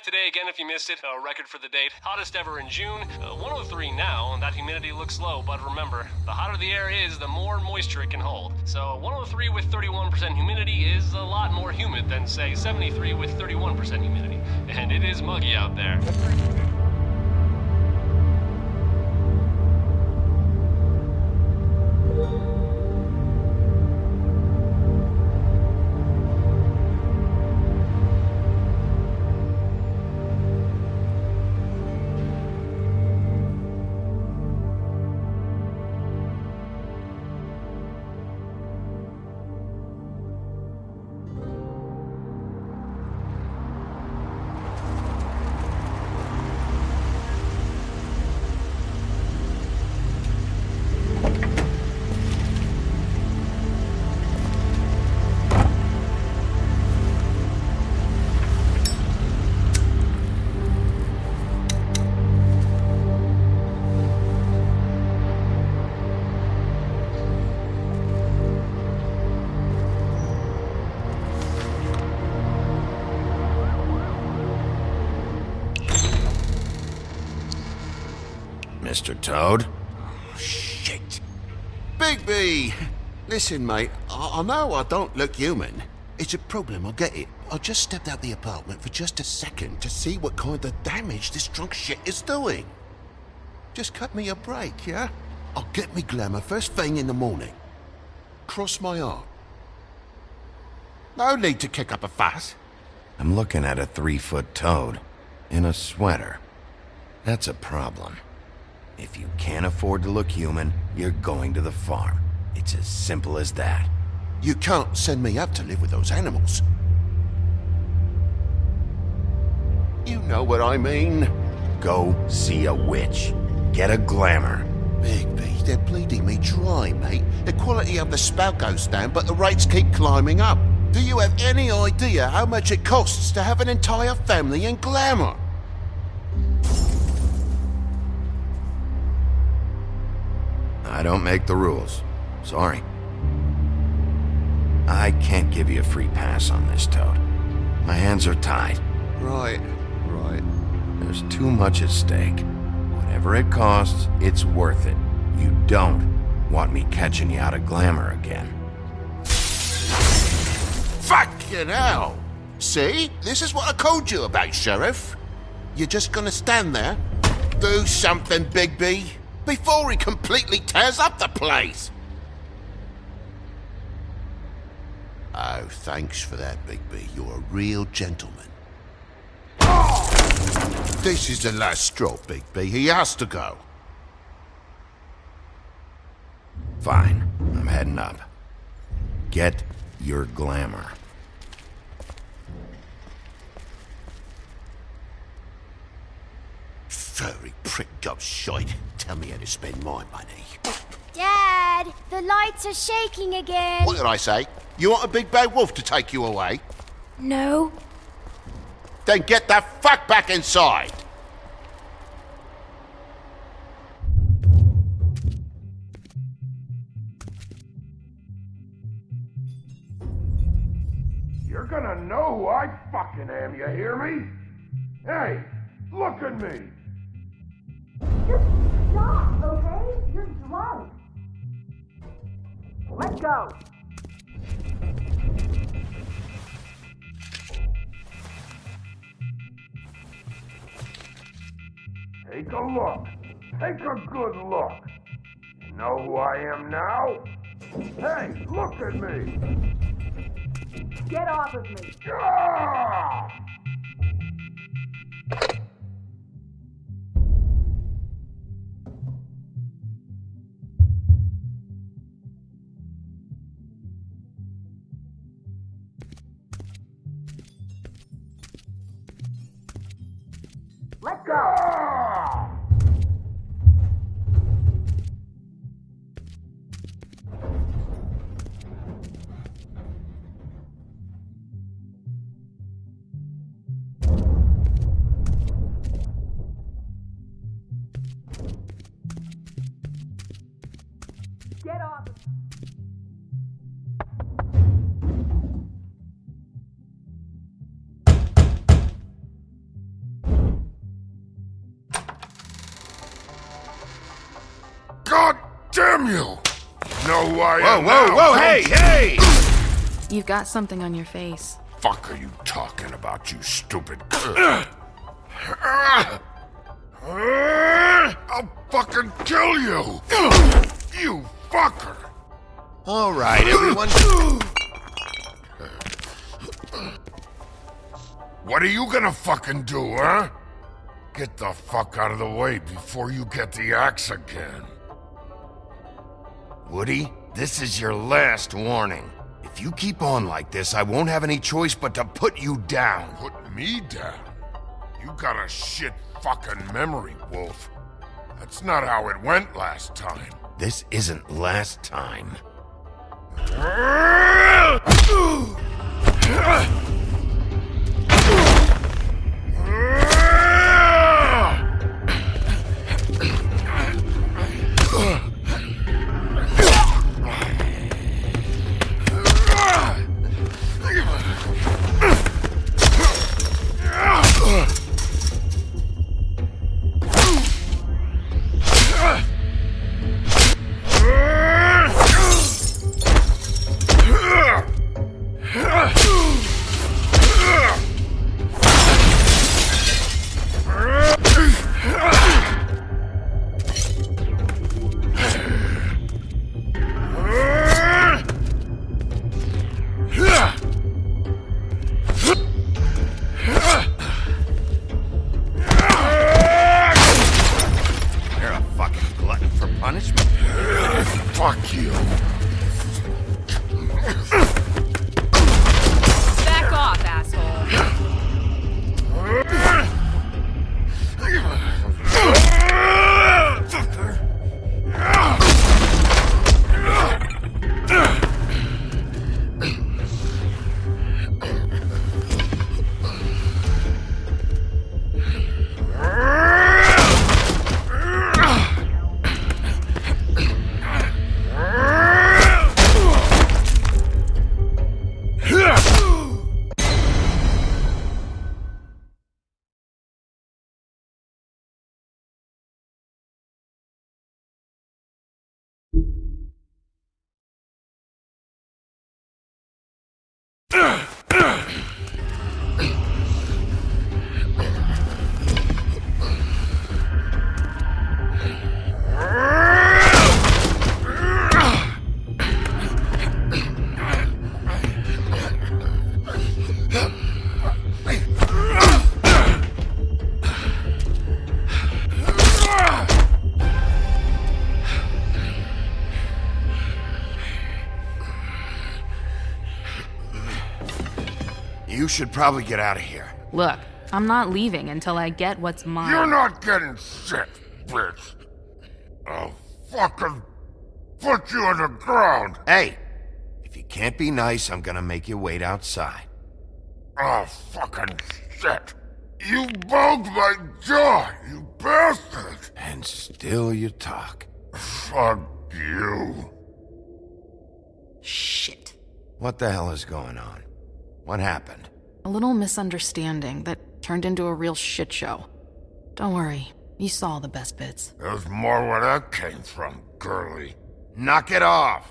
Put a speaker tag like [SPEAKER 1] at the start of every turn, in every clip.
[SPEAKER 1] Today again if you missed it, a record for the date, hottest ever in June, 103 now, and that humidity looks low, but remember, the hotter the air is, the more moisture it can hold. So 103 with 31% humidity is a lot more humid than, say, 73 with 31% humidity, and it is muggy out there.
[SPEAKER 2] Mr. Toad?
[SPEAKER 3] Oh, shit. Bigby! Listen, mate, I know I don't look human. It's a problem, I get it. I just stepped out the apartment for just a second to see what kind of damage this drunk shit is doing. Just cut me a break, yeah? I'll get me glamour first thing in the morning. Cross my heart. No need to kick up a fuss.
[SPEAKER 2] I'm looking at a 3-foot toad in a sweater. That's a problem. If you can't afford to look human, you're going to the farm. It's as simple as that.
[SPEAKER 3] You can't send me up to live with those animals. You know what I mean.
[SPEAKER 2] Go see a witch. Get a glamour.
[SPEAKER 3] Bigby, they're bleeding me dry, mate. The quality of the spout goes down, but the rates keep climbing up. Do you have any idea how much it costs to have an entire family in glamour?
[SPEAKER 2] I don't make the rules. Sorry. I can't give you a free pass on this, Toad. My hands are tied.
[SPEAKER 3] Right.
[SPEAKER 2] There's too much at stake. Whatever it costs, it's worth it. You don't want me catching you out of glamour again.
[SPEAKER 3] Fucking hell! See? This is what I called you about, Sheriff. You're just gonna stand there? Do something, Bigby. before he completely tears up the place. Oh, thanks for that, Bigby. You're a real gentleman. This is the last straw, Bigby. He has to go.
[SPEAKER 2] Fine, I'm heading up. Get your glamour.
[SPEAKER 3] Furry pricked up shite. Tell me how to spend my money.
[SPEAKER 4] Dad, the lights are shaking again.
[SPEAKER 3] What did I say? You want a big bad wolf to take you away?
[SPEAKER 4] No.
[SPEAKER 3] Then get the fuck back inside!
[SPEAKER 5] You're gonna know who I fucking am, you hear me? Hey, look at me!
[SPEAKER 4] Just stop, okay? You're drunk. Let go.
[SPEAKER 5] Take a look. Take a good look. You know who I am now? Hey, look at me!
[SPEAKER 4] Get off of me.
[SPEAKER 5] Ah!
[SPEAKER 4] Let go.
[SPEAKER 5] Ah!
[SPEAKER 4] Get off of me.
[SPEAKER 5] God damn you! Know who I am
[SPEAKER 3] Whoa,
[SPEAKER 5] now,
[SPEAKER 3] whoa,
[SPEAKER 5] don't
[SPEAKER 3] hey,
[SPEAKER 5] you?
[SPEAKER 3] hey!
[SPEAKER 6] You've got something on your face.
[SPEAKER 5] Fuck are you talking about, you stupid? I'll fucking kill you! You fucker!
[SPEAKER 3] All right, everyone.
[SPEAKER 5] What are you gonna fucking do, huh? Get the fuck out of the way before you get the axe again.
[SPEAKER 2] Woody, this is your last warning. If you keep on like this, I won't have any choice but to put you down.
[SPEAKER 5] Put me down? You got a shit fucking memory, Wolf. That's not how it went last time.
[SPEAKER 2] This isn't last time.
[SPEAKER 5] Fuck you.
[SPEAKER 6] Back off, asshole.
[SPEAKER 2] You should probably get out of here.
[SPEAKER 6] Look, I'm not leaving until I get what's mine.
[SPEAKER 5] You're not getting shit, bitch. I'll fucking put you on the ground.
[SPEAKER 2] Hey, if you can't be nice, I'm gonna make you wait outside.
[SPEAKER 5] Oh, fucking shit. You bugged my jaw, you bastard.
[SPEAKER 2] And still you talk.
[SPEAKER 5] Fuck you.
[SPEAKER 6] Shit.
[SPEAKER 2] What the hell is going on? What happened?
[SPEAKER 6] A little misunderstanding that turned into a real shit show. Don't worry, you saw the best bits.
[SPEAKER 5] There's more where that came from, girly.
[SPEAKER 2] Knock it off!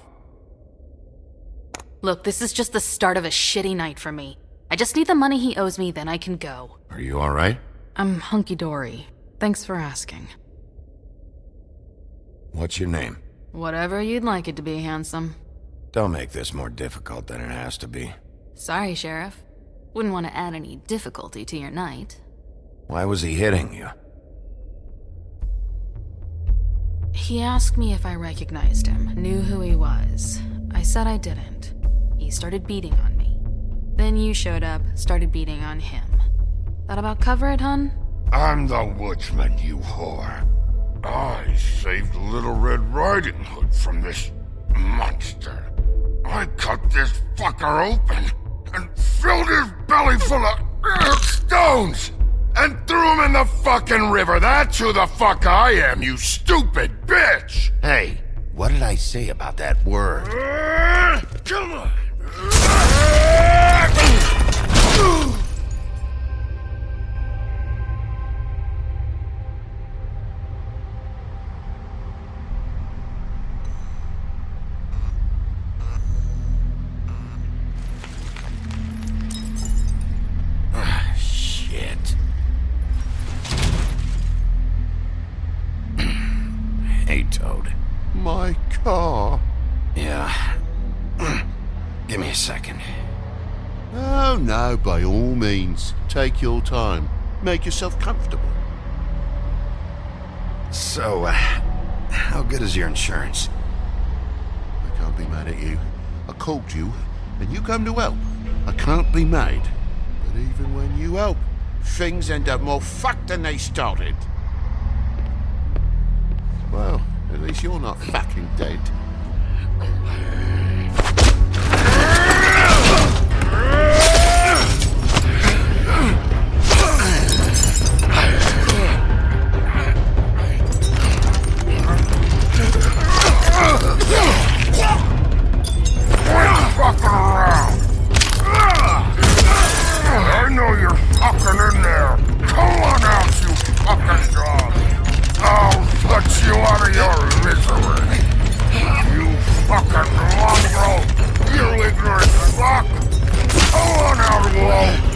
[SPEAKER 6] Look, this is just the start of a shitty night for me. I just need the money he owes me, then I can go.
[SPEAKER 2] Are you alright?
[SPEAKER 6] I'm hunky-dory. Thanks for asking.
[SPEAKER 2] What's your name?
[SPEAKER 6] Whatever you'd like it to be, handsome.
[SPEAKER 2] Don't make this more difficult than it has to be.
[SPEAKER 6] Sorry, Sheriff. Wouldn't want to add any difficulty to your night.
[SPEAKER 2] Why was he hitting you?
[SPEAKER 6] He asked me if I recognized him, knew who he was. I said I didn't. He started beating on me. Then you showed up, started beating on him. That about cover it, hun?
[SPEAKER 5] I'm the woodsman, you whore. I saved Little Red Riding Hood from this monster. I cut this fucker open and filled his belly full of stones and threw him in the fucking river. That's who the fuck I am, you stupid bitch!
[SPEAKER 2] Hey, what did I say about that word?
[SPEAKER 5] Come on!
[SPEAKER 2] Shit. Hey, Toad.
[SPEAKER 3] My car?
[SPEAKER 2] Yeah. Give me a second.
[SPEAKER 3] Oh, no, by all means. Take your time. Make yourself comfortable.
[SPEAKER 2] So, how good is your insurance?
[SPEAKER 3] I can't be mad at you. I called you, and you come to help. I can't be mad. But even when you help, things end up more fucked than they started. Well, at least you're not fucking dead.
[SPEAKER 5] Fucking around! I know you're fucking in there! Come on out, you fucking dog! I'll put you out of your misery! You fucking mongrel! You ignorant fuck! Come on out, Wolf!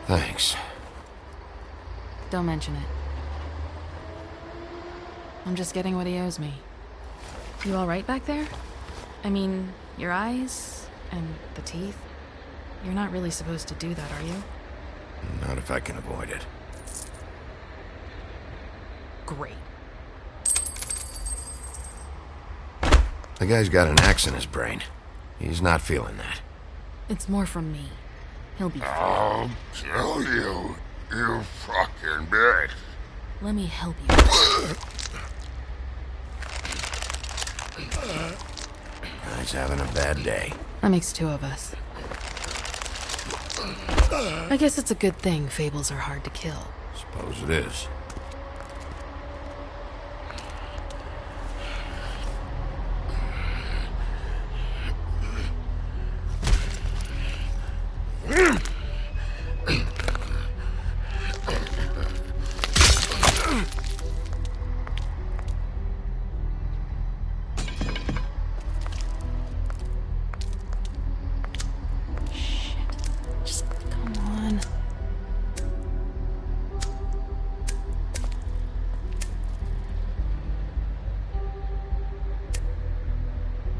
[SPEAKER 2] Thanks.
[SPEAKER 6] Don't mention it. I'm just getting what he owes me. You alright back there? I mean, your eyes and the teeth? You're not really supposed to do that, are you?
[SPEAKER 2] Not if I can avoid it.
[SPEAKER 6] Great.
[SPEAKER 2] The guy's got an axe in his brain. He's not feeling that.
[SPEAKER 6] It's more from me. He'll be fine.
[SPEAKER 5] I'll kill you, you fucking bitch.
[SPEAKER 6] Let me help you.
[SPEAKER 2] Guy's having a bad day.
[SPEAKER 6] That makes two of us. I guess it's a good thing fables are hard to kill.
[SPEAKER 2] Suppose it is.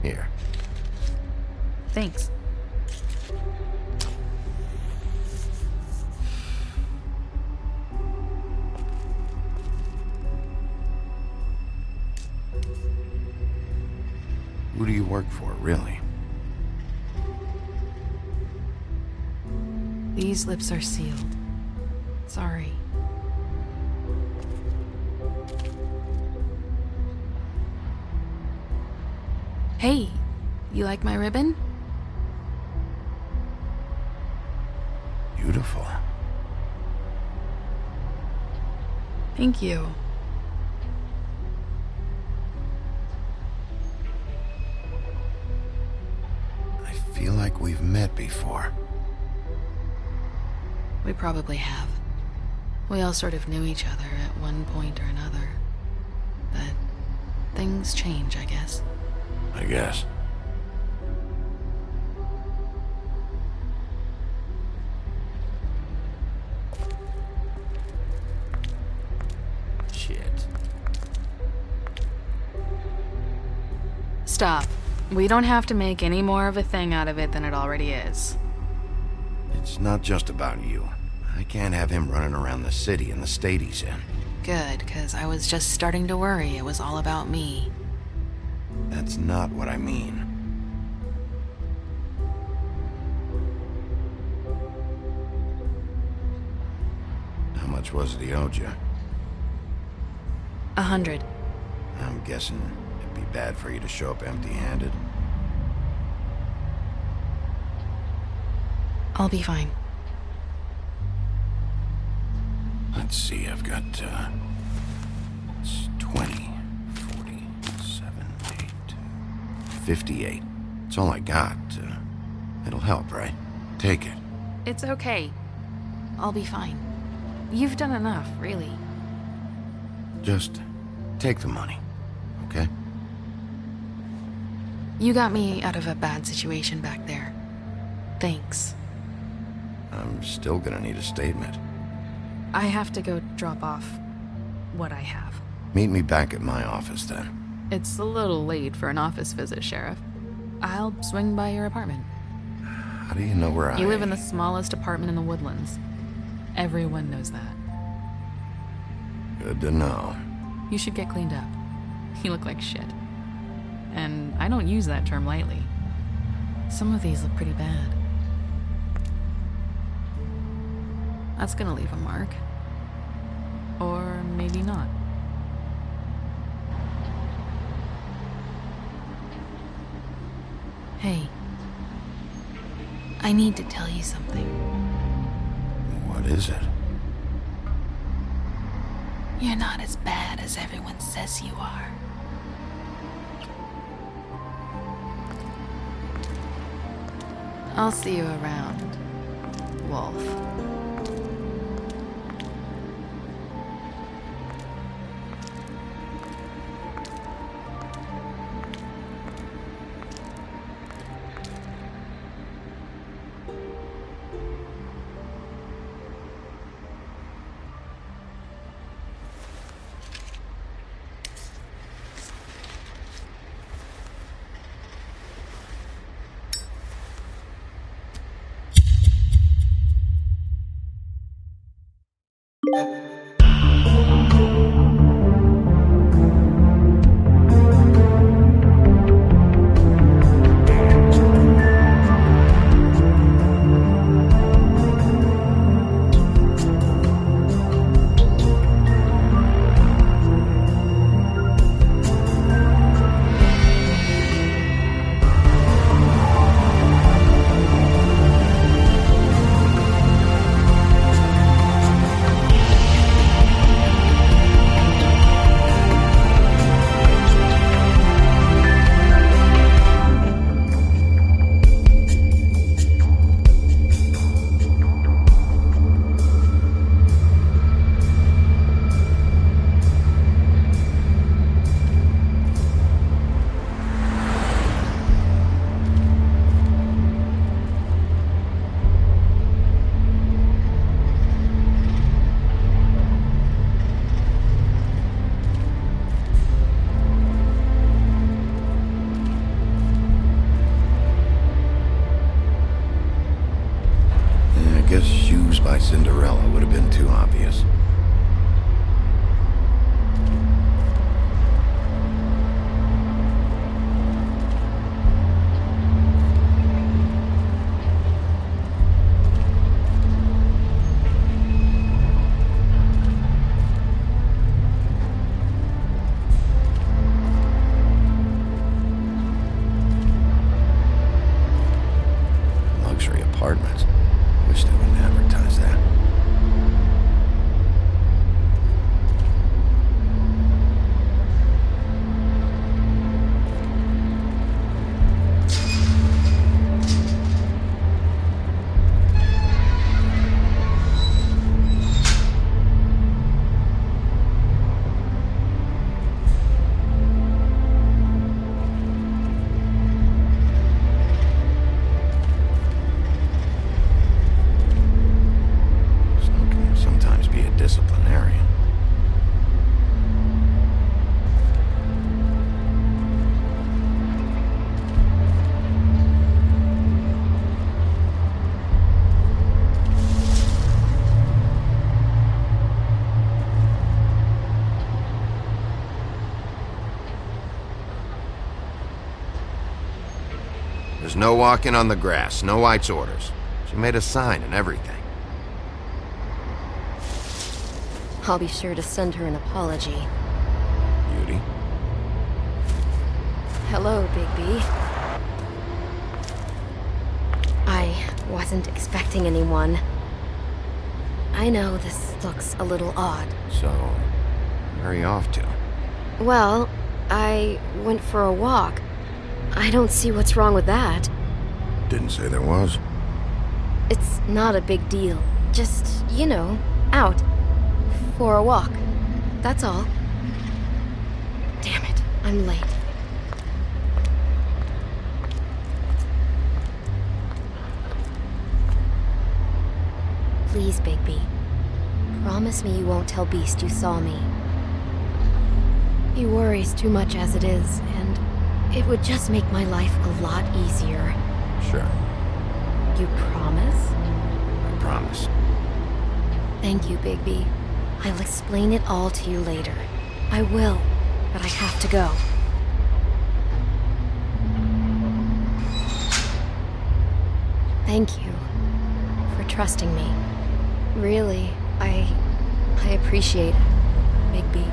[SPEAKER 2] Here.
[SPEAKER 6] Thanks.
[SPEAKER 2] Who do you work for, really?
[SPEAKER 6] These lips are sealed. Sorry. Hey, you like my ribbon?
[SPEAKER 2] Beautiful.
[SPEAKER 6] Thank you.
[SPEAKER 2] I feel like we've met before.
[SPEAKER 6] We probably have. We all sort of knew each other at one point or another. But things change, I guess.
[SPEAKER 2] I guess. Shit.
[SPEAKER 6] Stop. We don't have to make any more of a thing out of it than it already is.
[SPEAKER 2] It's not just about you. I can't have him running around the city in the state he's in.
[SPEAKER 6] Good, 'cause I was just starting to worry it was all about me.
[SPEAKER 2] That's not what I mean. How much was it he owed you?
[SPEAKER 6] 100.
[SPEAKER 2] I'm guessing it'd be bad for you to show up empty-handed.
[SPEAKER 6] I'll be fine.
[SPEAKER 2] Let's see, I've got, it's 20, 40, 7, 8, 58. It's all I got. It'll help, right? Take it.
[SPEAKER 6] It's okay. I'll be fine. You've done enough, really.
[SPEAKER 2] Just take the money, okay?
[SPEAKER 6] You got me out of a bad situation back there. Thanks.
[SPEAKER 2] I'm still gonna need a statement.
[SPEAKER 6] I have to go drop off what I have.
[SPEAKER 2] Meet me back at my office, then.
[SPEAKER 6] It's a little late for an office visit, Sheriff. I'll swing by your apartment.
[SPEAKER 2] How do you know where I...
[SPEAKER 6] You live in the smallest apartment in the Woodlands. Everyone knows that.
[SPEAKER 2] Good to know.
[SPEAKER 6] You should get cleaned up. You look like shit. And I don't use that term lightly. Some of these look pretty bad. That's gonna leave a mark. Or maybe not. Hey. I need to tell you something.
[SPEAKER 2] What is it?
[SPEAKER 6] You're not as bad as everyone says you are. I'll see you around, Wolf.
[SPEAKER 2] There's no walking on the grass, no White's orders. She made a sign and everything.
[SPEAKER 7] I'll be sure to send her an apology.
[SPEAKER 2] Beauty.
[SPEAKER 7] Hello, Bigby. I wasn't expecting anyone. I know this looks a little odd.
[SPEAKER 2] So, where are you off to?
[SPEAKER 7] Well, I went for a walk. I don't see what's wrong with that.
[SPEAKER 2] Didn't say there was.
[SPEAKER 7] It's not a big deal. Just, you know, out. For a walk. That's all. Damn it, I'm late. Please, Bigby. Promise me you won't tell Beast you saw me. He worries too much as it is, and it would just make my life a lot easier.
[SPEAKER 2] Sure,
[SPEAKER 7] You promise?
[SPEAKER 2] I promise.
[SPEAKER 7] Thank you, Bigby. I'll explain it all to you later. I will, but I have to go. Thank you for trusting me. Really, I appreciate it, Bigby.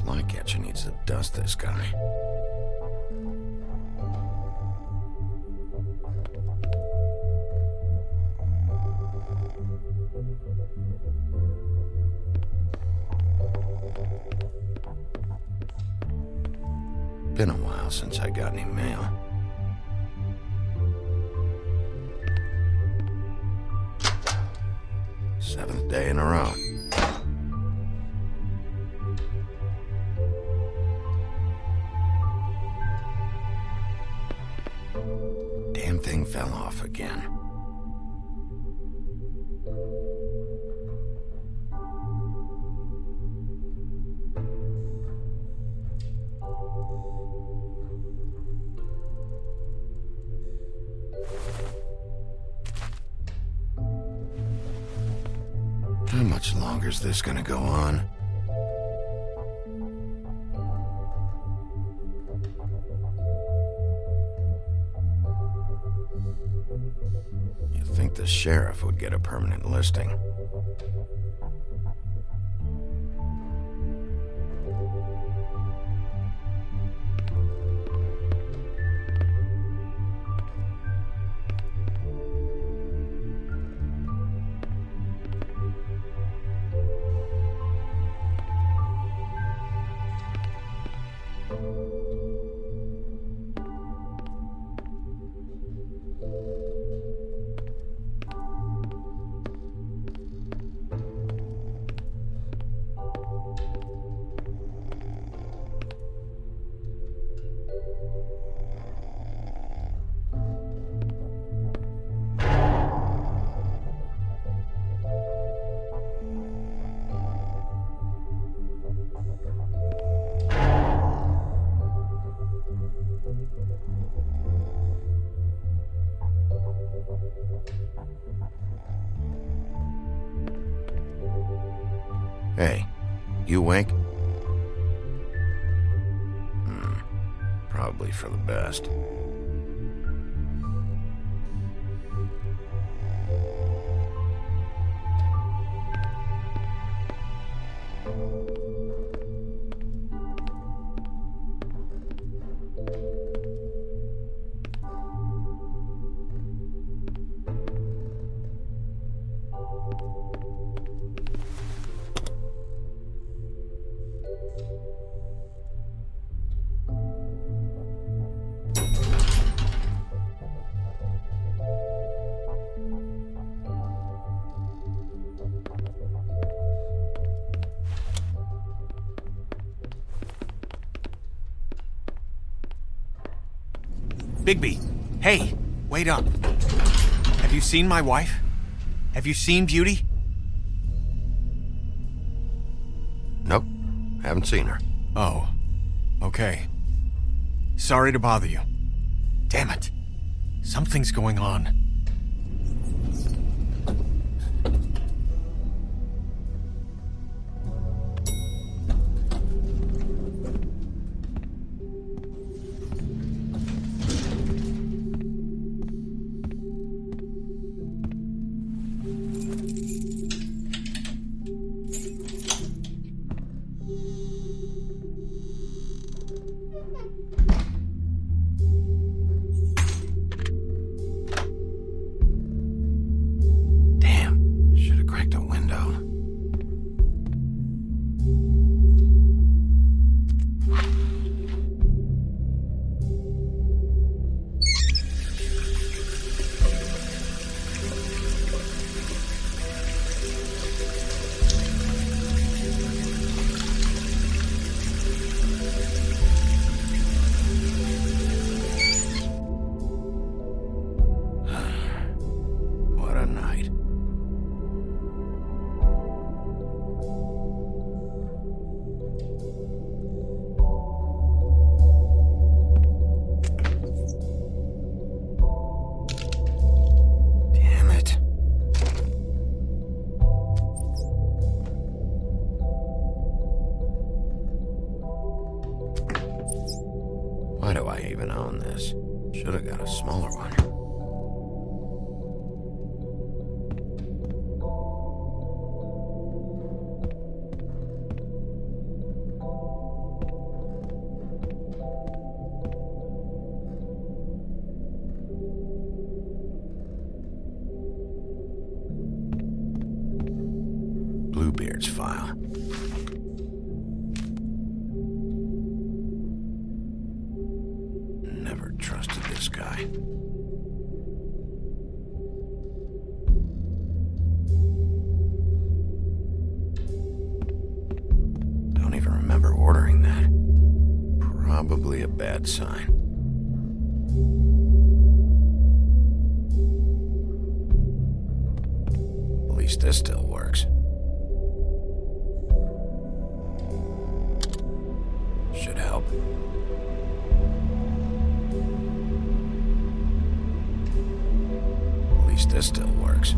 [SPEAKER 2] Flycatcher needs to dust this guy. Been a while since I got any mail. Seventh day in a row. Damn thing fell off again. How much longer is this gonna go on? You'd think the sheriff would get a permanent listing. Hey, you awake? Probably for the best.
[SPEAKER 8] Bigby, hey, wait up. Have you seen my wife? Have you seen Beauty?
[SPEAKER 2] Nope, haven't seen her.
[SPEAKER 8] Oh, okay. Sorry to bother you. Damn it. Something's going on.
[SPEAKER 2] Why do I even own this? Should have got a smaller one. Bluebeard's file. Never trusted this guy. Don't even remember ordering that. Probably a bad sign. At least this still works. Should help. At least this still works.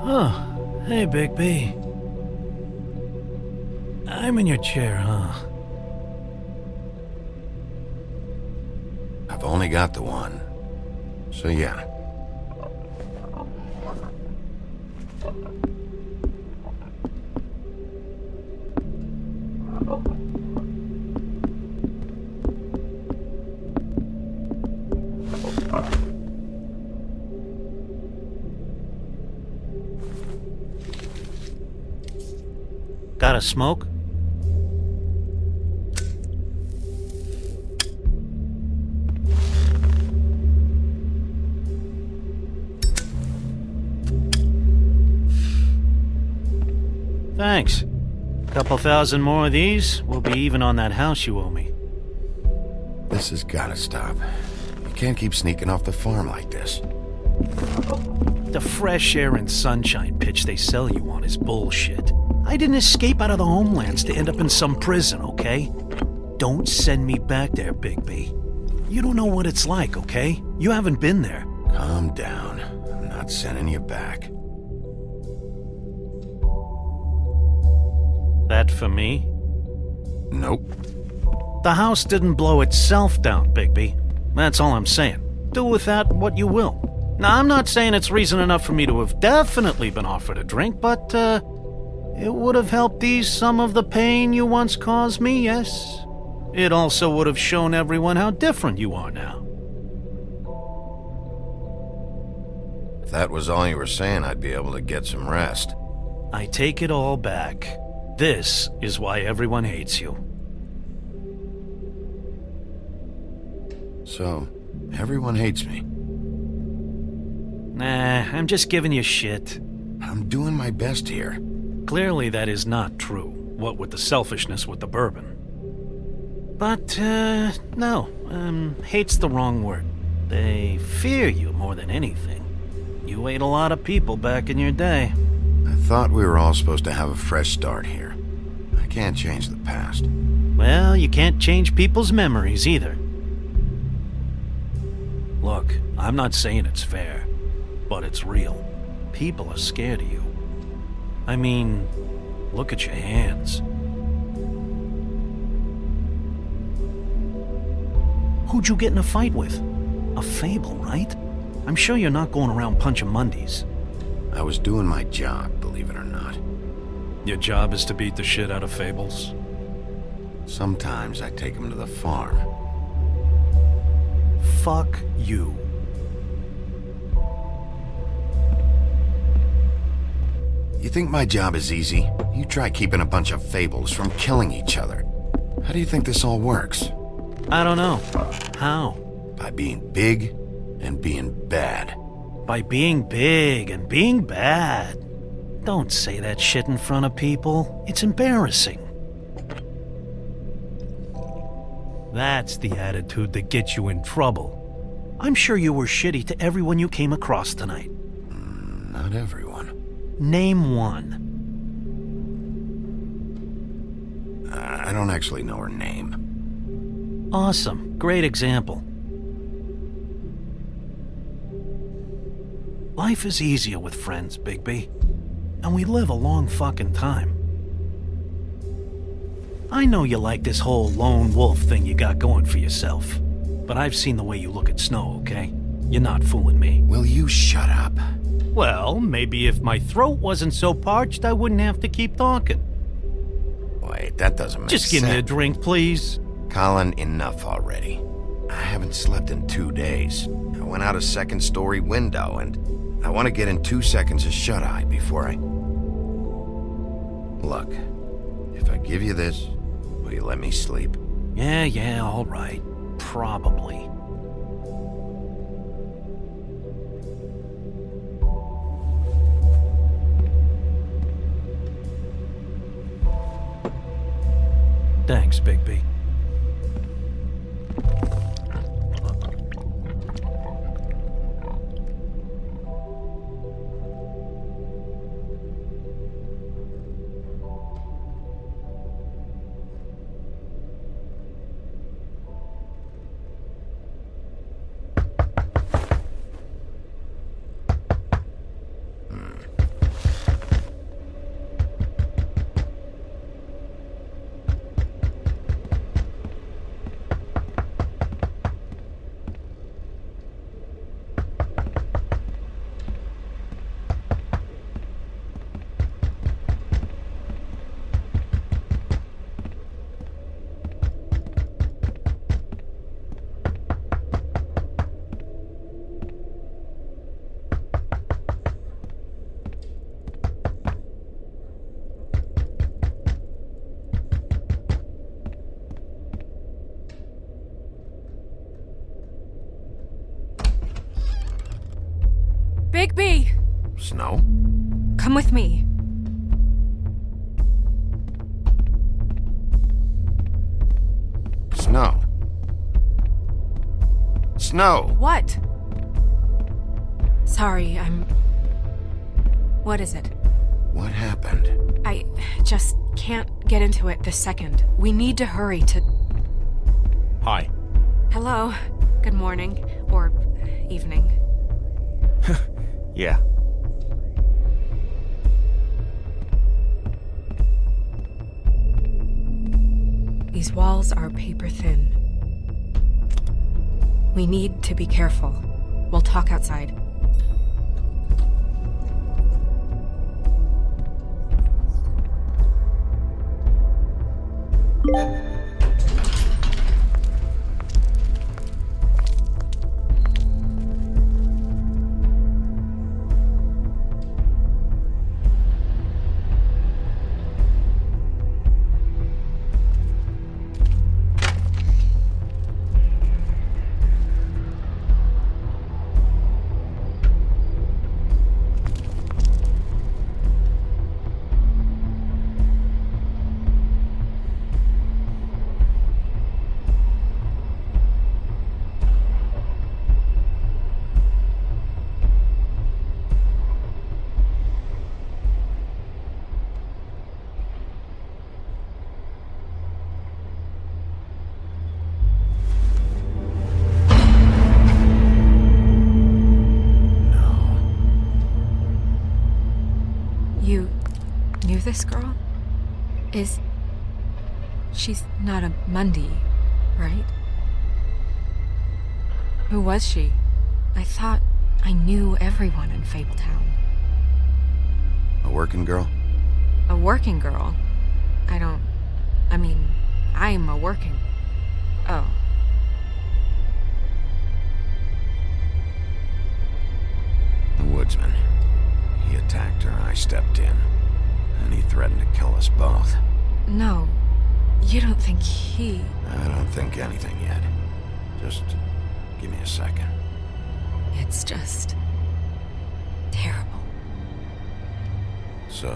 [SPEAKER 9] Oh, hey, Bigby. I'm in your chair, huh?
[SPEAKER 2] I've only got the one. So yeah.
[SPEAKER 9] Got a smoke? Thanks. Couple thousand more of these, we'll be even on that house you owe me.
[SPEAKER 2] This has gotta stop. You can't keep sneaking off the farm like this.
[SPEAKER 9] The fresh air and sunshine pitch they sell you on is bullshit. I didn't escape out of the homelands to end up in some prison, okay? Don't send me back there, Bigby. You don't know what it's like, okay? You haven't been there.
[SPEAKER 2] Calm down. I'm not sending you back.
[SPEAKER 9] That for me?
[SPEAKER 2] Nope.
[SPEAKER 9] The house didn't blow itself down, Bigby. That's all I'm saying. Do with that what you will. Now, I'm not saying it's reason enough for me to have definitely been offered a drink, but, it would have helped ease some of the pain you once caused me, yes? It also would have shown everyone how different you are now.
[SPEAKER 2] If that was all you were saying, I'd be able to get some rest.
[SPEAKER 9] I take it all back. This is why everyone hates you.
[SPEAKER 2] So, everyone hates me.
[SPEAKER 9] Nah, I'm just giving you shit.
[SPEAKER 2] I'm doing my best here.
[SPEAKER 9] Clearly that is not true, what with the selfishness with the bourbon. But, no, hate's the wrong word. They fear you more than anything. You ate a lot of people back in your day.
[SPEAKER 2] I thought we were all supposed to have a fresh start here. I can't change the past.
[SPEAKER 9] Well, you can't change people's memories either. Look, I'm not saying it's fair, but it's real. People are scared of you. I mean, look at your hands. Who'd you get in a fight with? A fable, right? I'm sure you're not going around punching Mondays.
[SPEAKER 2] I was doing my job, believe it or not.
[SPEAKER 9] Your job is to beat the shit out of fables?
[SPEAKER 2] Sometimes I take them to the farm.
[SPEAKER 9] Fuck you.
[SPEAKER 2] You think my job is easy? You try keeping a bunch of fables from killing each other. How do you think this all works?
[SPEAKER 9] I don't know. How?
[SPEAKER 2] By being big and being bad.
[SPEAKER 9] By being big and being bad. Don't say that shit in front of people. It's embarrassing. That's the attitude that gets you in trouble. I'm sure you were shitty to everyone you came across tonight.
[SPEAKER 2] Not everyone.
[SPEAKER 9] Name one.
[SPEAKER 2] I don't actually know her name.
[SPEAKER 9] Awesome. Great example. Life is easier with friends, Bigby. And we live a long fucking time. I know you like this whole lone wolf thing you got going for yourself. But I've seen the way you look at Snow, okay? You're not fooling me.
[SPEAKER 2] Will you shut up?
[SPEAKER 9] Well, maybe if my throat wasn't so parched, I wouldn't have to keep talking.
[SPEAKER 2] Wait, that doesn't make sense.
[SPEAKER 9] Just give me a drink, please.
[SPEAKER 2] Colin, enough already. I haven't slept in 2 days. I went out a second-story window, and I want to get in 2 seconds of shut-eye before I... Look, if I give you this, will you let me sleep?
[SPEAKER 9] Yeah, all right. Probably. Thanks, Bigby.
[SPEAKER 10] Bigby!
[SPEAKER 2] Snow?
[SPEAKER 10] Come with me.
[SPEAKER 2] Snow? Snow!
[SPEAKER 10] What? Sorry, What is it?
[SPEAKER 2] What happened?
[SPEAKER 10] I just can't get into it this second. We need to hurry to...
[SPEAKER 8] Hi.
[SPEAKER 10] Hello. Good morning. Or evening.
[SPEAKER 8] Yeah.
[SPEAKER 10] These walls are paper thin. We need to be careful. We'll talk outside. this girl? She's not a Mundy, right? Who was she? I thought I knew everyone in Fabletown.
[SPEAKER 2] A working girl?
[SPEAKER 10] A working girl? I'm a working... Oh.
[SPEAKER 2] The woodsman. He attacked her, I stepped in. And he threatened to kill us both.
[SPEAKER 10] No. You don't think he...
[SPEAKER 2] I don't think anything yet. Just give me a second.
[SPEAKER 10] It's just... terrible.
[SPEAKER 2] So,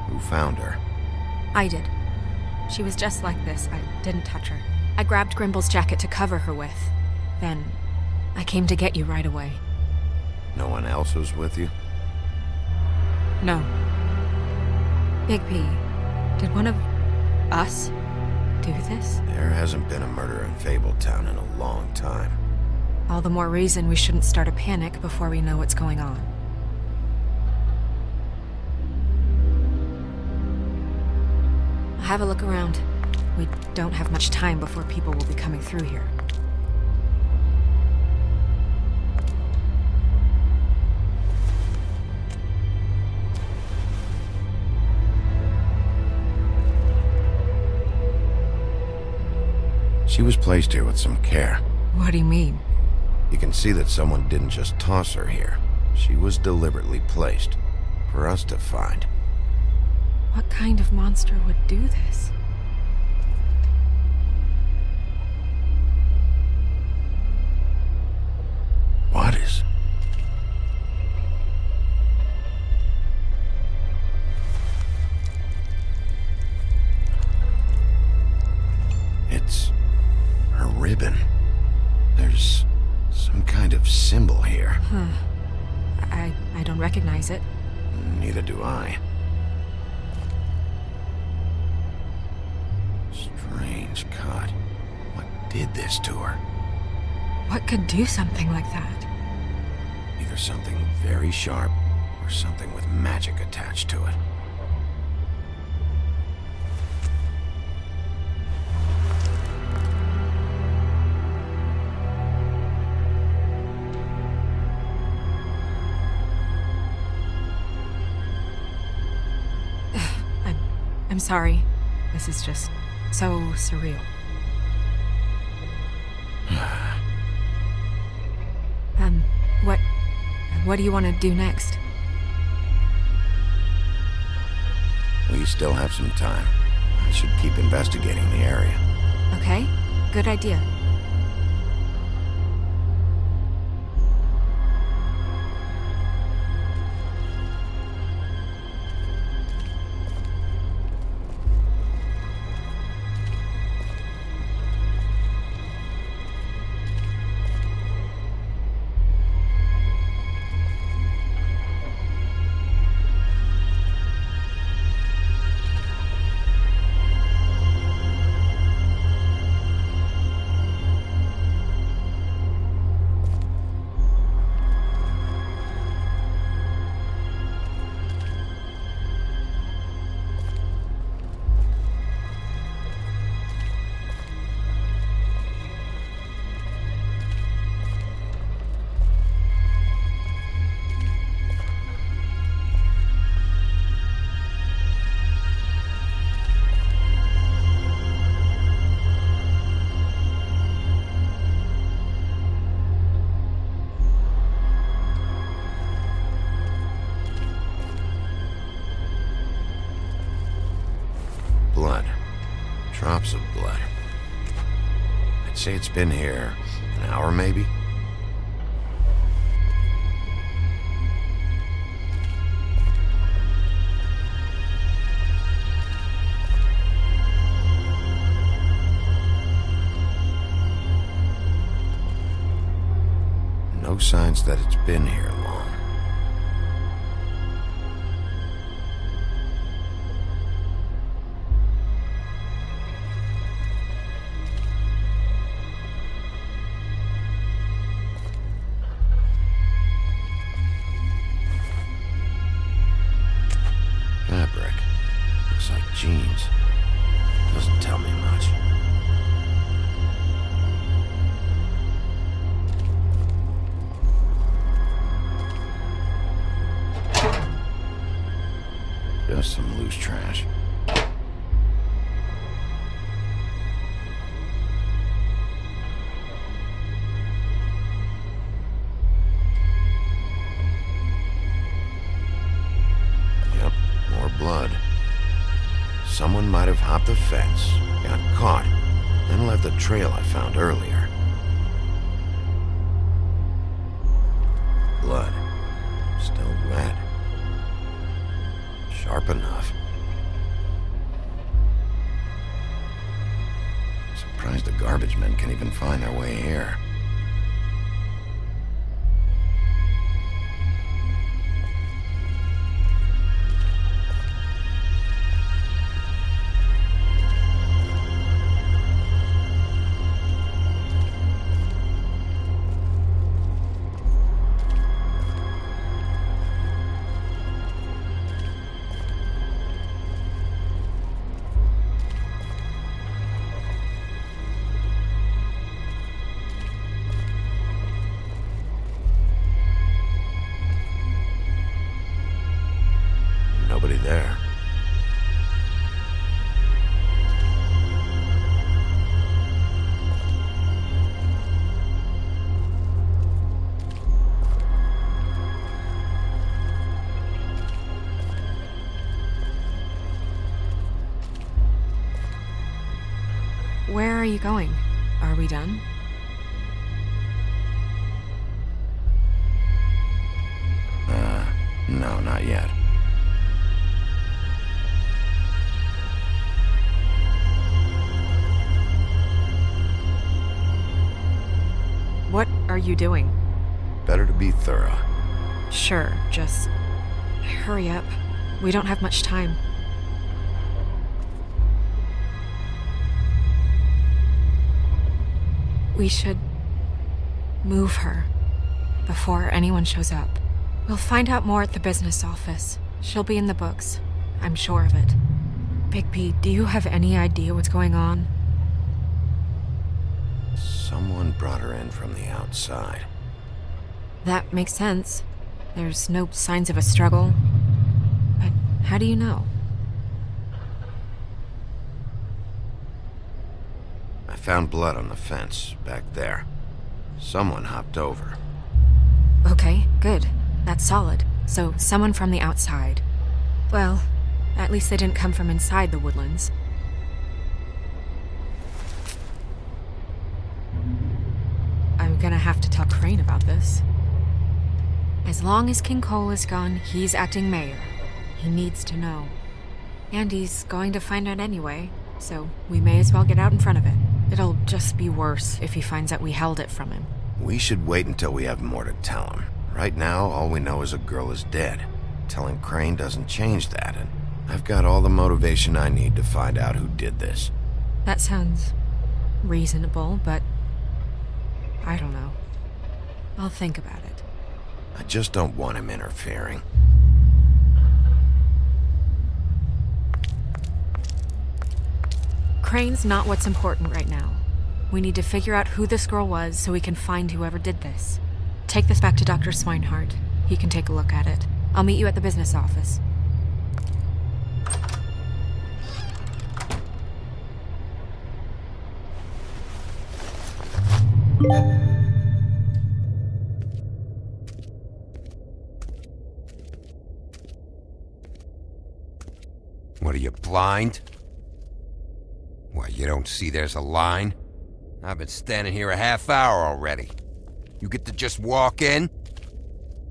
[SPEAKER 2] who found her?
[SPEAKER 10] I did. She was just like this. I didn't touch her. I grabbed Grimble's jacket to cover her with. Then, I came to get you right away.
[SPEAKER 2] No one else was with you?
[SPEAKER 10] No. Bigby, did one of us do this?
[SPEAKER 2] There hasn't been a murder in Fabletown in a long time.
[SPEAKER 10] All the more reason we shouldn't start a panic before we know what's going on. I'll have a look around. We don't have much time before people will be coming through here.
[SPEAKER 2] She was placed here with some care.
[SPEAKER 10] What do you mean?
[SPEAKER 2] You can see that someone didn't just toss her here. She was deliberately placed. For us to find.
[SPEAKER 10] What kind of monster would do this?
[SPEAKER 2] What is? It's her ribbon. There's some kind of symbol here.
[SPEAKER 10] Huh. I don't recognize it.
[SPEAKER 2] Neither do I. Strange cut. What did this to her?
[SPEAKER 10] What could do something like that?
[SPEAKER 2] Either something very sharp, or something with magic attached to it.
[SPEAKER 10] I'm sorry. This is just so surreal. What do you want to do next?
[SPEAKER 2] We still have some time. I should keep investigating the area.
[SPEAKER 10] Okay, good idea.
[SPEAKER 2] Blood. Drops of blood. I'd say it's been here an hour, maybe? No signs that it's been here long. Just some loose trash. Yep, more blood. Someone might have hopped the fence, got caught, then left the trail I found earlier. Blood. Still wet. Sharp enough. I'm surprised the garbage men can even find their way here. Nobody there.
[SPEAKER 10] Where are you going? Are we done?
[SPEAKER 2] No, not yet.
[SPEAKER 10] What are you doing?
[SPEAKER 2] Better to be thorough.
[SPEAKER 10] Sure, just hurry up. We don't have much time. We should move her before anyone shows up. We'll find out more at the business office. She'll be in the books. I'm sure of it. Bigby, do you have any idea what's going on?
[SPEAKER 2] Someone brought her in from the outside.
[SPEAKER 10] That makes sense. There's no signs of a struggle. But how do you know?
[SPEAKER 2] I found blood on the fence back there. Someone hopped over.
[SPEAKER 10] Okay, good. That's solid. So, someone from the outside. Well, at least they didn't come from inside the woodlands. I'm gonna have to tell Crane about this. As long as King Cole is gone, he's acting mayor. He needs to know. And he's going to find out anyway, so we may as well get out in front of it. It'll just be worse if he finds out we held it from him.
[SPEAKER 2] We should wait until we have more to tell him. Right now, all we know is a girl is dead. Telling Crane doesn't change that, and I've got all the motivation I need to find out who did this.
[SPEAKER 10] That sounds reasonable, but I don't know. I'll think about it.
[SPEAKER 2] I just don't want him interfering.
[SPEAKER 10] Crane's not what's important right now. We need to figure out who this girl was so we can find whoever did this. Take this back to Dr. Swinehart. He can take a look at it. I'll meet you at the business office.
[SPEAKER 11] What are you, blind? What, you don't see there's a line? I've been standing here a half hour already. You get to just walk in?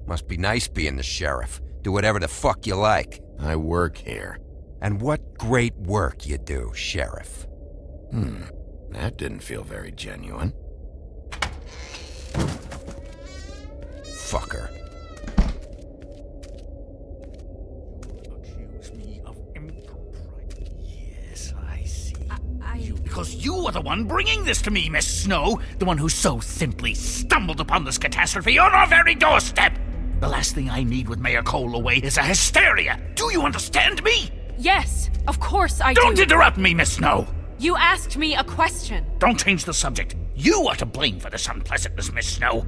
[SPEAKER 11] Must be nice being the sheriff. Do whatever the fuck you like.
[SPEAKER 2] I work here.
[SPEAKER 11] And what great work you do, Sheriff.
[SPEAKER 2] That didn't feel very genuine.
[SPEAKER 11] Fucker.
[SPEAKER 9] Accuse me of impropriety. Yes, I see.
[SPEAKER 12] Because you are the one bringing this to me, Miss Snow. The one who so simply stumbled upon this catastrophe on our very doorstep. The last thing I need with Mayor Cole away is a hysteria. Do you understand me?
[SPEAKER 10] Yes, of course I do.
[SPEAKER 12] Don't interrupt me, Miss Snow.
[SPEAKER 10] You asked me a question.
[SPEAKER 12] Don't change the subject. You are to blame for this unpleasantness, Miss Snow.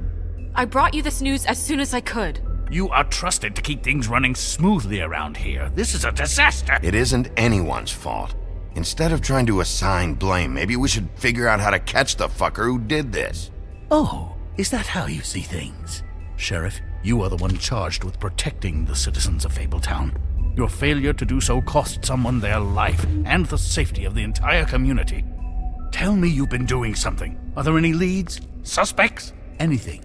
[SPEAKER 10] I brought you this news as soon as I could.
[SPEAKER 12] You are trusted to keep things running smoothly around here. This is a disaster.
[SPEAKER 2] It isn't anyone's fault. Instead of trying to assign blame, maybe we should figure out how to catch the fucker who did this.
[SPEAKER 12] Oh, is that how you see things? Sheriff, you are the one charged with protecting the citizens of Fabletown. Your failure to do so cost someone their life and the safety of the entire community. Tell me you've been doing something. Are there any leads? Suspects? Anything.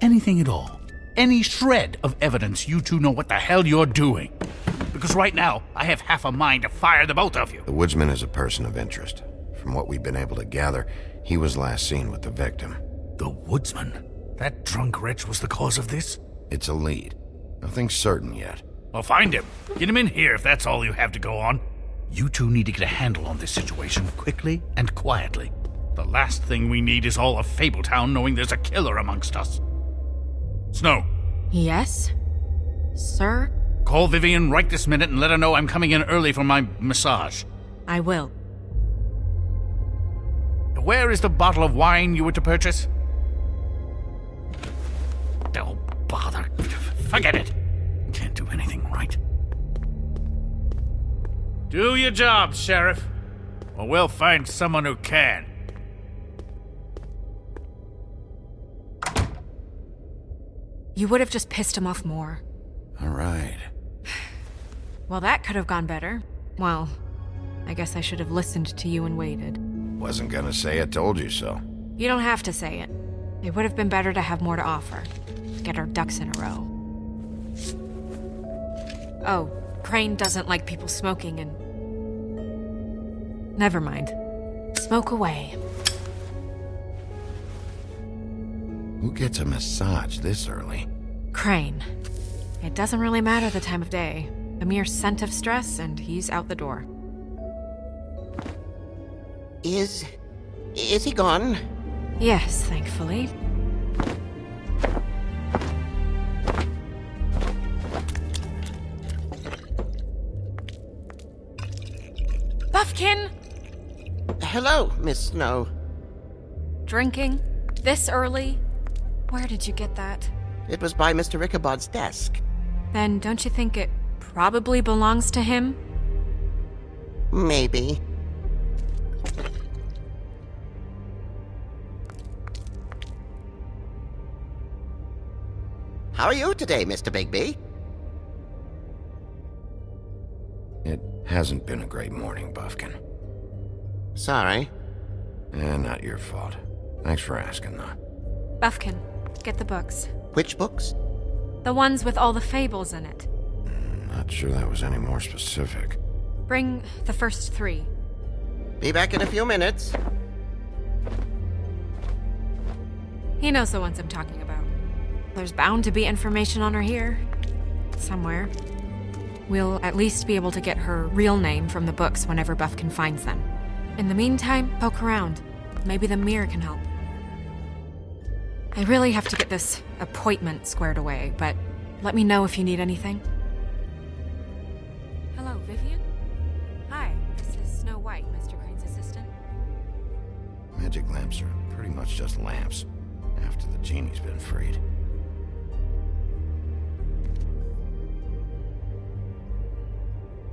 [SPEAKER 12] Anything at all. Any shred of evidence you two know what the hell you're doing. Because right now, I have half a mind to fire the both of you.
[SPEAKER 2] The woodsman is a person of interest. From what we've been able to gather, he was last seen with the victim.
[SPEAKER 12] The woodsman? That drunk wretch was the cause of this?
[SPEAKER 2] It's a lead. Nothing's certain yet.
[SPEAKER 12] Well, find him. Get him in here if that's all you have to go on. You two need to get a handle on this situation quickly and quietly. The last thing we need is all of Fabletown knowing there's a killer amongst us. Snow.
[SPEAKER 10] Yes? Sir?
[SPEAKER 12] Call Vivian right this minute and let her know I'm coming in early for my massage.
[SPEAKER 10] I will.
[SPEAKER 12] Where is the bottle of wine you were to purchase? Oh, bother. Forget it. Can't do anything right. Do your job, Sheriff, or we'll find someone who can.
[SPEAKER 10] You would have just pissed him off more.
[SPEAKER 2] All right.
[SPEAKER 10] Well, that could have gone better. Well, I guess I should have listened to you and waited.
[SPEAKER 2] Wasn't gonna say I told you so.
[SPEAKER 10] You don't have to say it. It would have been better to have more to offer. Get our ducks in a row. Oh, Crane doesn't like people smoking and... Never mind. Smoke away.
[SPEAKER 2] Who gets a massage this early?
[SPEAKER 10] Crane. It doesn't really matter the time of day. A mere scent of stress and he's out the door.
[SPEAKER 13] Is he gone?
[SPEAKER 10] Yes, thankfully. Buffkin!
[SPEAKER 13] Hello, Miss Snow.
[SPEAKER 10] Drinking? This early? Where did you get that?
[SPEAKER 13] It was by Mr. Ichabod's desk.
[SPEAKER 10] Then don't you think it probably belongs to him?
[SPEAKER 13] Maybe. How are you today, Mr. Bigby?
[SPEAKER 2] It hasn't been a great morning, Buffkin.
[SPEAKER 13] Sorry.
[SPEAKER 2] Not your fault. Thanks for asking, though.
[SPEAKER 10] Buffkin, get the books.
[SPEAKER 13] Which books?
[SPEAKER 10] The ones with all the fables in it.
[SPEAKER 2] Not sure that was any more specific.
[SPEAKER 10] Bring the first 3.
[SPEAKER 13] Be back in a few minutes.
[SPEAKER 10] He knows the ones I'm talking about. There's bound to be information on her here. Somewhere. We'll at least be able to get her real name from the books whenever Buffkin finds them. In the meantime, poke around. Maybe the mirror can help. I really have to get this appointment squared away, but let me know if you need anything. Hello, Vivian? Hi, this is Snow White, Mr. Crane's assistant.
[SPEAKER 2] Magic lamps are pretty much just lamps, after the genie's been freed.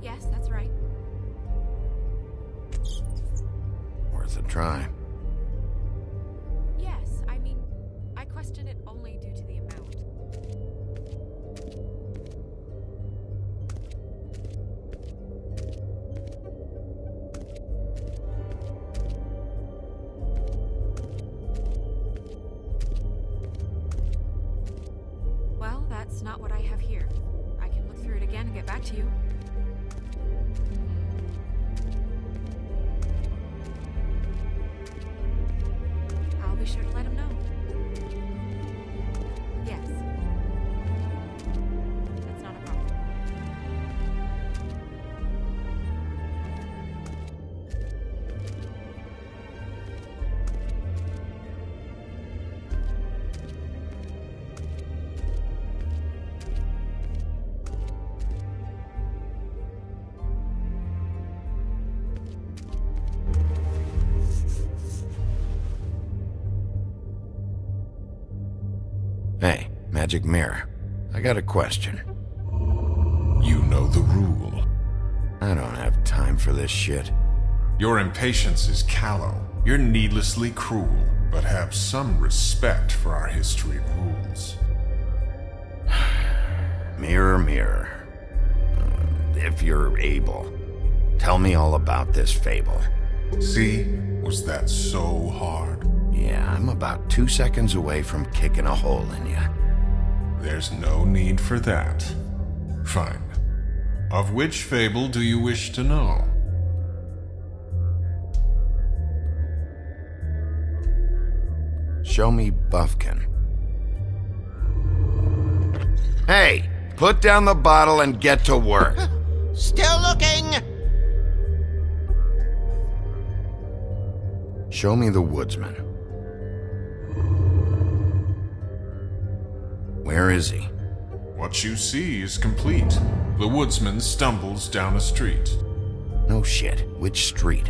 [SPEAKER 10] Yes, that's right.
[SPEAKER 2] Worth a try.
[SPEAKER 10] Yes, I mean, I question it only due to the amount. Well, that's not what I have here. I can look through it again and get back to you. I'll be sure to let him know. Yes. That's not a problem.
[SPEAKER 2] Hey, magic mirror. I got a question.
[SPEAKER 14] You know the rule.
[SPEAKER 2] I don't have time for this shit.
[SPEAKER 14] Your impatience is callow. You're needlessly cruel, but have some respect for our history and rules.
[SPEAKER 2] Mirror, mirror. If you're able, tell me all about this fable.
[SPEAKER 14] See? Was that so hard?
[SPEAKER 2] Yeah, I'm about 2 seconds away from kicking a hole in you.
[SPEAKER 14] There's no need for that. Fine. Of which fable do you wish to know?
[SPEAKER 2] Show me Buffkin. Hey, put down the bottle and get to work.
[SPEAKER 13] Still looking!
[SPEAKER 2] Show me the woodsman. Where is he?
[SPEAKER 14] What you see is complete. The woodsman stumbles down a street.
[SPEAKER 2] No shit. Which street?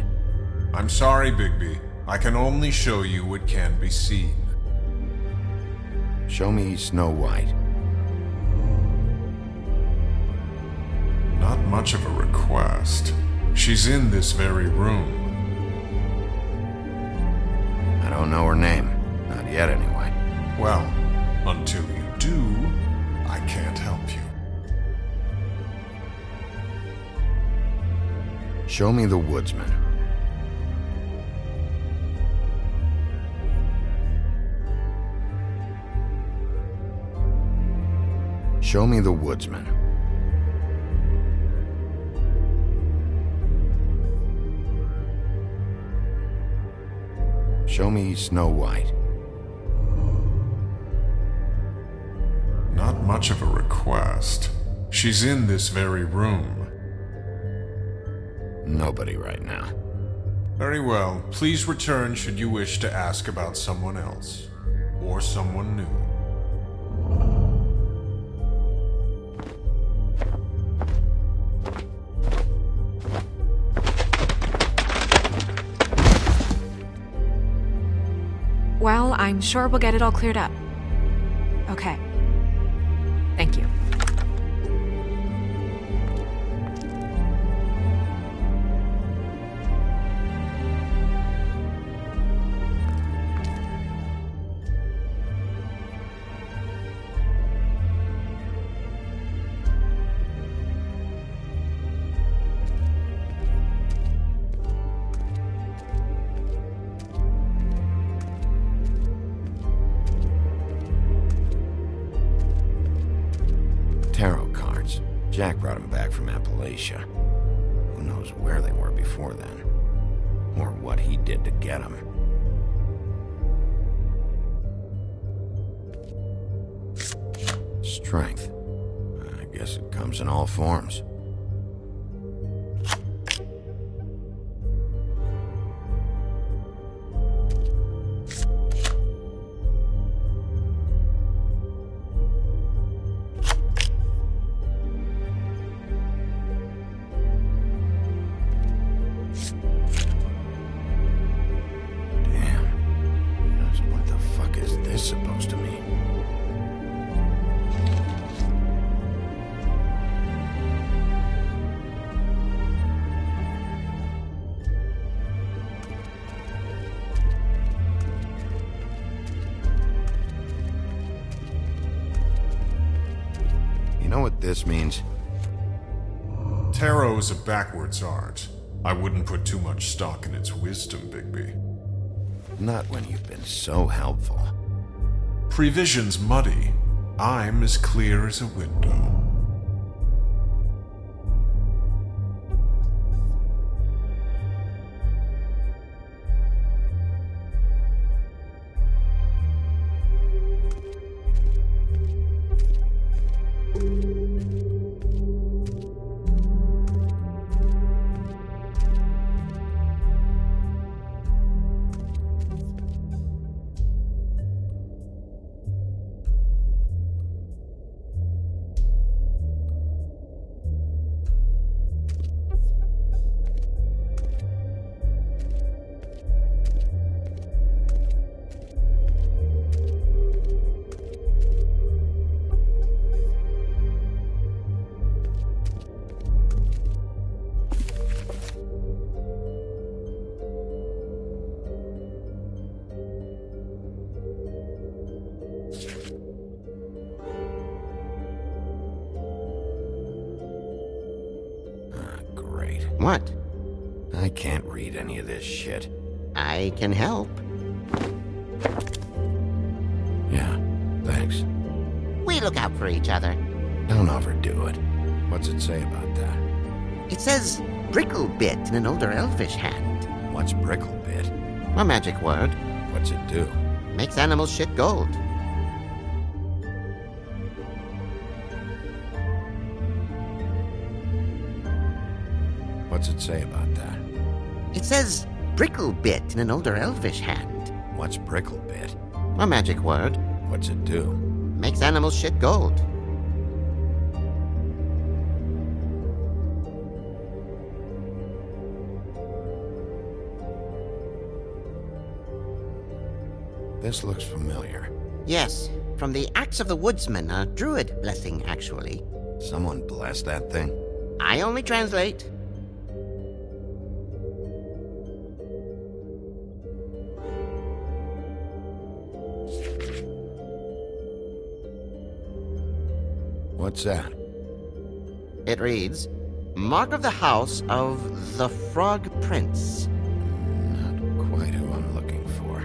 [SPEAKER 14] I'm sorry, Bigby. I can only show you what can be seen.
[SPEAKER 2] Show me Snow White.
[SPEAKER 14] Not much of a request. She's in this very room.
[SPEAKER 2] I don't know her name. Not yet, anyway.
[SPEAKER 14] Well, until you do, I can't help you.
[SPEAKER 2] Show me the woodsman. Show me the woodsman. Show me Snow White.
[SPEAKER 14] Not much of a request. She's in this very room.
[SPEAKER 2] Nobody right now.
[SPEAKER 14] Very well. Please return should you wish to ask about someone else. Or someone new.
[SPEAKER 10] Well, I'm sure we'll get it all cleared up. Okay. Thank you.
[SPEAKER 2] Tarot cards. Jack brought them back from Appalachia. Who knows where they were before then? Or what he did to get them. Strength. I guess it comes in all forms. Supposed to mean? You know what this means?
[SPEAKER 14] Tarot is a backwards art. I wouldn't put too much stock in its wisdom, Bigby.
[SPEAKER 2] Not when you've been so helpful.
[SPEAKER 14] Prevision's muddy. I'm as clear as a window.
[SPEAKER 13] What?
[SPEAKER 2] I can't read any of this shit.
[SPEAKER 13] I can help.
[SPEAKER 2] Yeah, thanks.
[SPEAKER 13] We look out for each other.
[SPEAKER 2] Don't overdo it. What's it say about that?
[SPEAKER 13] It says bricklebit in an older elfish hand.
[SPEAKER 2] What's bricklebit?
[SPEAKER 13] A magic word.
[SPEAKER 2] What's it do?
[SPEAKER 13] Makes animals shit gold.
[SPEAKER 2] What's it say about that?
[SPEAKER 13] It says bricklebit in an older elfish hand.
[SPEAKER 2] What's bricklebit?
[SPEAKER 13] A magic word.
[SPEAKER 2] What's it do?
[SPEAKER 13] Makes animals shit gold.
[SPEAKER 2] This looks familiar.
[SPEAKER 13] Yes, from the Axe of the Woodsman, a druid blessing, actually.
[SPEAKER 2] Someone bless that thing?
[SPEAKER 13] I only translate.
[SPEAKER 2] What's that?
[SPEAKER 13] It reads, Mark of the House of the Frog Prince.
[SPEAKER 2] Not quite who I'm looking for.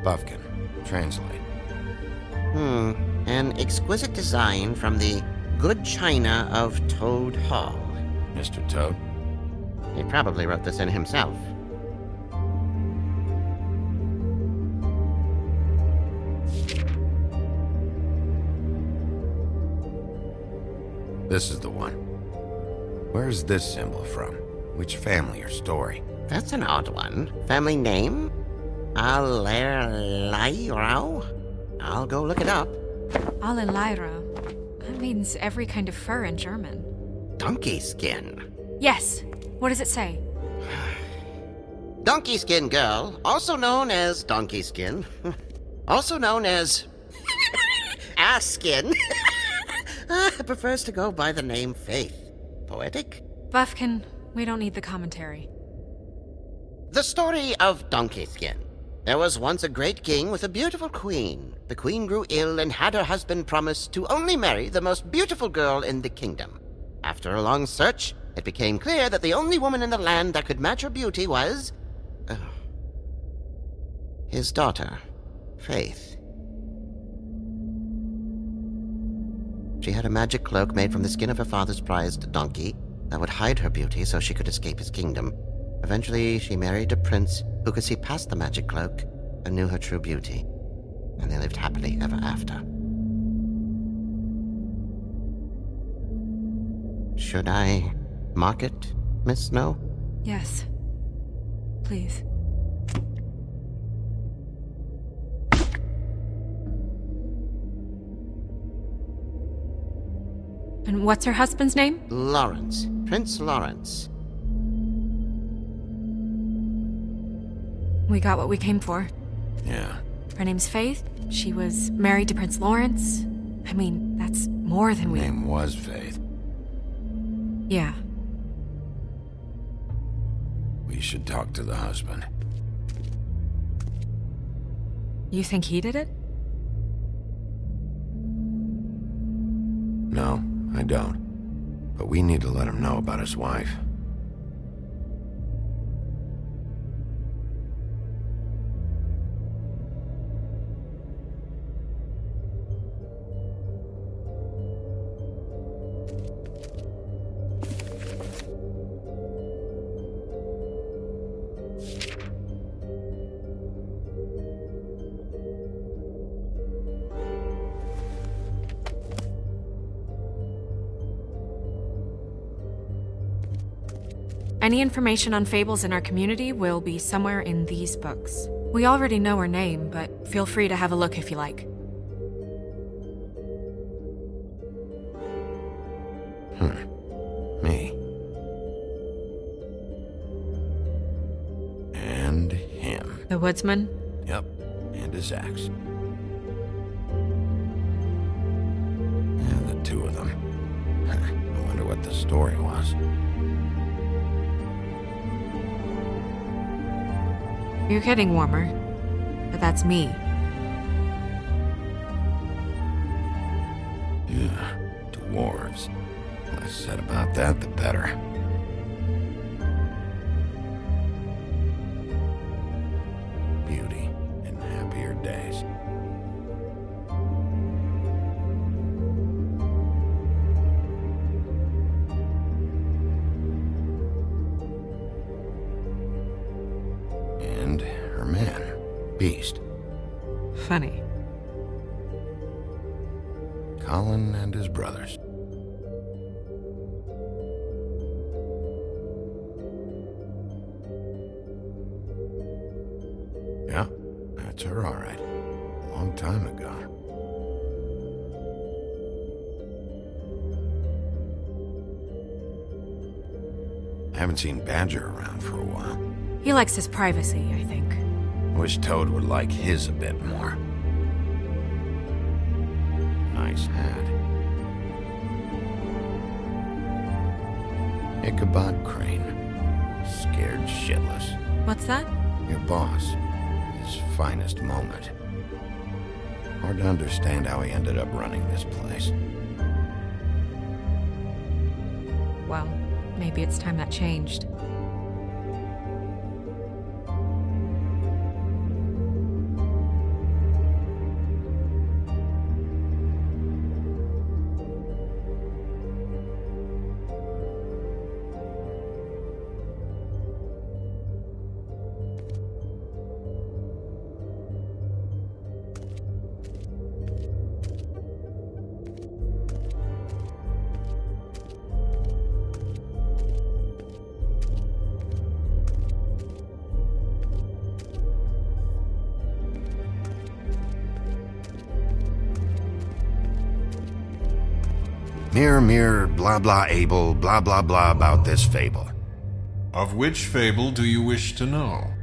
[SPEAKER 2] Buffkin, translate.
[SPEAKER 13] An exquisite design from the good china of Toad Hall.
[SPEAKER 2] Mr. Toad?
[SPEAKER 13] He probably wrote this in himself.
[SPEAKER 2] This is the one. Where's this symbol from? Which family or story?
[SPEAKER 13] That's an odd one. Family name? Allerleirauh? I'll go look it up.
[SPEAKER 10] Allerleirauh. That means every kind of fur in German.
[SPEAKER 13] Donkey skin.
[SPEAKER 10] Yes. What does it say?
[SPEAKER 13] Donkey skin girl, also known as donkey skin, also known as ass skin, prefers to go by the name Faith. Poetic?
[SPEAKER 10] Buffkin, we don't need the commentary.
[SPEAKER 13] The story of Donkey Skin. There was once a great king with a beautiful queen. The queen grew ill and had her husband promise to only marry the most beautiful girl in the kingdom. After a long search, it became clear that the only woman in the land that could match her beauty was... his daughter, Faith. She had a magic cloak made from the skin of her father's prized donkey that would hide her beauty so she could escape his kingdom. Eventually, she married a prince who could see past the magic cloak and knew her true beauty. And they lived happily ever after. Should I mark it, Miss Snow?
[SPEAKER 10] Yes. Please. And what's her husband's name?
[SPEAKER 13] Lawrence. Prince Lawrence.
[SPEAKER 10] We got what we came for.
[SPEAKER 2] Yeah.
[SPEAKER 10] Her name's Faith. She was married to Prince Lawrence. I mean, that's more than we...
[SPEAKER 2] Her name was Faith.
[SPEAKER 10] Yeah.
[SPEAKER 2] We should talk to the husband.
[SPEAKER 10] You think he did it?
[SPEAKER 2] No, I don't. But we need to let him know about his wife.
[SPEAKER 10] Any information on fables in our community will be somewhere in these books. We already know her name, but feel free to have a look if you like.
[SPEAKER 2] Me. And him.
[SPEAKER 10] The woodsman?
[SPEAKER 2] Yep, and his axe. And the two of them. I wonder what the story was.
[SPEAKER 10] You're getting warmer. But that's me.
[SPEAKER 2] Yeah, dwarves. The less said about that, the better. Beauty in happier days. And her man, Beast.
[SPEAKER 10] Funny.
[SPEAKER 2] Colin and his brothers. Yeah, that's her, all right. A long time ago. I haven't seen Badger around for a while.
[SPEAKER 10] He likes his privacy, I think.
[SPEAKER 2] I wish Toad would like his a bit more. Nice hat. Ichabod Crane. Scared shitless.
[SPEAKER 10] What's that?
[SPEAKER 2] Your boss. His finest moment. Hard to understand how he ended up running this place.
[SPEAKER 10] Well, maybe it's time that changed.
[SPEAKER 2] Mirror, mirror, blah blah able, blah blah blah about this fable.
[SPEAKER 14] Of which fable do you wish to know?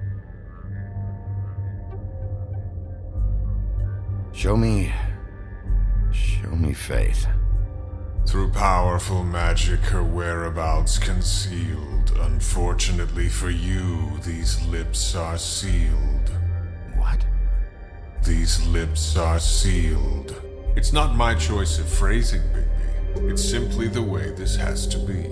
[SPEAKER 2] Show me faith.
[SPEAKER 14] Through powerful magic, her whereabouts concealed. Unfortunately for you, these lips are sealed.
[SPEAKER 2] What?
[SPEAKER 14] These lips are sealed. It's not my choice of phrasing, Bigby. It's simply the way this has to be.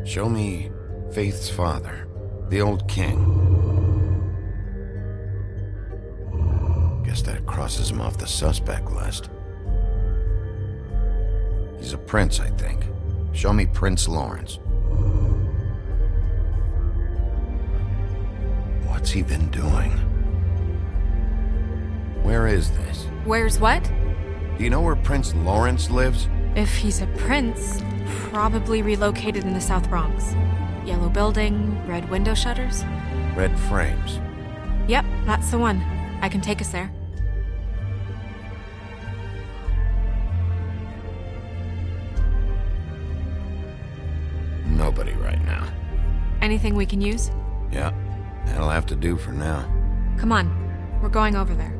[SPEAKER 2] Show me Faith's father, the old king. Guess that crosses him off the suspect list. He's a prince, I think. Show me Prince Lawrence. What's he been doing? Where is this?
[SPEAKER 10] Where's what?
[SPEAKER 2] Do you know where Prince Lawrence lives?
[SPEAKER 10] If he's a prince, probably relocated in the South Bronx. Yellow building, red window shutters.
[SPEAKER 2] Red frames.
[SPEAKER 10] Yep, that's the one. I can take us there.
[SPEAKER 2] Nobody right now.
[SPEAKER 10] Anything we can use?
[SPEAKER 2] Yeah, that'll have to do for now.
[SPEAKER 10] Come on, we're going over there.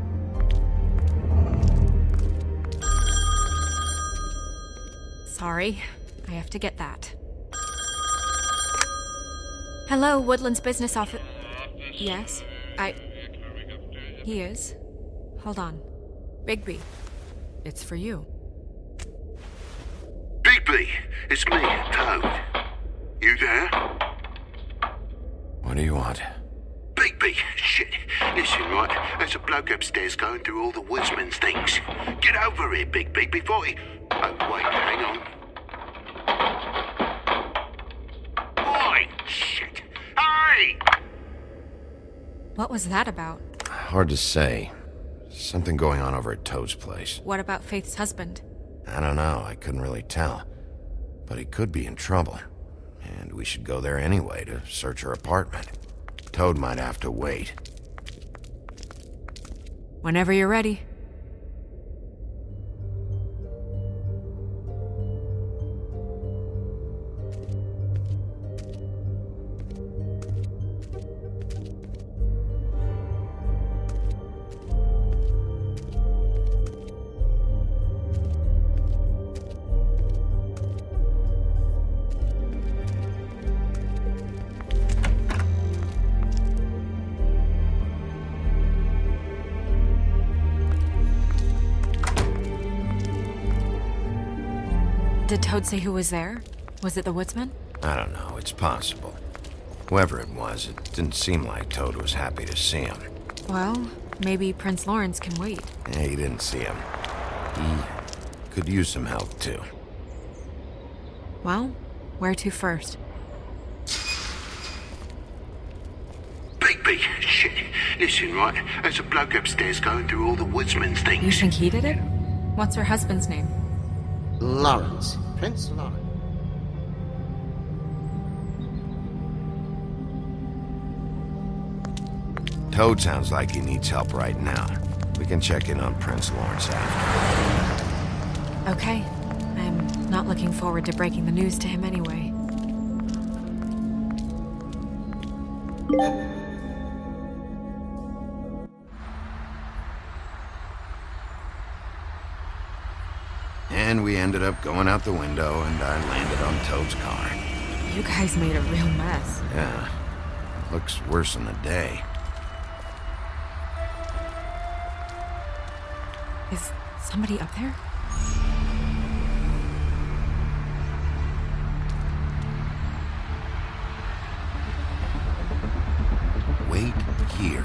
[SPEAKER 10] Sorry, I have to get that. Hello, Woodland's business office. Yes, He is. Hold on. Bigby, it's for you.
[SPEAKER 3] Bigby, it's me, Toad. You there?
[SPEAKER 2] What do you want?
[SPEAKER 3] Bigby, shit. Listen, right, there's a bloke upstairs going through all the woodsman's things. Get over here, Bigby, before he... Oh, wait, hang on. Oi, shit. Hey!
[SPEAKER 10] What was that about?
[SPEAKER 2] Hard to say. Something going on over at Toad's place.
[SPEAKER 10] What about Faith's husband?
[SPEAKER 2] I don't know, I couldn't really tell. But he could be in trouble. And we should go there anyway to search her apartment. Toad might have to wait.
[SPEAKER 10] Whenever you're ready. Did Toad say who was there? Was it the woodsman?
[SPEAKER 2] I don't know, it's possible. Whoever it was, it didn't seem like Toad was happy to see him.
[SPEAKER 10] Well, maybe Prince Lawrence can wait.
[SPEAKER 2] Yeah, he didn't see him. He could use some help, too.
[SPEAKER 10] Well, where to first?
[SPEAKER 3] Bigby, shit. Listen, right? There's a bloke upstairs going through all the woodsman's things.
[SPEAKER 10] You think he did it? What's her husband's name?
[SPEAKER 13] Lawrence. Prince Lawrence.
[SPEAKER 2] Toad sounds like he needs help right now. We can check in on Prince Lawrence after.
[SPEAKER 10] Okay. I'm not looking forward to breaking the news to him anyway.
[SPEAKER 2] And we ended up going out the window, and I landed on Toad's car.
[SPEAKER 10] You guys made a real mess.
[SPEAKER 2] Yeah. Looks worse in the day.
[SPEAKER 10] Is somebody up there?
[SPEAKER 2] Wait here.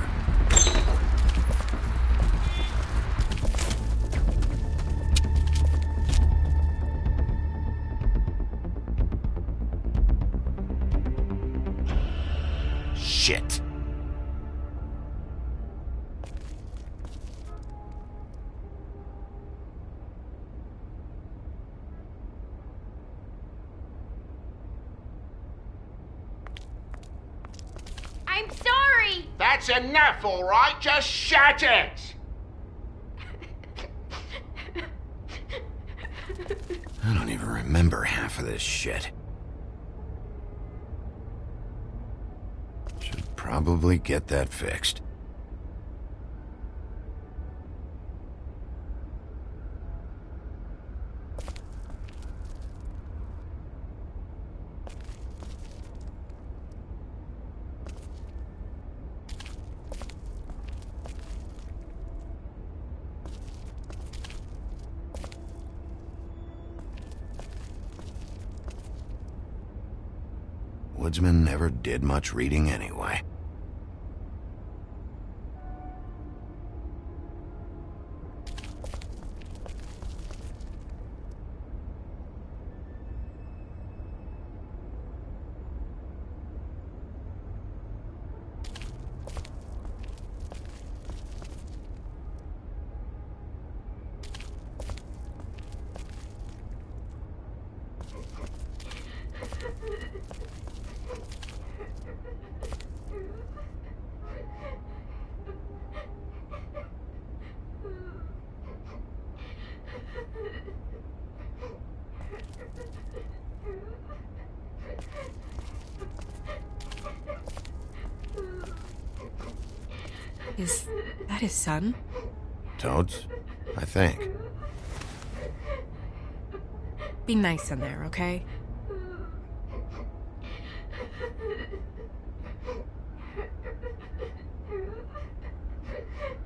[SPEAKER 2] Shit.
[SPEAKER 4] I'm sorry!
[SPEAKER 3] That's enough, all right? Just shut it!
[SPEAKER 2] I don't even remember half of this shit. Should probably get that fixed. Woodsman never did much reading anyway.
[SPEAKER 10] Is that his son?
[SPEAKER 2] Toad's? I think.
[SPEAKER 10] Be nice in there, okay?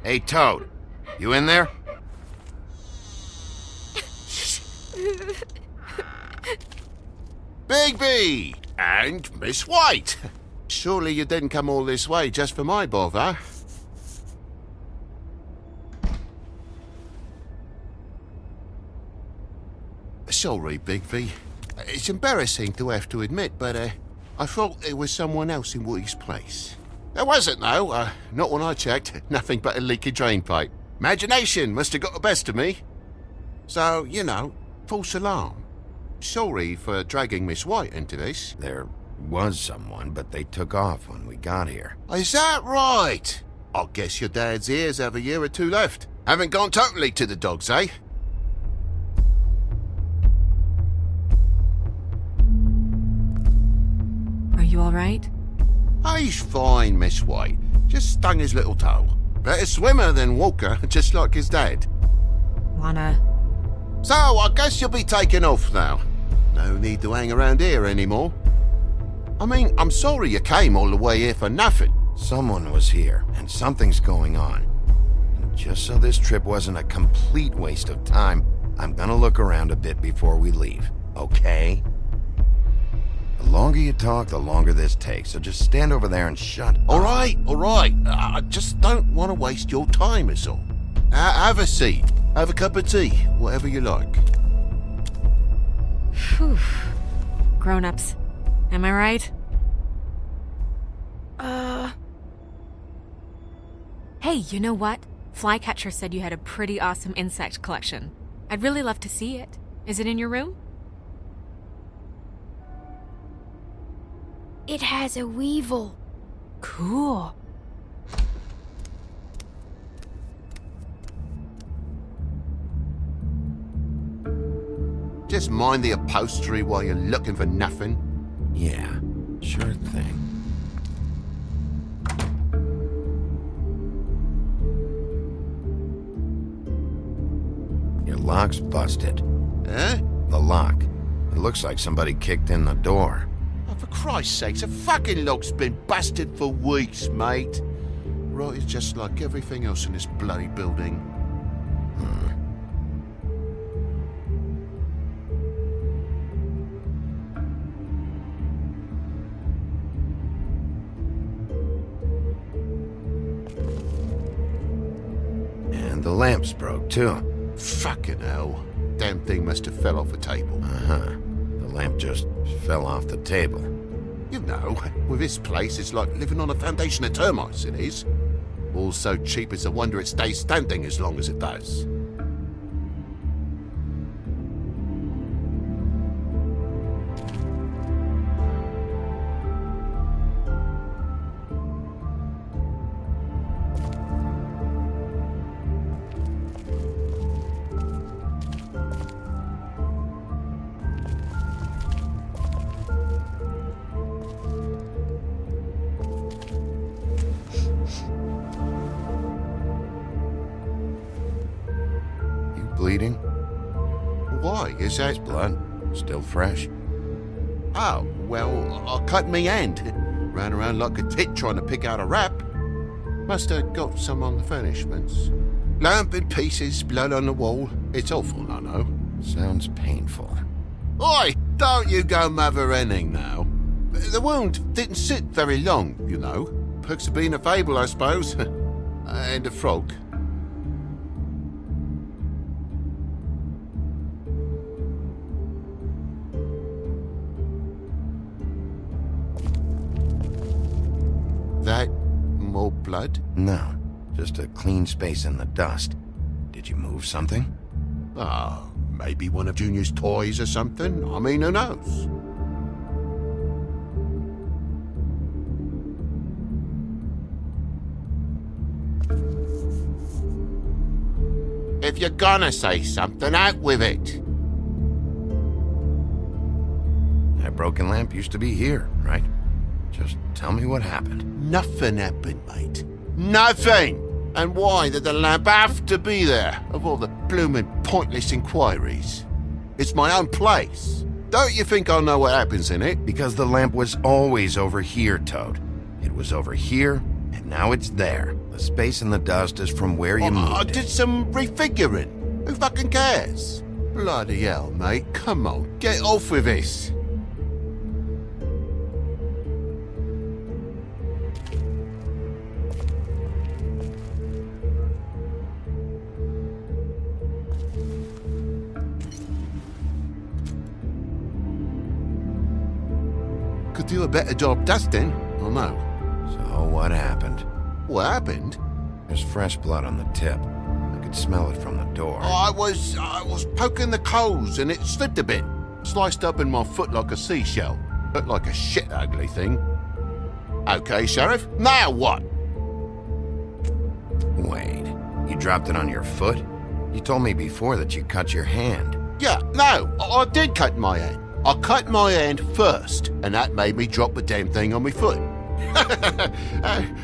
[SPEAKER 2] Hey, Toad. You in there?
[SPEAKER 3] Bigby! And Miss White! Surely you didn't come all this way just for my bother? Sorry, Bigby. It's embarrassing to have to admit, but I thought there was someone else in Woody's place. There wasn't, though. Not when I checked. Nothing but a leaky drain pipe. Imagination must have got the best of me. So, you know, false alarm. Sorry for dragging Miss White into this.
[SPEAKER 2] There was someone, but they took off when we got here.
[SPEAKER 3] Is that right? I guess your dad's ears have a year or two left. Haven't gone totally to the dogs, eh?
[SPEAKER 10] Are you alright?
[SPEAKER 3] He's fine, Miss White. Just stung his little toe. Better swimmer than walker, just like his dad.
[SPEAKER 10] Wanna...
[SPEAKER 3] So, I guess you'll be taking off now. No need to hang around here anymore. I mean, I'm sorry you came all the way here for nothing.
[SPEAKER 2] Someone was here, and something's going on. And just so this trip wasn't a complete waste of time, I'm gonna look around a bit before we leave. okay? The longer you talk, the longer this takes, so just stand over there and shut up.
[SPEAKER 3] All right. I just don't want to waste your time, is all. Have a seat. Have a cup of tea. Whatever you like.
[SPEAKER 10] Phew. Grown-ups. Am I right? Hey, you know what? Flycatcher said you had a pretty awesome insect collection. I'd really love to see it. Is it in your room?
[SPEAKER 4] It has a weevil.
[SPEAKER 10] Cool.
[SPEAKER 3] Just mind the upholstery while you're looking for nothing.
[SPEAKER 2] Yeah, sure thing. Your lock's busted.
[SPEAKER 3] Eh?
[SPEAKER 2] The lock. It looks like somebody kicked in the door.
[SPEAKER 3] Oh, for Christ's sakes, a fucking lock's been busted for weeks, mate. Right, it's just like everything else in this bloody building.
[SPEAKER 2] And the lamp's broke, too.
[SPEAKER 3] Fucking hell. Damn thing must have fell off a table.
[SPEAKER 2] Uh-huh. The lamp just fell off the table.
[SPEAKER 3] You know, with this place, it's like living on a foundation of termites, it is. All so cheap it's a wonder it stays standing as long as it does.
[SPEAKER 2] Bleeding?
[SPEAKER 3] Why? Is that
[SPEAKER 2] blood? Still fresh?
[SPEAKER 3] Oh, well, I cut me hand. Ran around like a tit trying to pick out a wrap. Must have got some on the furnishments. Lamp in pieces, blood on the wall. It's awful, I know.
[SPEAKER 2] Sounds painful.
[SPEAKER 3] Oi! Don't you go mother-henning now. The wound didn't sit very long, you know. Perks of being a fable, I suppose. And a frog. That more blood?
[SPEAKER 2] No, just a clean space in the dust. Did you move something?
[SPEAKER 3] Oh, maybe one of Junior's toys or something. I mean, who knows? If you're gonna say something, out with it.
[SPEAKER 2] That broken lamp used to be here, right? Just tell me what happened.
[SPEAKER 3] Nothing happened, mate. Nothing! And why did the lamp have to be there, of all the bloomin' pointless inquiries? It's my own place. Don't you think I'll know what happens in it?
[SPEAKER 2] Because the lamp was always over here, Toad. It was over here, and now it's there. The space in the dust is from where you moved
[SPEAKER 3] I
[SPEAKER 2] it.
[SPEAKER 3] did some refiguring. Who fucking cares? Bloody hell, mate. Come on, get off with this. Could do a better job dusting, I know.
[SPEAKER 2] So what happened?
[SPEAKER 3] What happened?
[SPEAKER 2] There's fresh blood on the tip. I could smell it from the door.
[SPEAKER 3] I was poking the coals and it slipped a bit. Sliced up in my foot like a seashell. Looked like a shit ugly thing. Okay, Sheriff, now what?
[SPEAKER 2] Wait, you dropped it on your foot? You told me before that you cut your hand.
[SPEAKER 3] Yeah, no, I did cut my hand. I cut my hand first, and that made me drop the damn thing on my foot.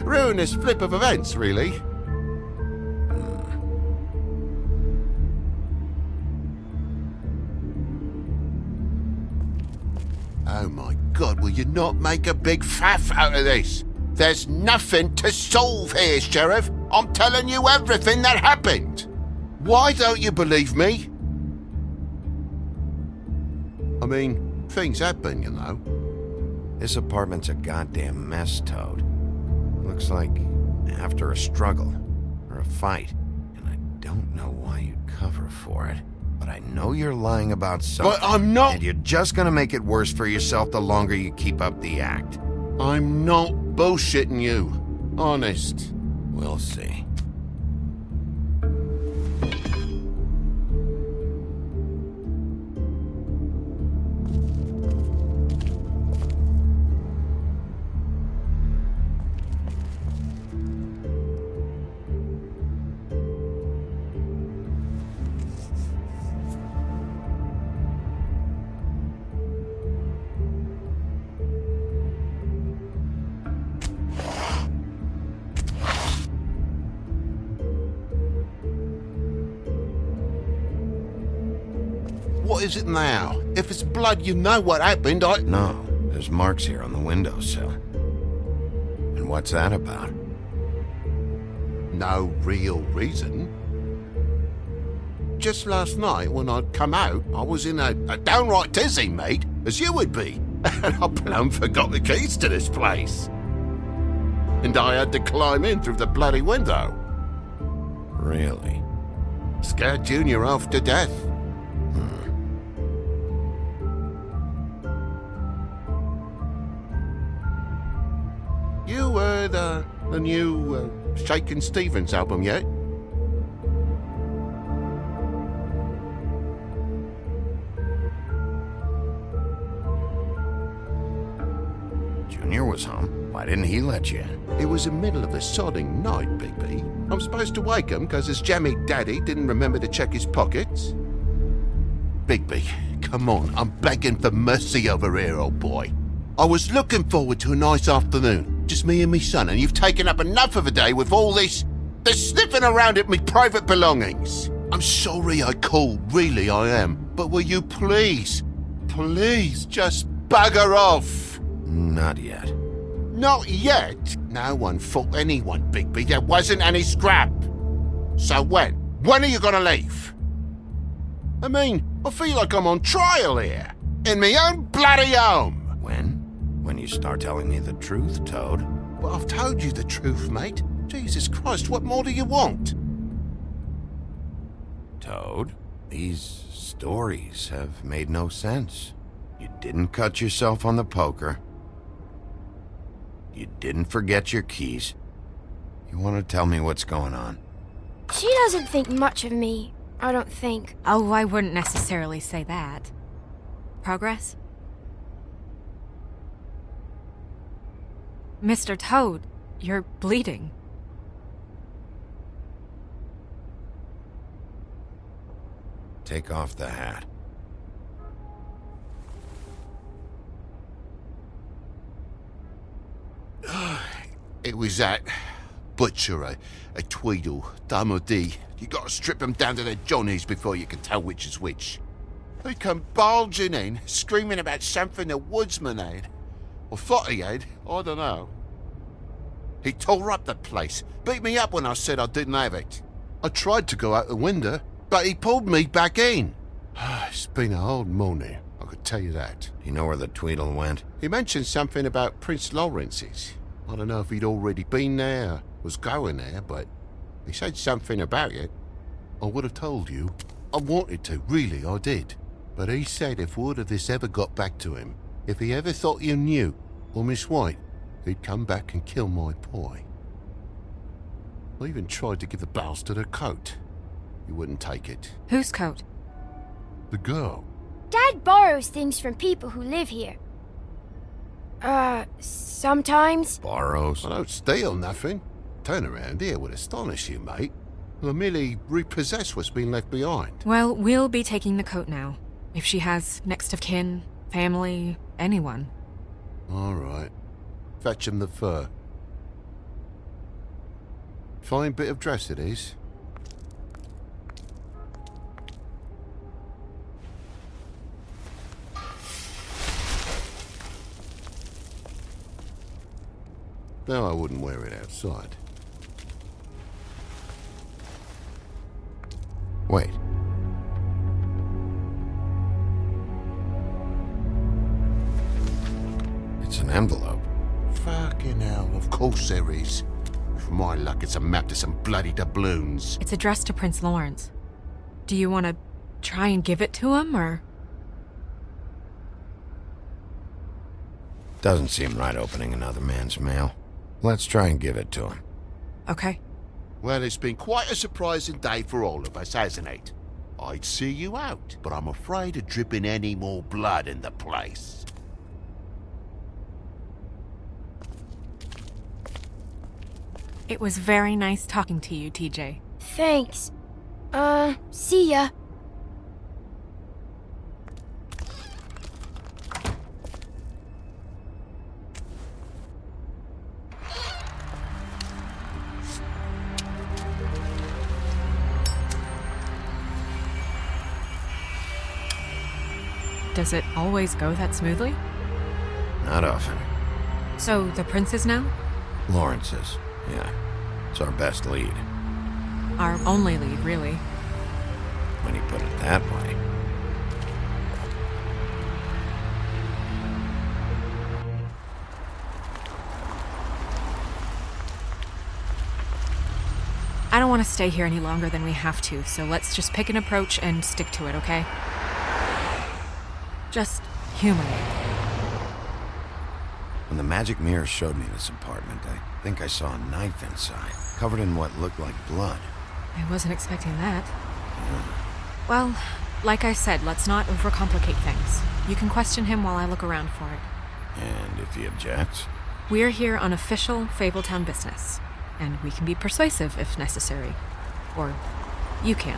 [SPEAKER 3] Ruinous flip of events, really. Oh my God, will you not make a big faff out of this? There's nothing to solve here, Sheriff. I'm telling you everything that happened. Why don't you believe me? I mean, things happen, you know.
[SPEAKER 2] This apartment's a goddamn mess, Toad. Looks like after a struggle or a fight. And I don't know why you'd cover for it. But I know you're lying about something.
[SPEAKER 3] But I'm not!
[SPEAKER 2] And you're just gonna make it worse for yourself the longer you keep up the act.
[SPEAKER 3] I'm not bullshitting you. Honest.
[SPEAKER 2] We'll see.
[SPEAKER 3] What is it now? If it's blood, you know what happened.
[SPEAKER 2] No, there's marks here on the windowsill. And what's that about?
[SPEAKER 3] No real reason. Just last night, when I'd come out, I was in a downright tizzy, mate, as you would be. And I plumb forgot the keys to this place. And I had to climb in through the bloody window.
[SPEAKER 2] Really?
[SPEAKER 3] Scared Junior off to death. You heard the new Shakin' Stevens album yet?
[SPEAKER 2] Junior was home. Why didn't he let you in?
[SPEAKER 3] It was the middle of a sodding night, Bigby. I'm supposed to wake him because his jammy daddy didn't remember to check his pockets. Bigby, come on, I'm begging for mercy over here, old boy. I was looking forward to a nice afternoon, just me and me son, and you've taken up enough of a day with all this sniffing around at me private belongings. I'm sorry I called, really I am, but will you please just bugger off?
[SPEAKER 2] Not yet.
[SPEAKER 3] Not yet? No one fought anyone, Bigby. There wasn't any scrap. So when? When are you gonna leave? I mean, I feel like I'm on trial here. In my own bloody home.
[SPEAKER 2] When you start telling me the truth, Toad.
[SPEAKER 3] Well, I've told you the truth, mate. Jesus Christ, what more do you want?
[SPEAKER 2] Toad, these stories have made no sense. You didn't cut yourself on the poker. You didn't forget your keys. You want to tell me what's going on?
[SPEAKER 4] She doesn't think much of me, I don't think.
[SPEAKER 10] Oh, I wouldn't necessarily say that. Progress? Mr. Toad, you're bleeding.
[SPEAKER 2] Take off the hat.
[SPEAKER 3] It was that butcher, a Tweedle, Dumody. You gotta strip them down to their johnnies before you can tell which is which. They come bulging in, screaming about something the woodsman had. Or thought he had, I don't know. He tore up the place, beat me up when I said I didn't have it. I tried to go out the window, but he pulled me back in. It's been a hard morning, I could tell you that.
[SPEAKER 2] You know where the Tweedle went?
[SPEAKER 3] He mentioned something about Prince Lawrence's. I don't know if he'd already been there, or was going there, but he said something about it. I would have told you. I wanted to, really, I did. But he said if word of this ever got back to him, if he ever thought you knew, or Miss White, he'd come back and kill my boy. I even tried to give the bastard a coat. He wouldn't take it.
[SPEAKER 10] Whose coat?
[SPEAKER 3] The girl.
[SPEAKER 4] Dad borrows things from people who live here. Sometimes.
[SPEAKER 2] Borrows?
[SPEAKER 3] I don't steal nothing. Turn around here would astonish you, mate. I merely repossess what's been left behind.
[SPEAKER 10] Well, we'll be taking the coat now. If she has next of kin, family, anyone.
[SPEAKER 3] All right. Fetch him the fur. Fine bit of dress it is. No, I wouldn't wear it outside.
[SPEAKER 2] Wait. envelope.
[SPEAKER 3] Fucking hell, of course there is. For my luck, it's a map to some bloody doubloons.
[SPEAKER 10] It's addressed to Prince Lawrence. Do you want to try and give it to him, or...?
[SPEAKER 2] Doesn't seem right opening another man's mail. Let's try and give it to him.
[SPEAKER 10] Okay.
[SPEAKER 3] Well, it's been quite a surprising day for all of us, hasn't it? I'd see you out, but I'm afraid of dripping any more blood in the place.
[SPEAKER 10] It was very nice talking to you, TJ.
[SPEAKER 4] Thanks. See ya.
[SPEAKER 10] Does it always go that smoothly?
[SPEAKER 2] Not often.
[SPEAKER 10] So, the prince is now?
[SPEAKER 2] Lawrence's, yeah. It's our best lead.
[SPEAKER 10] Our only lead, really.
[SPEAKER 2] When you put it that way.
[SPEAKER 10] I don't want to stay here any longer than we have to, so let's just pick an approach and stick to it, okay? Just humor me.
[SPEAKER 2] When the magic mirror showed me this apartment, I think I saw a knife inside, covered in what looked like blood.
[SPEAKER 10] I wasn't expecting that. Well, like I said, let's not overcomplicate things. You can question him while I look around for it.
[SPEAKER 2] And if he objects?
[SPEAKER 10] We're here on official Fabletown business, and we can be persuasive if necessary. Or you can.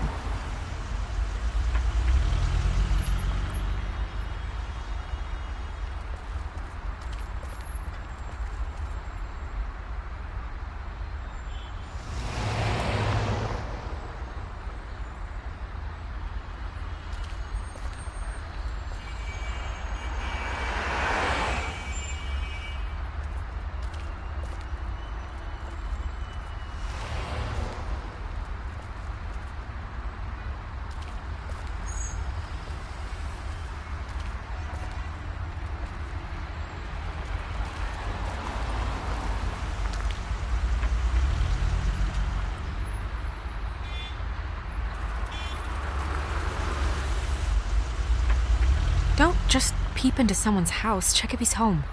[SPEAKER 10] Don't just peep into someone's house. Check if he's home.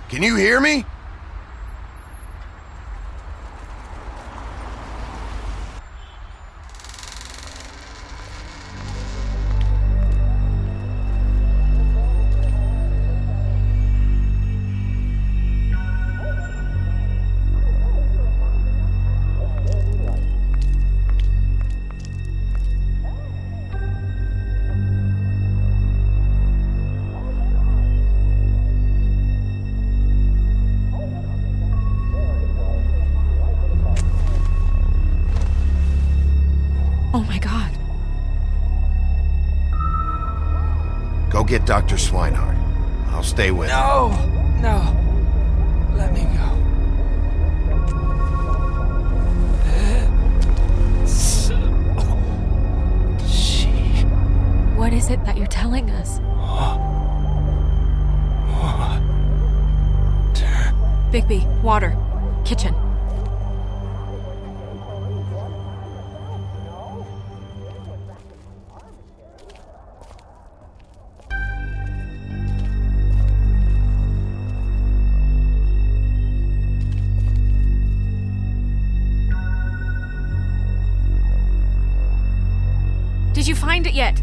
[SPEAKER 2] Can you hear me?
[SPEAKER 10] Oh my god.
[SPEAKER 2] Go get Dr. Swinehart. I'll stay with him.
[SPEAKER 15] No! Let me go.
[SPEAKER 10] What is it that you're telling us? Bigby, water. Kitchen. Did you find it yet?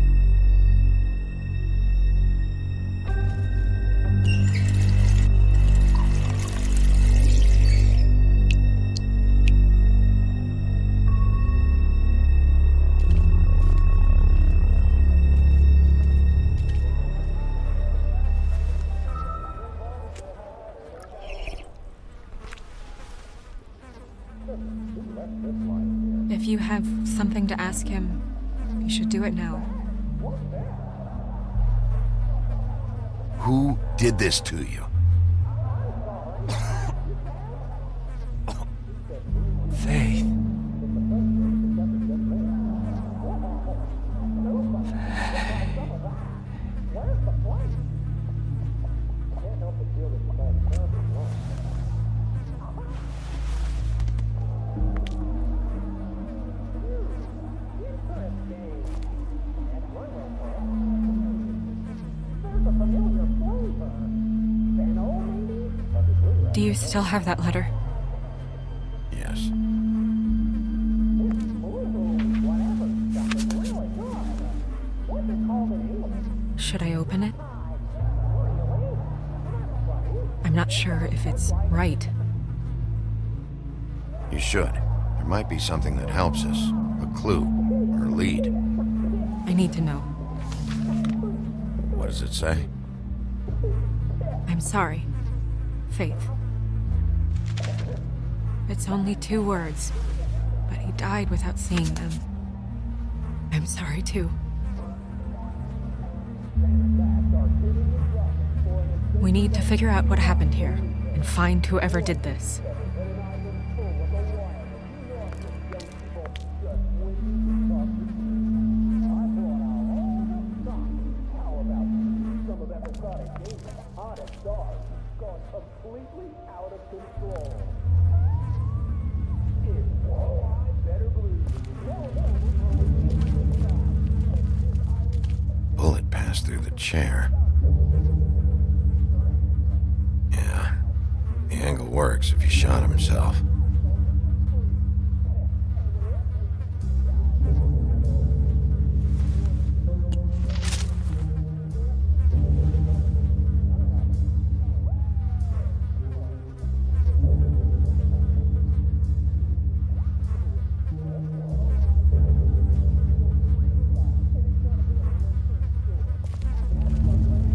[SPEAKER 10] If you have something to ask him, you should do it now.
[SPEAKER 2] Who did this to you?
[SPEAKER 15] Faith.
[SPEAKER 10] you still have that letter?
[SPEAKER 2] Yes.
[SPEAKER 10] Should I open it? I'm not sure if it's right.
[SPEAKER 2] You should. There might be something that helps us. A clue. Or a lead.
[SPEAKER 10] I need to know.
[SPEAKER 2] What does it say?
[SPEAKER 10] I'm sorry, Faith. It's only 2 words, but he died without seeing them. I'm sorry too. We need to figure out what happened here and find whoever did this.
[SPEAKER 2] Bullet passed through the chair. Yeah, the angle works if he shot himself.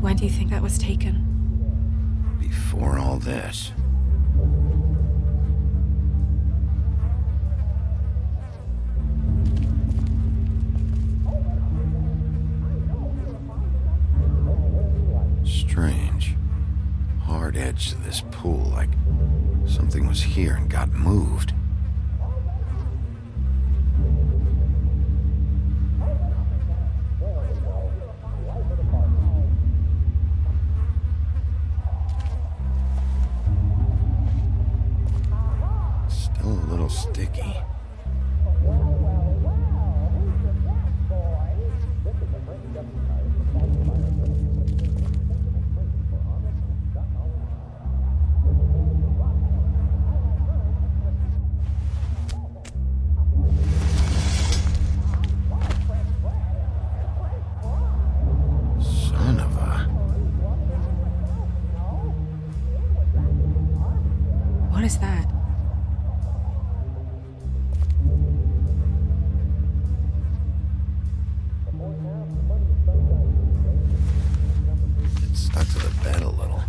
[SPEAKER 10] When do you think that was taken?
[SPEAKER 2] Before all this. Strange. Hard edge to this pool, like something was here and got moved. Still a little sticky. Son of a...
[SPEAKER 10] What is that?
[SPEAKER 2] It stuck to the bed a little.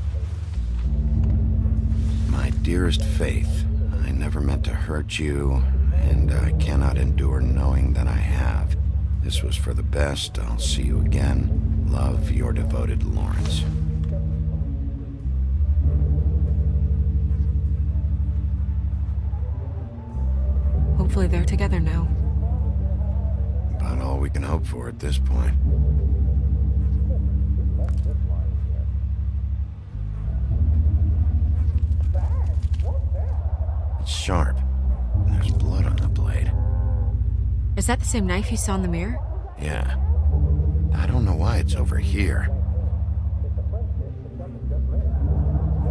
[SPEAKER 2] My dearest Faith, I never meant to hurt you, and I cannot endure knowing that I have. This was for the best. I'll see you again. Love, your devoted Lawrence.
[SPEAKER 10] Hopefully they're together now.
[SPEAKER 2] About all we can hope for at this point. It's sharp. There's blood on the blade.
[SPEAKER 10] Is that the same knife you saw in the mirror?
[SPEAKER 2] Yeah. I don't know why it's over here.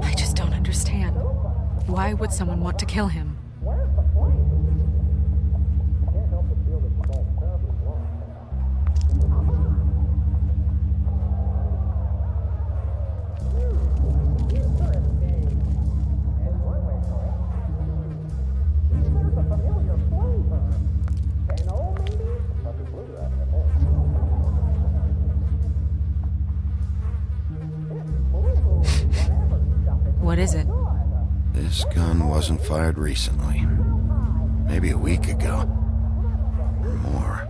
[SPEAKER 10] I just don't understand. Why would someone want to kill him? What is it?
[SPEAKER 2] This gun wasn't fired recently. Maybe a week ago. Or more.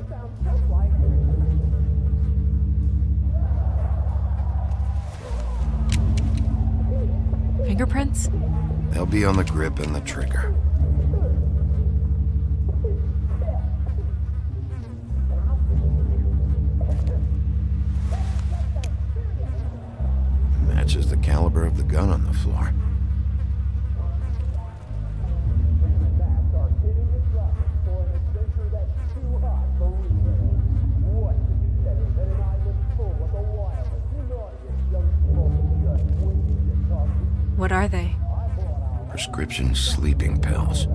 [SPEAKER 10] Fingerprints?
[SPEAKER 2] They'll be on the grip and the trigger. Matches the caliber of the gun on the floor.
[SPEAKER 10] What are they?
[SPEAKER 2] Prescription sleeping pills.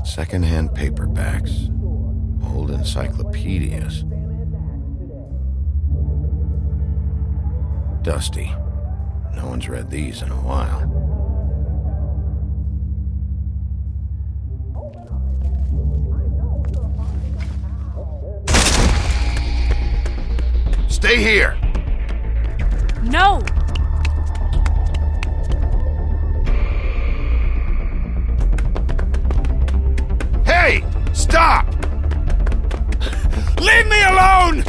[SPEAKER 2] Second-hand paperbacks, old encyclopedias. Dusty. No one's read these in a while.
[SPEAKER 3] Stay here!
[SPEAKER 10] No!
[SPEAKER 3] Hey! Stop! Leave me alone!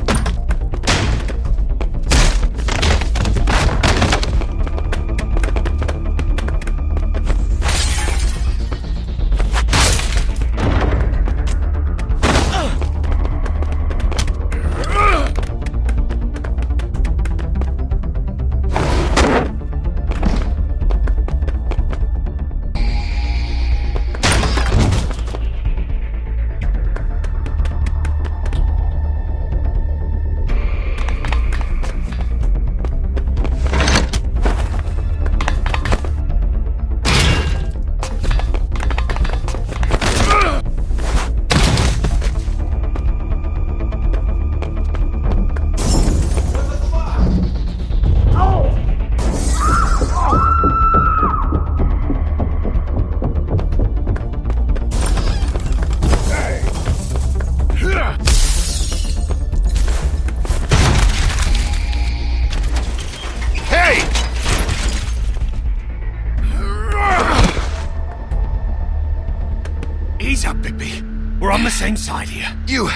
[SPEAKER 9] Ease up, Bigby. We're on the same side here.
[SPEAKER 3] You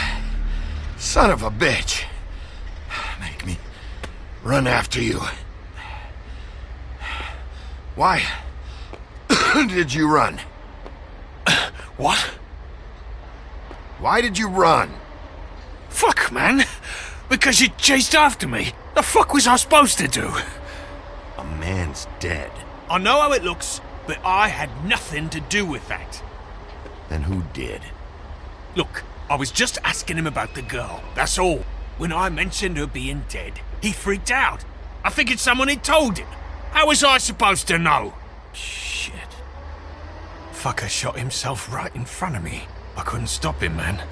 [SPEAKER 3] son of a bitch. Make me run after you. Why did you run?
[SPEAKER 9] What?
[SPEAKER 3] Why did you run?
[SPEAKER 9] Fuck, man. Because you chased after me. The fuck was I supposed to do?
[SPEAKER 3] A man's dead.
[SPEAKER 9] I know how it looks, but I had nothing to do with that.
[SPEAKER 3] Then who did?
[SPEAKER 9] Look, I was just asking him about the girl, that's all. When I mentioned her being dead, he freaked out. I figured someone had told him. How was I supposed to know? Shit. Fucker shot himself right in front of me. I couldn't stop him, man.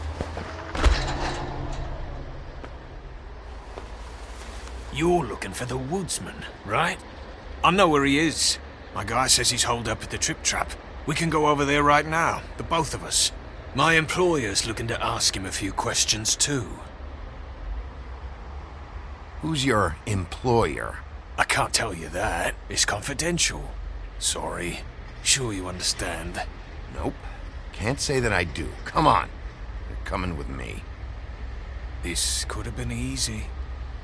[SPEAKER 9] You're looking for the woodsman, right? I know where he is. My guy says he's holed up at the trip trap. We can go over there right now, the both of us. My employer's looking to ask him a few questions too.
[SPEAKER 3] Who's your employer?
[SPEAKER 9] I can't tell you that. It's confidential. Sorry. Sure you understand.
[SPEAKER 3] Nope. Can't say that I do. Come on. You're coming with me.
[SPEAKER 9] This could have been easy.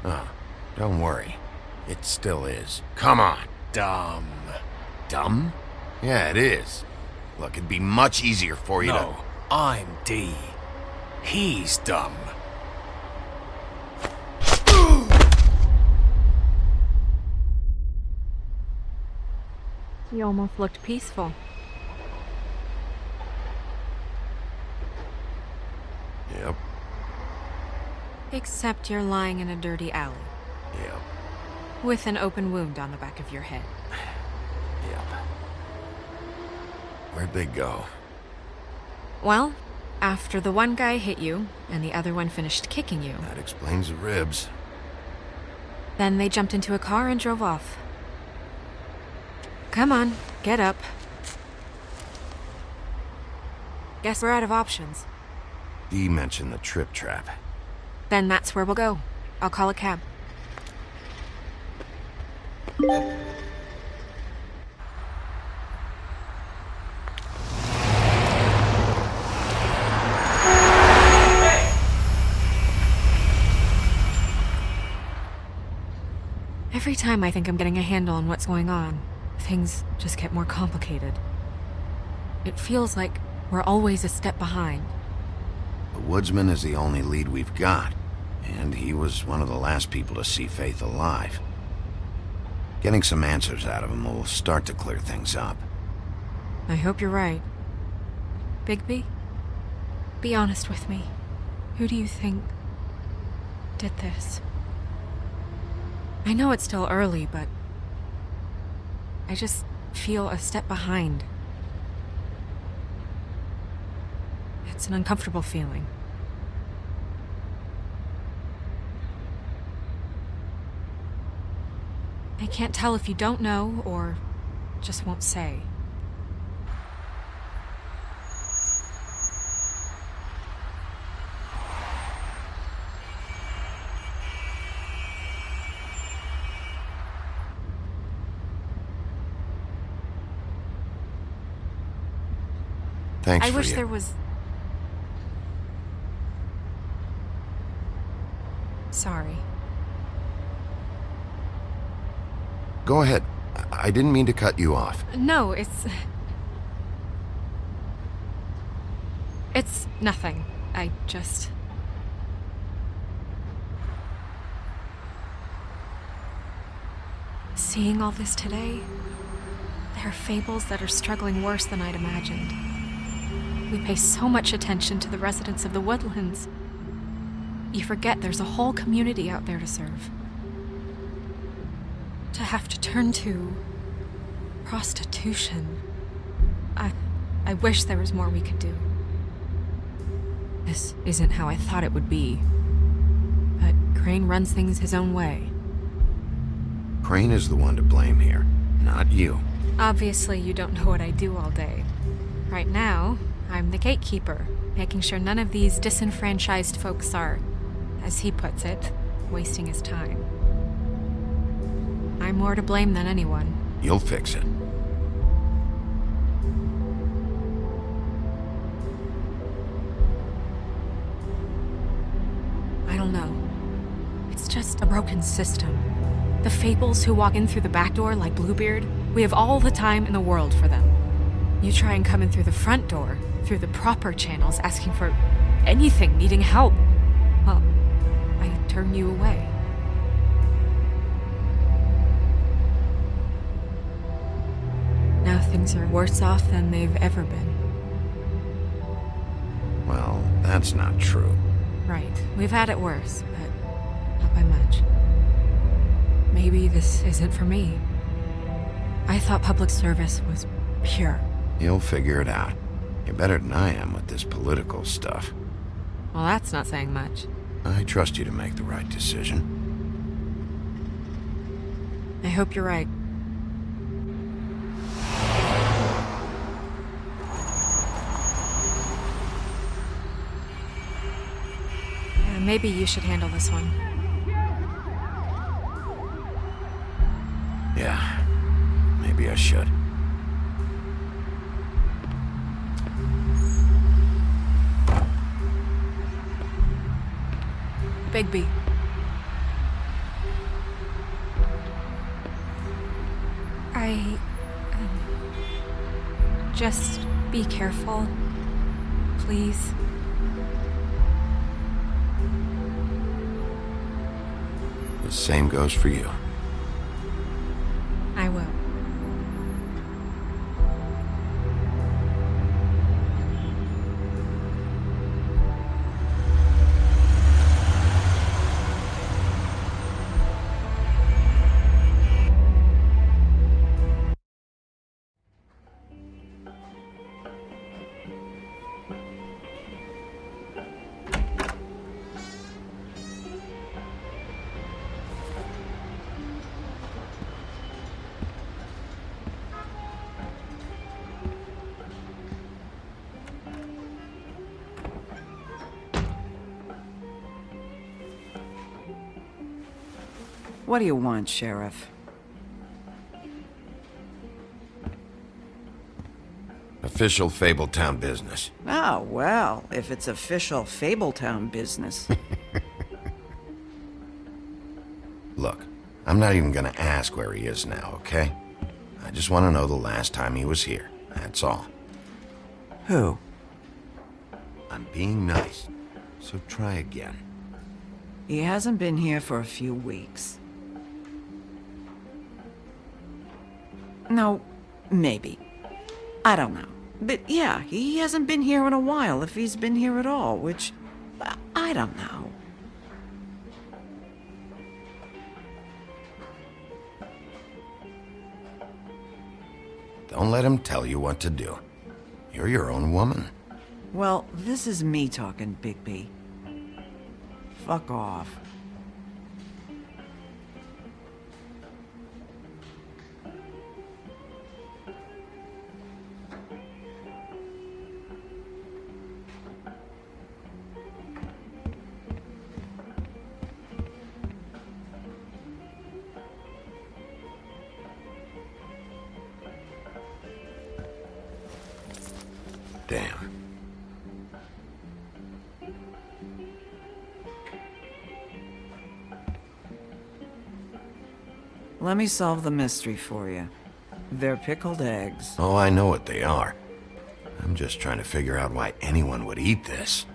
[SPEAKER 2] Oh, don't worry. It still is.
[SPEAKER 3] Come on.
[SPEAKER 9] Dumb.
[SPEAKER 3] Dumb? Yeah, it is. Look, it'd be much easier for you
[SPEAKER 9] No, I'm D. He's dumb.
[SPEAKER 10] You almost looked peaceful.
[SPEAKER 2] Yep.
[SPEAKER 10] Except you're lying in a dirty alley.
[SPEAKER 2] Yep.
[SPEAKER 10] With an open wound on the back of your head.
[SPEAKER 2] Yep. Where'd they go?
[SPEAKER 10] Well, after the one guy hit you, and the other one finished kicking you,
[SPEAKER 2] That explains the ribs.
[SPEAKER 10] then they jumped into a car and drove off. Come on, get up. Guess we're out of options.
[SPEAKER 2] Dee mentioned the trip trap.
[SPEAKER 10] Then that's where we'll go. I'll call a cab. Every time I think I'm getting a handle on what's going on, things just get more complicated. It feels like we're always a step behind.
[SPEAKER 2] The woodsman is the only lead we've got, and he was one of the last people to see Faith alive. Getting some answers out of him will start to clear things up.
[SPEAKER 10] I hope you're right. Bigby, be honest with me. Who do you think did this? I know it's still early, but I just feel a step behind. It's an uncomfortable feeling. I can't tell if you don't know or just won't say.
[SPEAKER 2] Thanks
[SPEAKER 10] I
[SPEAKER 2] for
[SPEAKER 10] wish
[SPEAKER 2] you.
[SPEAKER 10] there was... Sorry.
[SPEAKER 2] Go ahead. I didn't mean to cut you off.
[SPEAKER 10] No, it's nothing. I just... Seeing all this today, there are fables that are struggling worse than I'd imagined. We pay so much attention to the residents of the woodlands. You forget there's a whole community out there to serve. To have to turn to prostitution. I wish there was more we could do. This isn't how I thought it would be. But Crane runs things his own way.
[SPEAKER 2] Crane is the one to blame here, not you.
[SPEAKER 10] Obviously, you don't know what I do all day. Right now, I'm the gatekeeper, making sure none of these disenfranchised folks are, as he puts it, wasting his time. I'm more to blame than anyone.
[SPEAKER 2] You'll fix it.
[SPEAKER 10] I don't know. It's just a broken system. The fables who walk in through the back door like Bluebeard, we have all the time in the world for them. You try and come in through the front door, through the proper channels, asking for anything, needing help. Well, I turn you away. Now things are worse off than they've ever been.
[SPEAKER 2] Well, that's not true.
[SPEAKER 10] Right. We've had it worse, but not by much. Maybe this isn't for me. I thought public service was pure.
[SPEAKER 2] You'll figure it out. You're better than I am with this political stuff.
[SPEAKER 10] Well, that's not saying much.
[SPEAKER 2] I trust you to make the right decision.
[SPEAKER 10] I hope you're right. Maybe you should handle this one.
[SPEAKER 2] Yeah, maybe I should.
[SPEAKER 10] Bigby. Just be careful, please.
[SPEAKER 2] The same goes for you.
[SPEAKER 10] I will.
[SPEAKER 16] What do you want, Sheriff?
[SPEAKER 2] Official Fabletown business.
[SPEAKER 16] Oh, well, if it's official Fabletown business.
[SPEAKER 2] Look, I'm not even gonna ask where he is now, okay? I just want to know the last time he was here. That's all.
[SPEAKER 16] Who?
[SPEAKER 2] I'm being nice, so try again.
[SPEAKER 16] He hasn't been here for a few weeks. No, maybe. I don't know. But yeah, he hasn't been here in a while, if he's been here at all, which... I don't know.
[SPEAKER 2] Don't let him tell you what to do. You're your own woman.
[SPEAKER 16] Well, this is me talking, Bigby. Fuck off.
[SPEAKER 2] Damn.
[SPEAKER 16] Let me solve the mystery for you. They're pickled eggs.
[SPEAKER 2] Oh, I know what they are. I'm just trying to figure out why anyone would eat this.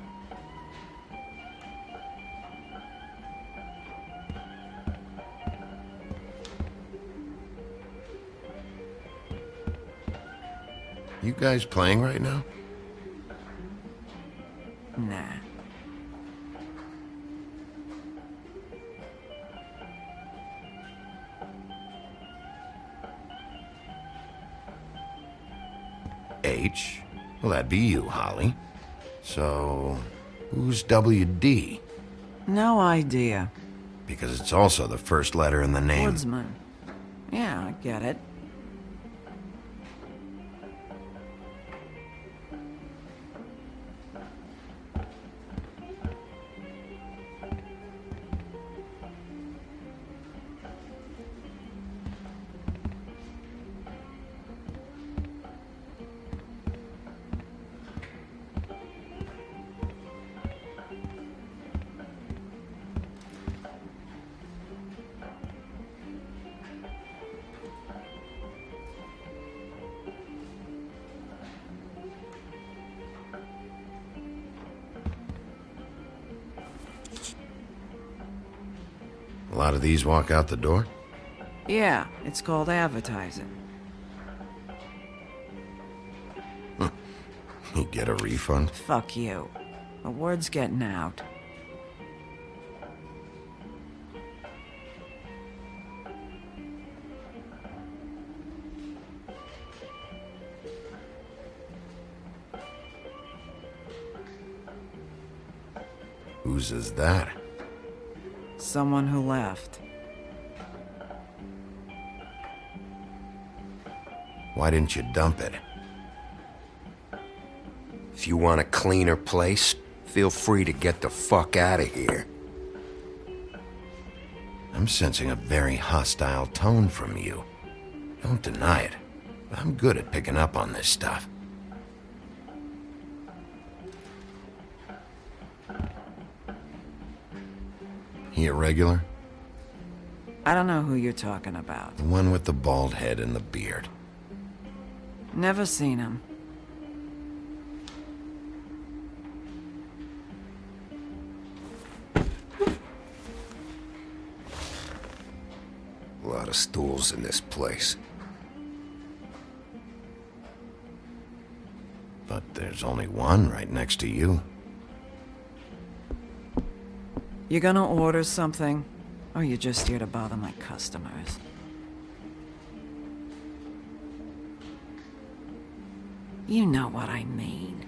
[SPEAKER 2] You guys playing right now?
[SPEAKER 16] Nah.
[SPEAKER 2] H? Well, that'd be you, Holly. So, who's WD?
[SPEAKER 16] No idea.
[SPEAKER 2] Because it's also the first letter in the name.
[SPEAKER 16] Woodsman. Yeah, I get it.
[SPEAKER 2] A lot of these walk out the door?
[SPEAKER 16] Yeah, it's called advertising.
[SPEAKER 2] You get a refund?
[SPEAKER 16] Fuck you. The word's getting out.
[SPEAKER 2] Whose is that?
[SPEAKER 16] Someone who left.
[SPEAKER 2] Why didn't you dump it?
[SPEAKER 11] If you want a cleaner place, feel free to get the fuck out of here.
[SPEAKER 2] I'm sensing a very hostile tone from you. Don't deny it. I'm good at picking up on this stuff. He a regular?
[SPEAKER 16] I don't know who you're talking about.
[SPEAKER 2] The one with the bald head and the beard.
[SPEAKER 16] Never seen him.
[SPEAKER 11] A lot of stools in this place.
[SPEAKER 2] But there's only one right next to you.
[SPEAKER 16] You gonna order something? Or you just here to bother my customers? You know what I mean.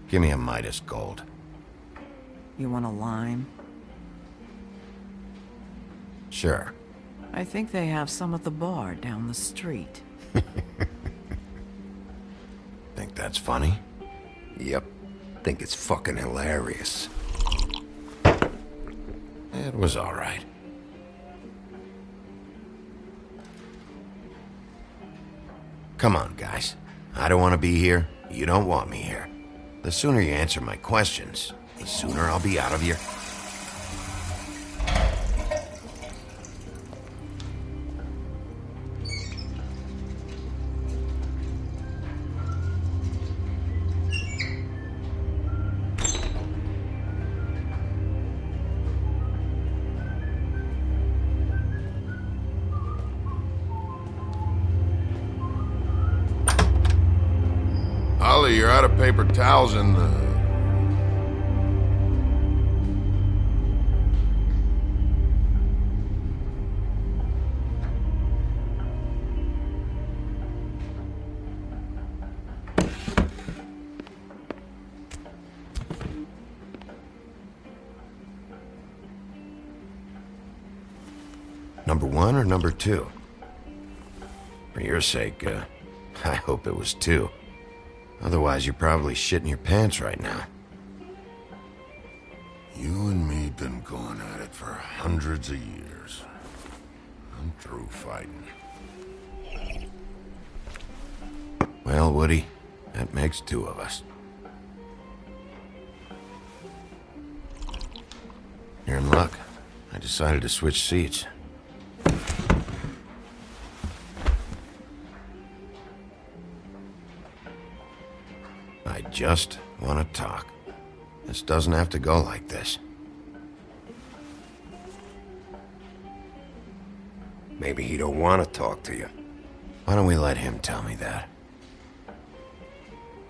[SPEAKER 2] Give me a Midas Gold.
[SPEAKER 16] You want a lime?
[SPEAKER 2] Sure.
[SPEAKER 16] I think they have some at the bar down the street.
[SPEAKER 2] Think that's funny?
[SPEAKER 11] Yep. Think it's fucking hilarious.
[SPEAKER 2] It was all right. Come on, guys. I don't want to be here. You don't want me here. The sooner you answer my questions, the sooner I'll be out of your...
[SPEAKER 5] out of paper towels in the...
[SPEAKER 2] Number 1 or number 2? For your sake, I hope it was 2. Otherwise, you're probably shitting your pants right now.
[SPEAKER 5] You and me been going at it for hundreds of years. I'm through fighting.
[SPEAKER 2] Well, Woody, that makes 2 of us. You're in luck. I decided to switch seats. I just want to talk. This doesn't have to go like this.
[SPEAKER 11] Maybe he don't want to talk to you.
[SPEAKER 2] Why don't we let him tell me that?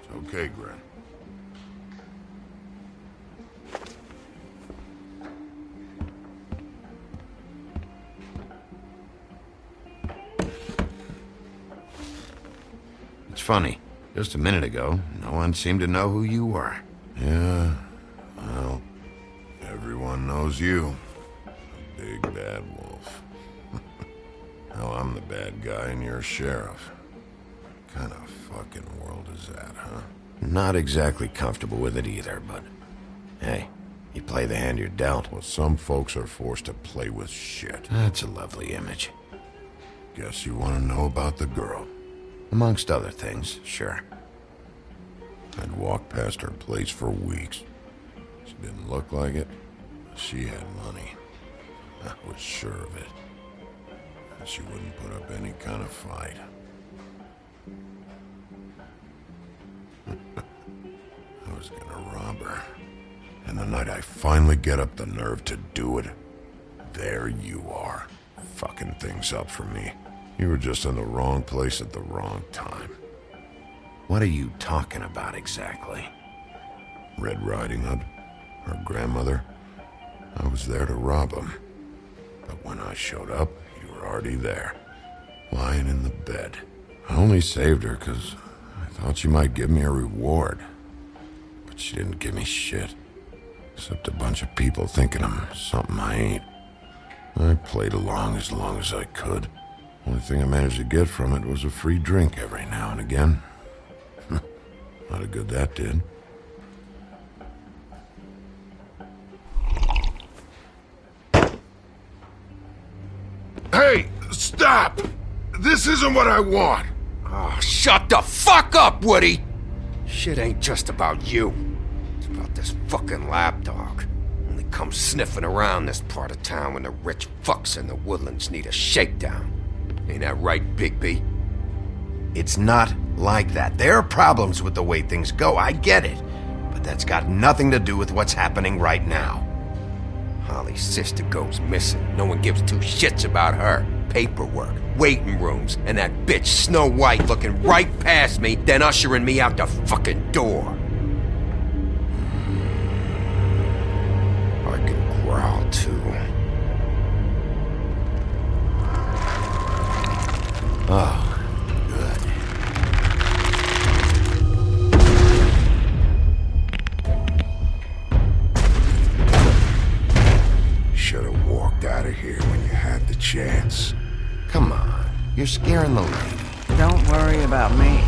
[SPEAKER 5] It's okay, Gren.
[SPEAKER 2] It's funny. Just a minute ago, no one seemed to know who you were.
[SPEAKER 5] Yeah, well, everyone knows you. The big bad wolf. Now I'm the bad guy and you're sheriff. What kind of fucking world is that, huh?
[SPEAKER 2] Not exactly comfortable with it either, but... Hey, you play the hand you're dealt.
[SPEAKER 5] Well, some folks are forced to play with shit.
[SPEAKER 2] That's a lovely image.
[SPEAKER 5] Guess you want to know about the girl.
[SPEAKER 2] Amongst other things, sure.
[SPEAKER 5] I'd walked past her place for weeks. She didn't look like it. She had money. I was sure of it. And she wouldn't put up any kind of fight. I was gonna rob her. And the night I finally get up the nerve to do it, there you are, fucking things up for me. You were just in the wrong place at the wrong time.
[SPEAKER 2] What are you talking about exactly?
[SPEAKER 5] Red Riding Hood, her grandmother. I was there to rob him. But when I showed up, you were already there, lying in the bed. I only saved her because I thought she might give me a reward. But she didn't give me shit. Except a bunch of people thinking I'm something I ain't. I played along as I could. Only thing I managed to get from it was a free drink every now and again. Not a good that did. Hey, stop! This isn't what I want!
[SPEAKER 11] Oh, shut the fuck up, Woody! Shit ain't just about you. It's about this fucking lapdog. Only comes sniffing around this part of town when the rich fucks in the woodlands need a shakedown. Ain't that right, Bigby?
[SPEAKER 2] It's not like that. There are problems with the way things go, I get it. But that's got nothing to do with what's happening right now.
[SPEAKER 11] Holly's sister goes missing. No one gives 2 shits about her. Paperwork, waiting rooms, and that bitch Snow White looking right past me, then ushering me out the fucking door. I can growl too.
[SPEAKER 2] Oh, good.
[SPEAKER 5] Should have walked out of here when you had the chance.
[SPEAKER 2] Come on, you're scaring the lady.
[SPEAKER 16] Don't worry about me.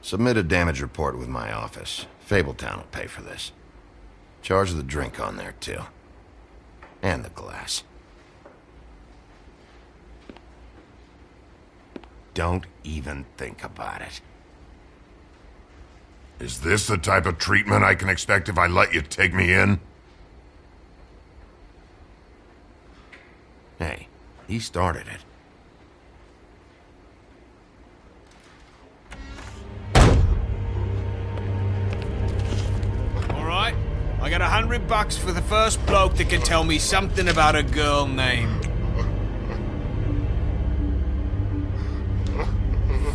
[SPEAKER 2] Submit a damage report with my office. Fabletown will pay for this. Charge the drink on there, too. And the glass. Don't even think about it.
[SPEAKER 5] Is this the type of treatment I can expect if I let you take me in?
[SPEAKER 2] Hey, he started it.
[SPEAKER 8] Alright, I got $100 for the first bloke that can tell me something about a girl named...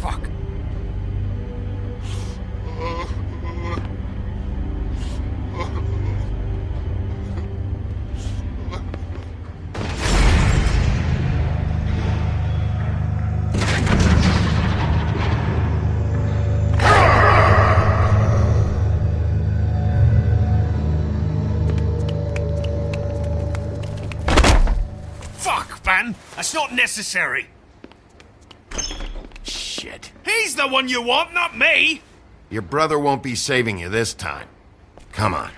[SPEAKER 8] Fuck.
[SPEAKER 9] Fuck, man! That's not necessary!
[SPEAKER 2] Shit.
[SPEAKER 9] He's the one you want, not me!
[SPEAKER 2] Your brother won't be saving you this time. Come on.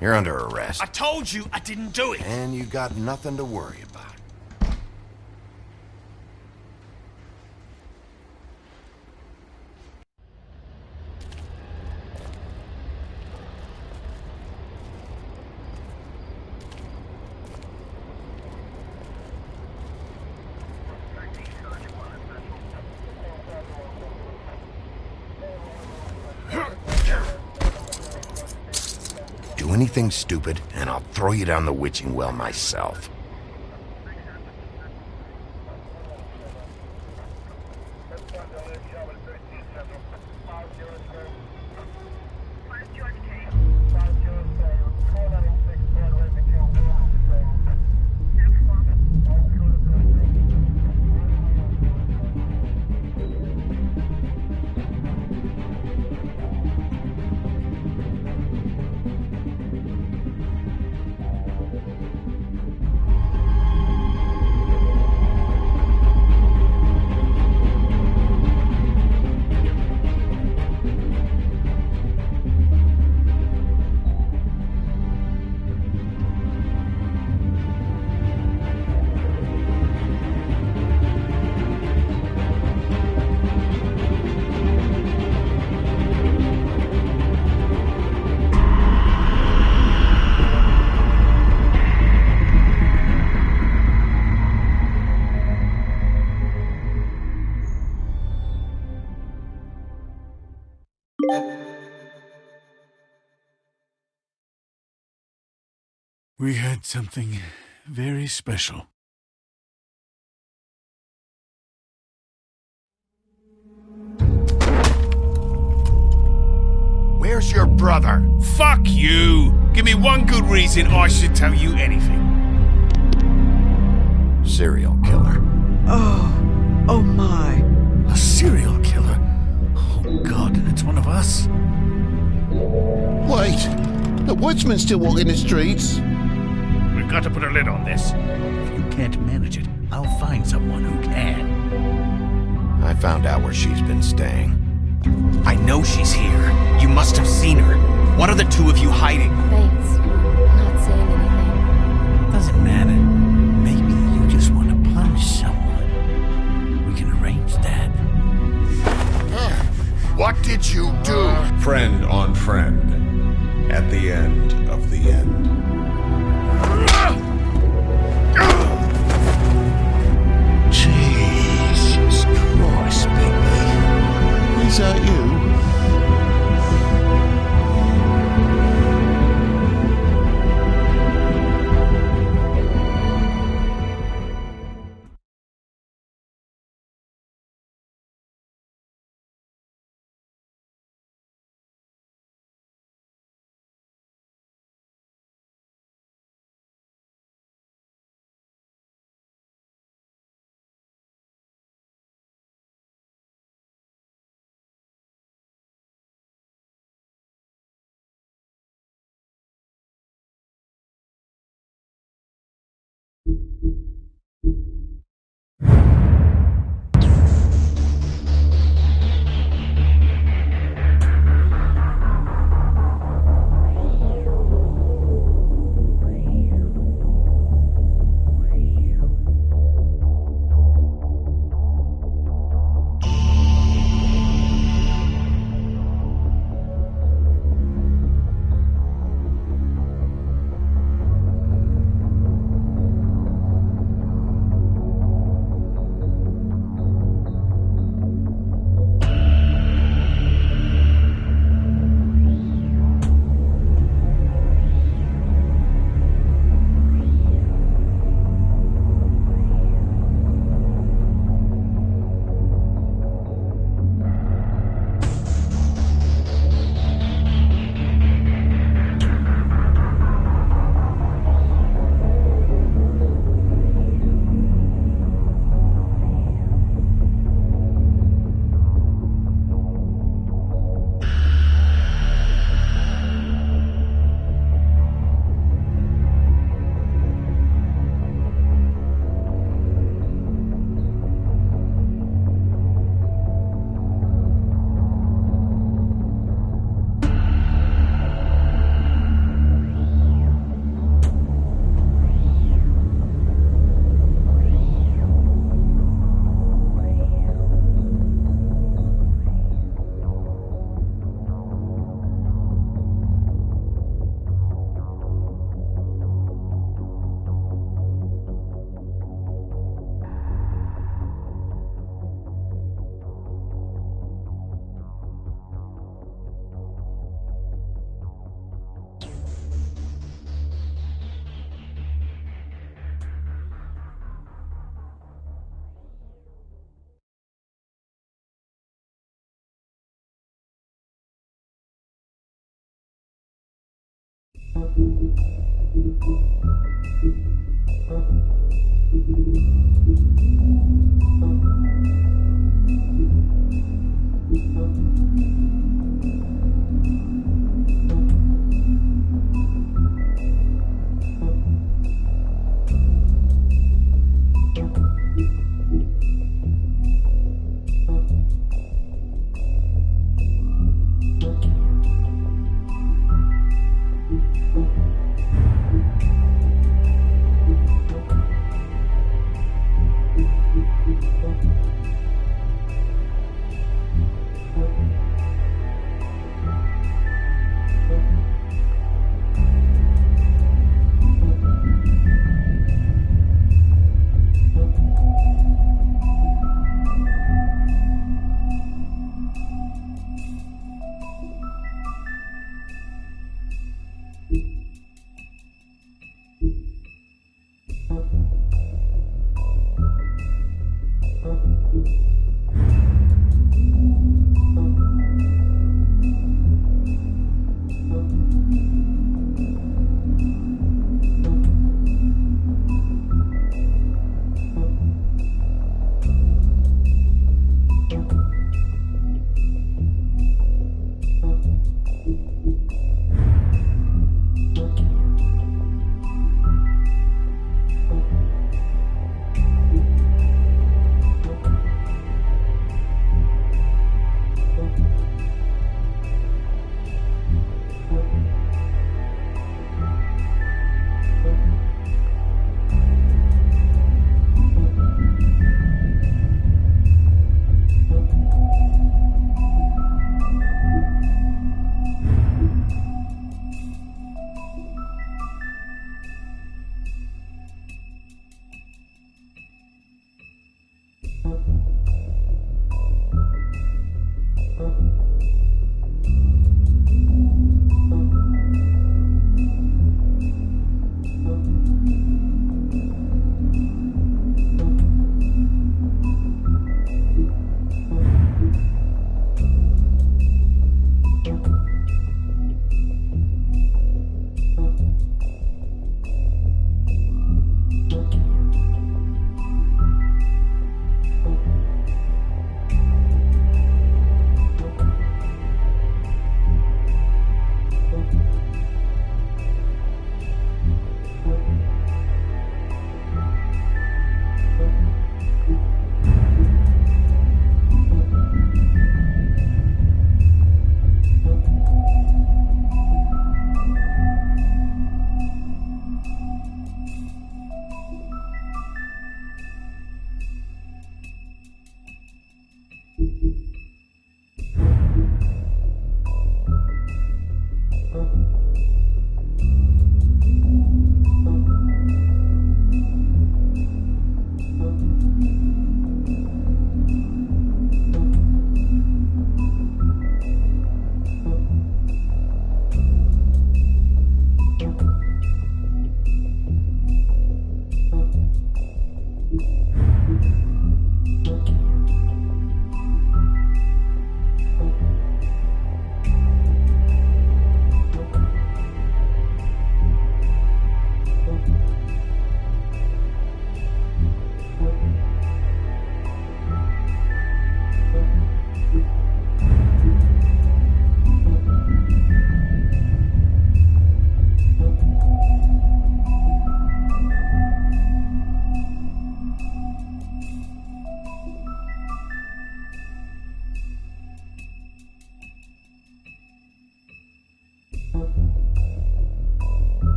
[SPEAKER 2] You're under arrest.
[SPEAKER 9] I told you I didn't do it!
[SPEAKER 2] And you got nothing to worry about. Do anything stupid, and I'll throw you down the witching well myself.
[SPEAKER 9] We had something very special.
[SPEAKER 2] Where's your brother?
[SPEAKER 9] Fuck you! Give me one good reason I should tell you anything.
[SPEAKER 2] Serial killer.
[SPEAKER 9] Oh my. A serial killer? Oh God, and it's one of us?
[SPEAKER 3] Wait, the woodsman's still walking the streets.
[SPEAKER 9] We've got to put a lid on this. If you can't manage it, I'll find someone who can.
[SPEAKER 2] I found out where she's been staying.
[SPEAKER 8] I know she's here. You must have seen her. What are the two of you hiding?
[SPEAKER 7] Thanks for not saying anything.
[SPEAKER 9] Doesn't matter. Maybe you just want to punish someone. We can arrange that.
[SPEAKER 5] What did you do?
[SPEAKER 14] Friend on friend. At the end of the end.
[SPEAKER 3] Jesus Christ, Bigby. Is that you?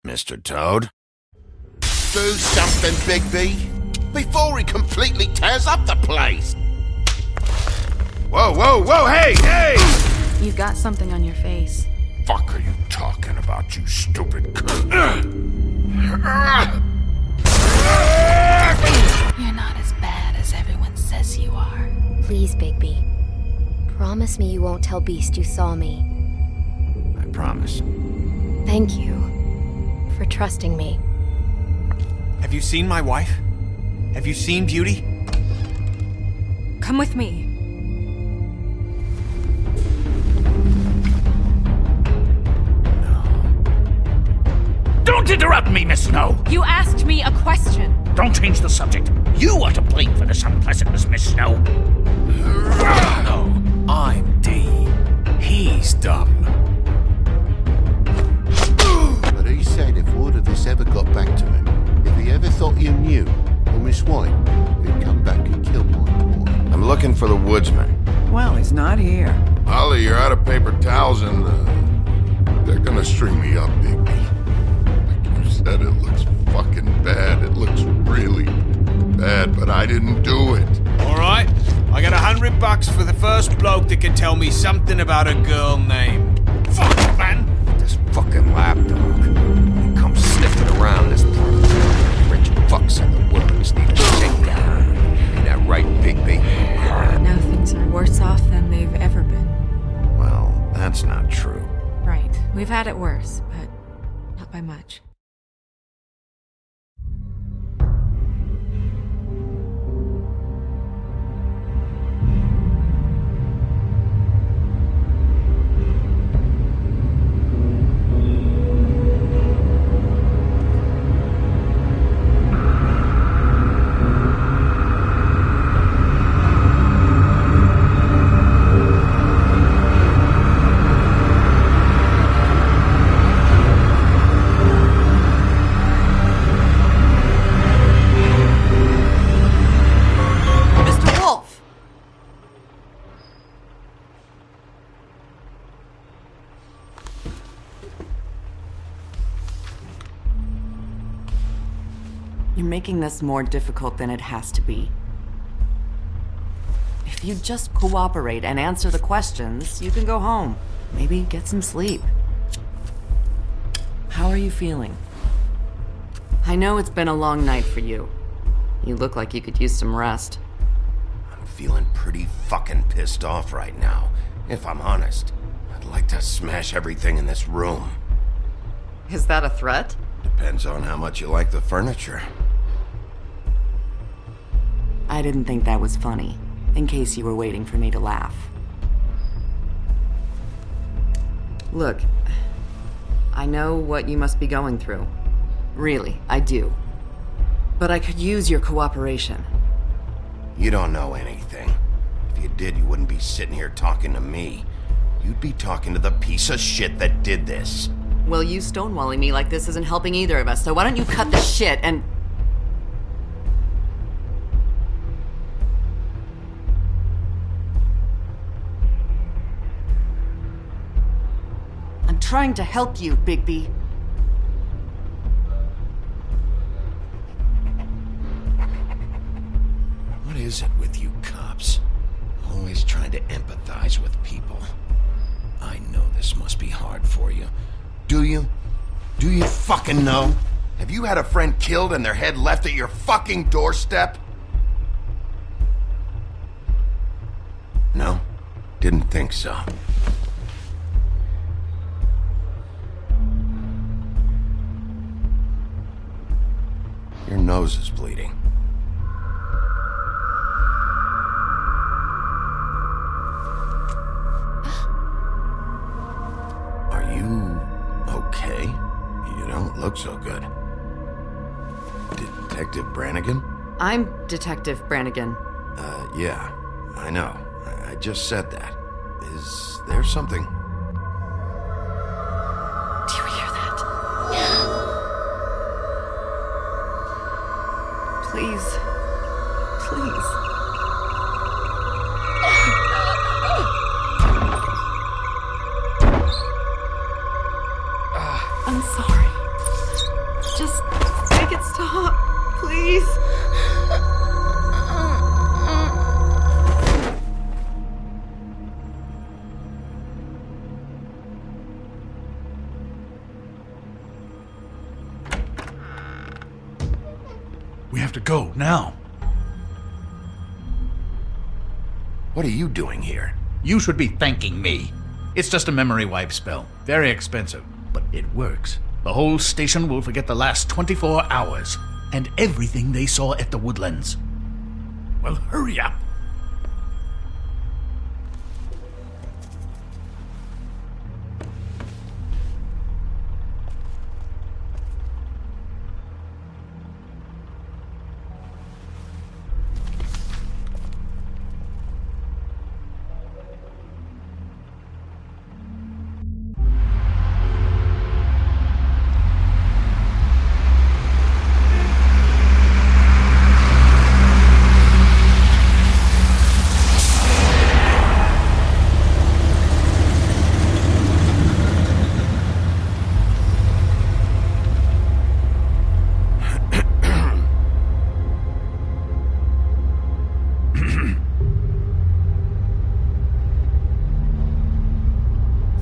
[SPEAKER 2] Mr. Toad?
[SPEAKER 3] Do something, Bigby, before he completely tears up the place.
[SPEAKER 5] Whoa, whoa, whoa, hey, hey!
[SPEAKER 6] You've got something on your face.
[SPEAKER 5] Fuck are you talking about, you stupid cunt?
[SPEAKER 6] You're not as bad as everyone says you are.
[SPEAKER 7] Please, Bigby. Promise me you won't tell Beast you saw me.
[SPEAKER 2] I promise.
[SPEAKER 7] Thank you for trusting me.
[SPEAKER 8] Have you seen my wife? Have you seen Beauty?
[SPEAKER 10] Come with me.
[SPEAKER 12] Don't interrupt me, Miss Snow!
[SPEAKER 10] You asked me a question.
[SPEAKER 12] Don't change the subject. You are to blame for this unpleasantness, Miss Snow.
[SPEAKER 9] No, I'm D. He's dumb.
[SPEAKER 3] But he said if word of this ever got back to him, if he ever thought you knew, or Miss White, he'd come back and kill my boy.
[SPEAKER 2] I'm looking for the woodsman.
[SPEAKER 16] Well, he's not here.
[SPEAKER 5] Ollie, you're out of paper towels and they're gonna string me up, Bigby. Like you said, it looks fucking bad. It looks really bad, but I didn't do it.
[SPEAKER 8] Alright, I got $100 for the first bloke that can tell me something about a girl named.
[SPEAKER 12] Fuck, man!
[SPEAKER 11] This fucking lapdog. He comes sniffing around this part of town. Rich fucks in the world just need a shakedown. Ain't that right, Bigby?
[SPEAKER 10] Now things are worse off than they've ever been.
[SPEAKER 2] Well, that's not true.
[SPEAKER 10] Right. We've had it worse, but not by much.
[SPEAKER 16] You're making this more difficult than it has to be. If you just cooperate and answer the questions, you can go home. Maybe get some sleep. How are you feeling? I know it's been a long night for you. You look like you could use some rest.
[SPEAKER 2] I'm feeling pretty fucking pissed off right now. If I'm honest, I'd like to smash everything in this room.
[SPEAKER 16] Is that a threat?
[SPEAKER 2] Depends on how much you like the furniture.
[SPEAKER 16] I didn't think that was funny, in case you were waiting for me to laugh. Look, I know what you must be going through. Really, I do. But I could use your cooperation.
[SPEAKER 2] You don't know anything. If you did, you wouldn't be sitting here talking to me. You'd be talking to the piece of shit that did this.
[SPEAKER 16] Well, you stonewalling me like this isn't helping either of us, so why don't you cut the shit and... I'm trying to help you, Bigby.
[SPEAKER 2] What is it with you cops? Always trying to empathize with people. I know this must be hard for you. Do you? Do you fucking know? Have you had a friend killed and their head left at your fucking doorstep? No? Didn't think so. Your nose is bleeding. Are you okay? You don't look so good. Detective Brannigan?
[SPEAKER 16] I'm Detective Brannigan.
[SPEAKER 2] Yeah, I know. I just said that. Is there something?
[SPEAKER 16] Do you hear that? Please. Please. I'm sorry. Just make it stop, please.
[SPEAKER 12] We have to go, now.
[SPEAKER 2] What are you doing here?
[SPEAKER 12] You should be thanking me. It's just a memory wipe spell. Very expensive, but it works. The whole station will forget the last 24 hours, and everything they saw at the Woodlands. Well, hurry up.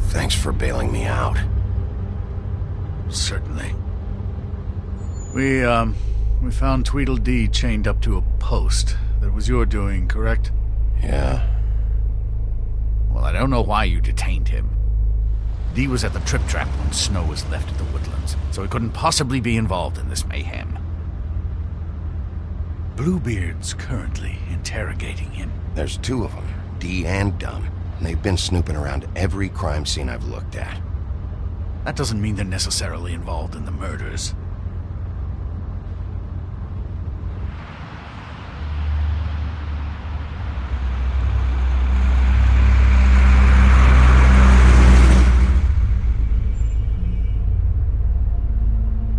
[SPEAKER 2] Thanks for bailing me out.
[SPEAKER 12] Certainly. We found Tweedledee chained up to a post. That was your doing, correct?
[SPEAKER 2] Yeah.
[SPEAKER 12] Well, I don't know why you detained him. Dee was at the Trip Trap when Snow was left at the Woodlands, so he couldn't possibly be involved in this mayhem. Bluebeard's currently interrogating him.
[SPEAKER 2] There's two of them, Dee and Dumb. And they've been snooping around every crime scene I've looked at.
[SPEAKER 12] That doesn't mean they're necessarily involved in the murders.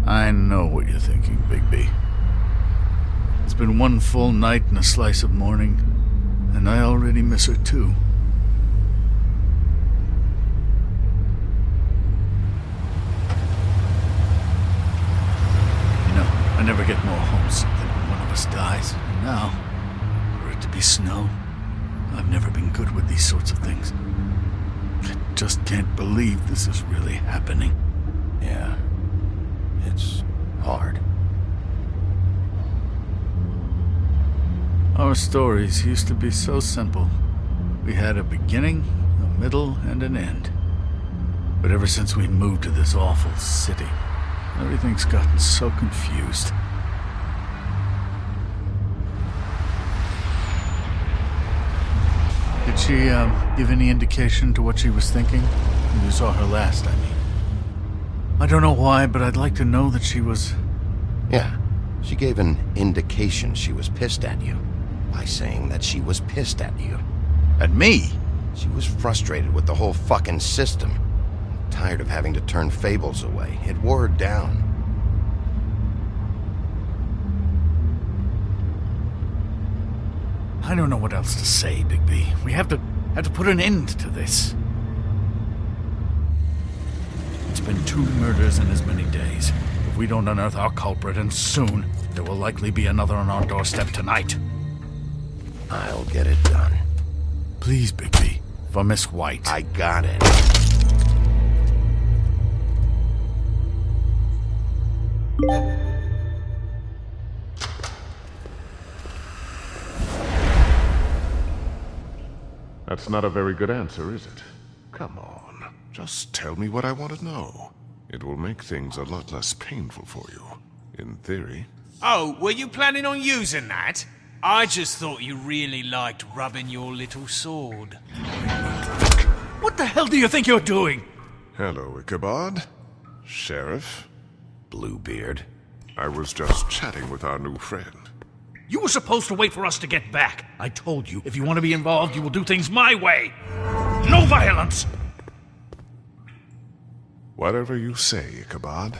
[SPEAKER 12] I know what you're thinking, Bigby. It's been one full night and a slice of morning, and I already miss her too. I never get more homesick than when one of us dies. And now, for it to be Snow, I've never been good with these sorts of things. I just can't believe this is really happening.
[SPEAKER 2] Yeah. It's hard.
[SPEAKER 12] Our stories used to be so simple. We had a beginning, a middle, and an end. But ever since we moved to this awful city, everything's gotten so confused. Did she, give any indication to what she was thinking? When you saw her last, I mean. I don't know why, but I'd like to know that she was...
[SPEAKER 2] Yeah. She gave an indication she was pissed at you. By saying that she was pissed at you.
[SPEAKER 12] At me?
[SPEAKER 2] She was frustrated with the whole fucking system. Tired of having to turn Fables away. It wore her down.
[SPEAKER 12] I don't know what else to say, Bigby. We have to put an end to this. It's been 2 murders in as many days. If we don't unearth our culprit, and soon, there will likely be another on our doorstep tonight.
[SPEAKER 2] I'll get it done.
[SPEAKER 12] Please, Bigby. For Miss White.
[SPEAKER 2] I got it.
[SPEAKER 14] That's not a very good answer, is it? Come on, just tell me what I want to know. It will make things a lot less painful for you, in theory.
[SPEAKER 17] Oh, were you planning on using that? I just thought you really liked rubbing your little sword.
[SPEAKER 12] What the hell do you think you're doing?
[SPEAKER 14] Hello, Ichabod. Sheriff.
[SPEAKER 2] Bluebeard.
[SPEAKER 14] I was just chatting with our new friend.
[SPEAKER 12] You were supposed to wait for us to get back. I told you, if you want to be involved, you will do things my way. No violence!
[SPEAKER 14] Whatever you say, Ichabod.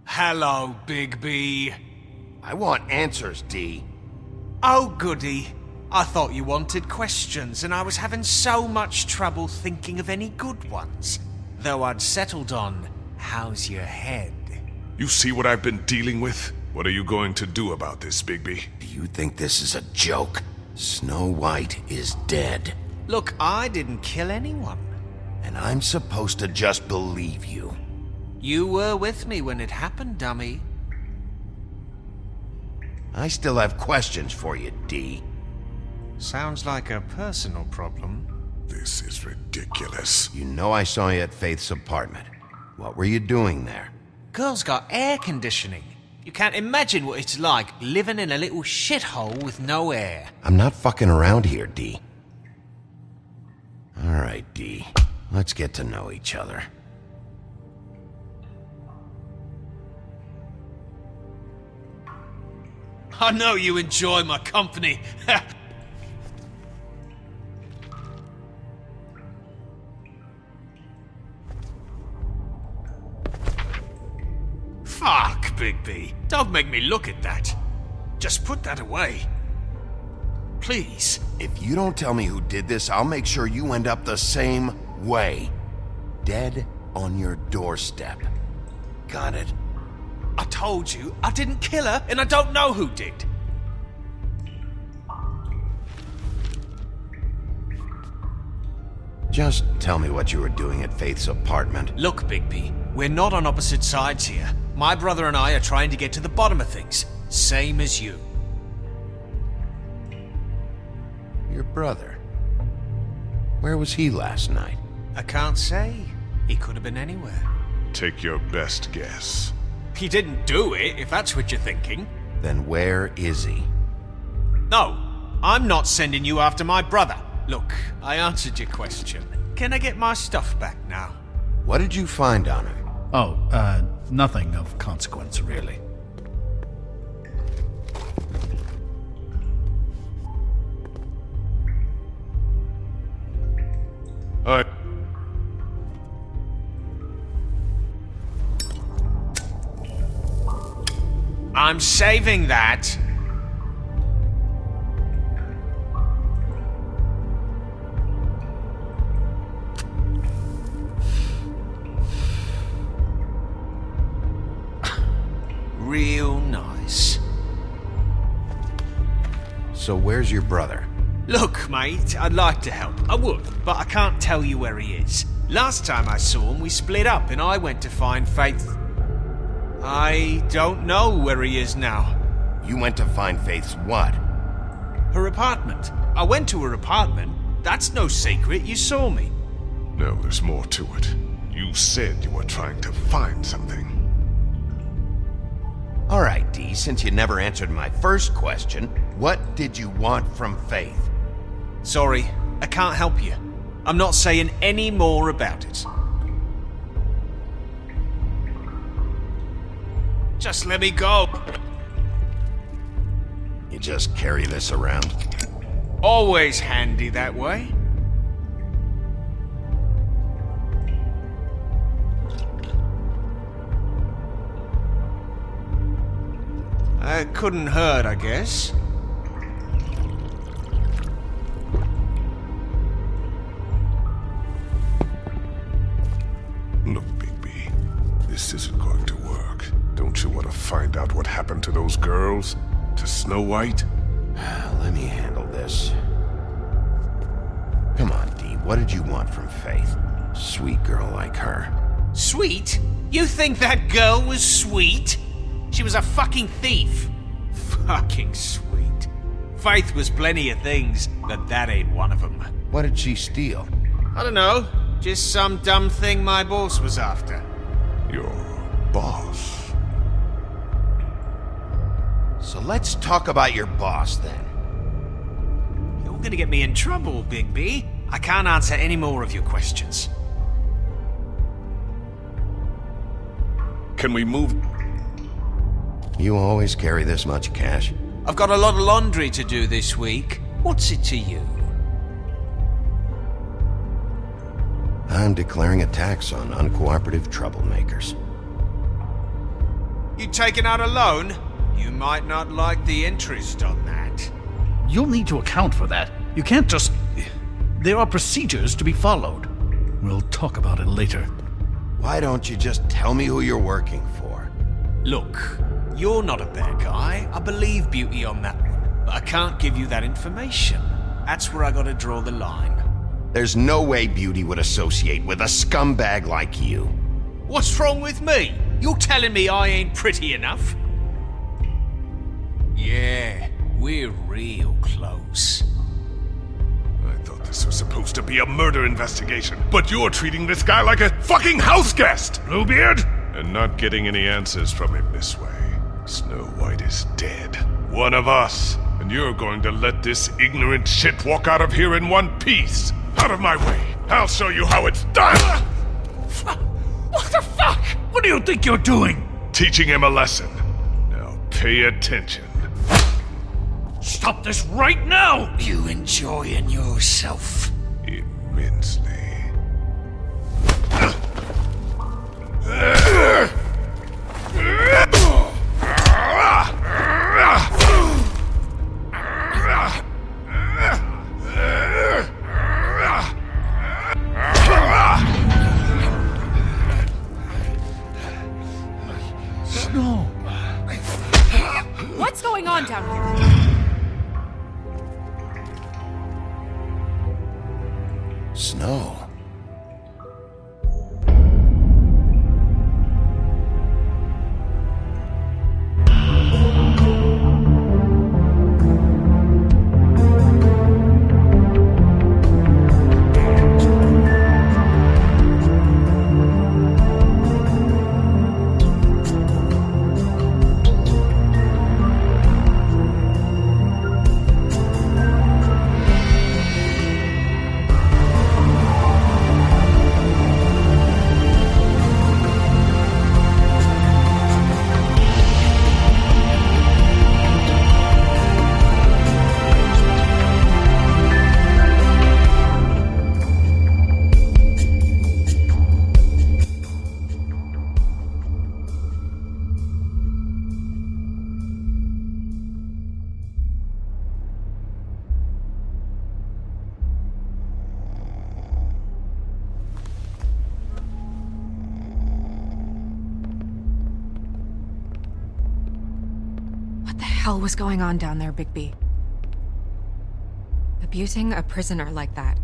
[SPEAKER 17] Hello, Bigby.
[SPEAKER 2] I want answers, Dee.
[SPEAKER 17] Oh, goody. I thought you wanted questions, and I was having so much trouble thinking of any good ones. Though I'd settled on, How's your head?
[SPEAKER 14] You see what I've been dealing with? What are you going to do about this, Bigby?
[SPEAKER 2] Do you think this is a joke? Snow White is dead.
[SPEAKER 17] Look, I didn't kill anyone.
[SPEAKER 2] And I'm supposed to just believe you.
[SPEAKER 17] You were with me when it happened, dummy.
[SPEAKER 2] I still have questions for you, D.
[SPEAKER 17] Sounds like a personal problem.
[SPEAKER 14] This is ridiculous.
[SPEAKER 2] You know I saw you at Faith's apartment. What were you doing there?
[SPEAKER 17] Girl's got air conditioning. You can't imagine what it's like living in a little shithole with no air.
[SPEAKER 2] I'm not fucking around here, D. Alright, D. Let's get to know each other.
[SPEAKER 17] I know you enjoy my company. Fuck, Bigby. Don't make me look at that. Just put that away. Please.
[SPEAKER 2] If you don't tell me who did this, I'll make sure you end up the same way. Dead on your doorstep. Got it?
[SPEAKER 17] I told you, I didn't kill her, and I don't know who did.
[SPEAKER 2] Just tell me what you were doing at Faith's apartment.
[SPEAKER 17] Look, Bigby, we're not on opposite sides here. My brother and I are trying to get to the bottom of things. Same as you.
[SPEAKER 2] Your brother? Where was he last night?
[SPEAKER 17] I can't say. He could have been anywhere.
[SPEAKER 14] Take your best guess.
[SPEAKER 17] He didn't do it, if that's what you're thinking.
[SPEAKER 2] Then where is he?
[SPEAKER 17] No, I'm not sending you after my brother. Look, I answered your question. Can I get my stuff back now?
[SPEAKER 2] What did you find on him?
[SPEAKER 9] Oh, nothing of consequence, really.
[SPEAKER 17] I'm saving that. Real nice.
[SPEAKER 2] So where's your brother?
[SPEAKER 17] Look, mate, I'd like to help. I would, but I can't tell you where he is. Last time I saw him, we split up and I went to find Faith. I don't know where he is now.
[SPEAKER 2] You went to find Faith's what?
[SPEAKER 17] Her apartment. I went to her apartment. That's no secret, you saw me.
[SPEAKER 14] No, there's more to it. You said you were trying to find something.
[SPEAKER 2] Alright, D, since you never answered my first question, what did you want from Faith?
[SPEAKER 17] Sorry, I can't help you. I'm not saying any more about it. Just let me go.
[SPEAKER 2] You just carry this around?
[SPEAKER 17] Always handy that way. It couldn't hurt, I guess.
[SPEAKER 14] Look, Bigby, this isn't going to work. Don't you want to find out what happened to those girls? To Snow White?
[SPEAKER 2] Let me handle this. Come on, D, what did you want from Faith? Sweet girl like her.
[SPEAKER 17] Sweet? You think that girl was sweet? She was a fucking thief. Fucking sweet. Faith was plenty of things, but that ain't one of them.
[SPEAKER 2] What did she steal?
[SPEAKER 17] I don't know. Just some dumb thing my boss was after.
[SPEAKER 14] Your boss?
[SPEAKER 2] So let's talk about your boss, then.
[SPEAKER 17] You're gonna get me in trouble, Bigby. I can't answer any more of your questions.
[SPEAKER 14] Can we move?
[SPEAKER 2] You always carry this much cash?
[SPEAKER 17] I've got a lot of laundry to do this week. What's it to you?
[SPEAKER 2] I'm declaring a tax on uncooperative troublemakers.
[SPEAKER 17] You taking out a loan? You might not like the interest on that.
[SPEAKER 9] You'll need to account for that. You can't just... There are procedures to be followed. We'll talk about it later.
[SPEAKER 2] Why don't you just tell me who you're working for?
[SPEAKER 17] Look, you're not a bad guy. I believe Beauty on that one. But I can't give you that information. That's where I gotta draw the line.
[SPEAKER 2] There's no way Beauty would associate with a scumbag like you.
[SPEAKER 17] What's wrong with me? You're telling me I ain't pretty enough? Yeah, we're real close.
[SPEAKER 14] I thought this was supposed to be a murder investigation, but you're treating this guy like a fucking house guest, Bluebeard! And not getting any answers from him this way. Snow White is dead. One of us. And you're going to let this ignorant shit walk out of here in one piece. Out of my way. I'll show you how it's done!
[SPEAKER 12] What the fuck? What do you think you're doing?
[SPEAKER 14] Teaching him a lesson. Now pay attention.
[SPEAKER 12] Stop this right now! You enjoying yourself?
[SPEAKER 14] Immensely.
[SPEAKER 10] Snow! What's going on down here?
[SPEAKER 2] Snow.
[SPEAKER 10] What the hell was going on down there, Bigby? Abusing a prisoner like that.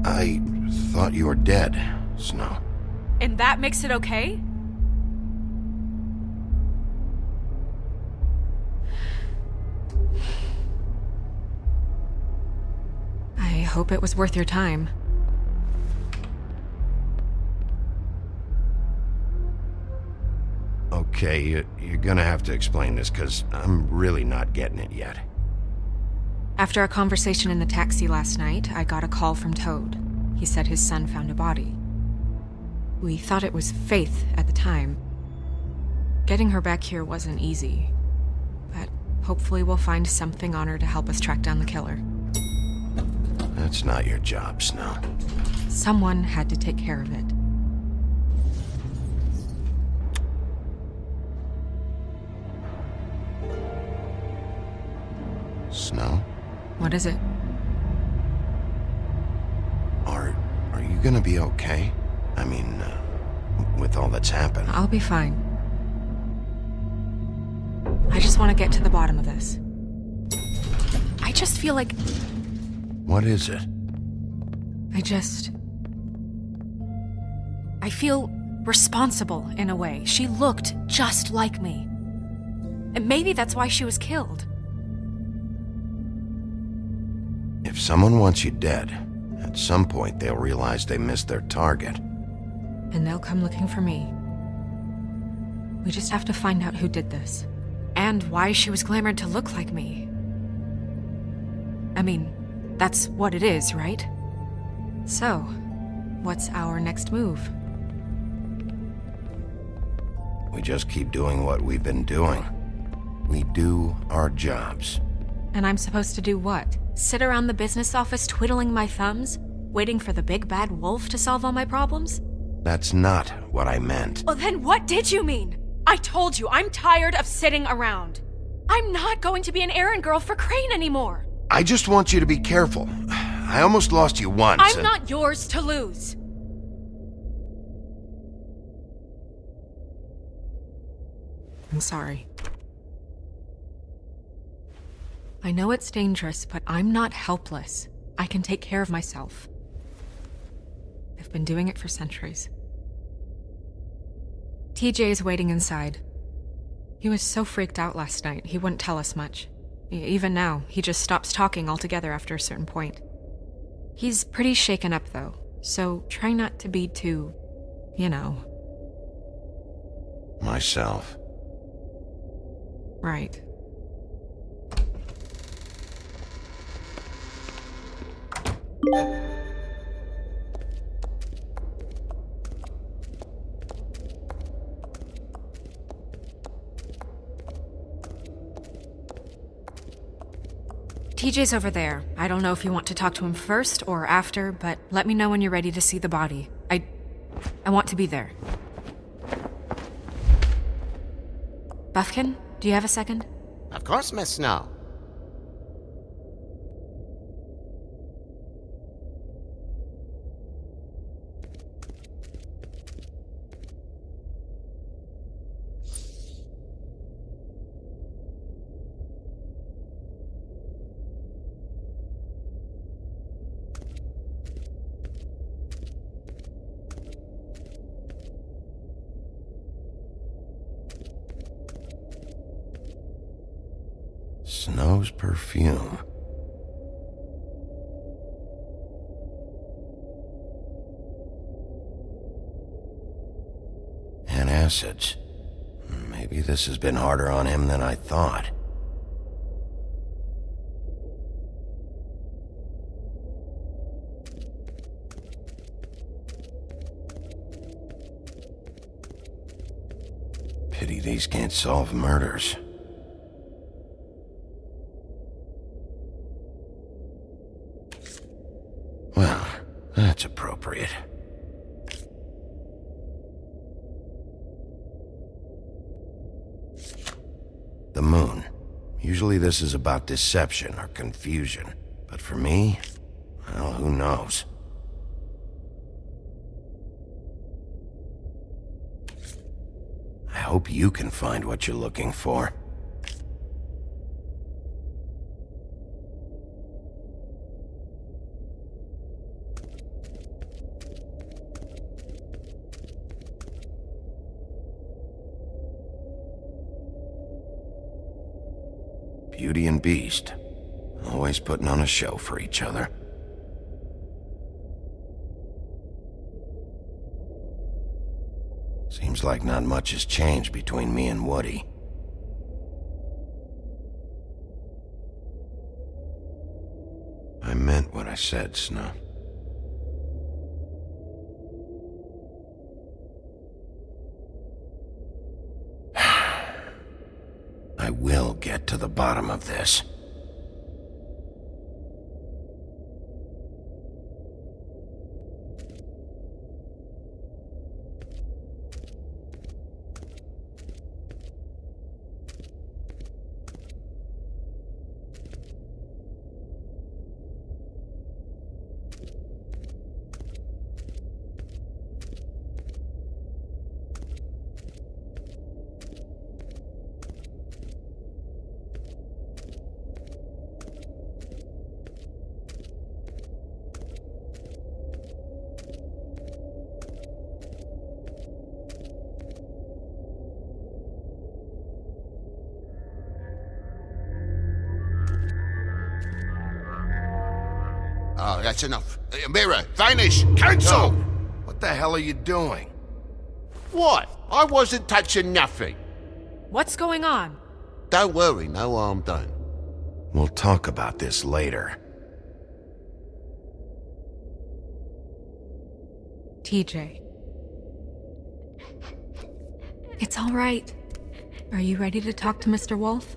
[SPEAKER 2] I thought you were dead, Snow.
[SPEAKER 10] And that makes it okay? I hope it was worth your time.
[SPEAKER 2] Okay, you're gonna have to explain this, because I'm really not getting it yet.
[SPEAKER 10] After a conversation in the taxi last night, I got a call from Toad. He said his son found a body. We thought it was Faith at the time. Getting her back here wasn't easy, but hopefully we'll find something on her to help us track down the killer.
[SPEAKER 2] That's not your job, Snow.
[SPEAKER 10] Someone had to take care of it.
[SPEAKER 2] Snow?
[SPEAKER 10] What is it?
[SPEAKER 2] Are you gonna be okay? I mean, with all that's happened.
[SPEAKER 10] I'll be fine. I just want to get to the bottom of this. I just feel like...
[SPEAKER 2] What is it?
[SPEAKER 10] I feel responsible in a way. She looked just like me. And maybe that's why she was killed.
[SPEAKER 2] If someone wants you dead, at some point they'll realize they missed their target.
[SPEAKER 10] And they'll come looking for me. We just have to find out who did this. And why she was glamored to look like me. I mean, that's what it is, right? So, what's our next move?
[SPEAKER 2] We just keep doing what we've been doing. We do our jobs.
[SPEAKER 10] And I'm supposed to do what? Sit around the business office twiddling my thumbs, waiting for the big bad wolf to solve all my problems?
[SPEAKER 2] That's not what I meant.
[SPEAKER 10] Well, then what did you mean? I told you, I'm tired of sitting around. I'm not going to be an errand girl for Crane anymore.
[SPEAKER 2] I just want you to be careful. I almost lost you once.
[SPEAKER 10] I'm not yours to lose. I'm sorry. I know it's dangerous, but I'm not helpless. I can take care of myself. I've been doing it for centuries. TJ is waiting inside. He was so freaked out last night, he wouldn't tell us much. Even now, he just stops talking altogether after a certain point. He's pretty shaken up, though, so try not to be too,
[SPEAKER 2] Myself.
[SPEAKER 10] Right. TJ's over there. I don't know if you want to talk to him first or after, but let me know when you're ready to see the body. I want to be there. Buffkin, do you have a second?
[SPEAKER 13] Of course, Miss Snow.
[SPEAKER 2] Snow's perfume. Antacids. Maybe this has been harder on him than I thought. Pity these can't solve murders. Well, that's appropriate. The moon. Usually this is about deception or confusion. But for me, well, who knows? I hope you can find what you're looking for. Beauty and Beast. Always putting on a show for each other. Seems like not much has changed between me and Woody. I meant what I said, Snow. I will get to the bottom of this.
[SPEAKER 3] Oh, that's enough. Mirror, vanish, cancel!
[SPEAKER 2] No. What the hell are you doing?
[SPEAKER 3] What? I wasn't touching nothing.
[SPEAKER 10] What's going on?
[SPEAKER 3] Don't worry, no harm done.
[SPEAKER 2] We'll talk about this later.
[SPEAKER 10] TJ. It's all right. Are you ready to talk to Mr. Wolf?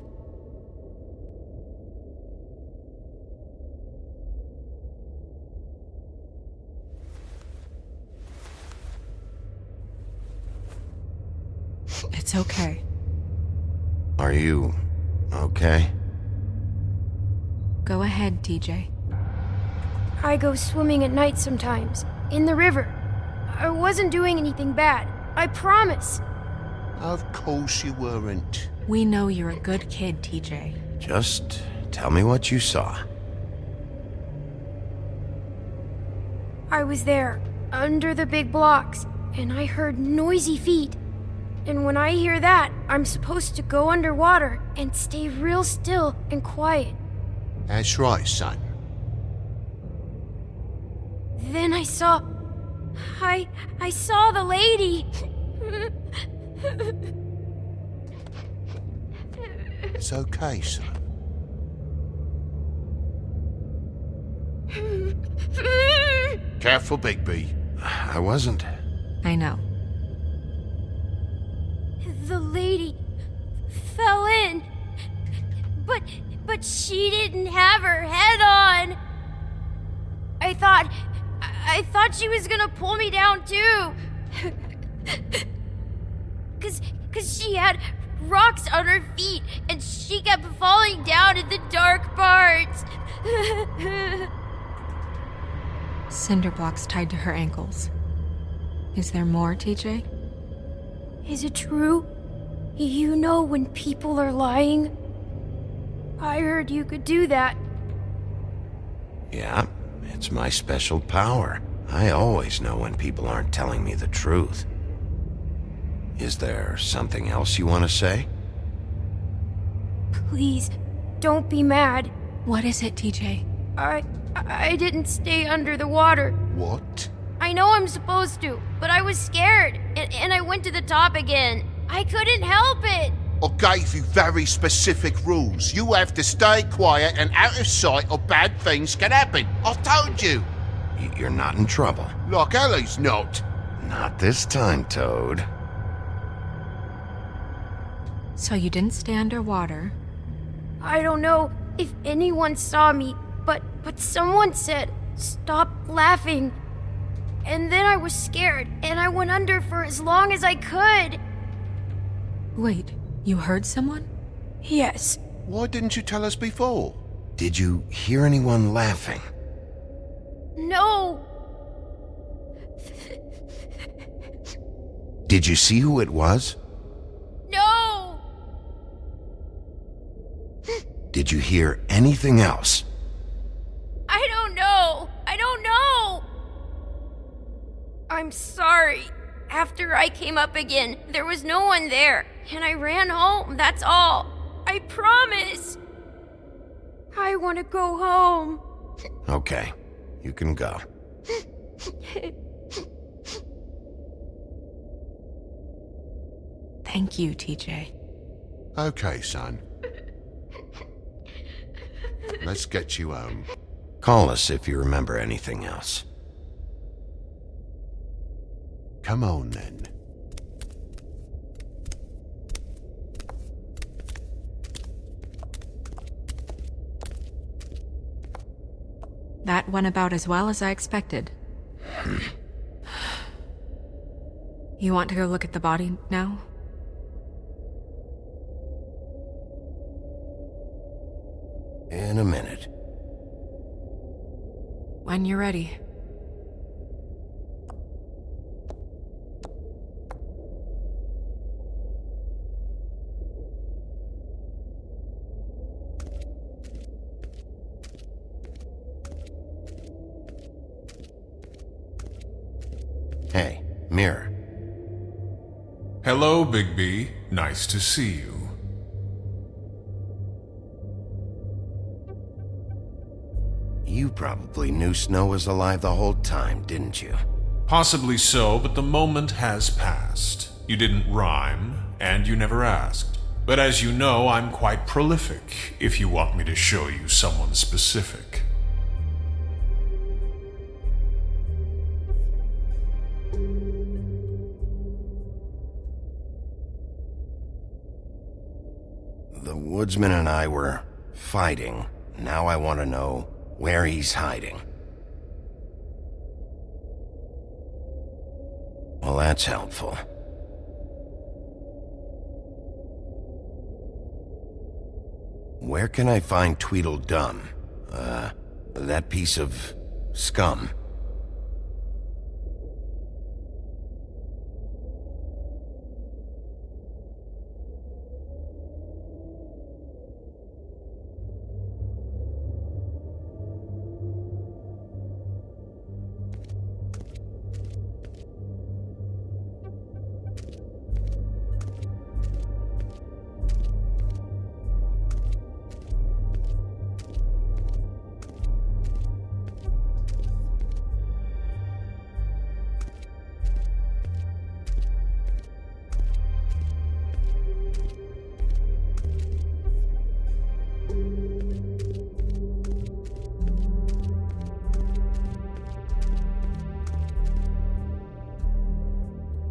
[SPEAKER 10] It's okay.
[SPEAKER 2] Are you okay?
[SPEAKER 10] Go ahead, TJ.
[SPEAKER 4] I go swimming at night sometimes, in the river. I wasn't doing anything bad, I promise.
[SPEAKER 3] Of course you weren't.
[SPEAKER 10] We know you're a good kid, TJ.
[SPEAKER 2] Just tell me what you saw.
[SPEAKER 4] I was there, under the big blocks, and I heard noisy feet. And when I hear that, I'm supposed to go underwater and stay real still and quiet.
[SPEAKER 3] That's right, son.
[SPEAKER 4] Then I saw... I saw the lady.
[SPEAKER 3] It's okay, son. Careful, Bigby.
[SPEAKER 2] I wasn't.
[SPEAKER 10] I know.
[SPEAKER 4] The lady fell in. But she didn't have her head on. I thought she was gonna pull me down too. Cause she had rocks on her feet and she kept falling down in the dark parts.
[SPEAKER 10] Cinder blocks tied to her ankles. Is there more, TJ?
[SPEAKER 4] Is it true? You know when people are lying? I heard you could do that.
[SPEAKER 2] Yeah, it's my special power. I always know when people aren't telling me the truth. Is there something else you want to say?
[SPEAKER 4] Please, don't be mad.
[SPEAKER 10] What is it, TJ?
[SPEAKER 4] I didn't stay under the water.
[SPEAKER 3] What?
[SPEAKER 4] I know I'm supposed to, but I was scared, and I went to the top again. I couldn't help it.
[SPEAKER 3] I gave you very specific rules. You have to stay quiet and out of sight or bad things can happen. I told you.
[SPEAKER 2] You're not in trouble.
[SPEAKER 3] Like Ellie's not.
[SPEAKER 2] Not this time, Toad.
[SPEAKER 10] So you didn't stay underwater?
[SPEAKER 4] I don't know if anyone saw me, but someone said, "Stop laughing." And then I was scared, and I went under for as long as I could.
[SPEAKER 10] Wait, you heard someone?
[SPEAKER 4] Yes.
[SPEAKER 3] Why didn't you tell us before?
[SPEAKER 2] Did you hear anyone laughing?
[SPEAKER 4] No.
[SPEAKER 2] Did you see who it was?
[SPEAKER 4] No.
[SPEAKER 2] Did you hear anything else?
[SPEAKER 4] I don't know. I'm sorry. After I came up again, there was no one there, and I ran home, that's all. I promise. I want to go home.
[SPEAKER 2] Okay, you can go.
[SPEAKER 10] Thank you, TJ.
[SPEAKER 3] Okay, son. Let's get you home.
[SPEAKER 2] Call us if you remember anything else.
[SPEAKER 3] Come on, then.
[SPEAKER 10] That went about as well as I expected. You want to go look at the body now?
[SPEAKER 2] In a minute.
[SPEAKER 10] When you're ready.
[SPEAKER 2] Hey, Mirror.
[SPEAKER 14] Hello, Bigby. Nice to see you.
[SPEAKER 2] You probably knew Snow was alive the whole time, didn't you?
[SPEAKER 14] Possibly so, but the moment has passed. You didn't rhyme, and you never asked. But as you know, I'm quite prolific, if you want me to show you someone specific.
[SPEAKER 2] The woodsman and I were fighting. Now I want to know where he's hiding. Well, that's helpful. Where can I find Tweedledum? That piece of scum.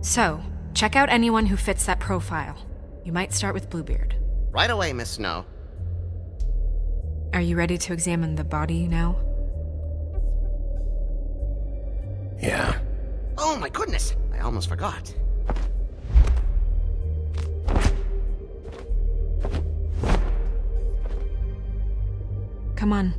[SPEAKER 10] So, check out anyone who fits that profile. You might start with Bluebeard.
[SPEAKER 13] Right away, Miss Snow.
[SPEAKER 10] Are you ready to examine the body now?
[SPEAKER 2] Yeah.
[SPEAKER 13] Oh my goodness! I almost forgot.
[SPEAKER 10] Come on.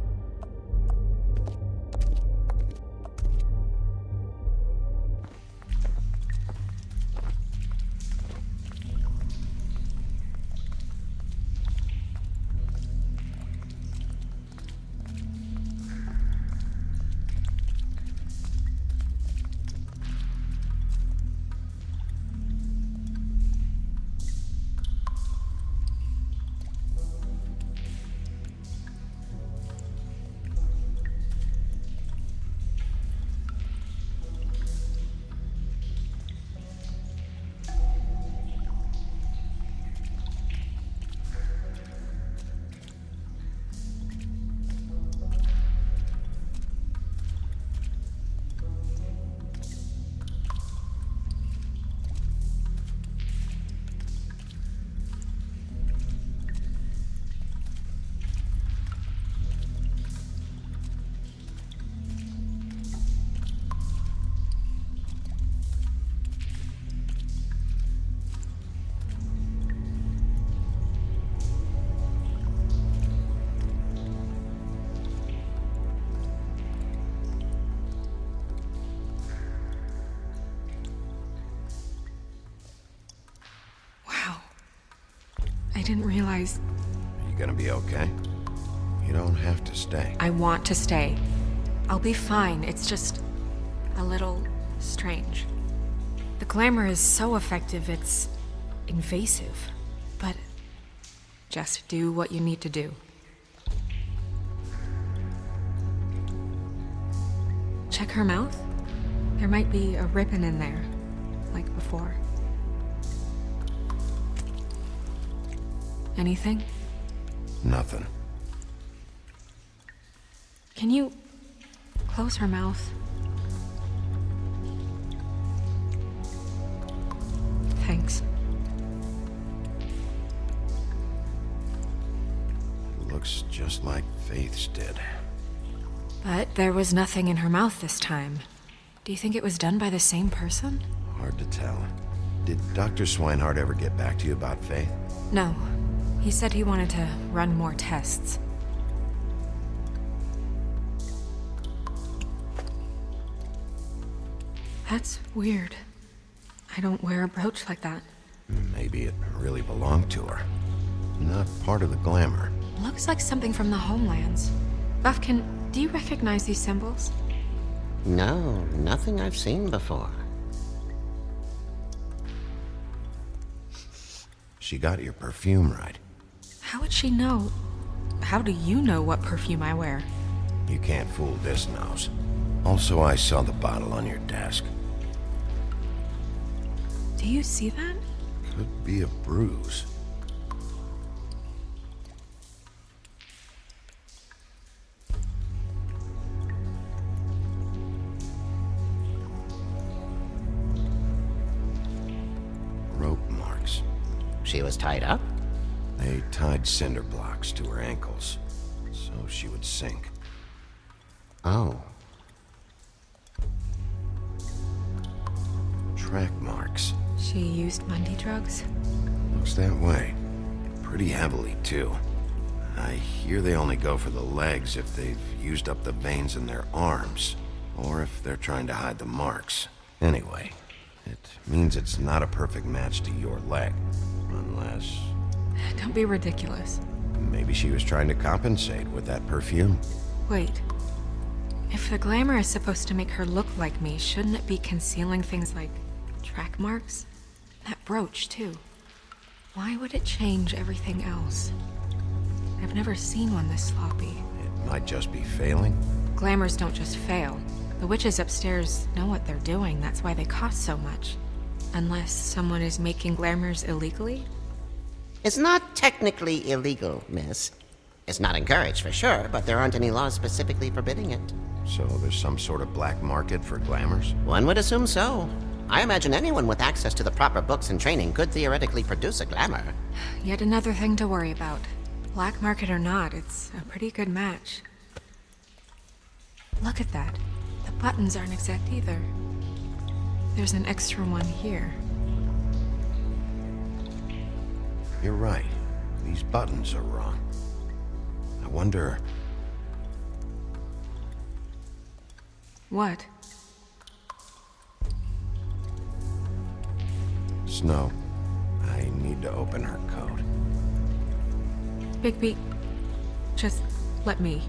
[SPEAKER 10] I didn't realize...
[SPEAKER 2] Are you gonna be okay? You don't have to stay.
[SPEAKER 10] I want to stay. I'll be fine. It's just a little strange. The glamour is so effective, it's invasive. But just do what you need to do. Check her mouth. There might be a ribbon in there, like before. Anything?
[SPEAKER 2] Nothing.
[SPEAKER 10] Can you close her mouth? Thanks.
[SPEAKER 2] It looks just like Faith's did.
[SPEAKER 10] But there was nothing in her mouth this time. Do you think it was done by the same person?
[SPEAKER 2] Hard to tell. Did Dr. Swinehart ever get back to you about Faith?
[SPEAKER 10] No. He said he wanted to run more tests. That's weird. I don't wear a brooch like that.
[SPEAKER 2] Maybe it really belonged to her. Not part of the glamour.
[SPEAKER 10] Looks like something from the homelands. Buffkin, do you recognize these symbols?
[SPEAKER 13] No, nothing I've seen before.
[SPEAKER 2] She got your perfume right.
[SPEAKER 10] How would she know? How do you know what perfume I wear?
[SPEAKER 2] You can't fool this nose. Also, I saw the bottle on your desk.
[SPEAKER 10] Do you see that?
[SPEAKER 2] Could be a bruise. Rope marks.
[SPEAKER 13] She was tied up?
[SPEAKER 2] They tied cinder blocks to her ankles, so she would sink.
[SPEAKER 13] Oh.
[SPEAKER 2] Track marks.
[SPEAKER 10] She used Mundy drugs?
[SPEAKER 2] Looks that way. Pretty heavily, too. I hear they only go for the legs if they've used up the veins in their arms, or if they're trying to hide the marks. Anyway, it means it's not a perfect match to your leg, unless...
[SPEAKER 10] Don't be ridiculous.
[SPEAKER 2] Maybe she was trying to compensate with that perfume.
[SPEAKER 10] Wait. If the glamour is supposed to make her look like me, shouldn't it be concealing things like track marks? That brooch, too. Why would it change everything else? I've never seen one this sloppy.
[SPEAKER 2] It might just be failing.
[SPEAKER 10] Glamours don't just fail. The witches upstairs know what they're doing, that's why they cost so much. Unless someone is making glamours illegally?
[SPEAKER 13] It's not technically illegal, miss. It's not encouraged for sure, but there aren't any laws specifically forbidding it.
[SPEAKER 2] So there's some sort of black market for glamours?
[SPEAKER 13] One would assume so. I imagine anyone with access to the proper books and training could theoretically produce a glamour.
[SPEAKER 10] Yet another thing to worry about. Black market or not, it's a pretty good match. Look at that. The buttons aren't exact either. There's an extra one here.
[SPEAKER 2] You're right. These buttons are wrong. I wonder...
[SPEAKER 10] What?
[SPEAKER 2] Snow, I need to open her code.
[SPEAKER 10] Bigby, just let me.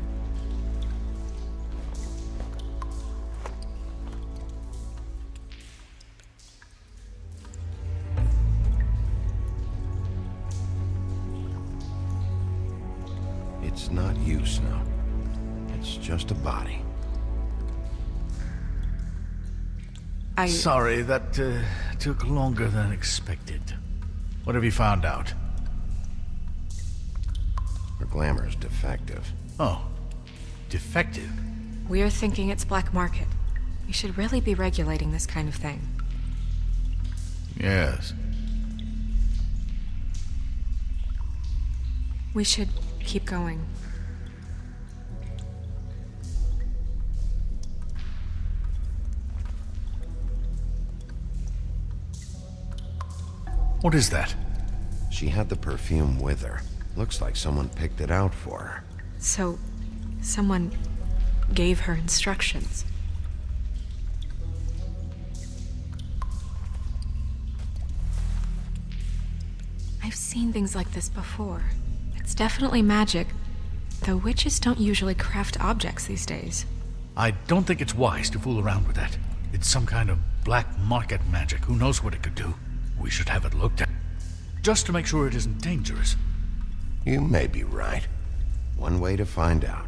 [SPEAKER 2] It's not you, Snow. It's just a body.
[SPEAKER 12] Sorry, that took longer than expected. What have you found out?
[SPEAKER 2] Her glamour's defective.
[SPEAKER 12] Oh, defective?
[SPEAKER 10] We're thinking it's black market. We should really be regulating this kind of thing.
[SPEAKER 12] Yes.
[SPEAKER 10] We should keep going.
[SPEAKER 12] What is that?
[SPEAKER 2] She had the perfume with her. Looks like someone picked it out for her.
[SPEAKER 10] So, someone gave her instructions. I've seen things like this before. It's definitely magic, though witches don't usually craft objects these days.
[SPEAKER 12] I don't think it's wise to fool around with that. It's some kind of black market magic. Who knows what it could do? We should have it looked at, just to make sure it isn't dangerous.
[SPEAKER 2] You may be right. One way to find out.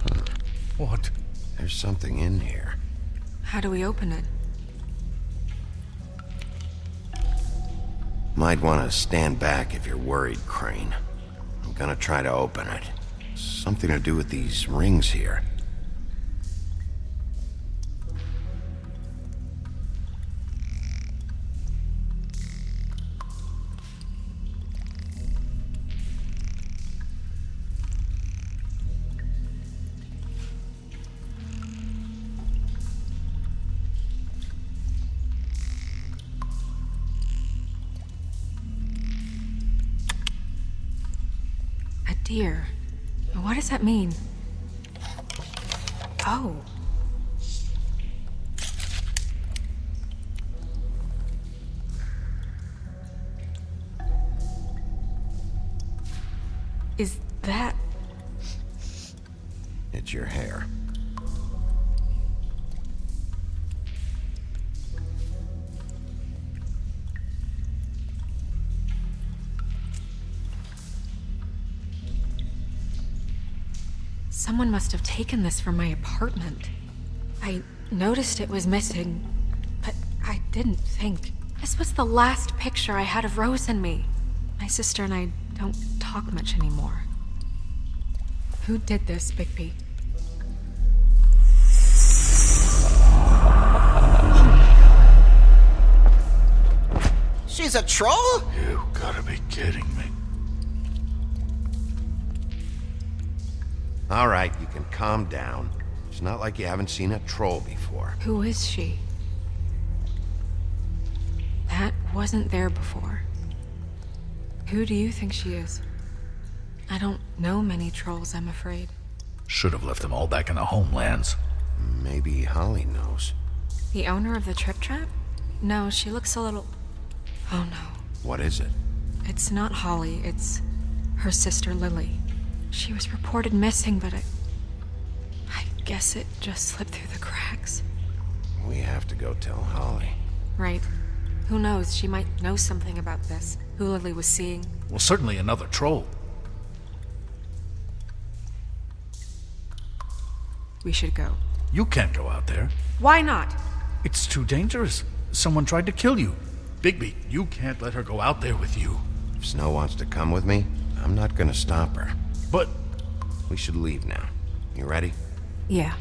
[SPEAKER 2] Huh.
[SPEAKER 12] What?
[SPEAKER 2] There's something in here.
[SPEAKER 10] How do we open it?
[SPEAKER 2] Might want to stand back if you're worried, Crane. I'm gonna try to open it. Something to do with these rings here.
[SPEAKER 10] Dear, what does that mean? Oh. Is that...
[SPEAKER 2] It's your hair.
[SPEAKER 10] Someone must have taken this from my apartment. I noticed it was missing, but I didn't think. This was the last picture I had of Rose and me. My sister and I don't talk much anymore. Who did this, Bigby?
[SPEAKER 13] She's a troll?
[SPEAKER 12] You gotta be kidding me.
[SPEAKER 2] All right, you can calm down. It's not like you haven't seen a troll before.
[SPEAKER 10] Who is she? That wasn't there before. Who do you think she is? I don't know many trolls, I'm afraid.
[SPEAKER 12] Should have left them all back in the homelands.
[SPEAKER 2] Maybe Holly knows.
[SPEAKER 10] The owner of the Trip Trap? No, she looks a little... Oh no.
[SPEAKER 2] What is it?
[SPEAKER 10] It's not Holly, it's her sister Lily. She was reported missing, but I guess it just slipped through the cracks.
[SPEAKER 2] We have to go tell Holly.
[SPEAKER 10] Right. Who knows, she might know something about this. Who Lily was seeing.
[SPEAKER 12] Well, certainly another troll.
[SPEAKER 10] We should go.
[SPEAKER 12] You can't go out there.
[SPEAKER 10] Why not?
[SPEAKER 12] It's too dangerous. Someone tried to kill you. Bigby, you can't let her go out there with you.
[SPEAKER 2] If Snow wants to come with me, I'm not gonna stop her.
[SPEAKER 12] But...
[SPEAKER 2] We should leave now. You ready?
[SPEAKER 10] Yeah.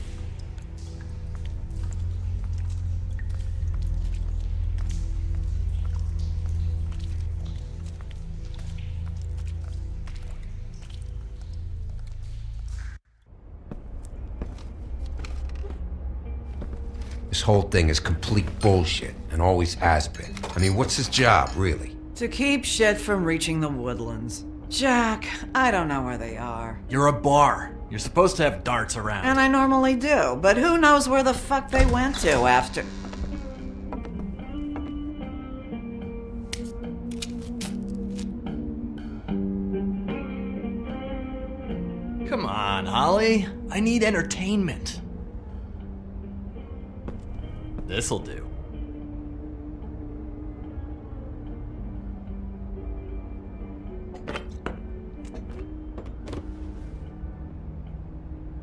[SPEAKER 11] This whole thing is complete bullshit, and always has been. I mean, what's his job, really?
[SPEAKER 16] To keep shit from reaching the woodlands. Jack, I don't know where they are.
[SPEAKER 18] You're a bar. You're supposed to have darts around.
[SPEAKER 16] And I normally do, but who knows where the fuck they went to after...
[SPEAKER 18] Come on, Holly. I need entertainment. This'll do.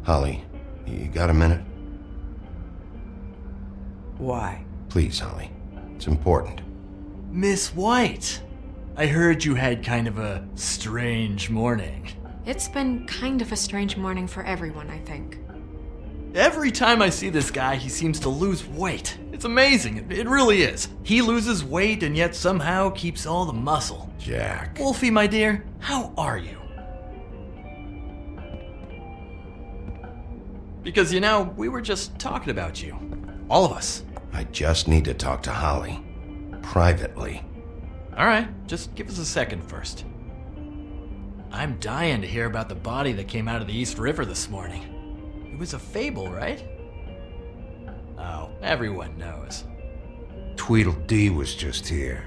[SPEAKER 2] Holly, you got a minute?
[SPEAKER 16] Why?
[SPEAKER 2] Please, Holly. It's important.
[SPEAKER 18] Miss White, I heard you had kind of a strange morning.
[SPEAKER 10] It's been kind of a strange morning for everyone, I think.
[SPEAKER 18] Every time I see this guy, he seems to lose weight. It's amazing. It really is. He loses weight and yet somehow keeps all the muscle.
[SPEAKER 2] Jack.
[SPEAKER 18] Wolfie, my dear, how are you? Because, you know, we were just talking about you. All of us.
[SPEAKER 2] I just need to talk to Holly. Privately.
[SPEAKER 18] Alright, just give us a second first. I'm dying to hear about the body that came out of the East River this morning. It was a fable, right? Oh, everyone knows.
[SPEAKER 11] Tweedledee was just here.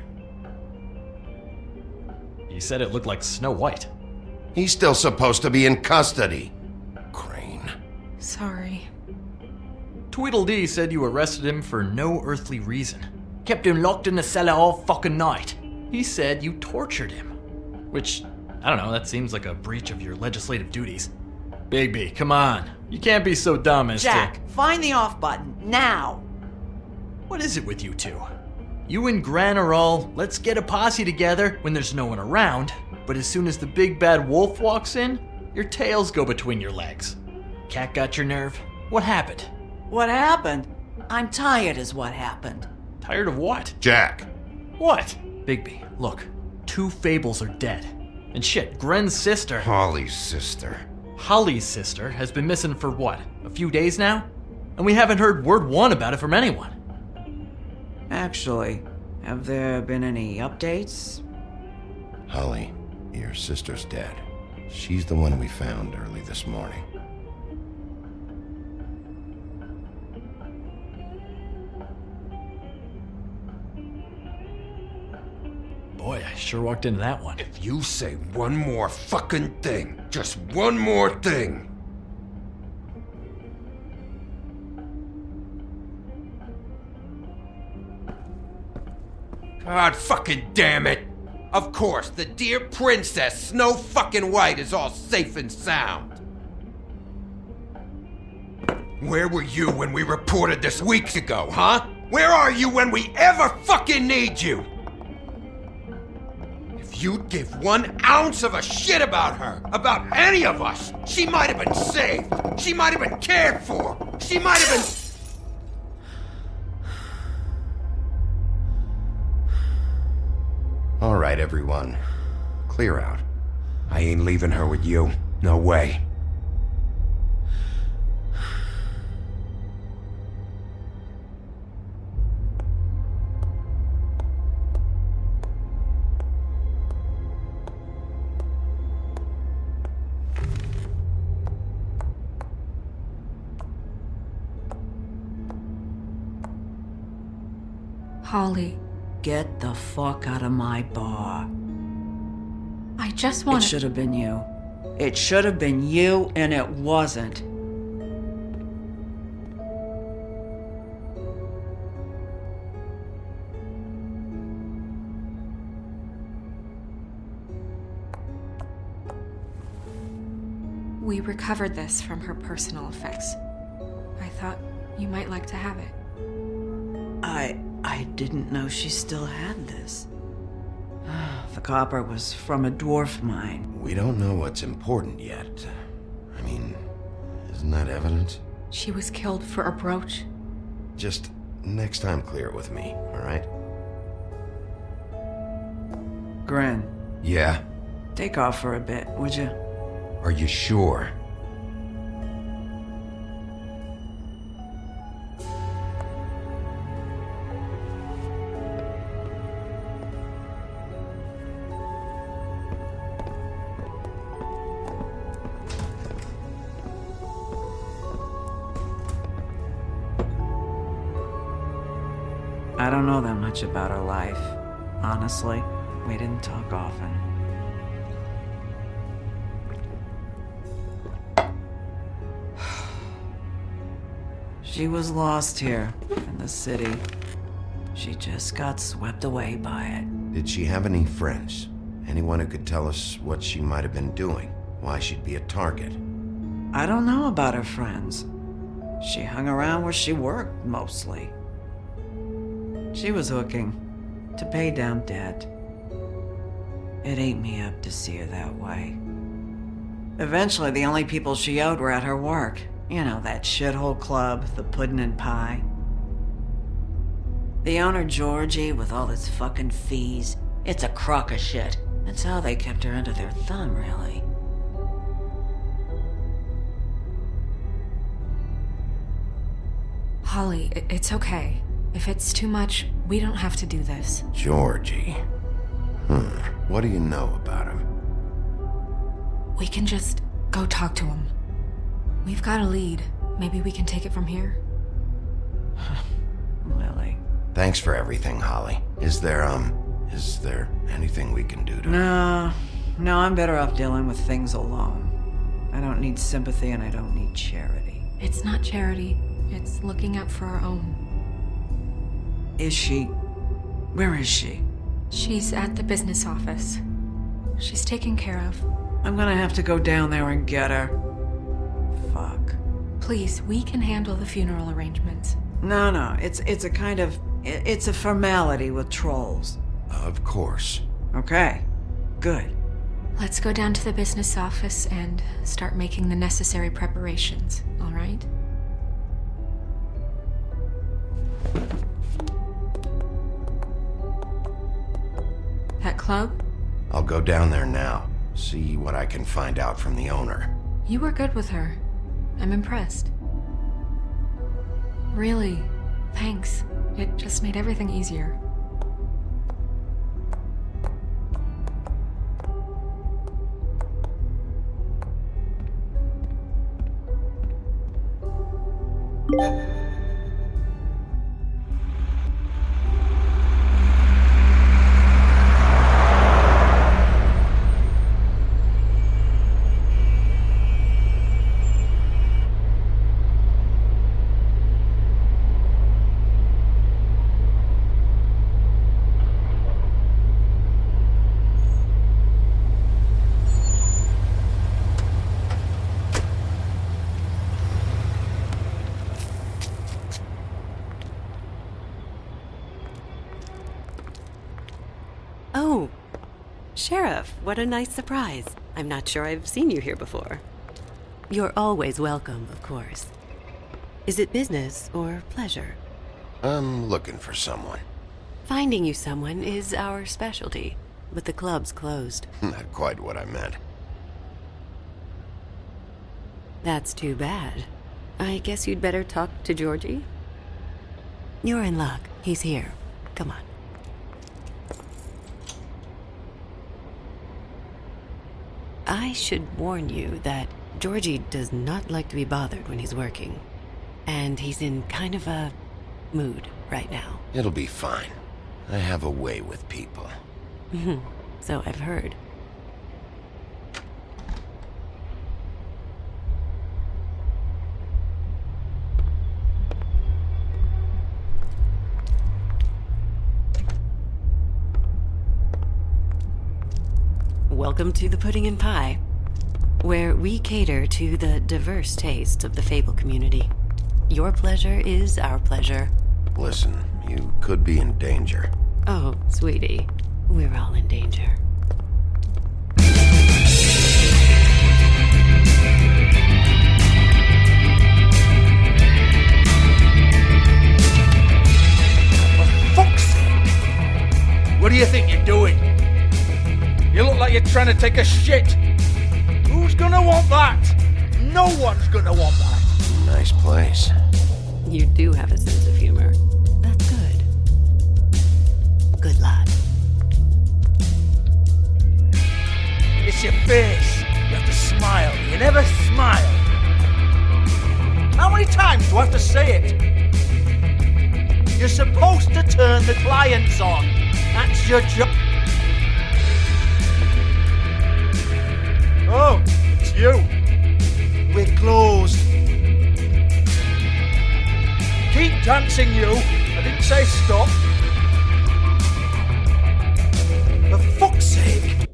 [SPEAKER 18] He said it looked like Snow White.
[SPEAKER 2] He's still supposed to be in custody.
[SPEAKER 10] Sorry.
[SPEAKER 18] Tweedledee said you arrested him for no earthly reason. Kept him locked in the cellar all fucking night. He said you tortured him. Which, I don't know, that seems like a breach of your legislative duties. Bigby, come on. You can't be so dumb as
[SPEAKER 16] Jack, find the off button, now!
[SPEAKER 18] What is it with you two? You and Gran are all, let's get a posse together when there's no one around, but as soon as the big bad wolf walks in, your tails go between your legs. Cat got your nerve? What happened?
[SPEAKER 16] What happened? I'm tired is what happened.
[SPEAKER 18] Tired of what?
[SPEAKER 2] Jack.
[SPEAKER 18] What? Bigby, look. 2 fables are dead. And shit, Gren's sister...
[SPEAKER 11] Holly's sister.
[SPEAKER 18] Holly's sister has been missing for what? A few days now? And we haven't heard word one about it from anyone.
[SPEAKER 16] Actually, have there been any updates?
[SPEAKER 2] Holly, your sister's dead. She's the one we found early this morning.
[SPEAKER 18] Boy, I sure walked into that one.
[SPEAKER 11] If you say one more fucking thing, just one more thing. God fucking damn it! Of course, the dear princess Snow fucking White is all safe and sound. Where were you when we reported this weeks ago, huh? Where are you when we ever fucking need you? If you'd give 1 ounce of a shit about her, about any of us, she might have been saved. She might have been cared for. She might have been...
[SPEAKER 2] All right, everyone. Clear out.
[SPEAKER 11] I ain't leaving her with you. No way.
[SPEAKER 10] Holly.
[SPEAKER 16] Get the fuck out of my bar.
[SPEAKER 10] I just want
[SPEAKER 16] It should have been you. It should have been you, and it wasn't.
[SPEAKER 10] We recovered this from her personal effects. I thought you might like to have it.
[SPEAKER 16] I didn't know she still had this. The copper was from a dwarf mine.
[SPEAKER 2] We don't know what's important yet. I mean, isn't that evidence?
[SPEAKER 10] She was killed for a brooch.
[SPEAKER 2] Just next time clear it with me, alright?
[SPEAKER 16] Gren.
[SPEAKER 11] Yeah?
[SPEAKER 16] Take off for a bit, would you?
[SPEAKER 11] Are you sure?
[SPEAKER 16] I don't know that much about her life. Honestly, we didn't talk often. She was lost here, in the city. She just got swept away by it.
[SPEAKER 2] Did she have any friends? Anyone who could tell us what she might have been doing? Why she'd be a target?
[SPEAKER 16] I don't know about her friends. She hung around where she worked, mostly. She was hooking, to pay down debt. It ate me up to see her that way. Eventually, the only people she owed were at her work. You know, that shithole club, the Puddin' and Pie. The owner, Georgie, with all his fucking fees, it's a crock of shit. That's how they kept her under their thumb, really.
[SPEAKER 10] Holly, it's okay. If it's too much, we don't have to do this.
[SPEAKER 2] Georgie. What do you know about him?
[SPEAKER 10] We can just go talk to him. We've got a lead. Maybe we can take it from here?
[SPEAKER 16] Lily.
[SPEAKER 2] Thanks for everything, Holly. Is there anything we can do to...
[SPEAKER 16] No, I'm better off dealing with things alone. I don't need sympathy and I don't need charity.
[SPEAKER 10] It's not charity. It's looking out for our own.
[SPEAKER 16] Is she... Where is she?
[SPEAKER 10] She's at the business office. She's taken care of.
[SPEAKER 16] I'm gonna have to go down there and get her. Fuck.
[SPEAKER 10] Please, we can handle the funeral arrangements.
[SPEAKER 16] No, it's a kind of... It's a formality with trolls.
[SPEAKER 2] Of course.
[SPEAKER 16] Okay, good.
[SPEAKER 10] Let's go down to the business office and start making the necessary preparations, all right? That club?
[SPEAKER 2] I'll go down there now. See what I can find out from the owner.
[SPEAKER 10] You were good with her. I'm impressed. Really, thanks. It just made everything easier.
[SPEAKER 19] Oh, Sheriff, what a nice surprise. I'm not sure I've seen you here before. You're always welcome, of course. Is it business or pleasure?
[SPEAKER 2] I'm looking for someone.
[SPEAKER 19] Finding you someone is our specialty, but the club's closed.
[SPEAKER 2] Not quite what I meant.
[SPEAKER 19] That's too bad. I guess you'd better talk to Georgie? You're in luck. He's here. Come on. I should warn you that Georgie does not like to be bothered when he's working. And he's in kind of a mood right now.
[SPEAKER 2] It'll be fine. I have a way with people.
[SPEAKER 19] So I've heard. Welcome to the Pudding and Pie, where we cater to the diverse tastes of the Fable community. Your pleasure is our pleasure.
[SPEAKER 2] Listen, you could be in danger.
[SPEAKER 19] Oh, sweetie, we're all in danger.
[SPEAKER 12] For fuck's sake! What do you think you're doing? You look like you're trying to take a shit. Who's gonna want that? No one's gonna want that.
[SPEAKER 2] Nice place.
[SPEAKER 19] You do have a sense of humor. That's good. Good lad.
[SPEAKER 12] It's your face. You have to smile. You never smile. How many times do I have to say it? You're supposed
[SPEAKER 9] supposed to turn the clients on. That's your job. Oh, it's you. We're closed. Keep dancing, you. I didn't say stop. For fuck's sake.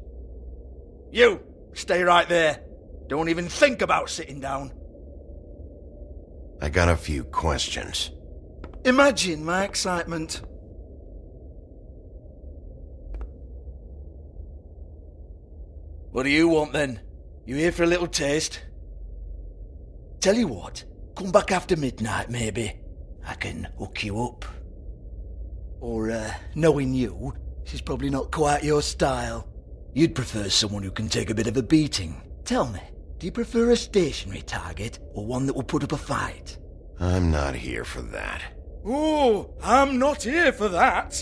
[SPEAKER 9] You, stay right there. Don't even think about sitting down.
[SPEAKER 2] I got a few questions.
[SPEAKER 9] Imagine my excitement. What do you want then? You here for a little taste? Tell you what, come back after midnight maybe. I can hook you up. Or, knowing you, she's probably not quite your style. You'd prefer someone who can take a bit of a beating. Tell me, do you prefer a stationary target or one that will put up a fight?
[SPEAKER 2] I'm not here for that.
[SPEAKER 9] Oh, I'm not here for that.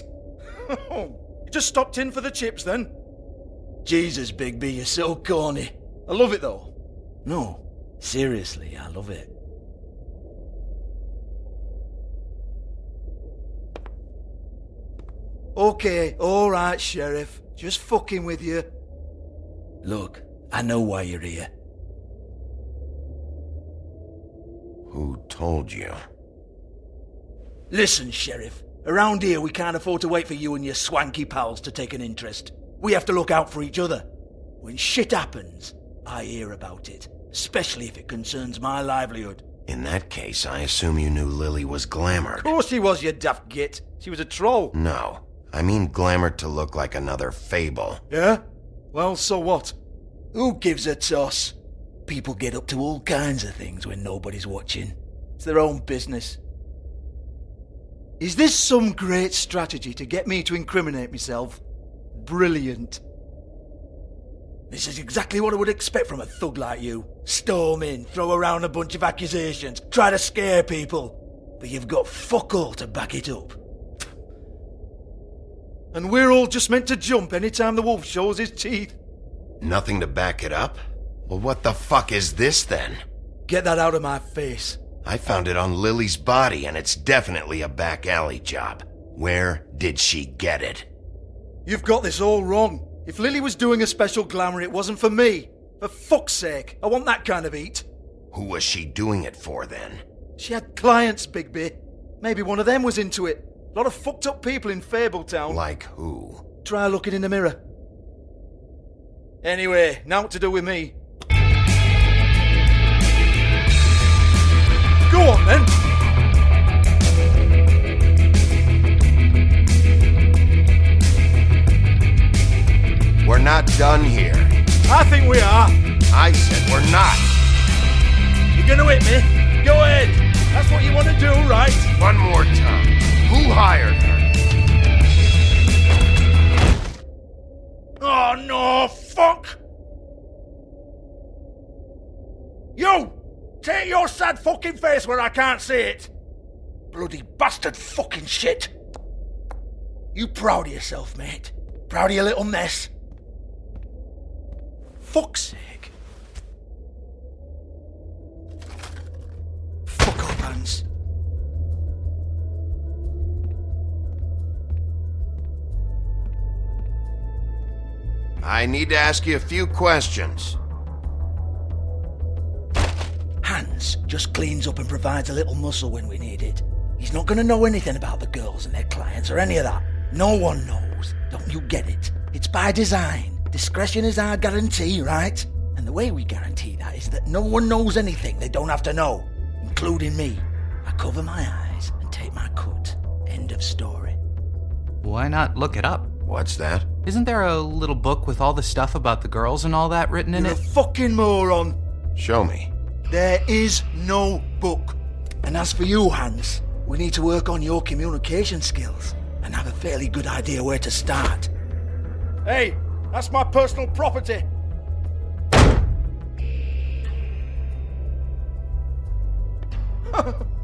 [SPEAKER 9] You just stopped in for the chips then? Jesus, Bigby, you're so corny. I love it though. No, seriously, I love it. Okay, alright, Sheriff. Just fucking with you. Look, I know why you're here.
[SPEAKER 2] Who told you?
[SPEAKER 9] Listen, Sheriff. Around here, we can't afford to wait for you and your swanky pals to take an interest. We have to look out for each other. When shit happens, I hear about it. Especially if it concerns my livelihood.
[SPEAKER 2] In that case, I assume you knew Lily was glamored.
[SPEAKER 9] Of course she was, you daft git. She was a troll.
[SPEAKER 2] No. I mean glamored to look like another fable.
[SPEAKER 9] Yeah? Well, so what? Who gives a toss? People get up to all kinds of things when nobody's watching. It's their own business. Is this some great strategy to get me to incriminate myself? Brilliant. This is exactly what I would expect from a thug like you. Storm in, throw around a bunch of accusations, try to scare people. But you've got fuck all to back it up. And we're all just meant to jump anytime the wolf shows his teeth.
[SPEAKER 2] Nothing to back it up? Well, what the fuck is this then?
[SPEAKER 9] Get that out of my face.
[SPEAKER 2] I found it on Lily's body, and it's definitely a back alley job. Where did she get it?
[SPEAKER 9] You've got this all wrong. If Lily was doing a special glamour, it wasn't for me. For fuck's sake, I want that kind of eat.
[SPEAKER 2] Who was she doing it for, then?
[SPEAKER 9] She had clients, Bigby. Maybe one of them was into it. A lot of fucked up people in Fabletown.
[SPEAKER 2] Like who?
[SPEAKER 9] Try looking in the mirror. Anyway, now what to do with me? Go on, then.
[SPEAKER 2] We're not done here.
[SPEAKER 9] I think we are.
[SPEAKER 2] I said we're not.
[SPEAKER 9] You're gonna hit me? Go ahead. That's what you want to do, right?
[SPEAKER 2] One more time. Who hired her?
[SPEAKER 9] Oh, no, fuck! You! Take your sad fucking face where I can't see it! Bloody bastard fucking shit! You proud of yourself, mate? Proud of your little mess? Fuck's sake. Fuck off, Hans.
[SPEAKER 2] I need to ask you a few questions.
[SPEAKER 9] Hans just cleans up and provides a little muscle when we need it. He's not going to know anything about the girls and their clients or any of that. No one knows. Don't you get it? It's by design. Discretion is our guarantee, right? And the way we guarantee that is that no one knows anything they don't have to know, including me. I cover my eyes and take my cut. End of story.
[SPEAKER 20] Why not look it up?
[SPEAKER 2] What's that?
[SPEAKER 20] Isn't there a little book with all the stuff about the girls and all that written in
[SPEAKER 9] You're
[SPEAKER 20] it?
[SPEAKER 9] a fucking moron.
[SPEAKER 2] Show me.
[SPEAKER 9] There is no book. And as for you, Hans, we need to work on your communication skills and have a fairly good idea where to start. Hey, that's my personal property.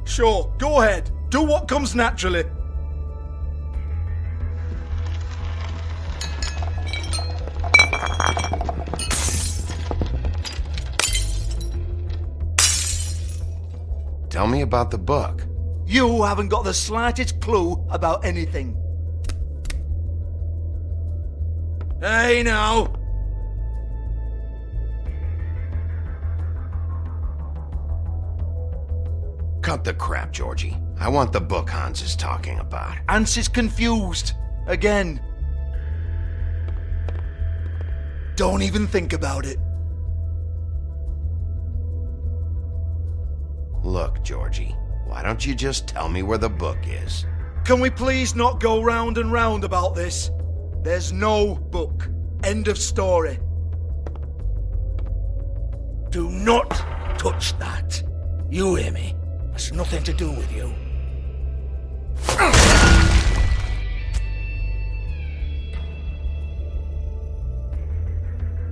[SPEAKER 9] Sure, go ahead. Do what comes naturally.
[SPEAKER 2] Tell me about the book.
[SPEAKER 21] You haven't got the slightest clue about anything. Hey now!
[SPEAKER 2] Cut the crap, Georgie. I want the book Hans is talking about.
[SPEAKER 21] Hans is confused. Again. Don't even think about it.
[SPEAKER 2] Look, Georgie, why don't you just tell me where the book is?
[SPEAKER 21] Can we please not go round and round about this? There's no book. End of story. Do not touch that. You hear me? That's nothing to do with you.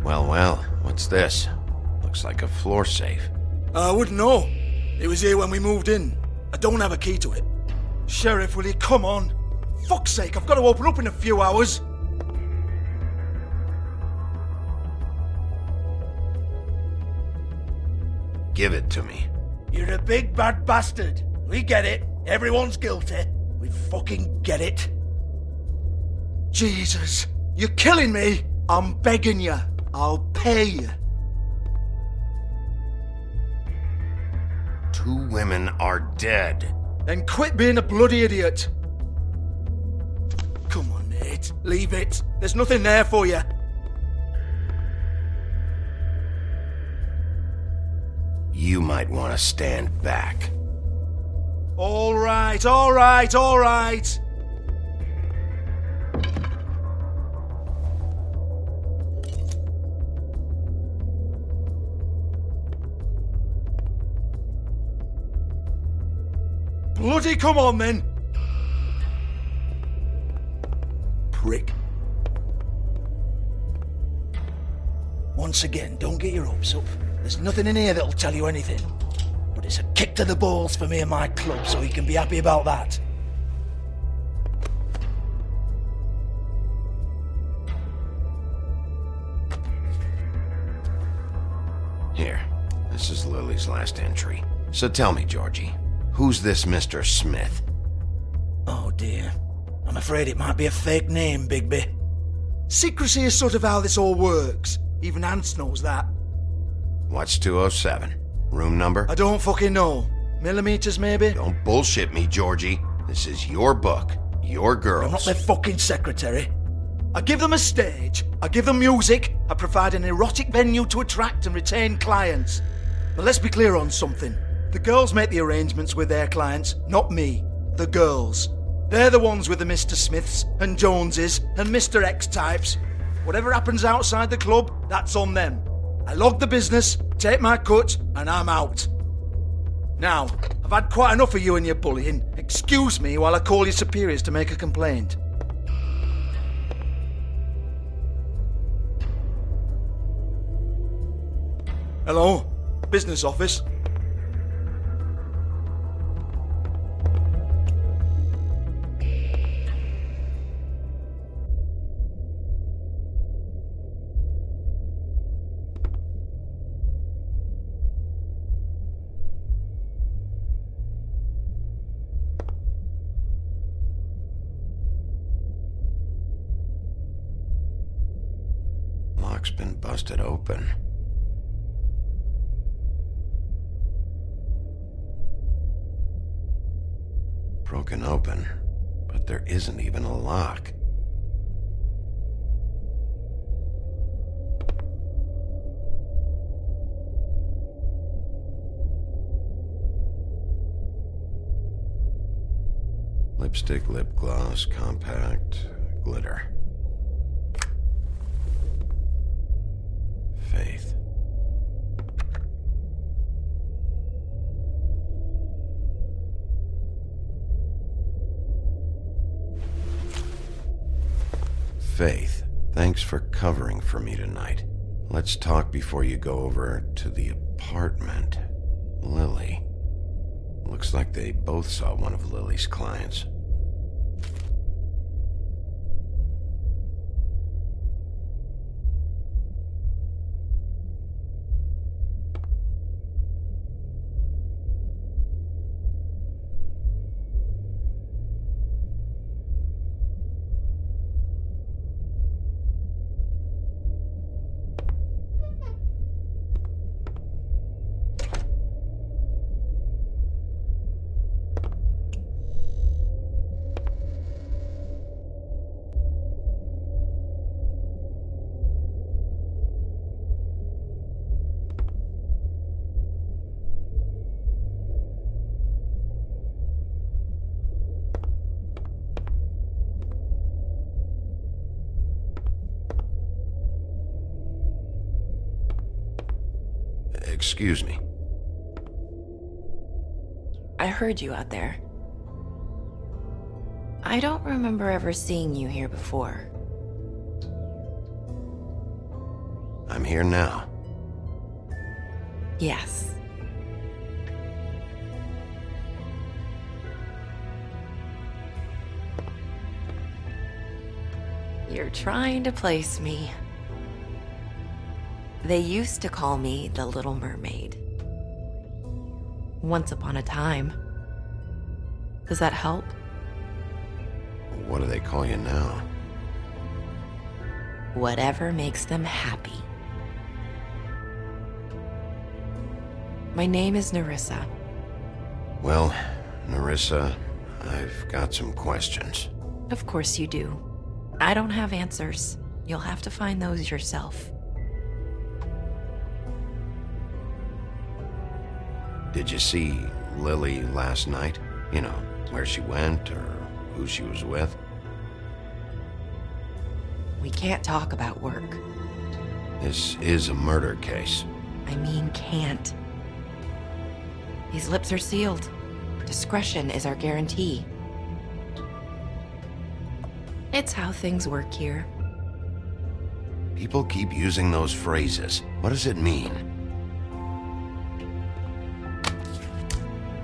[SPEAKER 2] Well, what's this? Looks like a floor safe.
[SPEAKER 21] I wouldn't know. It was here when we moved in. I don't have a key to it. Sheriff, will you come on? Fuck's sake, I've got to open up in a few hours.
[SPEAKER 2] Give it to me.
[SPEAKER 21] You're a big bad bastard. We get it. Everyone's guilty. We fucking get it. Jesus, you're killing me. I'm begging you. I'll pay you.
[SPEAKER 2] 2 women are dead.
[SPEAKER 21] Then quit being a bloody idiot. Come on, mate. Leave it. There's nothing there for you.
[SPEAKER 2] You might want to stand back.
[SPEAKER 21] All right, all right, all right. Bloody come on then. Prick. Once again, don't get your hopes up. There's nothing in here that'll tell you anything. But it's a kick to the balls for me and my club, so you can be happy about that.
[SPEAKER 2] Here, this is Lily's last entry. So tell me, Georgie, who's this Mr. Smith?
[SPEAKER 21] Oh dear. I'm afraid it might be a fake name, Bigby. Secrecy is sort of how this all works. Even Hans knows that.
[SPEAKER 2] What's 207? Room number?
[SPEAKER 21] I don't fucking know. Millimeters, maybe?
[SPEAKER 2] Don't bullshit me, Georgie. This is your book. Your girls.
[SPEAKER 21] I'm not their fucking secretary. I give them a stage. I give them music. I provide an erotic venue to attract and retain clients. But let's be clear on something. The girls make the arrangements with their clients, not me. The girls. They're the ones with the Mr. Smiths and Joneses and Mr. X types. Whatever happens outside the club, that's on them. I log the business, take my cut, and I'm out. Now, I've had quite enough of you and your bullying. Excuse me while I call your superiors to make a complaint. Hello? Business office?
[SPEAKER 2] Lock's been busted open. Broken open, but there isn't even a lock. Lipstick, lip gloss, compact, glitter. Faith. Faith, thanks for covering for me tonight. Let's talk before you go over to the apartment. Lily. Looks like they both saw one of Lily's clients. Excuse me.
[SPEAKER 1] I heard you out there. I don't remember ever seeing you here before.
[SPEAKER 2] I'm here now.
[SPEAKER 1] Yes. You're trying to place me. They used to call me the Little Mermaid. Once upon a time. Does that help?
[SPEAKER 2] What do they call you now?
[SPEAKER 1] Whatever makes them happy. My name is Nerissa.
[SPEAKER 2] Well, Nerissa, I've got some questions.
[SPEAKER 1] Of course you do. I don't have answers. You'll have to find those yourself.
[SPEAKER 2] Did you see Lily last night? You know, where she went or who she was with?
[SPEAKER 1] We can't talk about work.
[SPEAKER 2] This is a murder case.
[SPEAKER 1] I mean can't. These lips are sealed. Discretion is our guarantee. It's how things work here.
[SPEAKER 2] People keep using those phrases. What does it mean?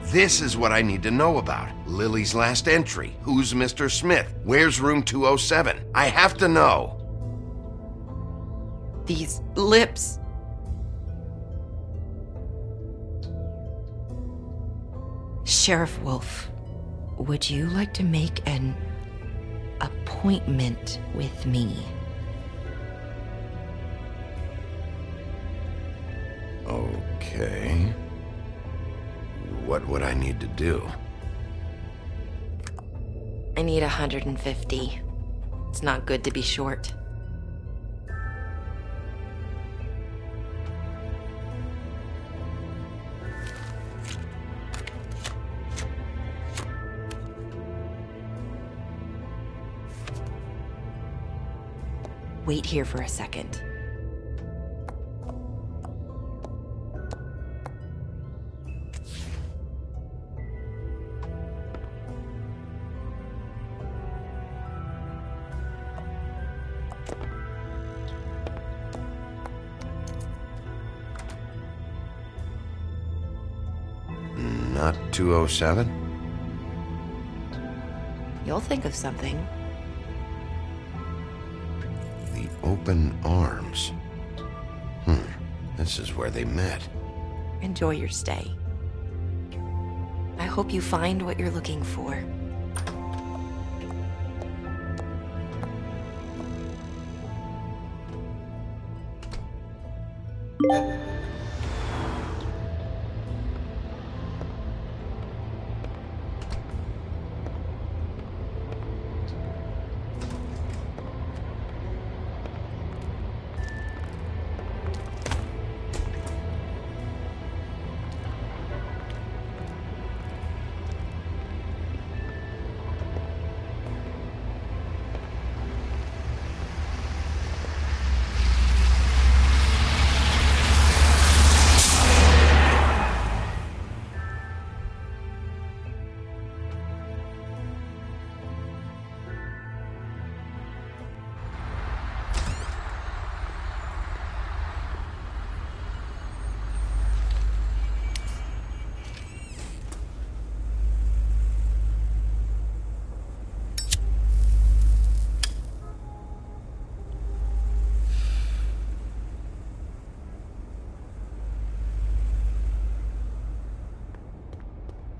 [SPEAKER 2] This is what I need to know about. Lily's last entry. Who's Mr. Smith? Where's room 207? I have to know.
[SPEAKER 1] These lips. Sheriff Wolf, would you like to make an appointment with me?
[SPEAKER 2] Okay. What would I need to do?
[SPEAKER 1] I need 150. It's not good to be short. Wait here for a second.
[SPEAKER 2] Not 207?
[SPEAKER 1] You'll think of something.
[SPEAKER 2] The open arms. This is where they met.
[SPEAKER 1] Enjoy your stay. I hope you find what you're looking for.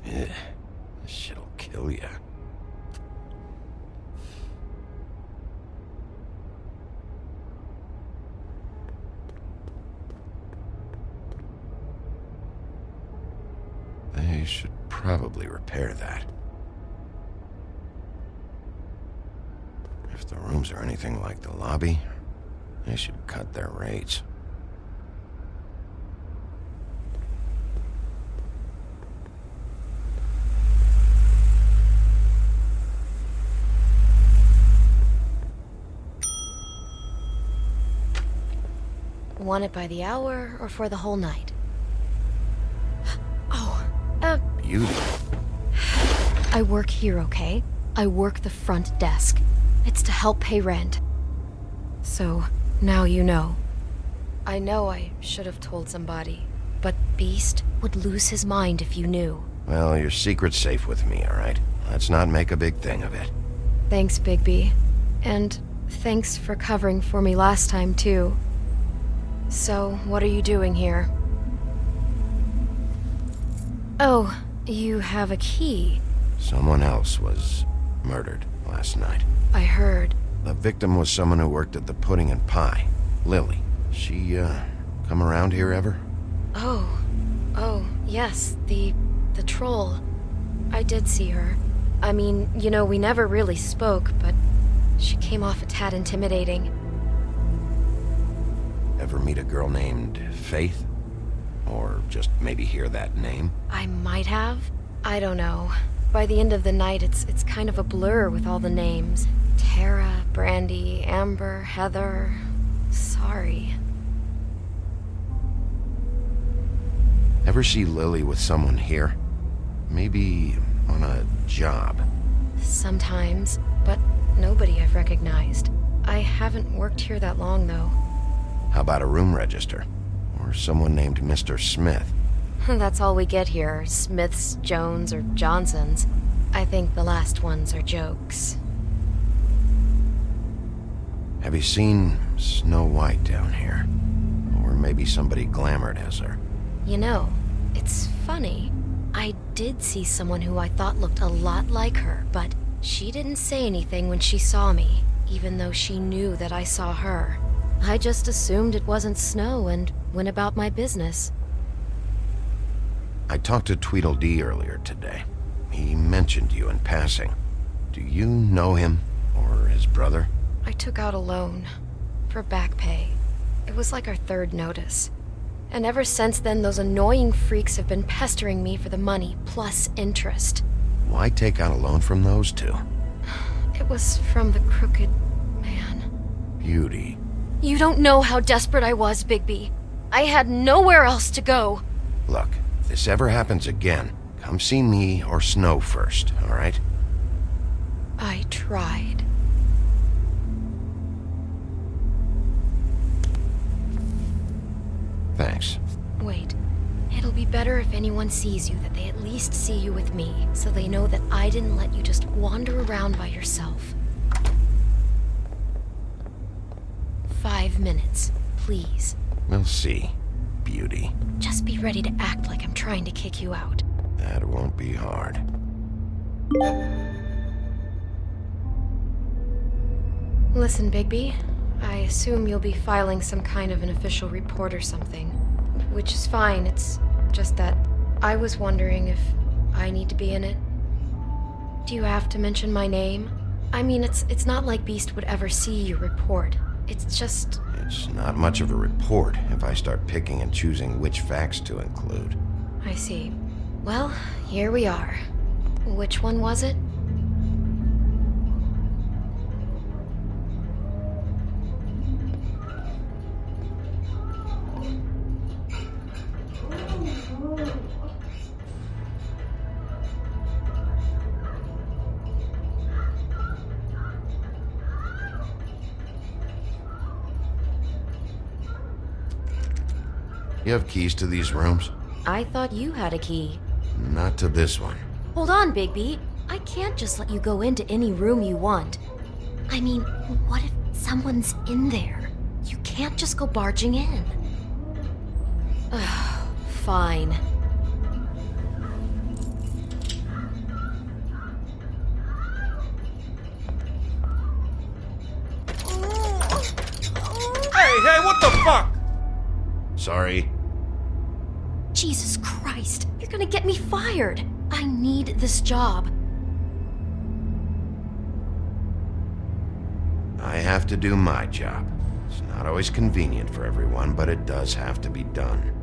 [SPEAKER 2] This shit'll kill ya. They should probably repair that. If the rooms are anything like the lobby, they should cut their rates.
[SPEAKER 7] Want it by the hour or for the whole night?
[SPEAKER 2] Beauty.
[SPEAKER 7] I work here, okay? I work the front desk. It's to help pay rent. So, now you know. I know I should have told somebody, but Beast would lose his mind if you knew.
[SPEAKER 2] Well, your secret's safe with me, alright? Let's not make a big thing of it.
[SPEAKER 7] Thanks, Bigby. And thanks for covering for me last time, too. So, what are you doing here? Oh, you have a key.
[SPEAKER 2] Someone else was murdered last night.
[SPEAKER 7] I heard.
[SPEAKER 2] The victim was someone who worked at the Pudding and Pie. Lily. She, come around here ever?
[SPEAKER 7] Oh, yes, the troll. I did see her. I mean, you know, we never really spoke, but she came off a tad intimidating.
[SPEAKER 2] Ever meet a girl named Faith? Or just maybe hear that name?
[SPEAKER 7] I might have. I don't know. By the end of the night, it's kind of a blur with all the names. Tara, Brandy, Amber, Heather. Sorry.
[SPEAKER 2] Ever see Lily with someone here? Maybe on a job?
[SPEAKER 7] Sometimes, but nobody I've recognized. I haven't worked here that long, though.
[SPEAKER 2] How about a room register? Or someone named Mr. Smith?
[SPEAKER 7] That's all we get here, Smiths, Jones, or Johnsons. I think the last ones are jokes.
[SPEAKER 2] Have you seen Snow White down here? Or maybe somebody glamored as her?
[SPEAKER 7] You know, it's funny. I did see someone who I thought looked a lot like her, but she didn't say anything when she saw me, even though she knew that I saw her. I just assumed it wasn't Snow and went about my business.
[SPEAKER 2] I talked to Tweedledee earlier today. He mentioned you in passing. Do you know him? Or his brother?
[SPEAKER 7] I took out a loan. For back pay. It was like our third notice. And ever since then, those annoying freaks have been pestering me for the money, plus interest.
[SPEAKER 2] Why take out a loan from those two?
[SPEAKER 7] It was from the crooked man.
[SPEAKER 2] Beauty.
[SPEAKER 7] You don't know how desperate I was, Bigby. I had nowhere else to go.
[SPEAKER 2] Look, if this ever happens again, come see me or Snow first, alright?
[SPEAKER 7] I tried.
[SPEAKER 2] Thanks.
[SPEAKER 7] Wait. It'll be better if anyone sees you that they at least see you with me, so they know that I didn't let you just wander around by yourself. 5 minutes, please.
[SPEAKER 2] We'll see, Beauty.
[SPEAKER 7] Just be ready to act like I'm trying to kick you out.
[SPEAKER 2] That won't be hard.
[SPEAKER 7] Listen, Bigby. I assume you'll be filing some kind of an official report or something. Which is fine, it's just that I was wondering if I need to be in it. Do you have to mention my name? I mean, it's not like Beast would ever see your report. It's just...
[SPEAKER 2] It's not much of a report if I start picking and choosing which facts to include.
[SPEAKER 7] I see. Well, here we are. Which one was it?
[SPEAKER 2] You have keys to these rooms?
[SPEAKER 7] I thought you had a key.
[SPEAKER 2] Not to this one.
[SPEAKER 7] Hold on, Bigby. I can't just let you go into any room you want. I mean, what if someone's in there? You can't just go barging in. Ugh, fine.
[SPEAKER 17] Hey, what the fuck?
[SPEAKER 2] Sorry.
[SPEAKER 7] Jesus Christ, you're gonna get me fired. I need this job.
[SPEAKER 2] I have to do my job. It's not always convenient for everyone, but it does have to be done.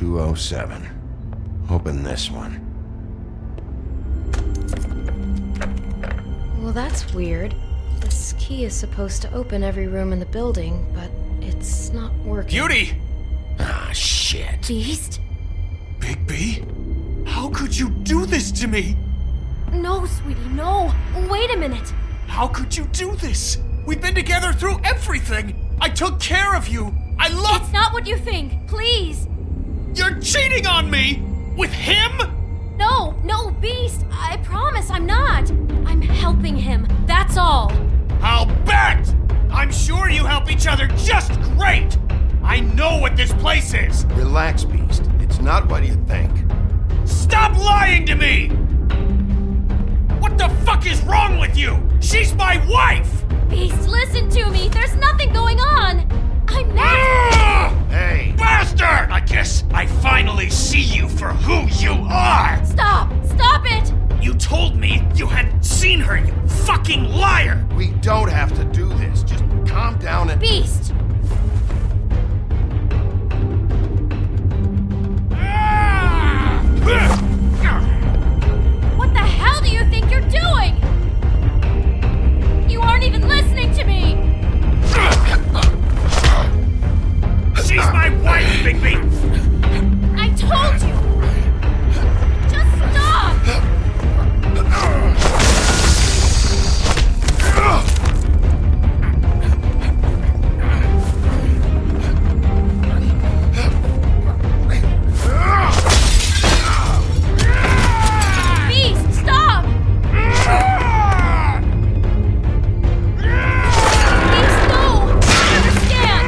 [SPEAKER 2] 207. Open this one.
[SPEAKER 7] Well, that's weird. This key is supposed to open every room in the building, but it's not working.
[SPEAKER 17] Beauty!
[SPEAKER 2] Ah, shit.
[SPEAKER 7] Beast?
[SPEAKER 17] Bigby? How could you do this to me?
[SPEAKER 4] No, sweetie, no. Wait a minute.
[SPEAKER 17] How could you do this? We've been together through everything. I took care of you. I love...
[SPEAKER 4] It's not what you think. Please.
[SPEAKER 17] You're cheating on me! With him?
[SPEAKER 4] No, Beast. I promise I'm not. I'm helping him. That's all.
[SPEAKER 17] I'll bet! I'm sure you help each other just great! I know what this place is!
[SPEAKER 2] Relax, Beast. It's not what you think.
[SPEAKER 17] Stop lying to me! What the fuck is wrong with you? She's my wife!
[SPEAKER 4] Beast, listen to me. There's nothing going on. I'm not...
[SPEAKER 2] Hey!
[SPEAKER 17] Bastard! I guess I finally see you for who you are!
[SPEAKER 4] Stop it!
[SPEAKER 17] You told me you had seen her, you fucking liar!
[SPEAKER 2] We don't have to do this. Just calm down and...
[SPEAKER 4] Beast! What the hell do you think you're doing? You aren't even listening to me!
[SPEAKER 17] She's my wife, Bigby!
[SPEAKER 4] I told you! Just stop! Beast, stop! Beast, no! I understand!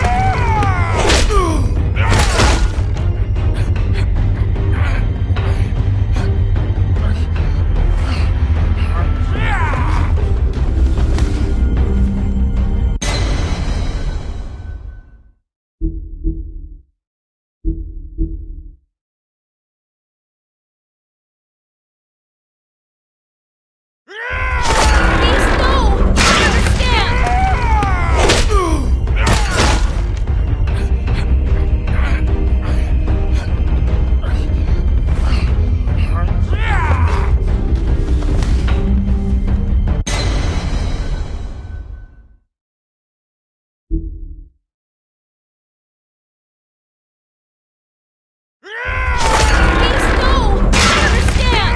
[SPEAKER 4] Beast, no! I understand! Beast, no! I understand!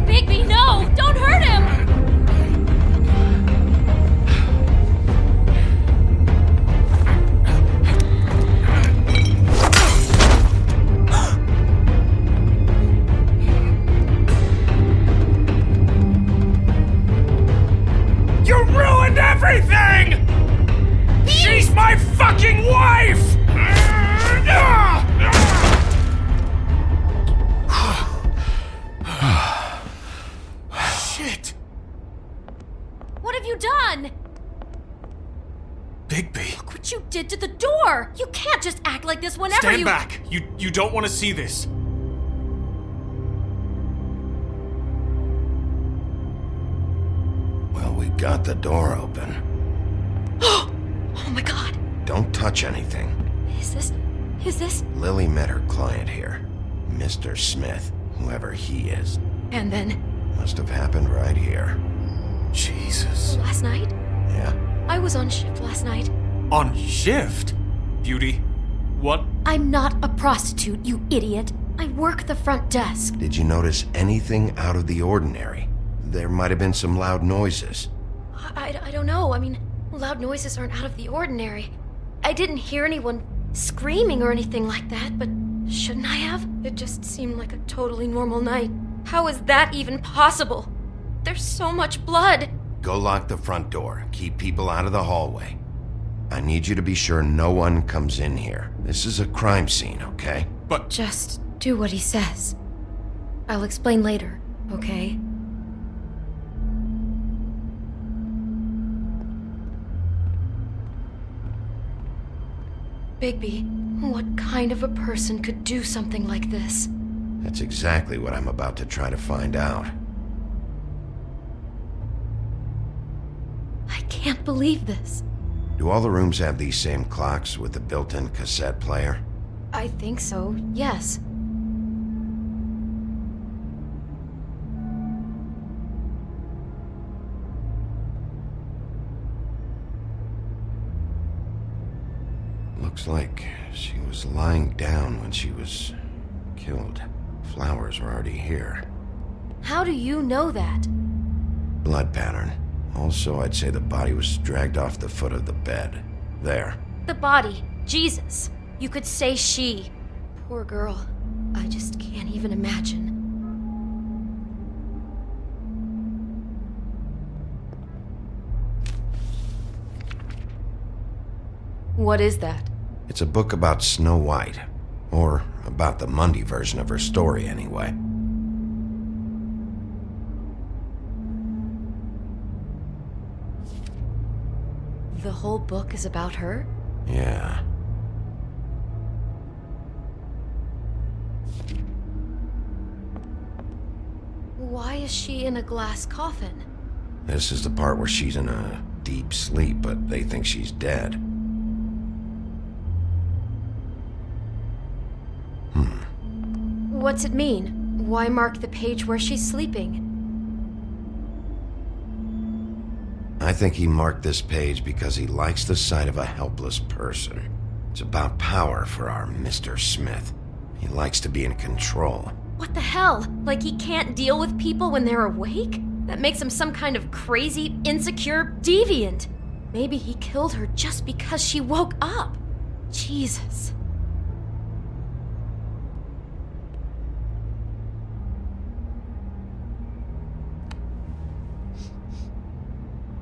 [SPEAKER 4] Bigby, no! Don't hurt him!
[SPEAKER 17] You ruined everything! She's my fucking wife! Shit!
[SPEAKER 4] What have you done?
[SPEAKER 17] Bigby,
[SPEAKER 4] Look what you did to the door! You can't just act like this whenever
[SPEAKER 17] stand
[SPEAKER 4] you...
[SPEAKER 17] back! You don't want to see this.
[SPEAKER 2] Well, we got the door open.
[SPEAKER 4] Oh my god!
[SPEAKER 2] Don't touch anything.
[SPEAKER 4] Is this...
[SPEAKER 2] Lily met her client here. Mr. Smith, whoever he is.
[SPEAKER 7] And then,
[SPEAKER 2] Must have happened right here.
[SPEAKER 17] Jesus.
[SPEAKER 7] last night?
[SPEAKER 2] Yeah?
[SPEAKER 7] I was on shift last night.
[SPEAKER 17] On shift? Beauty, what?
[SPEAKER 4] I'm not a prostitute, you idiot. I work the front desk.
[SPEAKER 2] Did you notice anything out of the ordinary? There might have been some loud noises.
[SPEAKER 7] I don't know. I mean, loud noises aren't out of the ordinary. I didn't hear anyone screaming or anything like that, but shouldn't I have? It just seemed like a totally normal night. How is that even possible? There's so much blood.
[SPEAKER 2] Go lock the front door. Keep people out of the hallway. I need you to be sure no one comes in here. This is a crime scene, okay?
[SPEAKER 17] But...
[SPEAKER 7] Just do what he says. I'll explain later, okay? Bigby, what kind of a person could do something like this?
[SPEAKER 2] That's exactly what I'm about to try to find out.
[SPEAKER 7] I can't believe this.
[SPEAKER 2] Do all the rooms have these same clocks with the built-in cassette player?
[SPEAKER 7] I think so, yes.
[SPEAKER 2] Looks like she was lying down when she was killed. Flowers were already here.
[SPEAKER 7] How do you know that?
[SPEAKER 2] Blood pattern. Also, I'd say the body was dragged off the foot of the bed. There.
[SPEAKER 7] The body. Jesus. You could say she. Poor girl. I just can't even imagine. What is that?
[SPEAKER 2] It's a book about Snow White. Or about the Mundy version of her story, anyway.
[SPEAKER 7] The whole book is about her?
[SPEAKER 2] Yeah.
[SPEAKER 7] Why is she in a glass coffin?
[SPEAKER 2] This is the part where she's in a deep sleep, but they think she's dead.
[SPEAKER 7] What's it mean? Why mark the page where she's sleeping?
[SPEAKER 2] I think he marked this page because he likes the sight of a helpless person. It's about power for our Mr. Smith. He likes to be in control.
[SPEAKER 7] What the hell? Like he can't deal with people when they're awake? That makes him some kind of crazy, insecure deviant. Maybe he killed her just because she woke up. Jesus.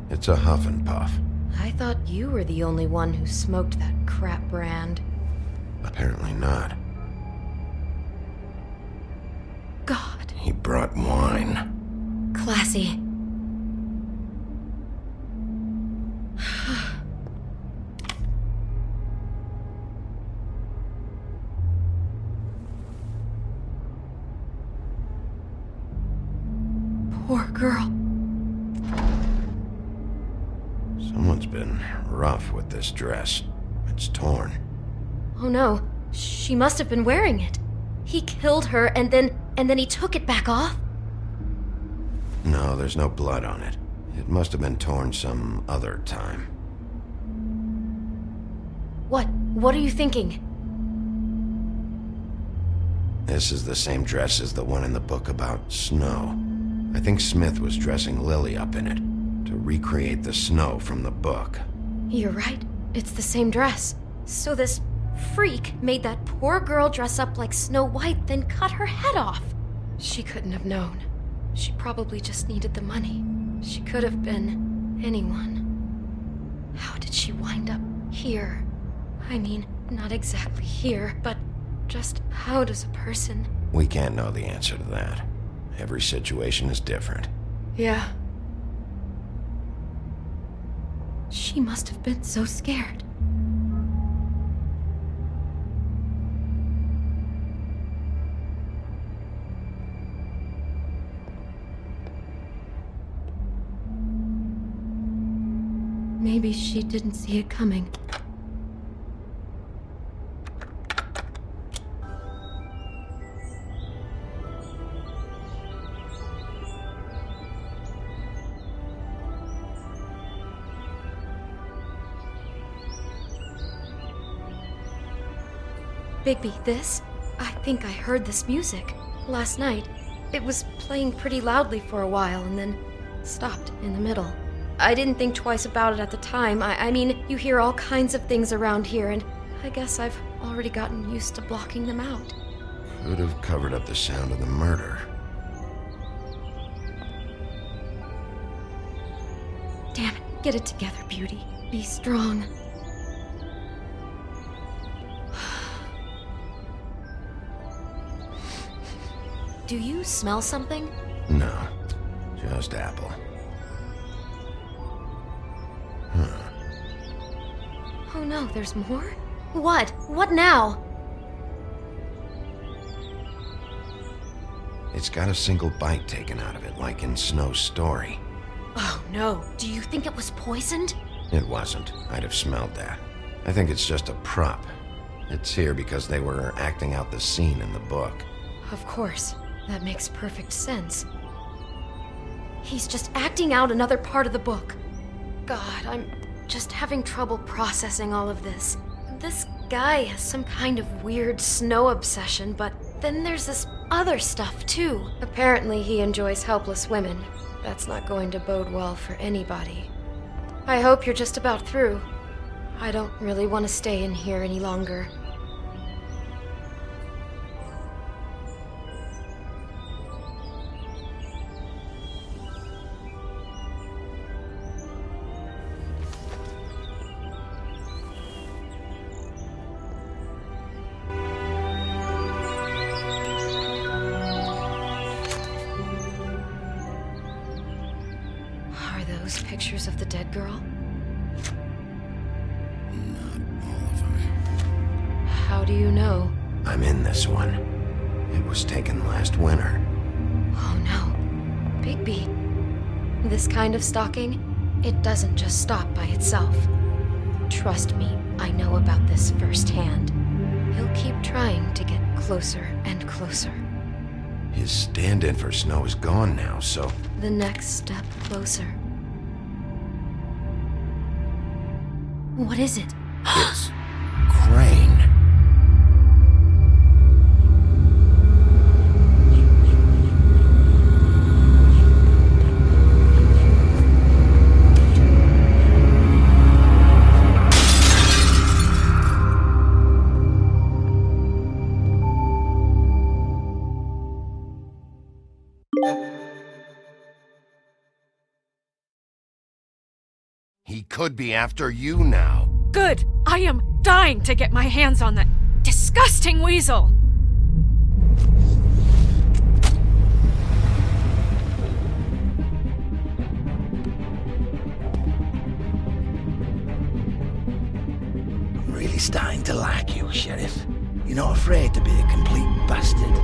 [SPEAKER 2] It's a huff and puff.
[SPEAKER 7] I thought you were the only one who smoked that crap brand.
[SPEAKER 2] Apparently not.
[SPEAKER 7] God.
[SPEAKER 2] He brought wine.
[SPEAKER 7] Classy. Poor girl.
[SPEAKER 2] Someone's been rough with this dress. It's torn.
[SPEAKER 7] Oh no, she must have been wearing it. He killed her and then he took it back off?
[SPEAKER 2] No, there's no blood on it. It must have been torn some other time.
[SPEAKER 7] What are you thinking?
[SPEAKER 2] This is the same dress as the one in the book about snow. I think Smith was dressing Lily up in it to recreate the snow from the book.
[SPEAKER 7] You're right. It's the same dress. So this freak made that poor girl dress up like Snow White, then cut her head off. She couldn't have known. She probably just needed the money. She could have been anyone. How did she wind up here? I mean, not exactly here, but just how does a person...
[SPEAKER 2] We can't know the answer to that. Every situation is different.
[SPEAKER 7] Yeah. She must have been so scared. Maybe she didn't see it coming. Bigby, this? I think I heard this music. Last night. It was playing pretty loudly for a while and then stopped in the middle. I didn't think twice about it at the time. I mean, you hear all kinds of things around here, and I guess I've already gotten used to blocking them out.
[SPEAKER 2] Could have covered up the sound of the murder.
[SPEAKER 7] Damn it, get it together, Beauty. Be strong. Do you smell something?
[SPEAKER 2] No, just apple.
[SPEAKER 7] Oh no, there's more? What? What now?
[SPEAKER 2] It's got a single bite taken out of it, like in Snow's story.
[SPEAKER 7] Oh no, do you think it was poisoned?
[SPEAKER 2] It wasn't. I'd have smelled that. I think it's just a prop. It's here because they were acting out the scene in the book.
[SPEAKER 7] Of course. That makes perfect sense. He's just acting out another part of the book. God, I'm just having trouble processing all of this. This guy has some kind of weird Snow obsession, but then there's this other stuff too. Apparently he enjoys helpless women. That's not going to bode well for anybody. I hope you're just about through. I don't really want to stay in here any longer. Are those pictures of the dead girl? How do you know?
[SPEAKER 2] I'm in this one. It was taken last winter.
[SPEAKER 7] Oh no. Bigby. This kind of stalking, it doesn't just stop by itself. Trust me, I know about this firsthand. He'll keep trying to get closer and closer.
[SPEAKER 2] His stand-in for Snow is gone now, so...
[SPEAKER 7] The next step closer. What is it?
[SPEAKER 2] It's... Crane. He could be after you now.
[SPEAKER 10] Good! I am dying to get my hands on that disgusting weasel!
[SPEAKER 21] I'm really starting to like you, Sheriff. You're not afraid to be a complete bastard.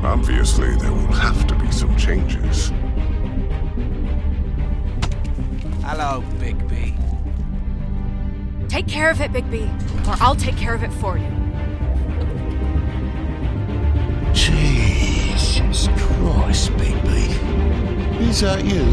[SPEAKER 14] Obviously, there will have to be some changes.
[SPEAKER 17] Hello, Bigby.
[SPEAKER 10] Take care of it, Bigby, or I'll take care of it for you.
[SPEAKER 3] Jesus Christ, Bigby. Is that you?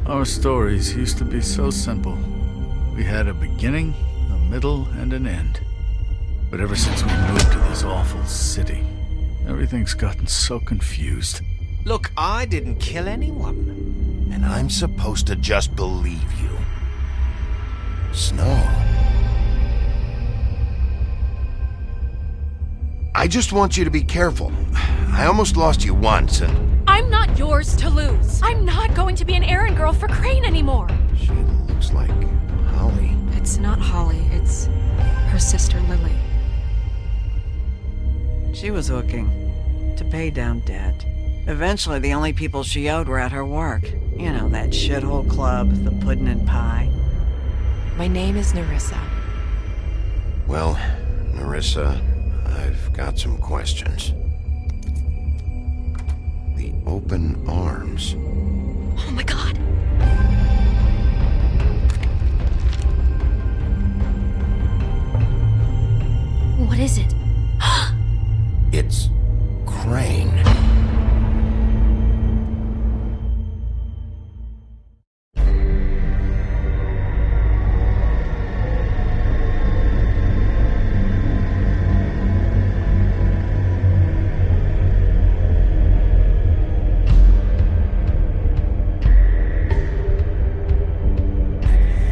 [SPEAKER 15] Our stories used to be so simple. We had a beginning, a middle, and an end. But ever since we moved to this awful city, everything's gotten so confused.
[SPEAKER 17] Look, I didn't kill anyone.
[SPEAKER 2] And I'm supposed to just believe you. Snow. I just want you to be careful. I almost lost you once, and...
[SPEAKER 10] I'm not yours to lose. I'm not going to be an errand girl for Crane anymore.
[SPEAKER 2] She looks like Holly.
[SPEAKER 10] It's not Holly, it's her sister Lily.
[SPEAKER 16] She was hooking to pay down debt. Eventually, the only people she owed were at her work. You know, that shithole club, the puddin' and pie.
[SPEAKER 1] My name is Nerissa.
[SPEAKER 2] Well, Nerissa, I've got some questions. The open arms.
[SPEAKER 10] Oh my god!
[SPEAKER 4] What is it?
[SPEAKER 2] It's Crane.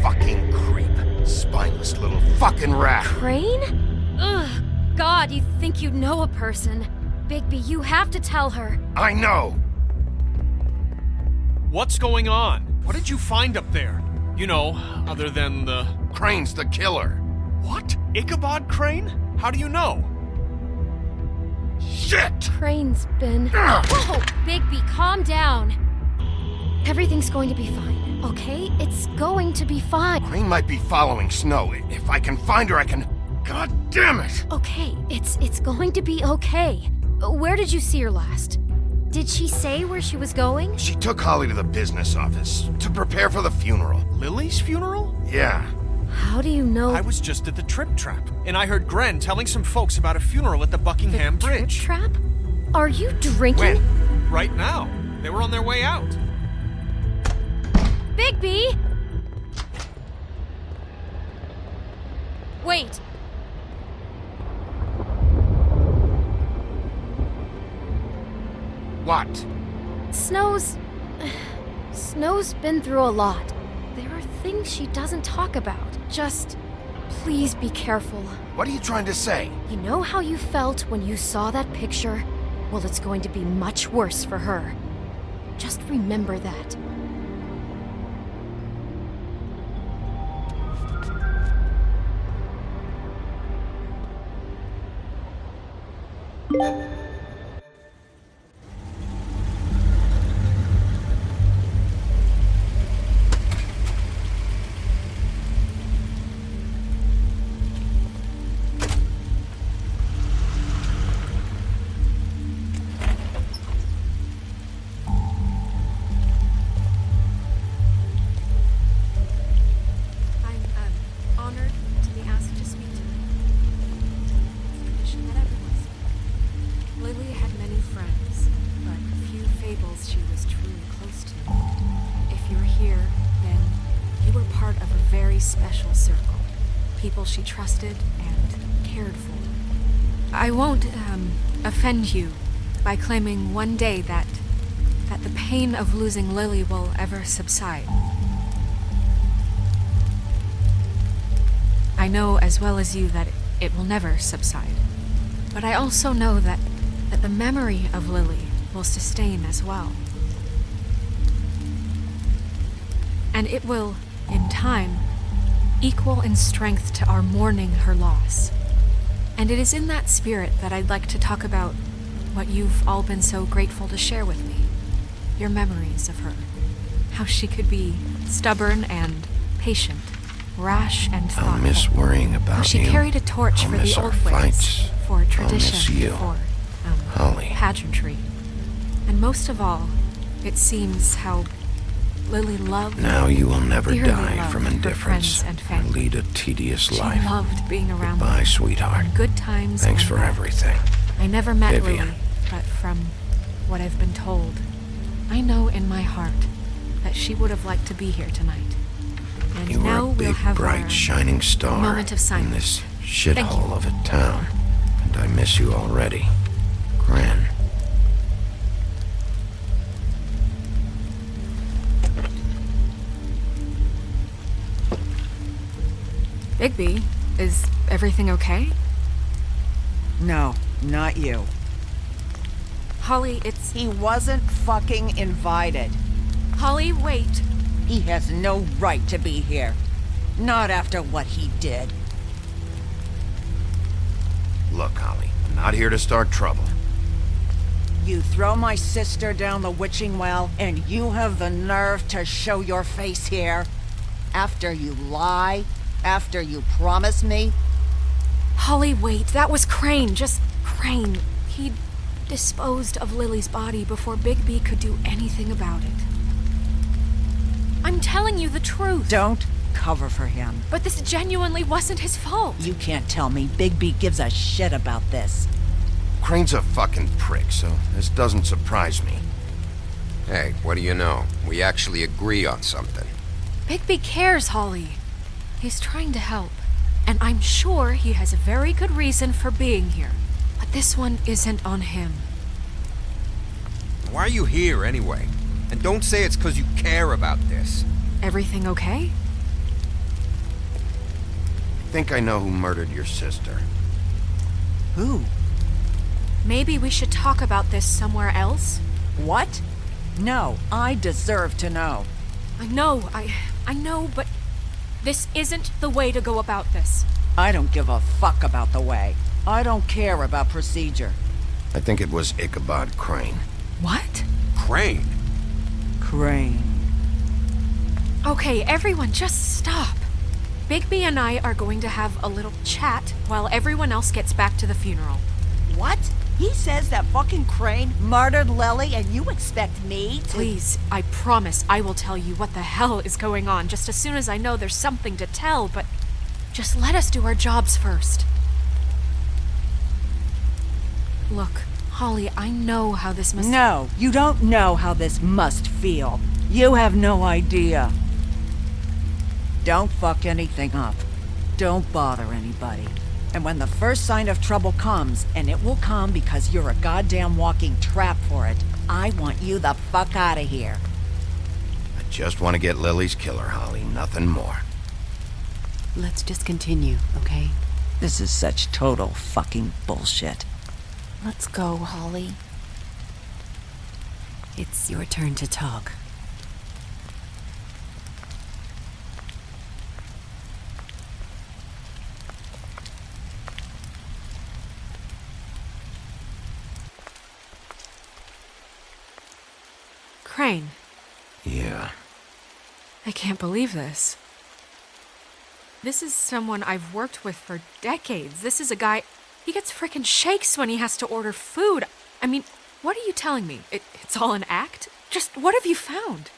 [SPEAKER 2] Fucking creep. Spineless little fucking rat.
[SPEAKER 4] Crane? Ugh. God, you think you know a person. Bigby, you have to tell her.
[SPEAKER 2] I know.
[SPEAKER 17] What's going on? What did you find up there? You know, other than the...
[SPEAKER 2] Crane's the killer.
[SPEAKER 17] What? Ichabod Crane? How do you know?
[SPEAKER 2] Shit!
[SPEAKER 4] Crane's been... Whoa! Bigby, calm down. Everything's going to be fine, okay? It's going to be fine.
[SPEAKER 2] Crane might be following Snow. If I can find her, I can... God damn it!
[SPEAKER 4] Okay, it's going to be okay. Where did you see her last? Did she say where she was going?
[SPEAKER 2] She took Holly to the business office to prepare for the funeral.
[SPEAKER 17] Lily's funeral?
[SPEAKER 2] Yeah.
[SPEAKER 4] How do you know?
[SPEAKER 17] I was just at the Trip Trap, and I heard Gren telling some folks about a funeral at the Buckingham Bridge.
[SPEAKER 4] Trip Trap? Are you drinking?
[SPEAKER 17] When? Right now. They were on their way out.
[SPEAKER 4] Bigby! Wait.
[SPEAKER 2] What?
[SPEAKER 4] Snow's been through a lot. There are things she doesn't talk about. Just, please be careful.
[SPEAKER 2] What are you trying to say?
[SPEAKER 4] You know how you felt when you saw that picture? Well, it's going to be much worse for her. Just remember that.
[SPEAKER 10] Special circle. People she trusted and cared for. I won't offend you by claiming one day that the pain of losing Lily will ever subside. I know as well as you that it will never subside. But I also know that the memory of Lily will sustain as well. And it will, in time, equal in strength to our mourning her loss. And it is in that spirit that I'd like to talk about what you've all been so grateful to share with me. Your memories of her. How she could be stubborn and patient, rash and thoughtful.
[SPEAKER 2] I'll miss worrying about
[SPEAKER 10] How she
[SPEAKER 2] you.
[SPEAKER 10] carried a torch
[SPEAKER 2] I'll
[SPEAKER 10] for
[SPEAKER 2] miss
[SPEAKER 10] the
[SPEAKER 2] our
[SPEAKER 10] old ways,
[SPEAKER 2] fights.
[SPEAKER 10] for tradition,
[SPEAKER 2] I'll miss you.
[SPEAKER 10] for
[SPEAKER 2] Holly.
[SPEAKER 10] pageantry. And most of all, it seems how Lily loved.
[SPEAKER 2] Now you will never
[SPEAKER 10] dearly
[SPEAKER 2] die
[SPEAKER 10] loved
[SPEAKER 2] from
[SPEAKER 10] her
[SPEAKER 2] indifference
[SPEAKER 10] friends and
[SPEAKER 2] or
[SPEAKER 10] family.
[SPEAKER 2] lead a tedious
[SPEAKER 10] She
[SPEAKER 2] life.
[SPEAKER 10] loved being around
[SPEAKER 2] Goodbye,
[SPEAKER 10] them.
[SPEAKER 2] sweetheart.
[SPEAKER 10] In good times.
[SPEAKER 2] Thanks
[SPEAKER 10] and
[SPEAKER 2] for
[SPEAKER 10] bad.
[SPEAKER 2] everything.
[SPEAKER 10] I never met
[SPEAKER 2] Vivian.
[SPEAKER 10] Lily, but from what I've been told, I know in my heart that she would have liked to be here tonight. And
[SPEAKER 2] You were
[SPEAKER 10] now
[SPEAKER 2] a
[SPEAKER 10] we'll
[SPEAKER 2] big,
[SPEAKER 10] have
[SPEAKER 2] bright,
[SPEAKER 10] our
[SPEAKER 2] shining star
[SPEAKER 10] moment of
[SPEAKER 2] in
[SPEAKER 10] silence.
[SPEAKER 2] this
[SPEAKER 10] Thank you.
[SPEAKER 2] shithole of a town. And I miss you already. Gran.
[SPEAKER 10] Bigby, is everything okay?
[SPEAKER 6] No, not you.
[SPEAKER 10] Holly, it's...
[SPEAKER 6] He wasn't fucking invited.
[SPEAKER 10] Holly, wait.
[SPEAKER 6] He has no right to be here. Not after what he did.
[SPEAKER 2] Look, Holly, I'm not here to start trouble.
[SPEAKER 6] You throw my sister down the witching well, and you have the nerve to show your face here? After you lie? After you promise me?
[SPEAKER 10] Holly, wait. That was Crane. Just Crane. He disposed of Lily's body before Bigby could do anything about it. I'm telling you the truth.
[SPEAKER 6] Don't cover for him.
[SPEAKER 10] But this genuinely wasn't his fault.
[SPEAKER 6] You can't tell me Bigby gives a shit about this.
[SPEAKER 2] Crane's a fucking prick, so this doesn't surprise me.
[SPEAKER 11] Hey, what do you know? We actually agree on something.
[SPEAKER 10] Bigby cares, Holly. He's trying to help. And I'm sure he has a very good reason for being here. But this one isn't on him.
[SPEAKER 11] Why are you here, anyway? And don't say it's because you care about this.
[SPEAKER 10] Everything okay?
[SPEAKER 2] I think I know who murdered your sister.
[SPEAKER 6] Who?
[SPEAKER 10] Maybe we should talk about this somewhere else?
[SPEAKER 6] What? No, I deserve to know.
[SPEAKER 10] I know, but this isn't the way to go about this.
[SPEAKER 6] I don't give a fuck about the way. I don't care about procedure.
[SPEAKER 2] I think it was Ichabod Crane.
[SPEAKER 10] What?
[SPEAKER 11] Crane?
[SPEAKER 6] Crane.
[SPEAKER 10] Okay, everyone, just stop. Bigby and I are going to have a little chat while everyone else gets back to the funeral.
[SPEAKER 6] What? He says that fucking Crane murdered Lily and you expect me to...
[SPEAKER 10] Please, I promise I will tell you what the hell is going on just as soon as I know there's something to tell, but just let us do our jobs first. Look, Holly, I know how this must...
[SPEAKER 6] No, you don't know how this must feel. You have no idea. Don't fuck anything up. Don't bother anybody. And when the first sign of trouble comes, and it will come because you're a goddamn walking trap for it, I want you the fuck out of here.
[SPEAKER 2] I just want to get Lily's killer, Holly, nothing more.
[SPEAKER 19] Let's just continue, okay?
[SPEAKER 6] This is such total fucking bullshit.
[SPEAKER 1] Let's go, Holly.
[SPEAKER 19] It's your turn to talk.
[SPEAKER 10] Crane.
[SPEAKER 2] Yeah.
[SPEAKER 10] I can't believe this. This is someone I've worked with for decades. This is a guy... He gets frickin' shakes when he has to order food. I mean, what are you telling me? It's all an act? Just what have you found?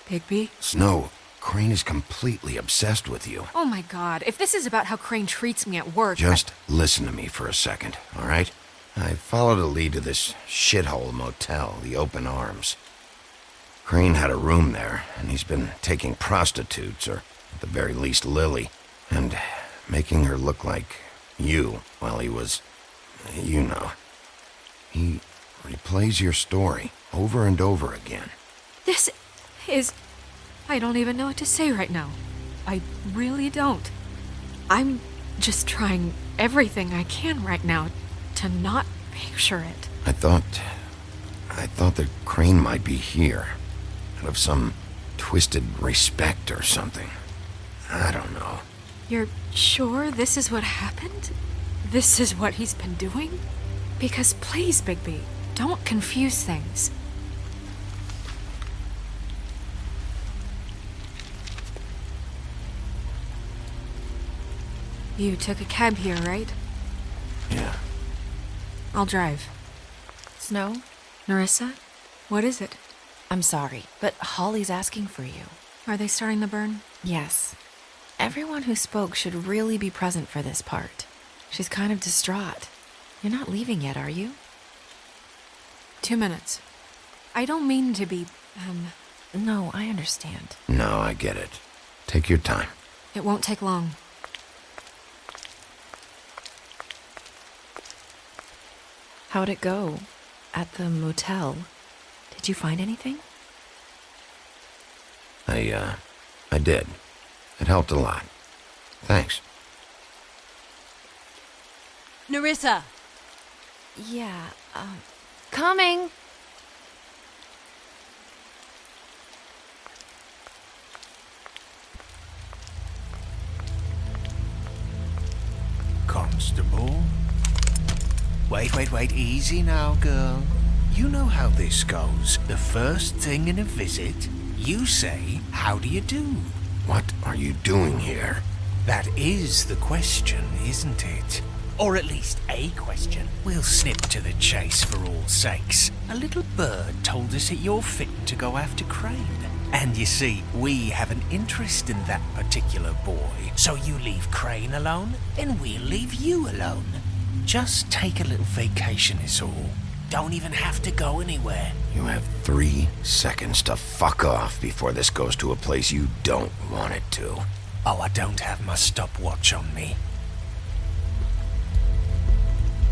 [SPEAKER 10] Bigby?
[SPEAKER 2] Snow, Crane is completely obsessed with you.
[SPEAKER 10] Oh my god, if this is about how Crane treats me at work...
[SPEAKER 2] Just listen to me for a second, all right? I followed a lead to this shithole motel, the Open Arms. Crane had a room there, and he's been taking prostitutes, or at the very least Lily, and making her look like you while he was, you know. He replays your story over and over again.
[SPEAKER 10] This is... I don't even know what to say right now. I really don't. I'm just trying everything I can right now to not picture it.
[SPEAKER 2] I thought that Crane might be here. Out of some twisted respect or something. I don't know.
[SPEAKER 10] You're sure this is what happened? This is what he's been doing? Because please, Bigby, don't confuse things. You took a cab here, right?
[SPEAKER 2] Yeah.
[SPEAKER 10] I'll drive.
[SPEAKER 1] Snow?
[SPEAKER 10] Nerissa? What is it?
[SPEAKER 1] I'm sorry, but Holly's asking for you.
[SPEAKER 10] Are they starting the burn?
[SPEAKER 1] Yes. Everyone who spoke should really be present for this part. She's kind of distraught. You're not leaving yet, are you?
[SPEAKER 10] 2 minutes. I don't mean to be,
[SPEAKER 1] No, I understand.
[SPEAKER 2] No, I get it. Take your time.
[SPEAKER 10] It won't take long.
[SPEAKER 1] How'd it go? At the motel? Did you find anything?
[SPEAKER 2] I did. It helped a lot. Thanks.
[SPEAKER 6] Nerissa!
[SPEAKER 1] Yeah, coming!
[SPEAKER 12] Constable? Wait, easy now, girl. You know how this goes. The first thing in a visit, you say, "How do you do?"
[SPEAKER 2] What are you doing here?
[SPEAKER 12] That is the question, isn't it? Or at least a question. We'll snip to the chase for all sakes. A little bird told us that you're fit to go after Crane. And you see, we have an interest in that particular boy. So you leave Crane alone, and we'll leave you alone. Just take a little vacation is all. Don't even have to go anywhere.
[SPEAKER 2] You have 3 seconds to fuck off before this goes to a place you don't want it to.
[SPEAKER 12] Oh, I don't have my stopwatch on me.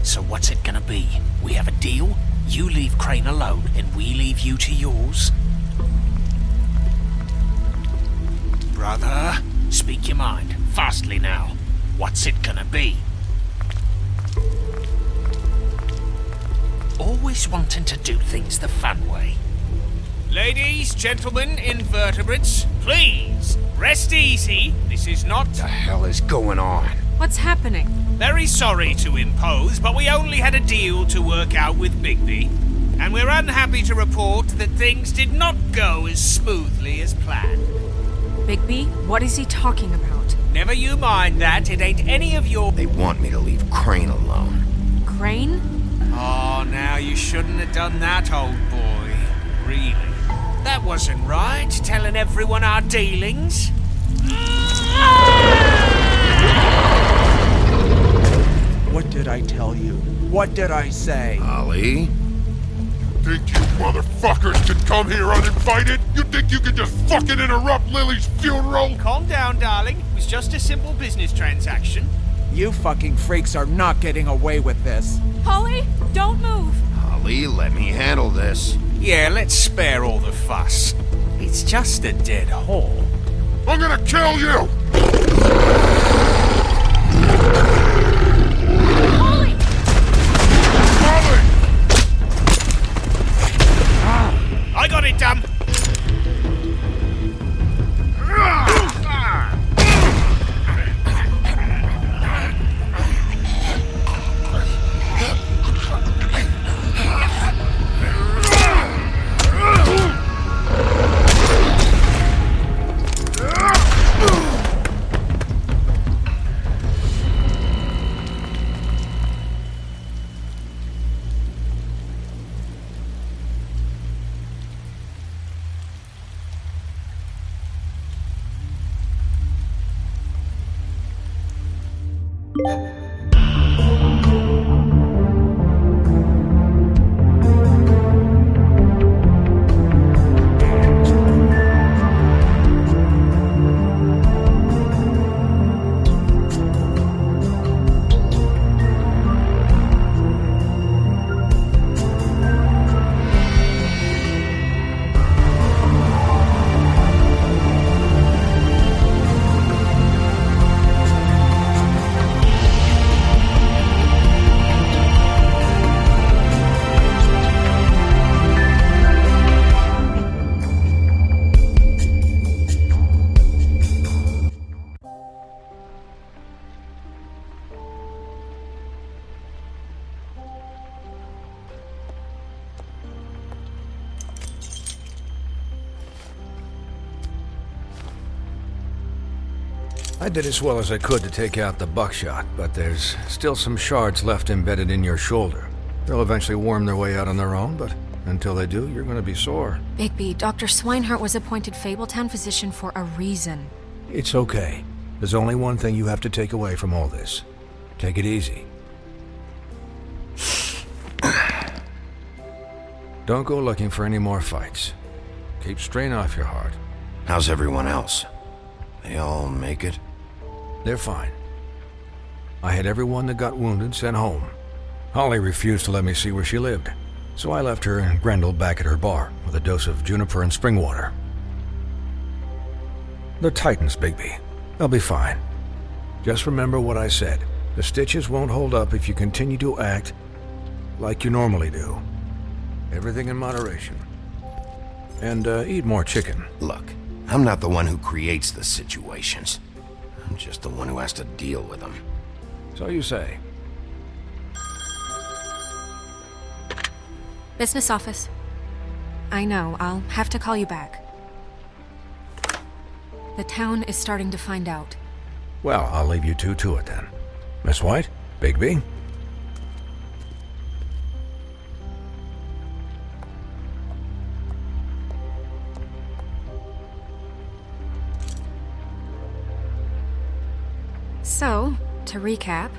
[SPEAKER 12] So what's it gonna be? We have a deal? You leave Crane alone, and we leave you to yours? Brother, speak your mind, fastly now. What's it gonna be? Always wanting to do things the fun way. Ladies, gentlemen, invertebrates, please, rest easy. This is not...
[SPEAKER 2] What the hell is going on?
[SPEAKER 10] What's happening?
[SPEAKER 12] Very sorry to impose, but we only had a deal to work out with Bigby. And we're unhappy to report that things did not go as smoothly as planned.
[SPEAKER 10] Bigby, what is he talking about?
[SPEAKER 12] Never you mind that, it ain't any of your...
[SPEAKER 2] They want me to leave Crane alone.
[SPEAKER 10] Crane?
[SPEAKER 12] Oh, now you shouldn't have done that, old boy. Really? That wasn't right, telling everyone our dealings.
[SPEAKER 17] What did I tell you? What did I say?
[SPEAKER 2] Ollie?
[SPEAKER 14] Think you motherfuckers can come here uninvited? You think you can just fucking interrupt Lily's funeral?
[SPEAKER 12] Calm down, darling. It was just a simple business transaction.
[SPEAKER 17] You fucking freaks are not getting away with this.
[SPEAKER 10] Holly, don't move!
[SPEAKER 2] Ollie, let me handle this.
[SPEAKER 12] Yeah, let's spare all the fuss. It's just a dead hole.
[SPEAKER 14] I'm gonna kill you!
[SPEAKER 10] Holly!
[SPEAKER 14] Ollie!
[SPEAKER 12] I got it, dumb.
[SPEAKER 5] I did as well as I could to take out the buckshot, but there's still some shards left embedded in your shoulder. They'll eventually worm their way out on their own, but until they do, you're gonna be sore.
[SPEAKER 10] Bigby, Dr. Swinehart was appointed Fabletown physician for a reason.
[SPEAKER 5] It's okay. There's only one thing you have to take away from all this. Take it easy. Don't go looking for any more fights. Keep strain off your heart.
[SPEAKER 2] How's everyone else? They all make it?
[SPEAKER 5] They're fine. I had everyone that got wounded sent home. Holly refused to let me see where she lived, so I left her and Grendel back at her bar with a dose of juniper and spring water. They're Titans, Bigby. They'll be fine. Just remember what I said. The stitches won't hold up if you continue to act like you normally do. Everything in moderation. And eat more chicken.
[SPEAKER 2] Look, I'm not the one who creates the situations. I'm just the one who has to deal with them.
[SPEAKER 5] So you say.
[SPEAKER 10] Business office. I know, I'll have to call you back. The town is starting to find out.
[SPEAKER 5] Well, I'll leave you two to it then. Miss White, Bigby.
[SPEAKER 10] So, to recap...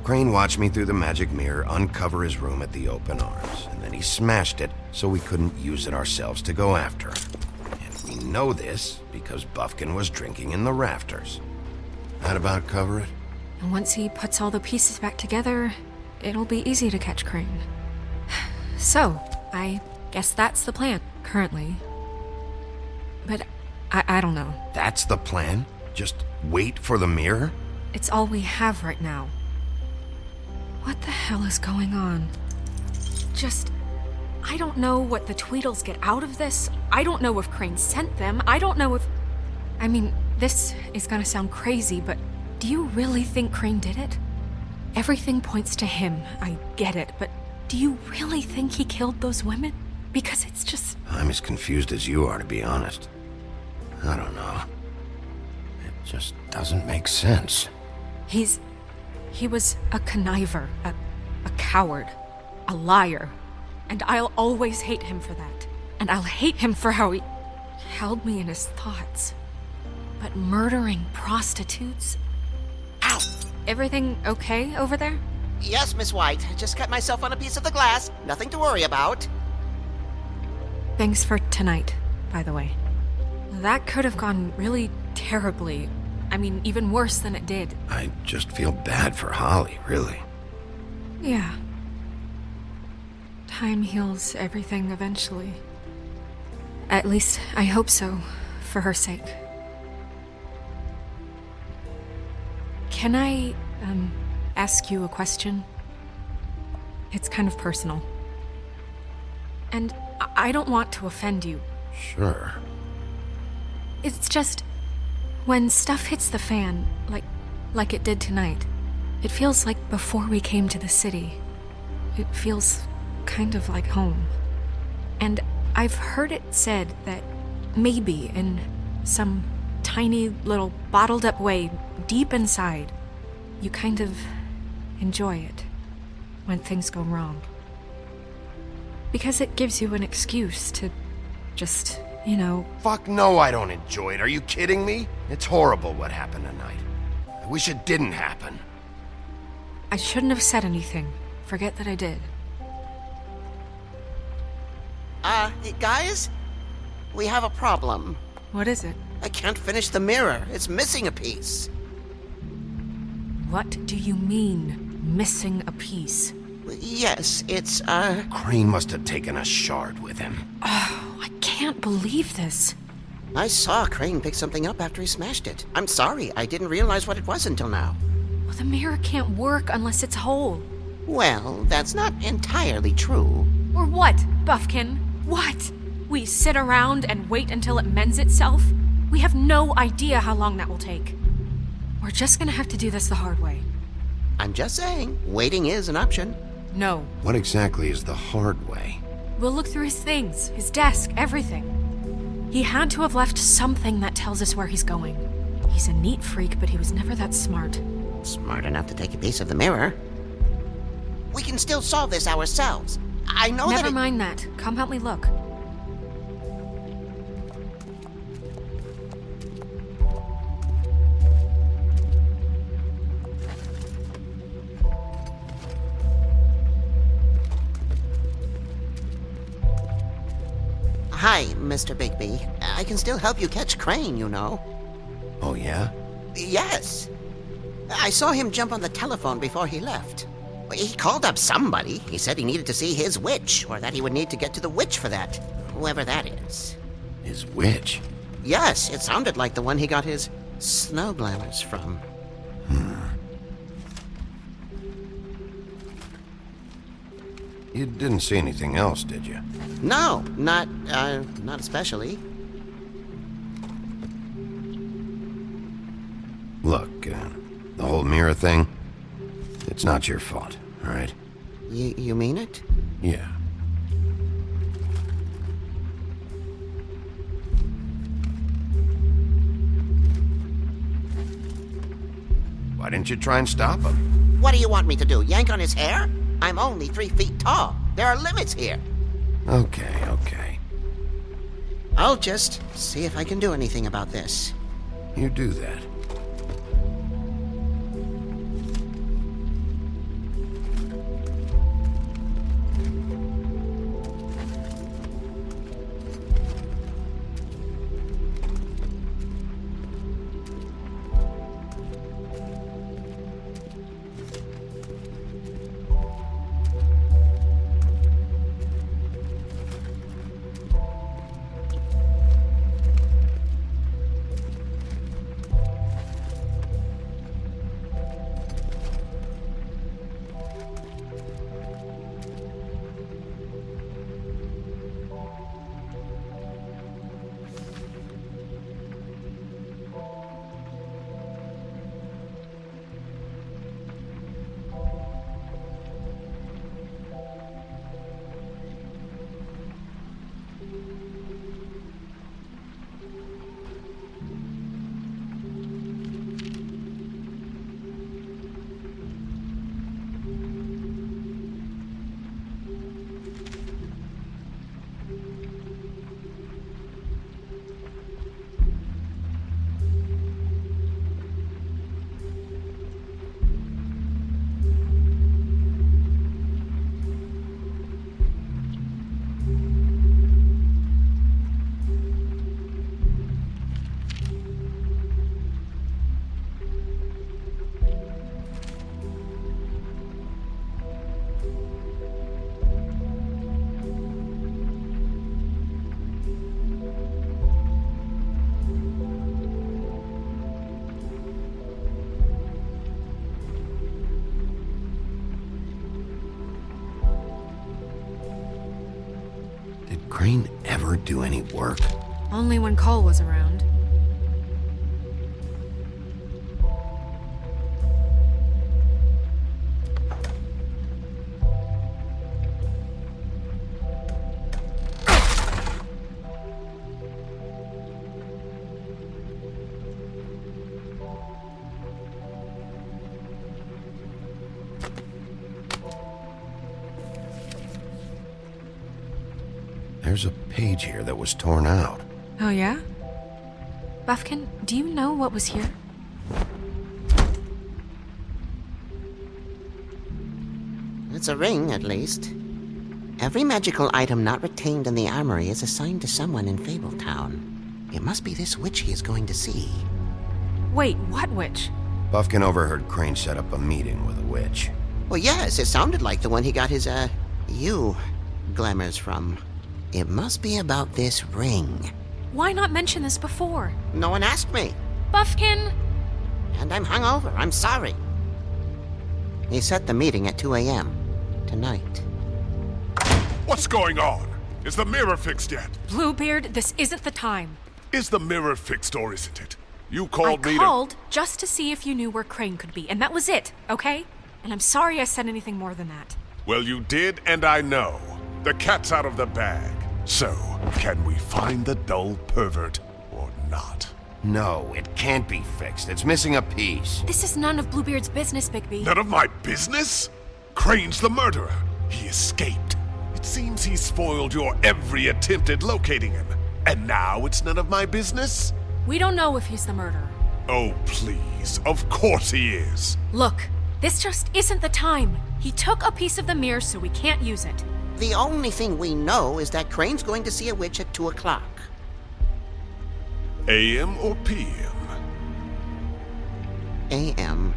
[SPEAKER 2] Crane watched me through the magic mirror uncover his room at the open arms, and then he smashed it so we couldn't use it ourselves to go after him. And we know this because Buffkin was drinking in the rafters. That about cover it?
[SPEAKER 10] And once he puts all the pieces back together, it'll be easy to catch Crane. So, I guess that's the plan, currently. But I don't know.
[SPEAKER 2] That's the plan? Just wait for the mirror?
[SPEAKER 10] It's all we have right now. What the hell is going on? I don't know what the Tweedles get out of this. I don't know if Crane sent them. I don't know if... I mean, this is gonna sound crazy, but do you really think Crane did it? Everything points to him, I get it, but do you really think he killed those women? Because it's just...
[SPEAKER 2] I'm as confused as you are, to be honest. I don't know. It just doesn't make sense.
[SPEAKER 10] He was a conniver, a coward, a liar. And I'll always hate him for that. And I'll hate him for how he held me in his thoughts. But murdering prostitutes?
[SPEAKER 13] Ow!
[SPEAKER 10] Everything okay over there?
[SPEAKER 13] Yes, Miss White. Just cut myself on a piece of the glass. Nothing to worry about.
[SPEAKER 10] Thanks for tonight, by the way. That could have gone really terribly. I mean, even worse than it did.
[SPEAKER 2] I just feel bad for Holly, really.
[SPEAKER 10] Yeah. Time heals everything eventually. At least, I hope so, for her sake. Can I, ask you a question? It's kind of personal. And I don't want to offend you.
[SPEAKER 2] Sure.
[SPEAKER 10] It's just... when stuff hits the fan, like it did tonight, it feels like before we came to the city. It feels kind of like home. And I've heard it said that maybe in some tiny little bottled up way deep inside, you kind of enjoy it when things go wrong. Because it gives you an excuse to just, you know...
[SPEAKER 2] Fuck no, I don't enjoy it. Are you kidding me? It's horrible what happened tonight. I wish it didn't happen.
[SPEAKER 10] I shouldn't have said anything. Forget that I did.
[SPEAKER 13] Guys? We have a problem.
[SPEAKER 10] What is it?
[SPEAKER 13] I can't finish the mirror. It's missing a piece.
[SPEAKER 10] What do you mean, missing a piece?
[SPEAKER 13] Yes, it's,
[SPEAKER 2] Crane must have taken a shard with him.
[SPEAKER 10] Oh, I can't believe this.
[SPEAKER 13] I saw Crane pick something up after he smashed it. I'm sorry, I didn't realize what it was until now.
[SPEAKER 10] Well, the mirror can't work unless it's whole.
[SPEAKER 13] Well, that's not entirely true.
[SPEAKER 10] Or what, Buffkin? What? We sit around and wait until it mends itself? We have no idea how long that will take. We're just gonna have to do this the hard way.
[SPEAKER 13] I'm just saying, waiting is an option.
[SPEAKER 10] No.
[SPEAKER 2] What exactly is the hard way?
[SPEAKER 10] We'll look through his things, his desk, everything. He had to have left something that tells us where he's going. He's a neat freak, but he was never that smart.
[SPEAKER 13] Smart enough to take a piece of the mirror. We can still solve this ourselves. I know
[SPEAKER 10] Never mind that. Come help me look.
[SPEAKER 13] Hi, Mr. Bigby. I can still help you catch Crane, you know.
[SPEAKER 2] Oh, yeah?
[SPEAKER 13] Yes. I saw him jump on the telephone before he left. He called up somebody. He said he needed to see his witch, or that he would need to get to the witch for that. Whoever that is.
[SPEAKER 2] His witch?
[SPEAKER 13] Yes, it sounded like the one he got his snow glamours from.
[SPEAKER 2] You didn't see anything else, did you?
[SPEAKER 13] No, not especially.
[SPEAKER 2] Look, the whole mirror thing, it's not your fault, all right?
[SPEAKER 13] You mean it?
[SPEAKER 2] Yeah. Why didn't you try and stop him?
[SPEAKER 13] What do you want me to do, yank on his hair? I'm only 3 feet tall. There are limits here.
[SPEAKER 2] Okay.
[SPEAKER 13] I'll just see if I can do anything about this.
[SPEAKER 2] You do that. Did Crane ever do any work?
[SPEAKER 10] Only when Cole was around.
[SPEAKER 2] There's a page here that was torn out.
[SPEAKER 10] Oh, yeah? Buffkin, do you know what was here?
[SPEAKER 13] It's a ring, at least. Every magical item not retained in the armory is assigned to someone in Fabletown. It must be this witch he is going to see.
[SPEAKER 10] Wait, what witch?
[SPEAKER 2] Buffkin overheard Crane set up a meeting with a witch.
[SPEAKER 13] Well, yes, it sounded like the one he got his, glamours from. It must be about this ring.
[SPEAKER 10] Why not mention this before?
[SPEAKER 13] No one asked me.
[SPEAKER 10] Buffkin!
[SPEAKER 13] And I'm hungover. I'm sorry. He set the meeting at 2 a.m. tonight.
[SPEAKER 14] What's going on? Is the mirror fixed yet?
[SPEAKER 10] Bluebeard, this isn't the time.
[SPEAKER 14] Is the mirror fixed or isn't it? You called me
[SPEAKER 10] I called just to see if you knew where Crane could be, and that was it, okay? And I'm sorry I said anything more than that.
[SPEAKER 14] Well, you did, and I know. The cat's out of the bag. So, can we find the dull pervert or not?
[SPEAKER 2] No, it can't be fixed. It's missing a piece.
[SPEAKER 10] This is none of Bluebeard's business, Bigby.
[SPEAKER 14] None of my business? Crane's the murderer. He escaped. It seems he spoiled your every attempt at locating him. And now it's none of my business?
[SPEAKER 10] We don't know if he's the murderer.
[SPEAKER 14] Oh, please. Of course he is.
[SPEAKER 10] Look, this just isn't the time. He took a piece of the mirror, so we can't use it.
[SPEAKER 13] The only thing we know is that Crane's going to see a witch at 2 o'clock.
[SPEAKER 14] AM or PM?
[SPEAKER 13] AM.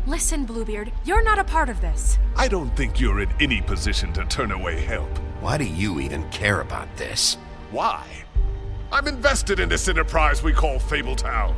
[SPEAKER 10] Listen, Bluebeard, you're not a part of this.
[SPEAKER 14] I don't think you're in any position to turn away help.
[SPEAKER 2] Why do you even care about this?
[SPEAKER 14] Why? I'm invested in this enterprise we call Fabletown.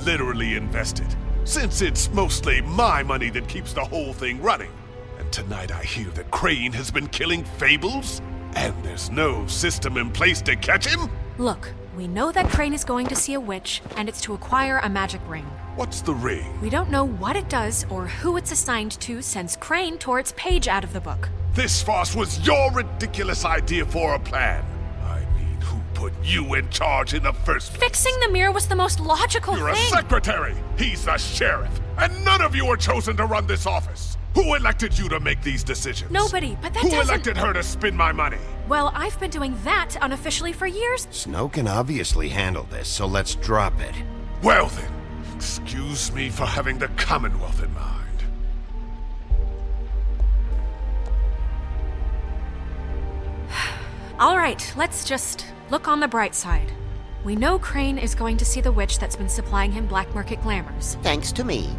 [SPEAKER 14] Literally invested, since it's mostly my money that keeps the whole thing running. And tonight I hear that Crane has been killing fables, and there's no system in place to catch him?
[SPEAKER 10] Look, we know that Crane is going to see a witch, and it's to acquire a magic ring.
[SPEAKER 14] What's the ring?
[SPEAKER 10] We don't know what it does or who it's assigned to since Crane tore its page out of the book.
[SPEAKER 14] This farce was your ridiculous idea for a plan. I mean, who put you in charge in the first place?
[SPEAKER 10] Fixing the mirror was the most logical
[SPEAKER 14] You're
[SPEAKER 10] thing.
[SPEAKER 14] a secretary! He's the sheriff! And none of you were chosen to run this office! Who elected you to make these decisions?
[SPEAKER 10] Nobody, but that
[SPEAKER 14] Who
[SPEAKER 10] doesn't...
[SPEAKER 14] elected her to spend my money?
[SPEAKER 10] Well, I've been doing that unofficially for years.
[SPEAKER 2] Snow can obviously handle this, so let's drop it.
[SPEAKER 14] Well then, excuse me for having the Commonwealth in mind.
[SPEAKER 10] All right, let's just look on the bright side. We know Crane is going to see the witch that's been supplying him black market glamours.
[SPEAKER 13] Thanks to me.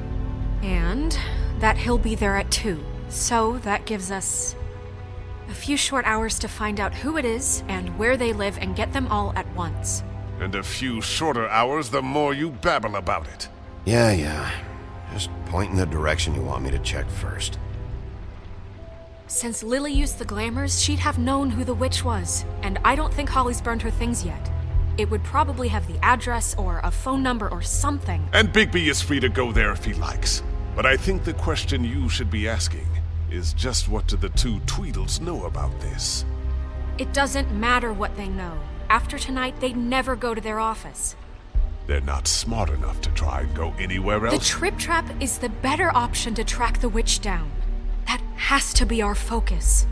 [SPEAKER 10] And that he'll be there at 2. So that gives us a few short hours to find out who it is and where they live and get them all at once.
[SPEAKER 14] And a few shorter hours the more you babble about it.
[SPEAKER 2] Yeah. Just point in the direction you want me to check first.
[SPEAKER 10] Since Lily used the glamours, she'd have known who the witch was, and I don't think Holly's burned her things yet. It would probably have the address or a phone number or something.
[SPEAKER 14] And Bigby is free to go there if he likes. But I think the question you should be asking is just what do the two Tweedles know about this?
[SPEAKER 10] It doesn't matter what they know. After tonight, they'd never go to their office.
[SPEAKER 14] They're not smart enough to try and go anywhere else.
[SPEAKER 10] The Trip Trap is the better option to track the witch down. That has to be our focus.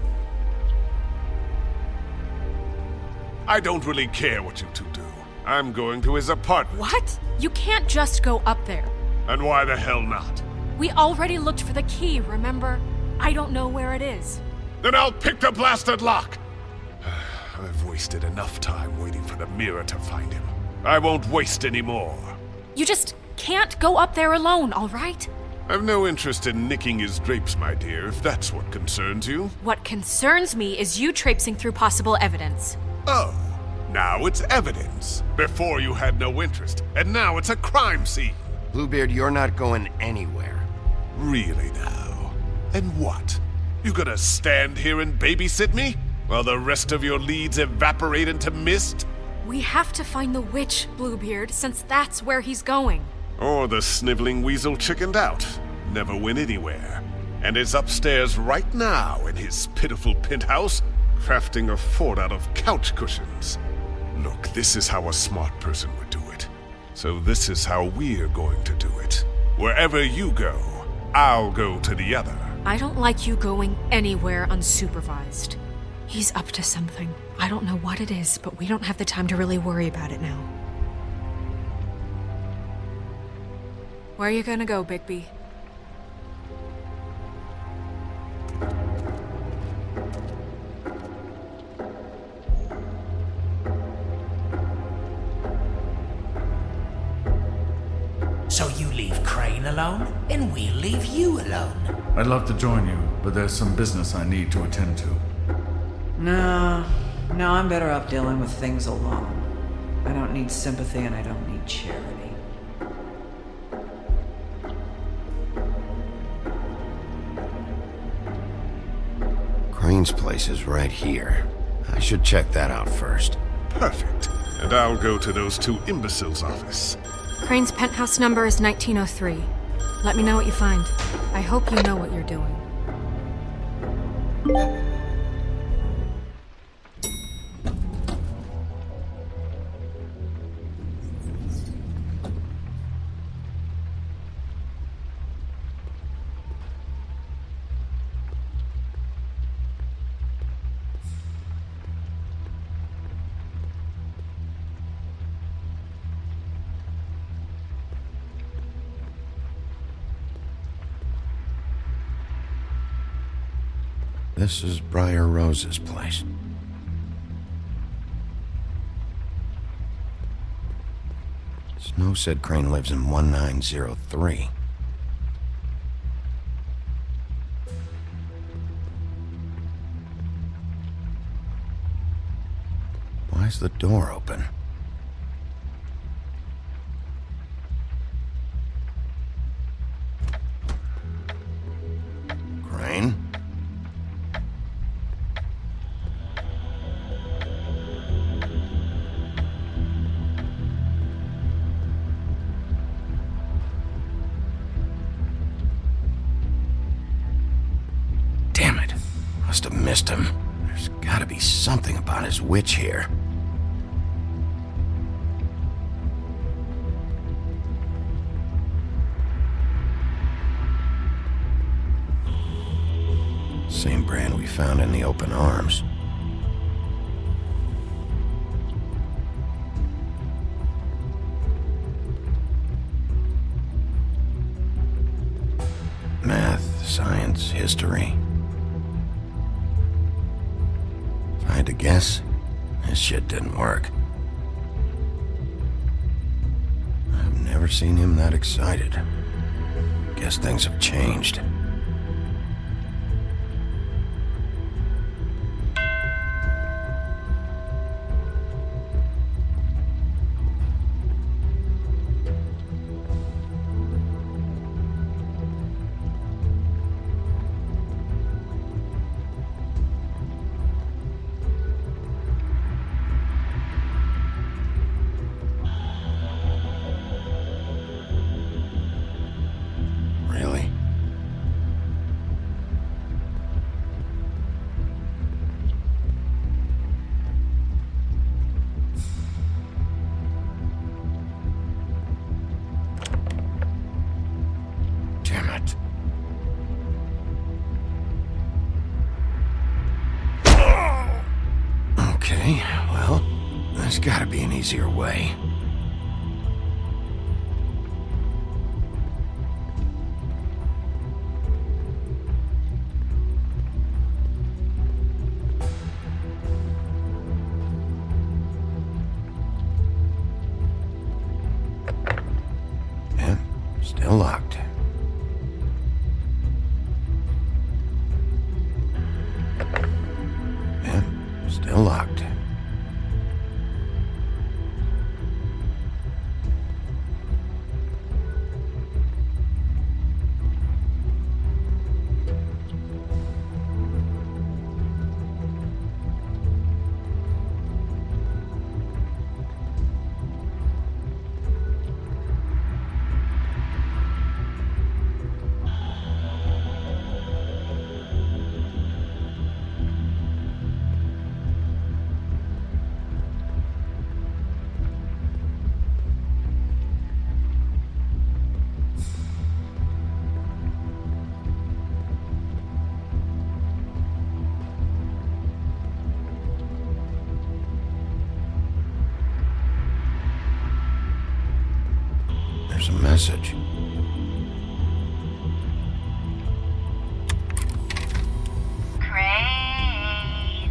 [SPEAKER 14] I don't really care what you two do. I'm going to his apartment.
[SPEAKER 10] What? You can't just go up there.
[SPEAKER 14] And why the hell not?
[SPEAKER 10] We already looked for the key, remember? I don't know where it is.
[SPEAKER 14] Then I'll pick the blasted lock! I've wasted enough time waiting for the mirror to find him. I won't waste any more.
[SPEAKER 10] You just can't go up there alone, all right?
[SPEAKER 14] I've no interest in nicking his drapes, my dear, if that's what concerns you.
[SPEAKER 10] What concerns me is you traipsing through possible evidence.
[SPEAKER 14] Oh, now it's evidence. Before you had no interest, and now it's a crime scene.
[SPEAKER 2] Bluebeard, you're not going anywhere.
[SPEAKER 14] Really now? And what? You gonna stand here and babysit me? While the rest of your leads evaporate into mist?
[SPEAKER 10] We have to find the witch, Bluebeard, since that's where he's going.
[SPEAKER 14] Or the sniveling weasel chickened out, never went anywhere, and is upstairs right now in his pitiful penthouse, crafting a fort out of couch cushions. Look, this is how a smart person would do it. So this is how we're going to do it. Wherever you go, I'll go to the other.
[SPEAKER 10] I don't like you going anywhere unsupervised. He's up to something. I don't know what it is, but we don't have the time to really worry about it now. Where are you gonna go, Bigby?
[SPEAKER 12] So you leave Crane alone, and we'll leave you alone.
[SPEAKER 15] I'd love to join you, but there's some business I need to attend to.
[SPEAKER 16] No, I'm better off dealing with things alone. I don't need sympathy and I don't need charity.
[SPEAKER 2] Crane's place is right here. I should check that out first.
[SPEAKER 14] Perfect. And I'll go to those two imbeciles' office.
[SPEAKER 10] Crane's penthouse number is 1903. Let me know what you find. I hope you know what you're doing.
[SPEAKER 2] This is Briar Rose's place. Snow said Crane lives in 1903. Why's the door open? Crane? Damn it. Must have missed him. There's gotta be something about his witch here. Same brand we found in the open arms. Math, science, history. If I had to guess, this shit didn't work. I've never seen him that excited. Guess things have changed. Really? Damn it. Okay, well, there's gotta be an easier way. Yeah, still locked. Yeah, still locked. There's a message.
[SPEAKER 8] Crane.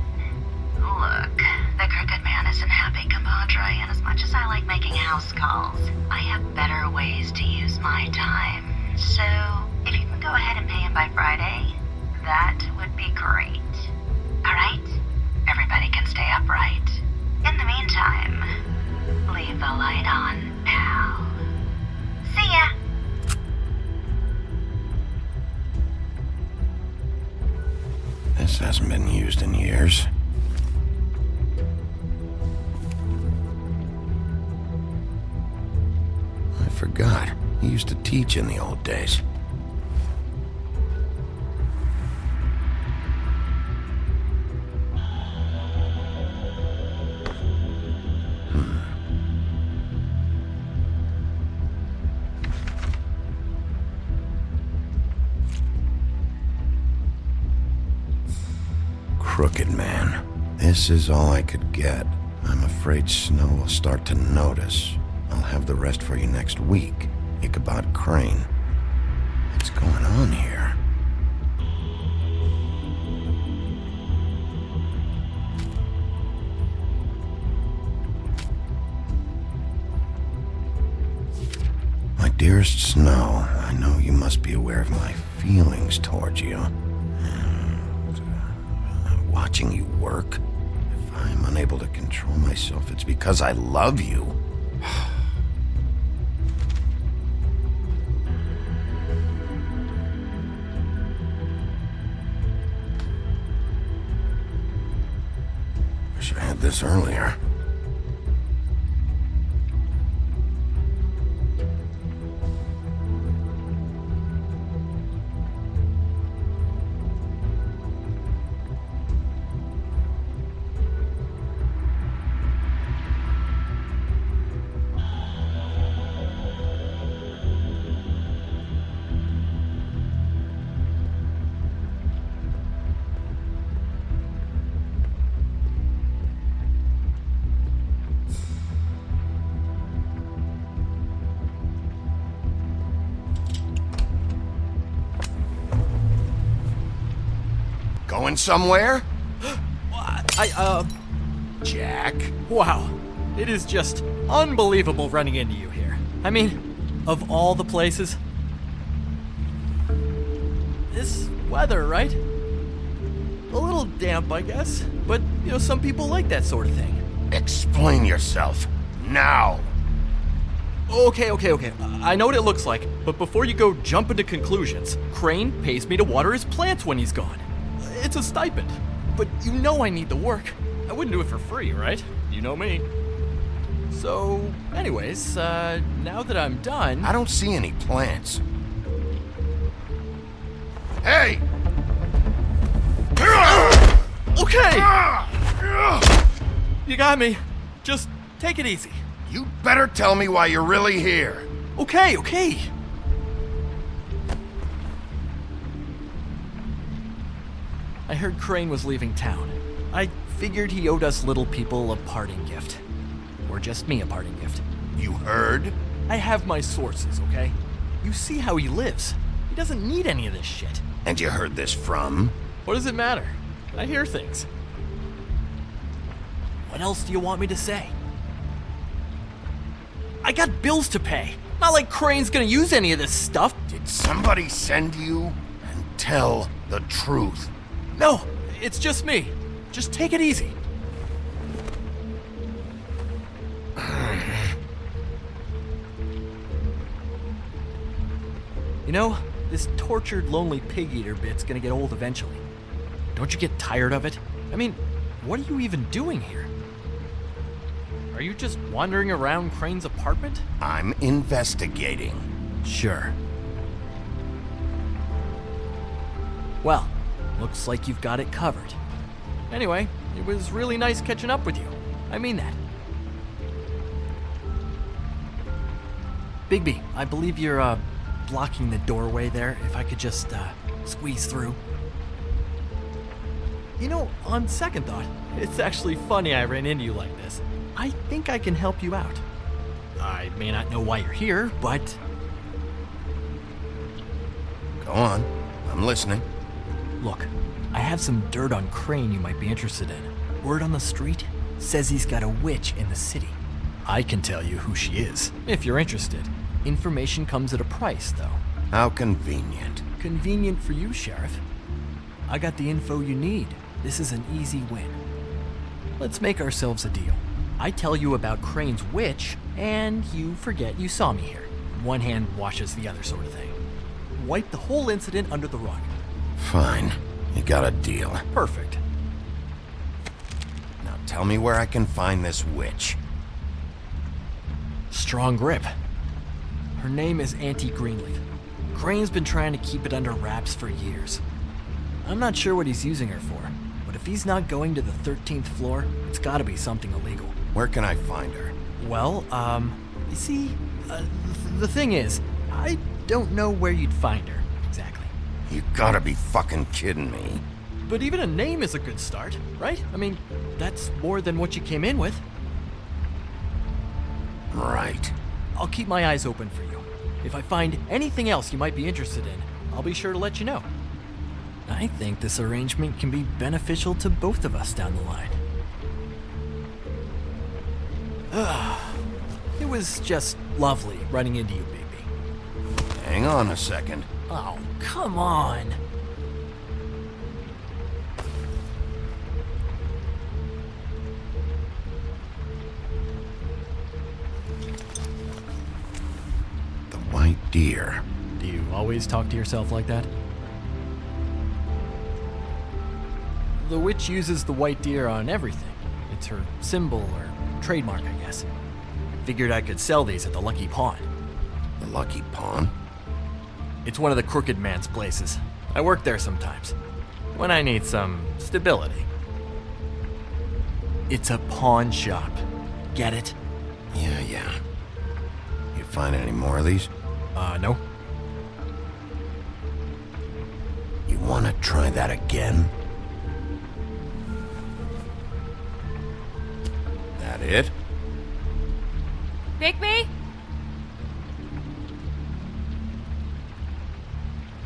[SPEAKER 8] Look, the Crooked Man isn't happy, compadre, and as much as I like making house calls, I have better ways to use my time. So, if you can go ahead and pay him by Friday, that would be great. Alright? Everybody can stay upright. In the meantime, leave the light on, pal. See ya!
[SPEAKER 2] This hasn't been used in years. I forgot. He used to teach in the old days. Crooked Man. This is all I could get. I'm afraid Snow will start to notice. I'll have the rest for you next week. Ichabod Crane. What's going on here? dearest Snow, I know you must be aware of my feelings towards you. And, watching you work, if I'm unable to control myself, it's because I love you. Wish I had this earlier. Going somewhere? Jack?
[SPEAKER 18] Wow. It is just unbelievable running into you here. I mean, of all the places. This weather, right? A little damp, I guess. But, some people like that sort of thing.
[SPEAKER 2] Explain yourself. Now!
[SPEAKER 18] Okay. I know what it looks like, but before you go jumping to conclusions, Crane pays me to water his plants when he's gone. It's a stipend, but I need the work. I wouldn't do it for free, right? You know me. So, anyways, now that I'm done...
[SPEAKER 2] I don't see any plants. Hey!
[SPEAKER 18] Okay! You got me. Just take it easy.
[SPEAKER 2] You better tell me why you're really here.
[SPEAKER 18] Okay. I heard Crane was leaving town. I figured he owed us little people a parting gift. Or just me a parting gift.
[SPEAKER 2] You heard?
[SPEAKER 18] I have my sources, okay? You see how he lives. He doesn't need any of this shit.
[SPEAKER 2] And you heard this from?
[SPEAKER 18] What does it matter? I hear things. What else do you want me to say? I got bills to pay. Not like Crane's gonna use any of this stuff.
[SPEAKER 2] Did somebody send you? And tell the truth.
[SPEAKER 18] No, it's just me. Just take it easy. This tortured, lonely pig-eater bit's gonna get old eventually. Don't you get tired of it? I mean, what are you even doing here? Are you just wandering around Crane's apartment?
[SPEAKER 2] I'm investigating.
[SPEAKER 18] Sure. Well, looks like you've got it covered. Anyway, it was really nice catching up with you. I mean that. Bigby, I believe you're, blocking the doorway there. If I could just, squeeze through. On second thought, it's actually funny I ran into you like this. I think I can help you out. I may not know why you're here, but...
[SPEAKER 2] Go on. I'm listening.
[SPEAKER 18] Look, I have some dirt on Crane you might be interested in. Word on the street says he's got a witch in the city. I can tell you who she is, if you're interested. Information comes at a price, though.
[SPEAKER 2] How convenient.
[SPEAKER 18] Convenient for you, Sheriff. I got the info you need. This is an easy win. Let's make ourselves a deal. I tell you about Crane's witch, and you forget you saw me here. One hand washes the other sort of thing. Wipe the whole incident under the rug.
[SPEAKER 2] Fine. You got a deal.
[SPEAKER 18] Perfect.
[SPEAKER 2] Now tell me where I can find this witch.
[SPEAKER 18] Strong grip. Her name is Auntie Greenleaf. Crane's been trying to keep it under wraps for years. I'm not sure what he's using her for, but if he's not going to the 13th floor, it's gotta be something illegal.
[SPEAKER 2] Where can I find her?
[SPEAKER 18] Well, you see, the thing is, I don't know where you'd find her, exactly.
[SPEAKER 2] You gotta be fucking kidding me.
[SPEAKER 18] But even a name is a good start, right? I mean, that's more than what you came in with.
[SPEAKER 2] Right.
[SPEAKER 18] I'll keep my eyes open for you. If I find anything else you might be interested in, I'll be sure to let you know. I think this arrangement can be beneficial to both of us down the line. It was just lovely running into you, Bigby.
[SPEAKER 2] Hang on a second.
[SPEAKER 9] Oh, come on.
[SPEAKER 2] The white deer.
[SPEAKER 18] Do you always talk to yourself like that? The witch uses the white deer on everything. It's her symbol or trademark, I guess. Figured I could sell these at the Lucky Pawn.
[SPEAKER 2] The Lucky Pawn?
[SPEAKER 18] It's one of the crooked man's places. I work there sometimes, when I need some stability. It's a pawn shop. Get it?
[SPEAKER 2] Yeah. You find any more of these?
[SPEAKER 18] No.
[SPEAKER 2] You wanna try that again? That it?
[SPEAKER 10] Bigby?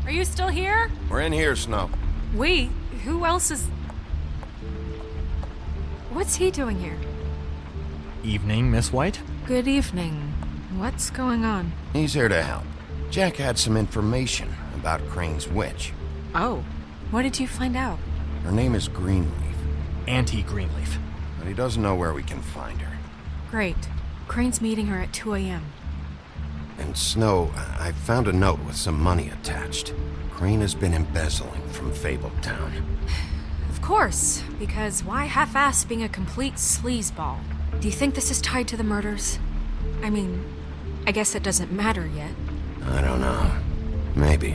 [SPEAKER 10] Are you still here?
[SPEAKER 2] We're in here, Snow.
[SPEAKER 10] We? Who else is... What's he doing here?
[SPEAKER 18] Evening, Miss White?
[SPEAKER 10] Good evening. What's going on?
[SPEAKER 2] He's here to help. Jack had some information about Crane's witch.
[SPEAKER 10] Oh. What did you find out?
[SPEAKER 2] Her name is Greenleaf.
[SPEAKER 18] Auntie Greenleaf.
[SPEAKER 2] But he doesn't know where we can find her.
[SPEAKER 10] Great. Crane's meeting her at 2 a.m.
[SPEAKER 2] And Snow, I found a note with some money attached. Crane has been embezzling from Fabletown.
[SPEAKER 10] Of course, because why half-ass being a complete sleazeball? Do you think this is tied to the murders? I mean, I guess it doesn't matter yet.
[SPEAKER 2] I don't know. Maybe.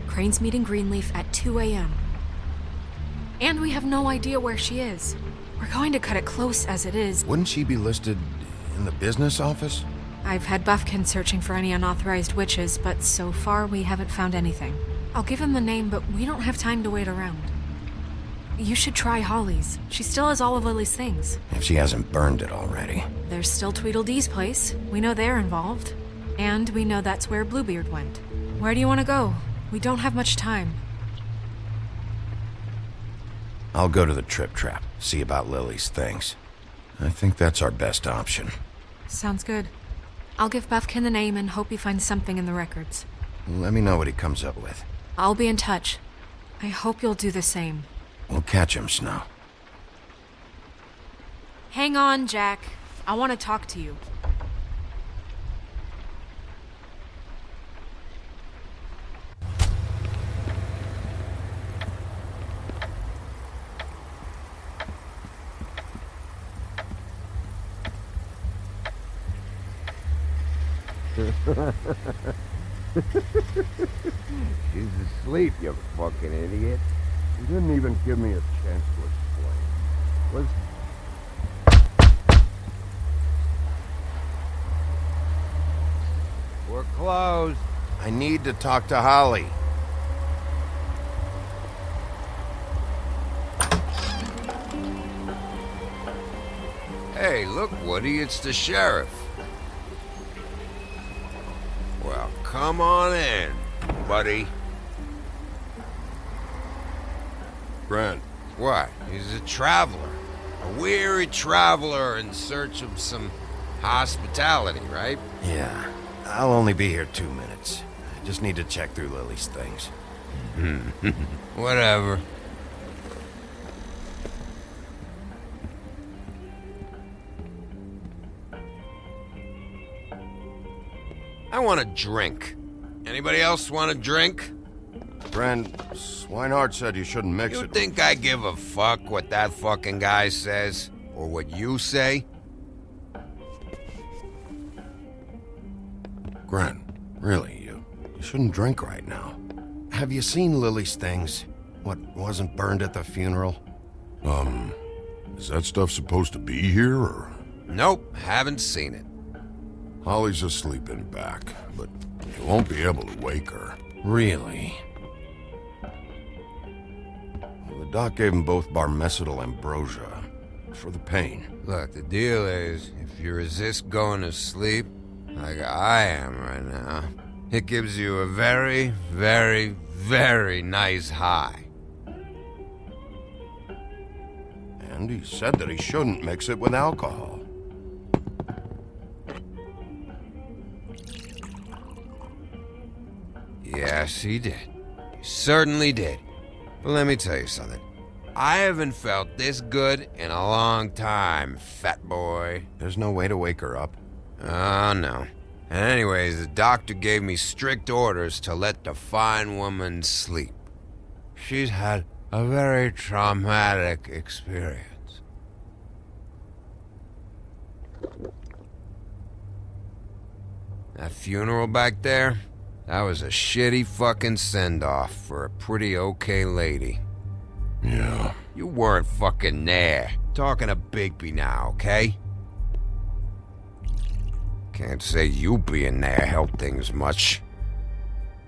[SPEAKER 10] Crane's meeting Greenleaf at 2 a.m. And we have no idea where she is. We're going to cut it close as it is.
[SPEAKER 2] Wouldn't she be listed in the business office?
[SPEAKER 10] I've had Buffkin searching for any unauthorized witches, but so far we haven't found anything. I'll give him the name, but we don't have time to wait around. You should try Holly's. She still has all of Lily's things.
[SPEAKER 2] If she hasn't burned it already.
[SPEAKER 10] There's still Tweedledee's place. We know they're involved. And we know that's where Bluebeard went. Where do you want to go? We don't have much time.
[SPEAKER 2] I'll go to the Trip Trap, see about Lily's things. I think that's our best option.
[SPEAKER 10] Sounds good. I'll give Buffkin the name and hope he finds something in the records.
[SPEAKER 2] Let me know what he comes up with.
[SPEAKER 10] I'll be in touch. I hope you'll do the same.
[SPEAKER 2] We'll catch him, Snow.
[SPEAKER 10] Hang on, Jack. I want to talk to you.
[SPEAKER 11] She's asleep, you fucking idiot.
[SPEAKER 20] You didn't even give me a chance to explain.
[SPEAKER 11] We're closed.
[SPEAKER 2] I need to talk to Holly.
[SPEAKER 11] Hey, look, Woody, it's the sheriff. Well, come on in, buddy.
[SPEAKER 20] Grant.
[SPEAKER 11] What? He's a traveler. A weary traveler in search of some hospitality, right?
[SPEAKER 2] Yeah. I'll only be here 2 minutes. I just need to check through Lily's things.
[SPEAKER 11] Whatever. I want a drink. Anybody else want a drink?
[SPEAKER 20] Friend, Swinehart said you shouldn't mix
[SPEAKER 11] You
[SPEAKER 20] it.
[SPEAKER 11] think I give a fuck what that fucking guy says? Or what you say?
[SPEAKER 2] Grant, really, you shouldn't drink right now. Have you seen Lily's things? What wasn't burned at the funeral?
[SPEAKER 20] Is that stuff supposed to be here, or?
[SPEAKER 11] Nope, haven't seen it.
[SPEAKER 20] Holly's asleep in back, but you won't be able to wake her.
[SPEAKER 2] Really? Well, the doc gave them both Barmecidal ambrosia for the pain.
[SPEAKER 11] Look, the deal is, if you resist going to sleep, like I am right now, it gives you a very, very, very nice high.
[SPEAKER 2] And he said that he shouldn't mix it with alcohol.
[SPEAKER 11] Yes, he did. He certainly did. But let me tell you something. I haven't felt this good in a long time, fat boy.
[SPEAKER 2] There's no way to wake her up?
[SPEAKER 11] Oh, no. And anyways, the doctor gave me strict orders to let the fine woman sleep. She's had a very traumatic experience. That funeral back there, that was a shitty fucking send-off for a pretty okay lady.
[SPEAKER 20] Yeah.
[SPEAKER 11] You weren't fucking there. Talking to Bigby now, okay? Can't say you being there helped things much.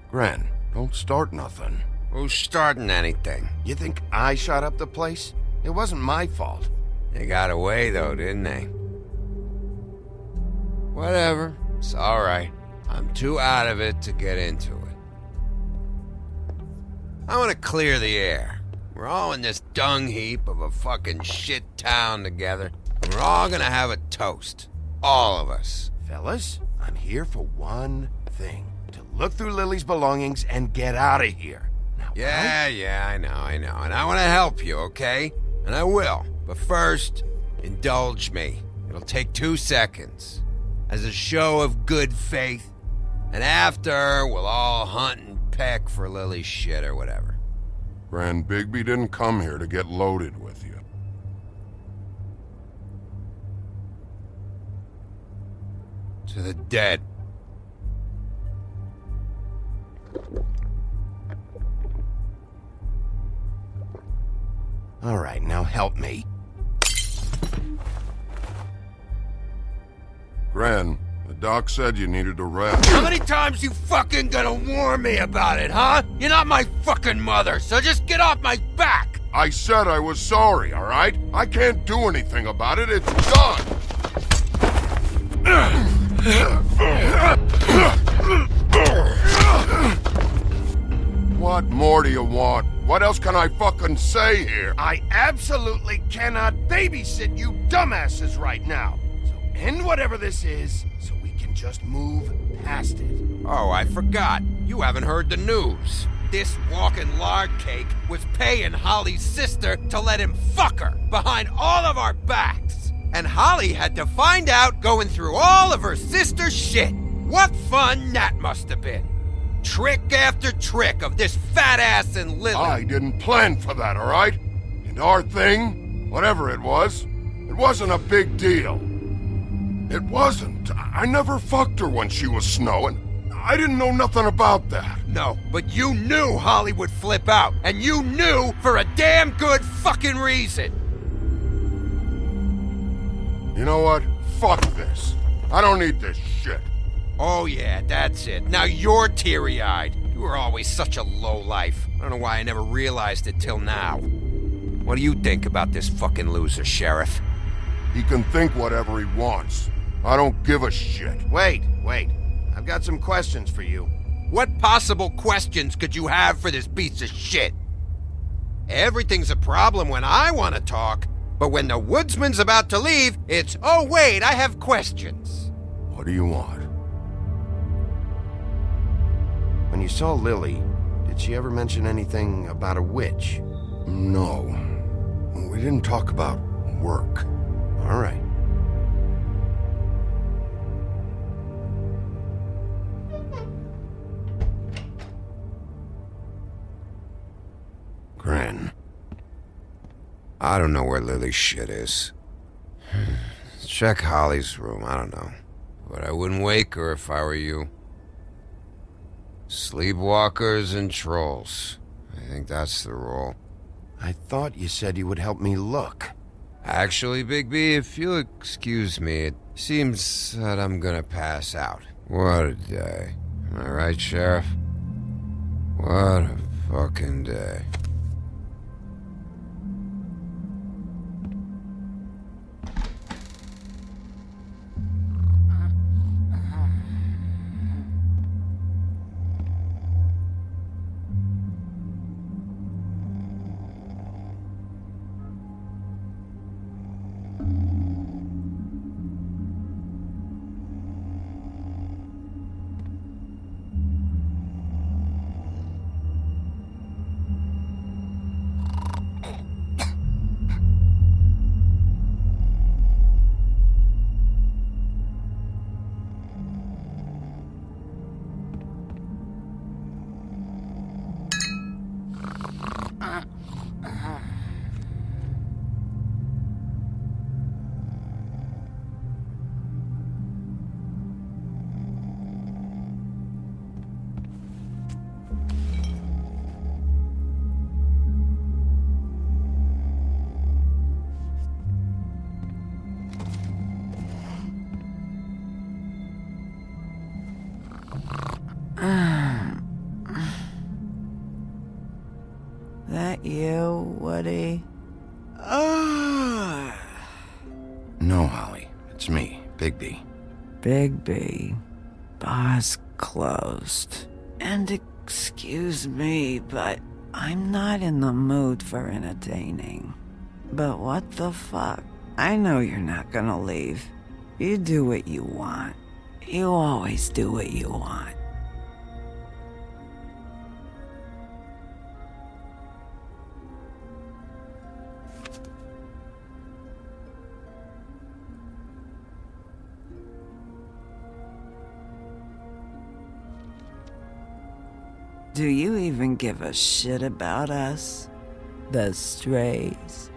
[SPEAKER 20] Gren, don't start nothing.
[SPEAKER 11] Who's starting anything?
[SPEAKER 2] You think I shot up the place? It wasn't my fault.
[SPEAKER 11] They got away though, didn't they? Whatever. It's alright. I'm too out of it to get into it. I want to clear the air. We're all in this dung heap of a fucking shit town together, and we're all gonna have a toast. All of us.
[SPEAKER 2] Fellas, I'm here for one thing. To look through Lily's belongings and get out of here. Now,
[SPEAKER 11] Yeah, I know. And I want to help you, okay? And I will. But first, indulge me. It'll take 2 seconds. As a show of good faith. And after, we'll all hunt and peck for Lily's shit or whatever.
[SPEAKER 20] Grand Bigby didn't come here to get loaded with you.
[SPEAKER 11] To the dead.
[SPEAKER 2] All right, now help me.
[SPEAKER 20] Gran, the doc said you needed a rest.
[SPEAKER 11] How many times you fucking gonna warn me about it, huh? You're not my fucking mother, so just get off my back!
[SPEAKER 20] I said I was sorry, all right? I can't do anything about it. It's done. What more do you want? What else can I fucking say here?
[SPEAKER 2] I absolutely cannot babysit you dumbasses right now. So end whatever this is, so we can just move past it.
[SPEAKER 11] Oh, I forgot. You haven't heard the news. This walking lard cake was paying Holly's sister to let him fuck her behind all of our backs. And Holly had to find out going through all of her sister's shit. What fun that must have been. Trick after trick of this fat ass and Lily.
[SPEAKER 20] I didn't plan for that, all right? And our thing, whatever it wasn't a big deal. It wasn't. I never fucked her when she was snowing. I didn't know nothing about that.
[SPEAKER 11] No, but you knew Holly would flip out. And you knew for a damn good fucking reason.
[SPEAKER 20] You know what? Fuck this. I don't need this shit.
[SPEAKER 11] Oh yeah, that's it. Now you're teary-eyed. You were always such a lowlife. I don't know why I never realized it till now. What do you think about this fucking loser, Sheriff?
[SPEAKER 20] He can think whatever he wants. I don't give a shit.
[SPEAKER 2] Wait. I've got some questions for you.
[SPEAKER 11] What possible questions could you have for this piece of shit? Everything's a problem when I want to talk, but when the woodsman's about to leave, it's, oh wait, I have questions.
[SPEAKER 20] What do you want?
[SPEAKER 2] When you saw Lily, did she ever mention anything about a witch?
[SPEAKER 20] No. We didn't talk about work.
[SPEAKER 2] All right.
[SPEAKER 20] Gran.
[SPEAKER 11] I don't know where Lily's shit is. Check Holly's room, I don't know. But I wouldn't wake her if I were you. Sleepwalkers and trolls. I think that's the rule.
[SPEAKER 2] I thought you said you would help me look.
[SPEAKER 11] Actually, Bigby, if you'll excuse me, it seems that I'm gonna pass out. What a day. Am I right, Sheriff? What a fucking day.
[SPEAKER 16] That you, Woody?
[SPEAKER 2] No, Holly. It's me, Bigby.
[SPEAKER 16] Bigby. Bar's closed. And excuse me, but I'm not in the mood for entertaining. But what the fuck? I know you're not gonna leave. You do what you want. You always do what you want. Do you even give a shit about us? The strays?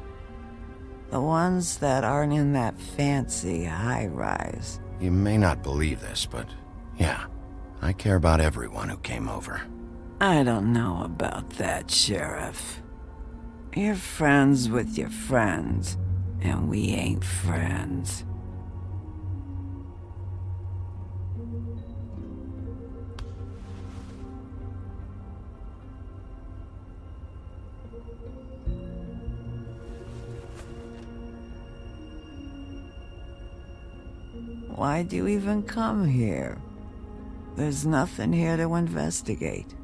[SPEAKER 16] The ones that aren't in that fancy high-rise.
[SPEAKER 2] You may not believe this, but yeah, I care about everyone who came over.
[SPEAKER 16] I don't know about that, Sheriff. You're friends with your friends, and we ain't friends. Why'd you even come here? There's nothing here to investigate.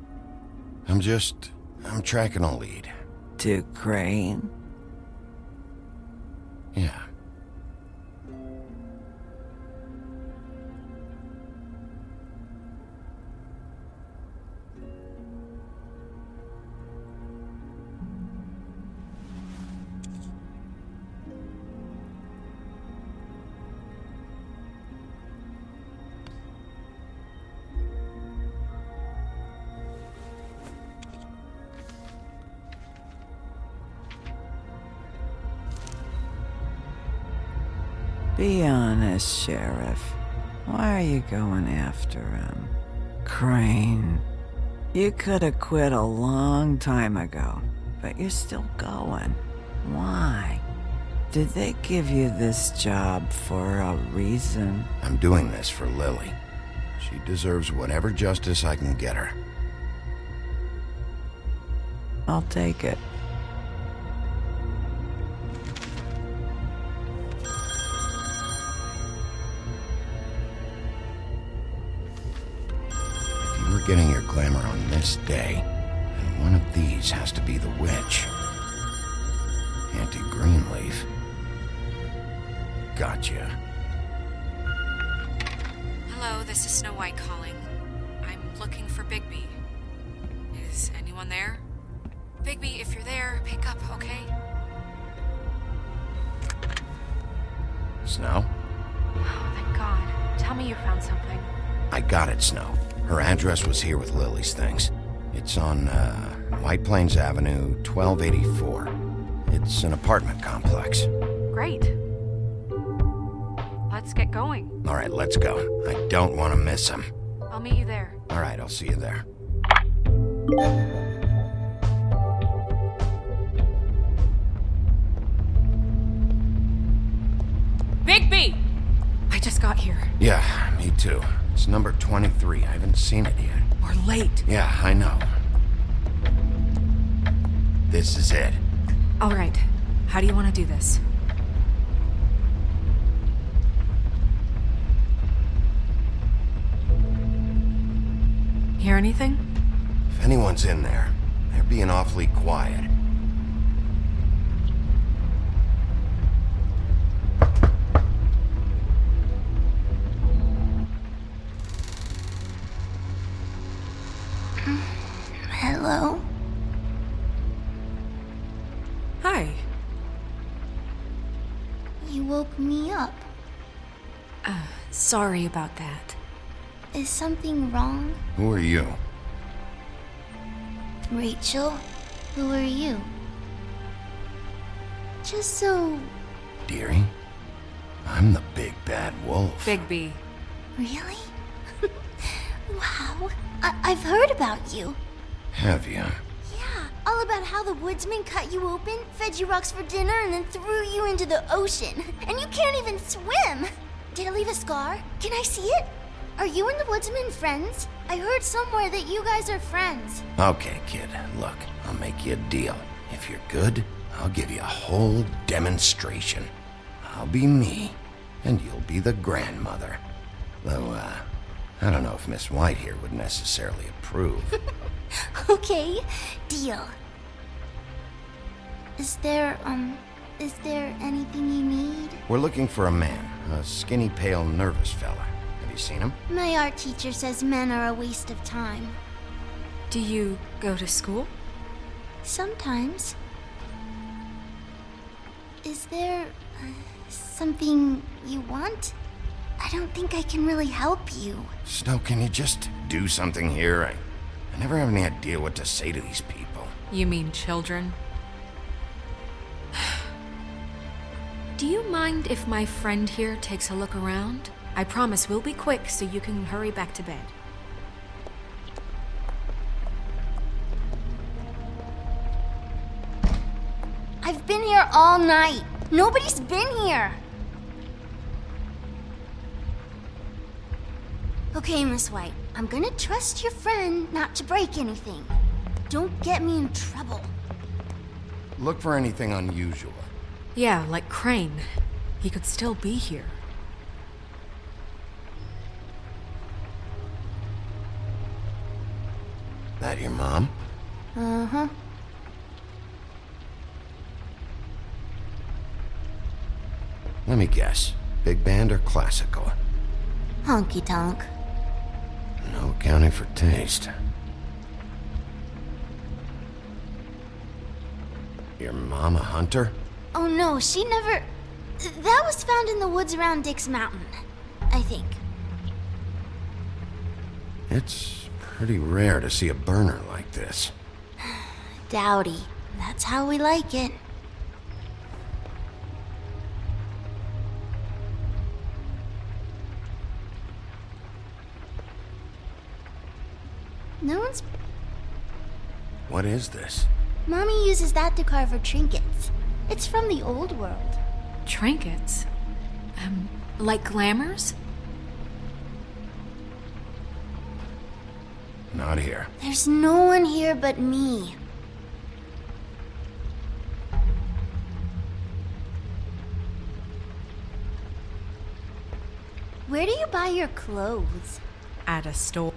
[SPEAKER 2] I'm tracking a lead.
[SPEAKER 16] To Crane?
[SPEAKER 2] Yeah.
[SPEAKER 16] Be honest, Sheriff. Why are you going after him? Crane. You could have quit a long time ago, but you're still going. Why? Did they give you this job for a reason?
[SPEAKER 2] I'm doing this for Lily. She deserves whatever justice I can get her.
[SPEAKER 16] I'll take it.
[SPEAKER 2] Getting your glamour on this day, and one of these has to be the witch. Auntie Greenleaf. Gotcha.
[SPEAKER 10] Hello, this is Snow White calling. I'm looking for Bigby. Is anyone there? Bigby, if you're there, pick up, okay?
[SPEAKER 2] Snow?
[SPEAKER 10] Oh, thank God. Tell me you found something.
[SPEAKER 2] I got it, Snow. Her address was here with Lily's things. It's on, White Plains Avenue, 1284. It's an apartment complex.
[SPEAKER 10] Great. Let's get going.
[SPEAKER 2] All right, let's go. I don't want to miss him.
[SPEAKER 10] I'll meet you there.
[SPEAKER 2] All right, I'll see you there.
[SPEAKER 10] Bigby! I just got here.
[SPEAKER 2] Yeah, me too. It's number 23. I haven't seen it yet.
[SPEAKER 10] We're late.
[SPEAKER 2] Yeah, I know. This is it.
[SPEAKER 10] All right. How do you want to do this? Hear anything?
[SPEAKER 2] If anyone's in there, they're being awfully quiet.
[SPEAKER 4] Hello?
[SPEAKER 10] Hi.
[SPEAKER 4] You woke me up.
[SPEAKER 10] Sorry about that.
[SPEAKER 4] Is something wrong?
[SPEAKER 2] Who are you?
[SPEAKER 4] Rachel? Who are you? Just so...
[SPEAKER 2] Dearie? I'm the big bad wolf.
[SPEAKER 10] Bigby.
[SPEAKER 4] Really? Wow. I've heard about you.
[SPEAKER 2] Have you?
[SPEAKER 4] Yeah, all about how the woodsman cut you open, fed you rocks for dinner, and then threw you into the ocean. And you can't even swim! Did it leave a scar? Can I see it? Are you and the woodsman friends? I heard somewhere that you guys are friends.
[SPEAKER 2] Okay, kid, look, I'll make you a deal. If you're good, I'll give you a whole demonstration. I'll be me, and you'll be the grandmother. Though, I don't know if Miss White here would necessarily approve.
[SPEAKER 4] Okay, deal. Is there anything you need?
[SPEAKER 2] We're looking for a man, a skinny, pale, nervous fella. Have you seen him?
[SPEAKER 4] My art teacher says men are a waste of time.
[SPEAKER 10] Do you go to school?
[SPEAKER 4] Sometimes. Is there something you want? I don't think I can really help you.
[SPEAKER 2] Snow, can you just do something here? I never have any idea what to say to these people.
[SPEAKER 10] You mean children? Do you mind if my friend here takes a look around? I promise we'll be quick so you can hurry back to bed.
[SPEAKER 4] I've been here all night. Nobody's been here. Okay, Miss White, I'm gonna trust your friend not to break anything. Don't get me in trouble.
[SPEAKER 2] Look for anything unusual.
[SPEAKER 10] Yeah, like Crane. He could still be here.
[SPEAKER 2] That your mom?
[SPEAKER 4] Uh-huh.
[SPEAKER 2] Let me guess. Big band or classical?
[SPEAKER 4] Honky tonk.
[SPEAKER 2] No accounting for taste. Your mom a hunter?
[SPEAKER 4] Oh no, she never... That was found in the woods around Dick's Mountain, I think.
[SPEAKER 2] It's pretty rare to see a burner like this.
[SPEAKER 4] Dowdy. That's how we like it. No one's...
[SPEAKER 2] What is this?
[SPEAKER 4] Mommy uses that to carve her trinkets. It's from the old world.
[SPEAKER 10] Trinkets? Like glamours?
[SPEAKER 2] Not here.
[SPEAKER 4] There's no one here but me. Where do you buy your clothes?
[SPEAKER 10] At a store.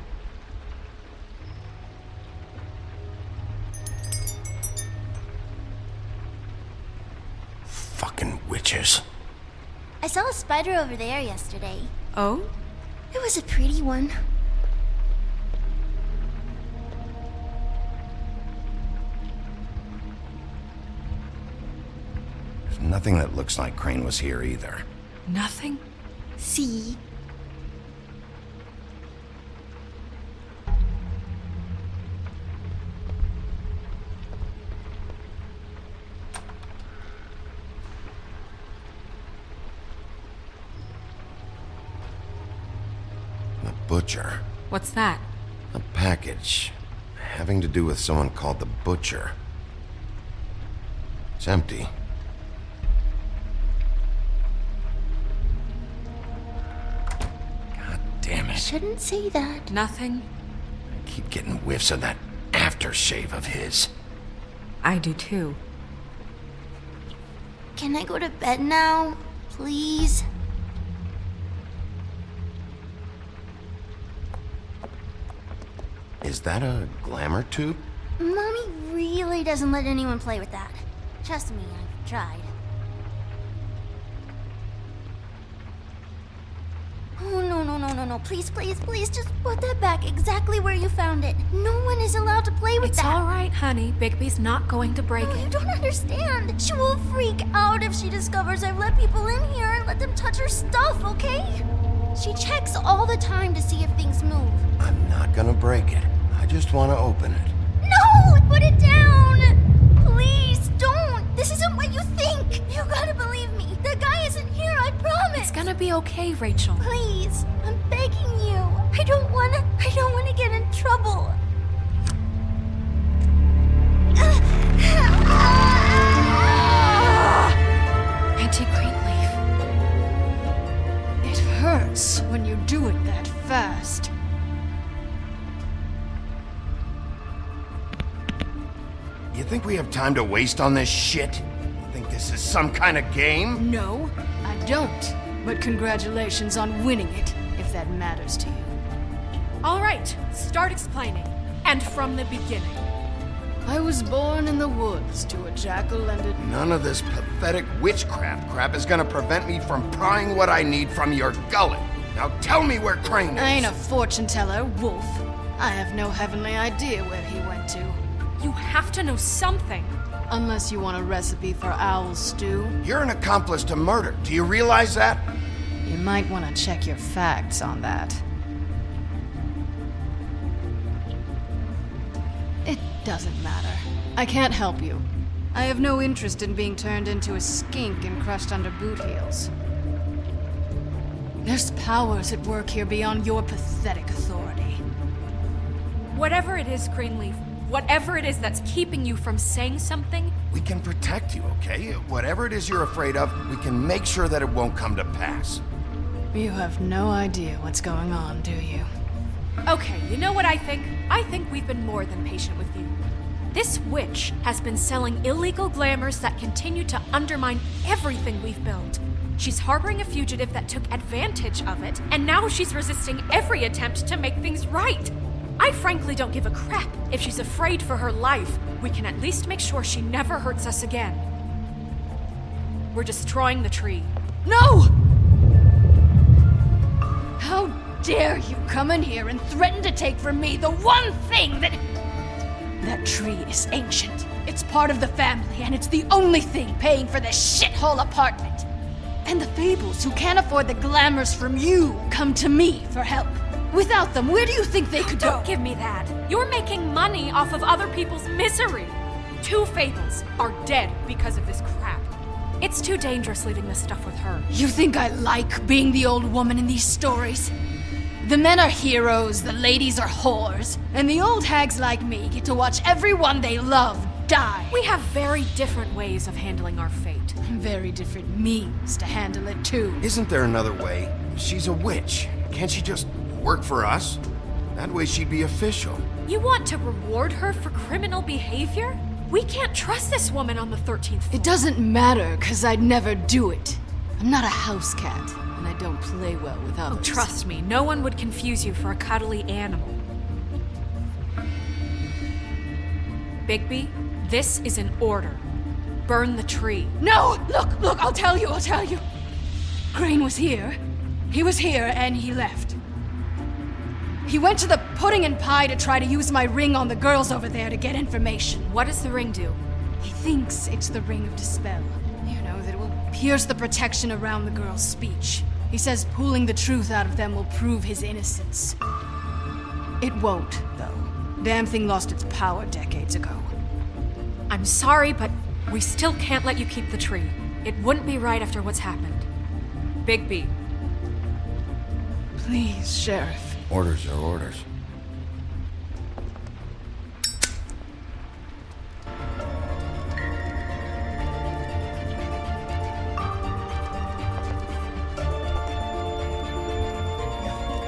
[SPEAKER 2] Fucking witches.
[SPEAKER 4] I saw a spider over there yesterday.
[SPEAKER 10] Oh?
[SPEAKER 4] It was a pretty one.
[SPEAKER 2] There's nothing that looks like Crane was here either.
[SPEAKER 10] Nothing?
[SPEAKER 4] See?
[SPEAKER 2] The Butcher.
[SPEAKER 10] What's that?
[SPEAKER 2] A package having to do with someone called the Butcher. It's empty. God damn it.
[SPEAKER 4] Shouldn't say that.
[SPEAKER 10] Nothing?
[SPEAKER 2] I keep getting whiffs of that aftershave of his.
[SPEAKER 10] I do too.
[SPEAKER 4] Can I go to bed now? Please?
[SPEAKER 2] Is that a glamour tube?
[SPEAKER 4] Mommy really doesn't let anyone play with that. Trust me, I've tried. Oh, no. Please, just put that back exactly where you found it. No one is allowed to play with
[SPEAKER 10] It's
[SPEAKER 4] that.
[SPEAKER 10] all right, honey. Bigby's not going to break it.
[SPEAKER 4] You don't understand. She will freak out if she discovers I've let people in here and let them touch her stuff, okay? She checks all the time to see if things move.
[SPEAKER 2] I'm not gonna break it. I just want to open it.
[SPEAKER 4] No! Put it down! Please, don't! This isn't what you think! You gotta believe me. The guy isn't here, I promise!
[SPEAKER 10] It's gonna be okay, Rachel.
[SPEAKER 4] Please, I'm begging you. I don't wanna get in trouble.
[SPEAKER 10] Auntie Greenleaf.
[SPEAKER 6] It hurts when you do it that fast.
[SPEAKER 2] think we have time to waste on this shit? You think this is some kind of game?
[SPEAKER 7] No, I don't. But congratulations on winning it, if that matters to you.
[SPEAKER 10] All right, start explaining. And from the beginning.
[SPEAKER 7] I was born in the woods to a jackal and a...
[SPEAKER 2] None of this pathetic witchcraft crap is gonna prevent me from prying what I need from your gullet. Now tell me where Crane is.
[SPEAKER 7] I ain't a fortune teller, Wolf. I have no heavenly idea where he went to.
[SPEAKER 10] You have to know something.
[SPEAKER 7] Unless you want a recipe for owl stew.
[SPEAKER 2] You're an accomplice to murder. Do you realize that?
[SPEAKER 7] You might want to check your facts on that. It doesn't matter. I can't help you. I have no interest in being turned into a skink and crushed under boot heels. There's powers at work here beyond your pathetic authority.
[SPEAKER 10] Whatever it is, Greenleaf, whatever it is that's keeping you from saying something...
[SPEAKER 2] We can protect you, okay? Whatever it is you're afraid of, we can make sure that it won't come to pass.
[SPEAKER 7] You have no idea what's going on, do you?
[SPEAKER 10] Okay, you know what I think? I think we've been more than patient with you. This witch has been selling illegal glamours that continue to undermine everything we've built. She's harboring a fugitive that took advantage of it, and now she's resisting every attempt to make things right. I frankly don't give a crap if she's afraid for her life. We can at least make sure she never hurts us again. We're destroying the tree.
[SPEAKER 7] No! How dare you come in here and threaten to take from me the one thing that... That tree is ancient. It's part of the family, and it's the only thing paying for this shithole apartment. And the Fables, who can't afford the glamours from you, come to me for help. Without them, where do you think they could go?
[SPEAKER 10] Don't give me that. You're making money off of other people's misery. 2 Fables are dead because of this crap. It's too dangerous leaving this stuff with her.
[SPEAKER 7] You think I like being the old woman in these stories? The men are heroes, the ladies are whores, and the old hags like me get to watch everyone they love die.
[SPEAKER 10] We have very different ways of handling our fate.
[SPEAKER 7] Very different means to handle it, too.
[SPEAKER 2] Isn't there another way? She's a witch. Can't she just work for us? That way she'd be official.
[SPEAKER 10] You want to reward her for criminal behavior? We can't trust this woman on the 13th floor.
[SPEAKER 7] It doesn't matter, because I'd never do it. I'm not a house cat, and I don't play well with others.
[SPEAKER 10] Oh, trust me, no one would confuse you for a cuddly animal. Bigby, this is an order. Burn the tree.
[SPEAKER 7] No! Look, I'll tell you. Crane was here. He was here, and he left. He went to the pudding and pie to try to use my ring on the girls over there to get information.
[SPEAKER 10] What does the ring do?
[SPEAKER 7] He thinks it's the ring of dispel. You know, that it will pierce the protection around the girls' speech. He says pulling the truth out of them will prove his innocence. It won't, though. Damn thing lost its power decades ago.
[SPEAKER 10] I'm sorry, but we still can't let you keep the tree. It wouldn't be right after what's happened. Bigby.
[SPEAKER 7] Please, Sheriff.
[SPEAKER 2] Orders are orders.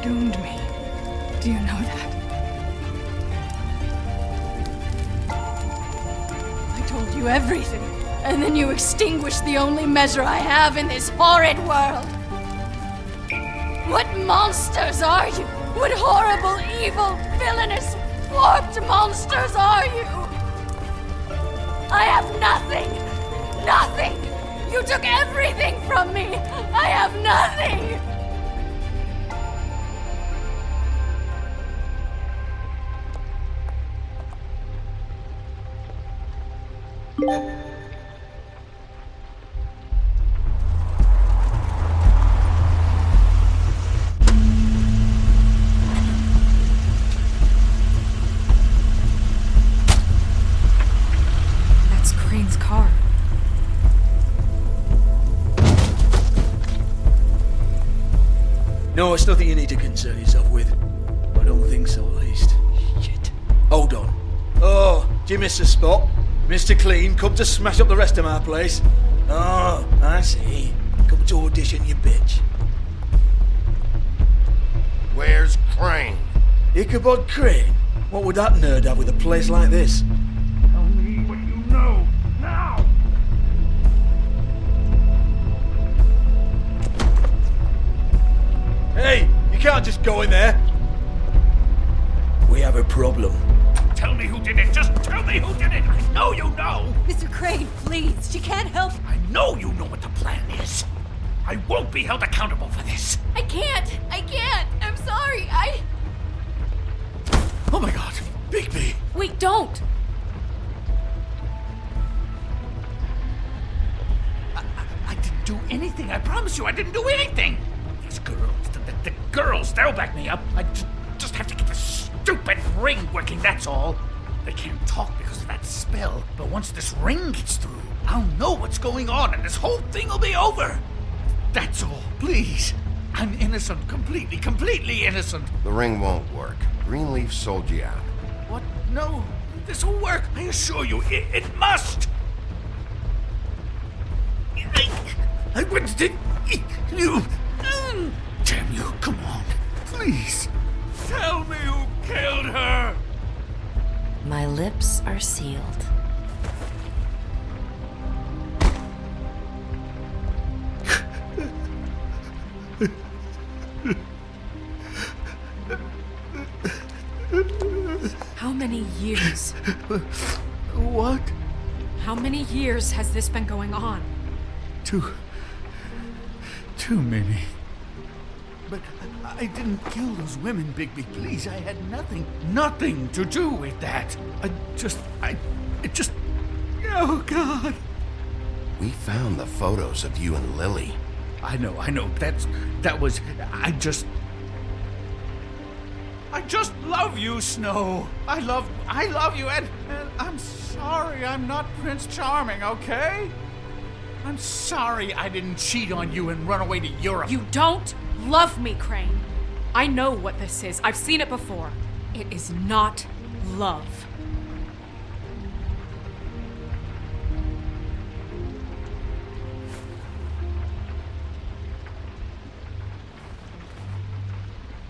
[SPEAKER 7] Doomed me. Do you know that? I told you everything, and then you extinguished the only measure I have in this horrid world. What monsters are you? What horrible, evil, villainous, warped monsters are you? I have nothing! Nothing! You took everything from me! I have nothing!
[SPEAKER 10] That's Crane's car.
[SPEAKER 21] No, it's nothing you need to concern yourself with. I don't think so, at least. Shit. Hold on. Oh, do you miss the spot? Mr. Clean, come to smash up the rest of my place. Oh, I see. Come to audition, you bitch.
[SPEAKER 2] Where's Crane?
[SPEAKER 21] Ichabod Crane? What would that nerd have with a place like this?
[SPEAKER 20] Tell me what you
[SPEAKER 21] You can't just go in there. We have a problem.
[SPEAKER 12] Tell me who did it. Just tell me who did it. I know you know.
[SPEAKER 3] Mr. Crane, please. She can't help.
[SPEAKER 12] I know you know what the plan is. I won't be held accountable for this.
[SPEAKER 7] I can't. I'm sorry.
[SPEAKER 12] Oh my God. Bigby.
[SPEAKER 7] Wait, don't.
[SPEAKER 12] I didn't do anything. I promise you, I didn't do anything. These girls, the girls, they'll back me up. I just have to get this stupid ring working, that's all. They can't talk because of that spell, but once this ring gets through, I'll know what's going on and this whole thing will be over. That's all, please. I'm innocent, completely innocent.
[SPEAKER 2] The ring won't work. Greenleaf sold you out.
[SPEAKER 12] What? No, this will work. I assure you, it must. I wouldn't did you. Damn you, come on. Please. Tell me who killed her.
[SPEAKER 1] My lips are sealed.
[SPEAKER 10] How many years?
[SPEAKER 12] What?
[SPEAKER 10] How many years has this been going on?
[SPEAKER 12] Too many. But I didn't kill those women, Bigby. Please, I had nothing to do with that. It just, oh God.
[SPEAKER 2] We found the photos of you and Lily.
[SPEAKER 12] I know. I just love you, Snow. I love you, and I'm sorry I'm not Prince Charming, okay? I'm sorry I didn't cheat on you and run away to Europe.
[SPEAKER 10] You don't love me, Crane. I know what this is. I've seen it before. It is not love.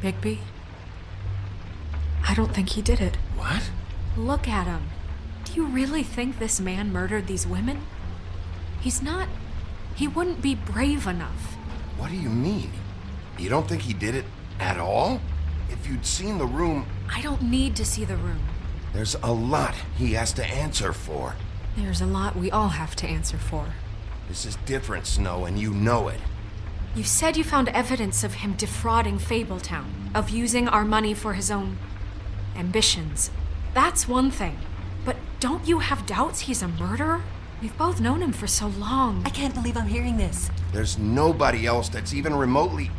[SPEAKER 10] Bigby? I don't think he did it.
[SPEAKER 2] What?
[SPEAKER 10] Look at him. Do you really think this man murdered these women? He wouldn't be brave enough.
[SPEAKER 2] What do you mean? You don't think he did it at all? If you'd seen the room...
[SPEAKER 10] I don't need to see the room.
[SPEAKER 2] There's a lot he has to answer for.
[SPEAKER 10] There's a lot we all have to answer for.
[SPEAKER 2] This is different, Snow, and you know it.
[SPEAKER 10] You said you found evidence of him defrauding Fabletown, of using our money for his own ambitions. That's one thing. But don't you have doubts he's a murderer? We've both known him for so long.
[SPEAKER 3] I can't believe I'm hearing this.
[SPEAKER 2] There's nobody else that's even remotely...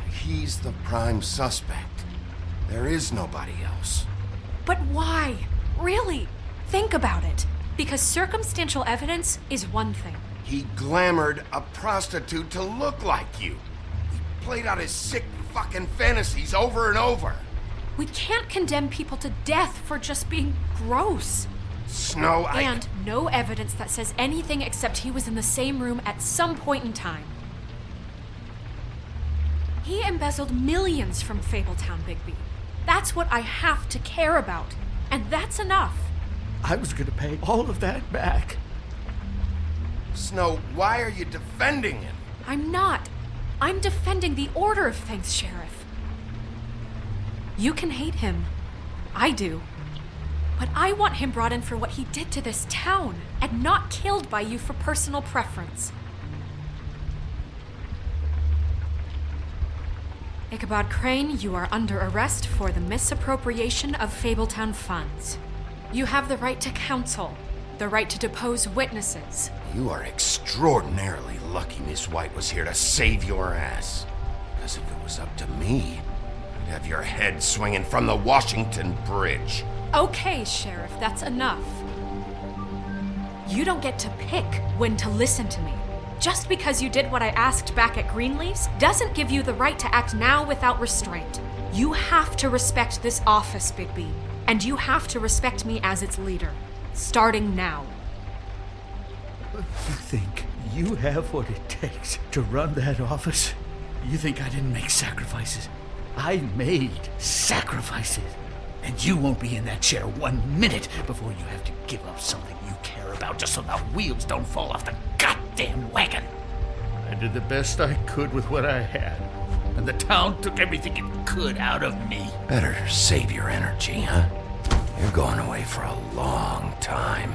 [SPEAKER 2] He's the prime suspect. There is nobody else.
[SPEAKER 10] But why? Really? Think about it. Because circumstantial evidence is one thing.
[SPEAKER 2] He glamored a prostitute to look like you. He played out his sick fucking fantasies over and over.
[SPEAKER 10] We can't condemn people to death for just being gross.
[SPEAKER 2] Snow,
[SPEAKER 10] And no evidence that says anything except he was in the same room at some point in time. He embezzled millions from Fabletown, Bigby. That's what I have to care about. And that's enough.
[SPEAKER 12] I was gonna pay all of that back.
[SPEAKER 2] Snow, why are you defending him?
[SPEAKER 10] I'm not. I'm defending the order of things, Sheriff. You can hate him. I do. But I want him brought in for what he did to this town, and not killed by you for personal preference. Ichabod Crane, you are under arrest for the misappropriation of Fabletown funds. You have the right to counsel, the right to depose witnesses.
[SPEAKER 2] You are extraordinarily lucky Miss White was here to save your ass. Because if it was up to me, I'd have your head swinging from the Washington Bridge.
[SPEAKER 10] Okay, Sheriff, that's enough. You don't get to pick when to listen to me. Just because you did what I asked back at Greenleaf's doesn't give you the right to act now without restraint. You have to respect this office, Bigby. And you have to respect me as its leader. Starting now.
[SPEAKER 12] You think you have what it takes to run that office? You think I didn't make sacrifices? I made sacrifices. And you won't be in that chair 1 minute before you have to give up something you care about just so the wheels don't fall off the goddamn wagon. I did the best I could with what I had. and the town took everything it could out of me.
[SPEAKER 2] Better save your energy, huh? You're going away for a long time.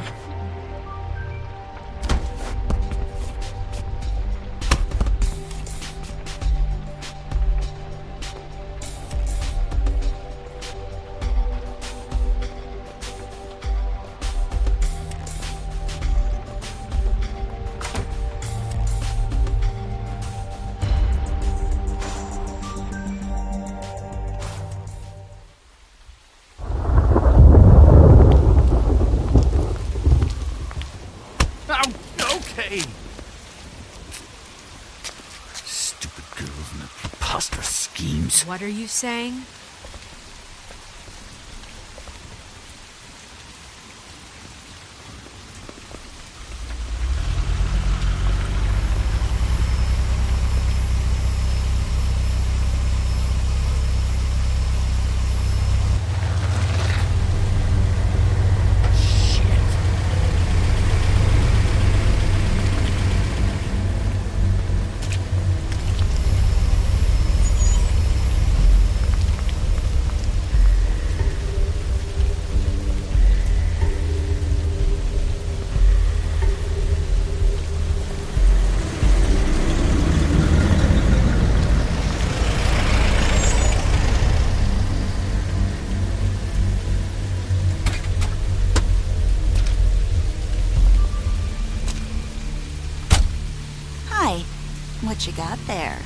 [SPEAKER 12] Stupid girls and their preposterous schemes.
[SPEAKER 10] What are you saying?
[SPEAKER 8] What you got there?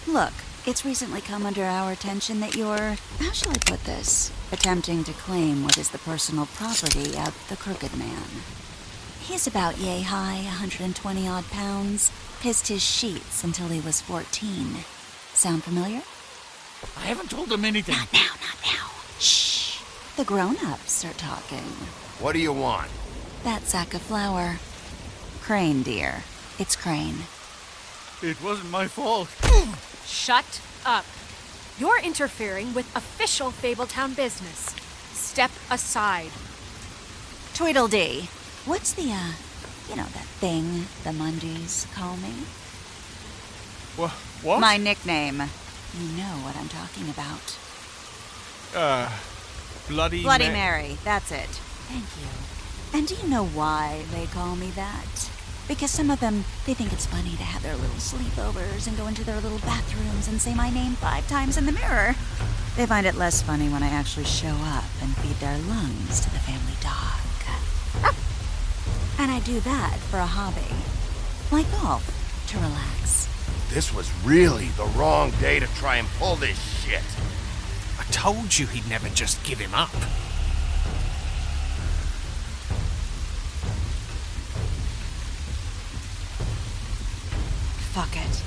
[SPEAKER 8] Look, it's recently come under our attention that you're, how shall I put this, attempting to claim what is the personal property of the Crooked Man. He's about yay high, 120 odd pounds, pissed his sheets until he was 14. Sound familiar?
[SPEAKER 12] I haven't told him anything.
[SPEAKER 8] Not now, not now. Shh. The grown-ups are talking.
[SPEAKER 2] What do you want?
[SPEAKER 8] That sack of flour. Crane, dear. It's Crane.
[SPEAKER 12] It wasn't my fault.
[SPEAKER 10] Shut up. You're interfering with official Fabletown business. Step aside.
[SPEAKER 8] Tweedledee. What's the, that thing the Mundies call me?
[SPEAKER 17] What?
[SPEAKER 8] My nickname. You know what I'm talking about.
[SPEAKER 17] Bloody
[SPEAKER 8] Mary. That's it. Thank you. And do you know why they call me that? Because some of them, they think it's funny to have their little sleepovers and go into their little bathrooms and say my name 5 times in the mirror. They find it less funny when I actually show up and feed their lungs to the family dog. And I do that for a hobby. Like golf, to relax.
[SPEAKER 2] This was really the wrong day to try and pull this shit.
[SPEAKER 17] I told you he'd never just give him up.
[SPEAKER 8] Fuck it.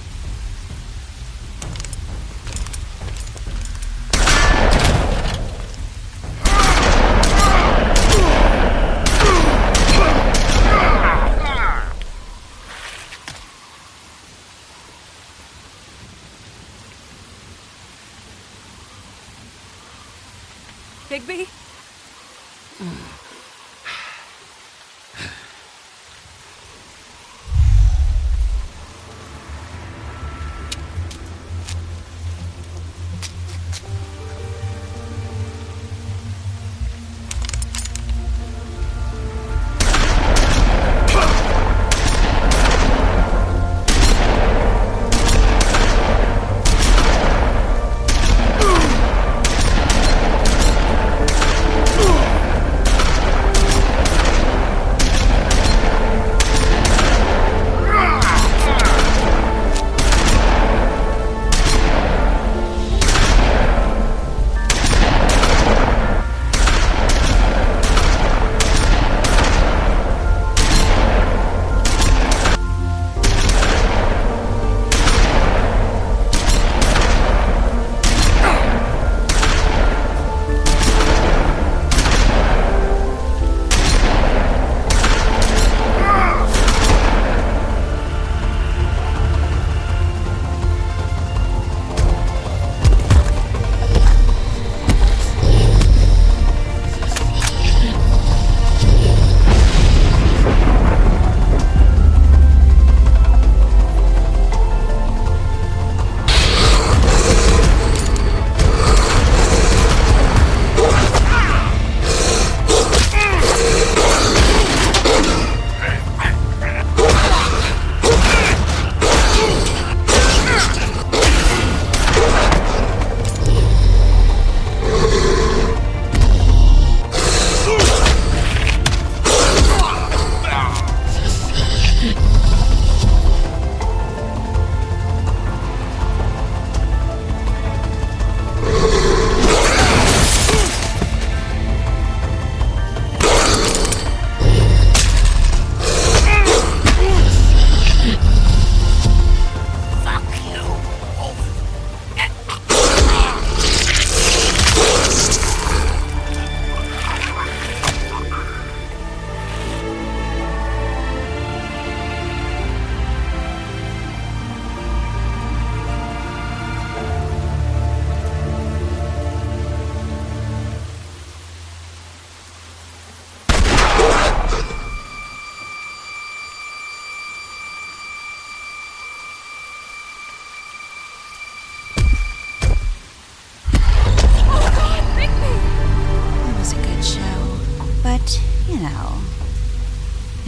[SPEAKER 10] Bigby?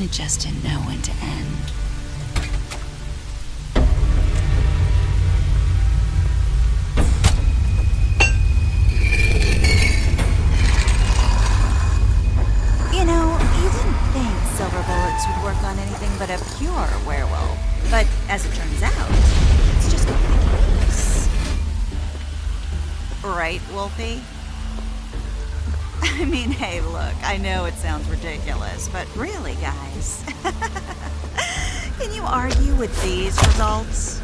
[SPEAKER 8] It just didn't know when to end. You know, you didn't think silver bullets would work on anything but a pure werewolf. But as it turns out, it's just not the case. Right, Wolfie? I mean, hey, look, I know it sounds ridiculous, but really, guys, can you argue with these results?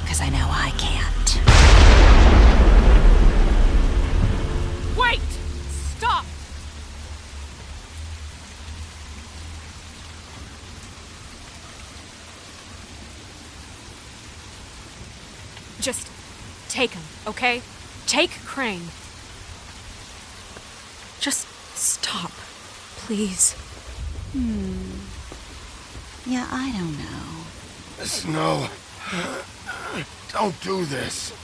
[SPEAKER 8] Because I know I can't.
[SPEAKER 10] Wait! Stop! Just take him, okay? Take Crane. Just stop, please.
[SPEAKER 8] Yeah, I don't know.
[SPEAKER 20] Snow, don't do this.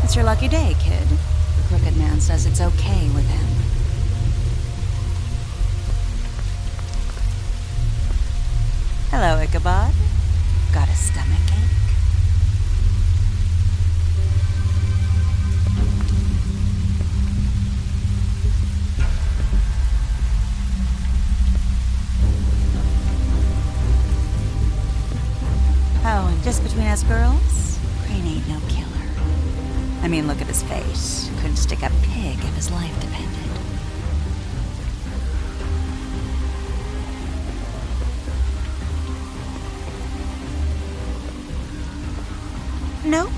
[SPEAKER 8] It's your lucky day, kid. The Crooked Man says it's okay with him. Hello, Ichabod. Got a stomachache? Oh, and just between us girls, Crane ain't no killer. I mean, look at his face. Couldn't stick a pig if his life depended. Nope,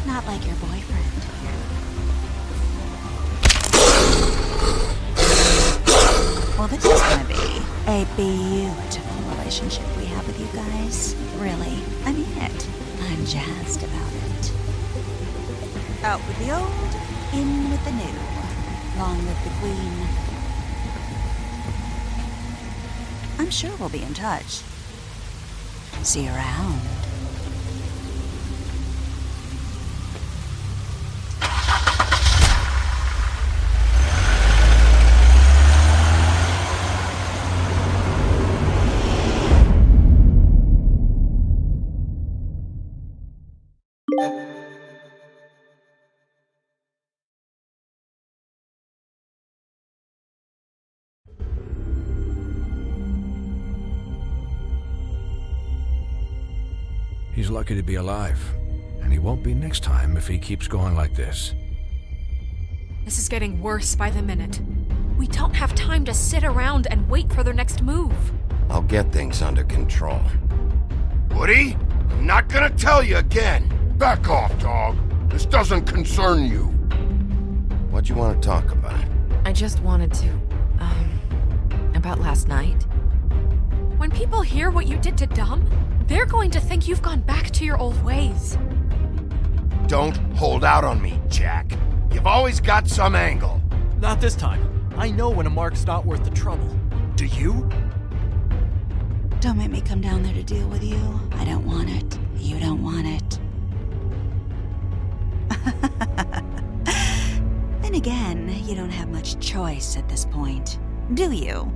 [SPEAKER 8] not like your boyfriend. Well, this is gonna be a beautiful relationship we have with you guys. Really, I mean it. I'm jazzed about it. Out with the old, in with the new. Long live the Queen. I'm sure we'll be in touch. See you around.
[SPEAKER 5] He's lucky to be alive, and he won't be next time if he keeps going like this.
[SPEAKER 10] This is getting worse by the minute. We don't have time to sit around and wait for their next move.
[SPEAKER 2] I'll get things under control.
[SPEAKER 20] Woody, I'm not gonna tell you again. Back off, dog. This doesn't concern you.
[SPEAKER 2] What you want to talk about?
[SPEAKER 1] I just wanted to, about last night.
[SPEAKER 10] When people hear what you did to Dom, they're going to think you've gone back to your old ways.
[SPEAKER 2] Don't hold out on me, Jack. You've always got some angle.
[SPEAKER 18] Not this time. I know when a mark's not worth the trouble. Do you?
[SPEAKER 8] Don't make me come down there to deal with you. I don't want it. You don't want it. Then again, you don't have much choice at this point, do you?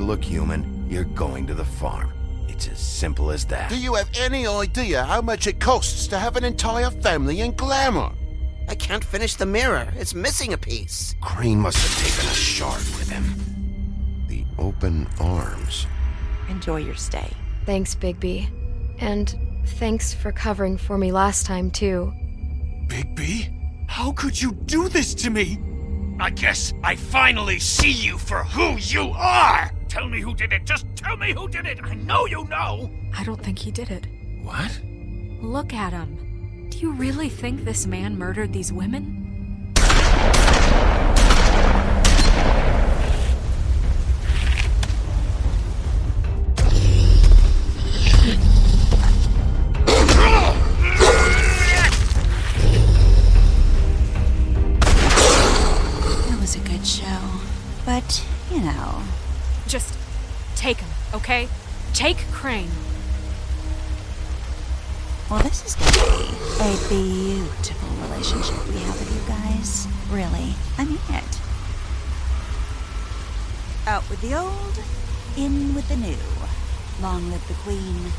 [SPEAKER 2] look human, you're going to the farm. It's as simple as that.
[SPEAKER 13] Do you have any idea how much it costs to have an entire family in glamour? I can't finish the mirror. It's missing a piece.
[SPEAKER 2] Crane must have taken a shard with him. The open arms.
[SPEAKER 19] Enjoy your stay.
[SPEAKER 4] Thanks, Bigby. And thanks for covering for me last time, too.
[SPEAKER 12] Bigby? How could you do this to me? I guess I finally see you for who you are! Tell me who did it! Just tell me who did it! I know you know!
[SPEAKER 10] I don't think he did it.
[SPEAKER 2] What?
[SPEAKER 10] Look at him. Do you really think this man murdered these women?
[SPEAKER 22] It was a good show, but, you know...
[SPEAKER 10] Just take him, okay? Take Crane.
[SPEAKER 22] Well, this is gonna be a beautiful relationship we have with you guys. Really, I mean it. Out with the old, in with the new. Long live the Queen.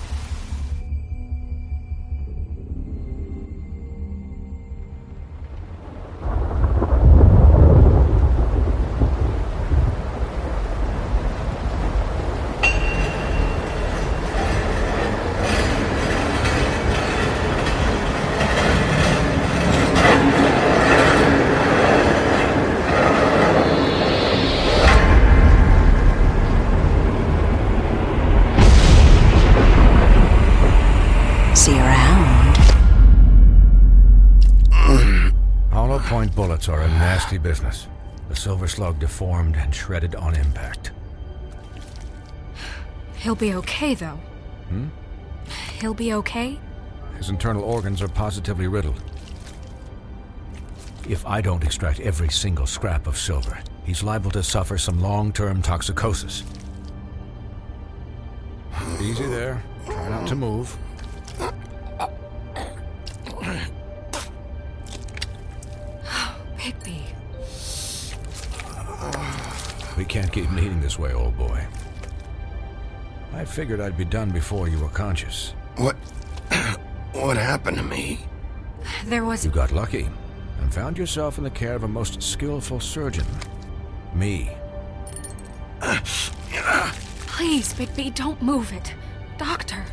[SPEAKER 22] See you around.
[SPEAKER 5] Hollow point bullets are a nasty business. The Silver Slug deformed and shredded on impact.
[SPEAKER 10] He'll be okay, though. He'll be okay?
[SPEAKER 5] His internal organs are positively riddled. If I don't extract every single scrap of silver, he's liable to suffer some long-term toxicosis. Easy there. Try not to move.
[SPEAKER 10] Bigby.
[SPEAKER 5] We can't keep meeting this way, old boy. I figured I'd be done before you were conscious.
[SPEAKER 2] What happened to me?
[SPEAKER 10] There was...
[SPEAKER 5] You got lucky and found yourself in the care of a most skillful surgeon. Me.
[SPEAKER 10] Please, Bigby, don't move it. Doctor.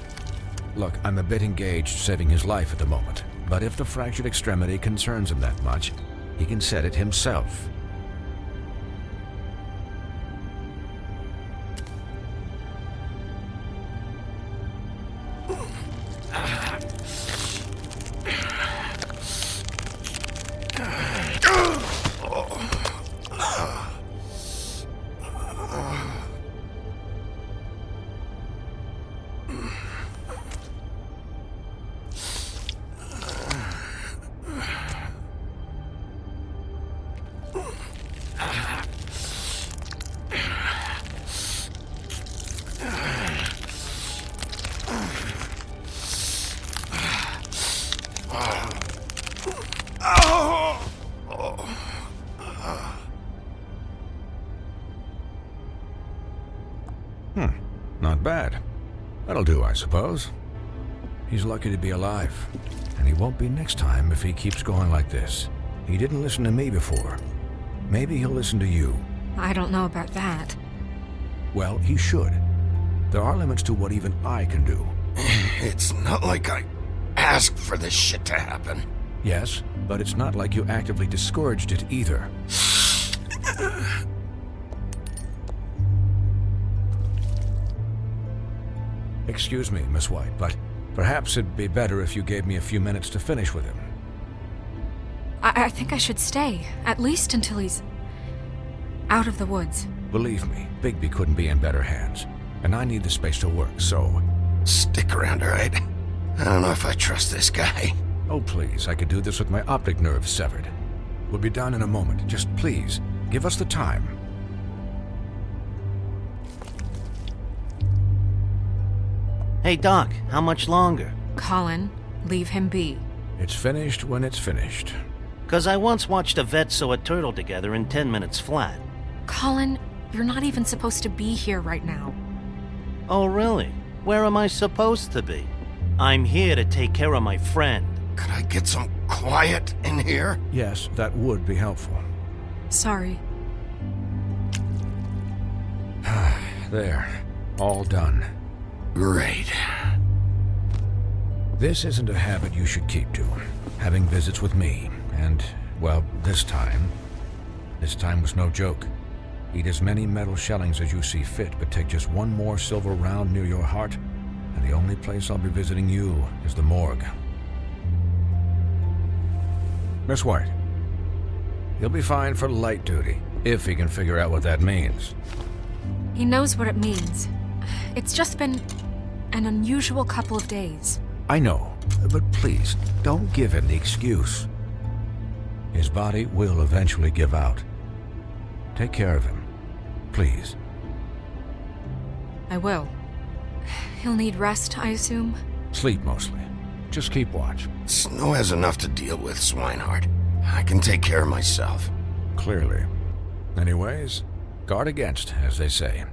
[SPEAKER 5] Look, I'm a bit engaged saving his life at the moment, but if the fractured extremity concerns him that much, he can set it himself. Not bad. That'll do, I suppose. He's lucky to be alive, and he won't be next time if he keeps going like this. He didn't listen to me before. Maybe he'll listen to you.
[SPEAKER 10] I don't know about that.
[SPEAKER 5] Well, he should. There are limits to what even I can do.
[SPEAKER 2] It's not like I asked for this shit to happen.
[SPEAKER 5] Yes, but it's not like you actively discouraged it either. Excuse me, Miss White, but perhaps it'd be better if you gave me a few minutes to finish with him.
[SPEAKER 10] I think I should stay, at least until he's out of the woods.
[SPEAKER 5] Believe me, Bigby couldn't be in better hands, and I need the space to work, so...
[SPEAKER 2] Stick around, all right? I don't know if I trust this guy.
[SPEAKER 5] Oh, please, I could do this with my optic nerve severed. We'll be done in a moment. Just please, give us the time.
[SPEAKER 9] Hey, Doc, how much longer?
[SPEAKER 10] Colin, leave him be.
[SPEAKER 5] It's finished when it's finished.
[SPEAKER 9] 'Cause I once watched a vet sew a turtle together in 10 minutes flat.
[SPEAKER 10] Colin, You're not even supposed to be here right now.
[SPEAKER 9] Oh, really? Where am I supposed to be? I'm here to take care of my friend.
[SPEAKER 2] Could I get some quiet in here?
[SPEAKER 5] Yes, that would be helpful.
[SPEAKER 10] Sorry.
[SPEAKER 5] There. All done.
[SPEAKER 2] Great.
[SPEAKER 5] This isn't a habit you should keep to. Having visits with me, and, well, this time was no joke. Eat as many metal shellings as you see fit, but take just one more silver round near your heart, and the only place I'll be visiting you is the morgue. Miss White, he'll be fine for light duty, if he can figure out what that means.
[SPEAKER 10] He knows what it means. It's just been an unusual couple of days.
[SPEAKER 5] I know, but please, don't give him the excuse. His body will eventually give out. Take care of him, please.
[SPEAKER 10] I will. He'll need rest, I assume?
[SPEAKER 5] Sleep mostly. Just keep watch.
[SPEAKER 2] Snow has enough to deal with, Swinehart. I can take care of myself.
[SPEAKER 5] Clearly. Anyways, guard against, as they say.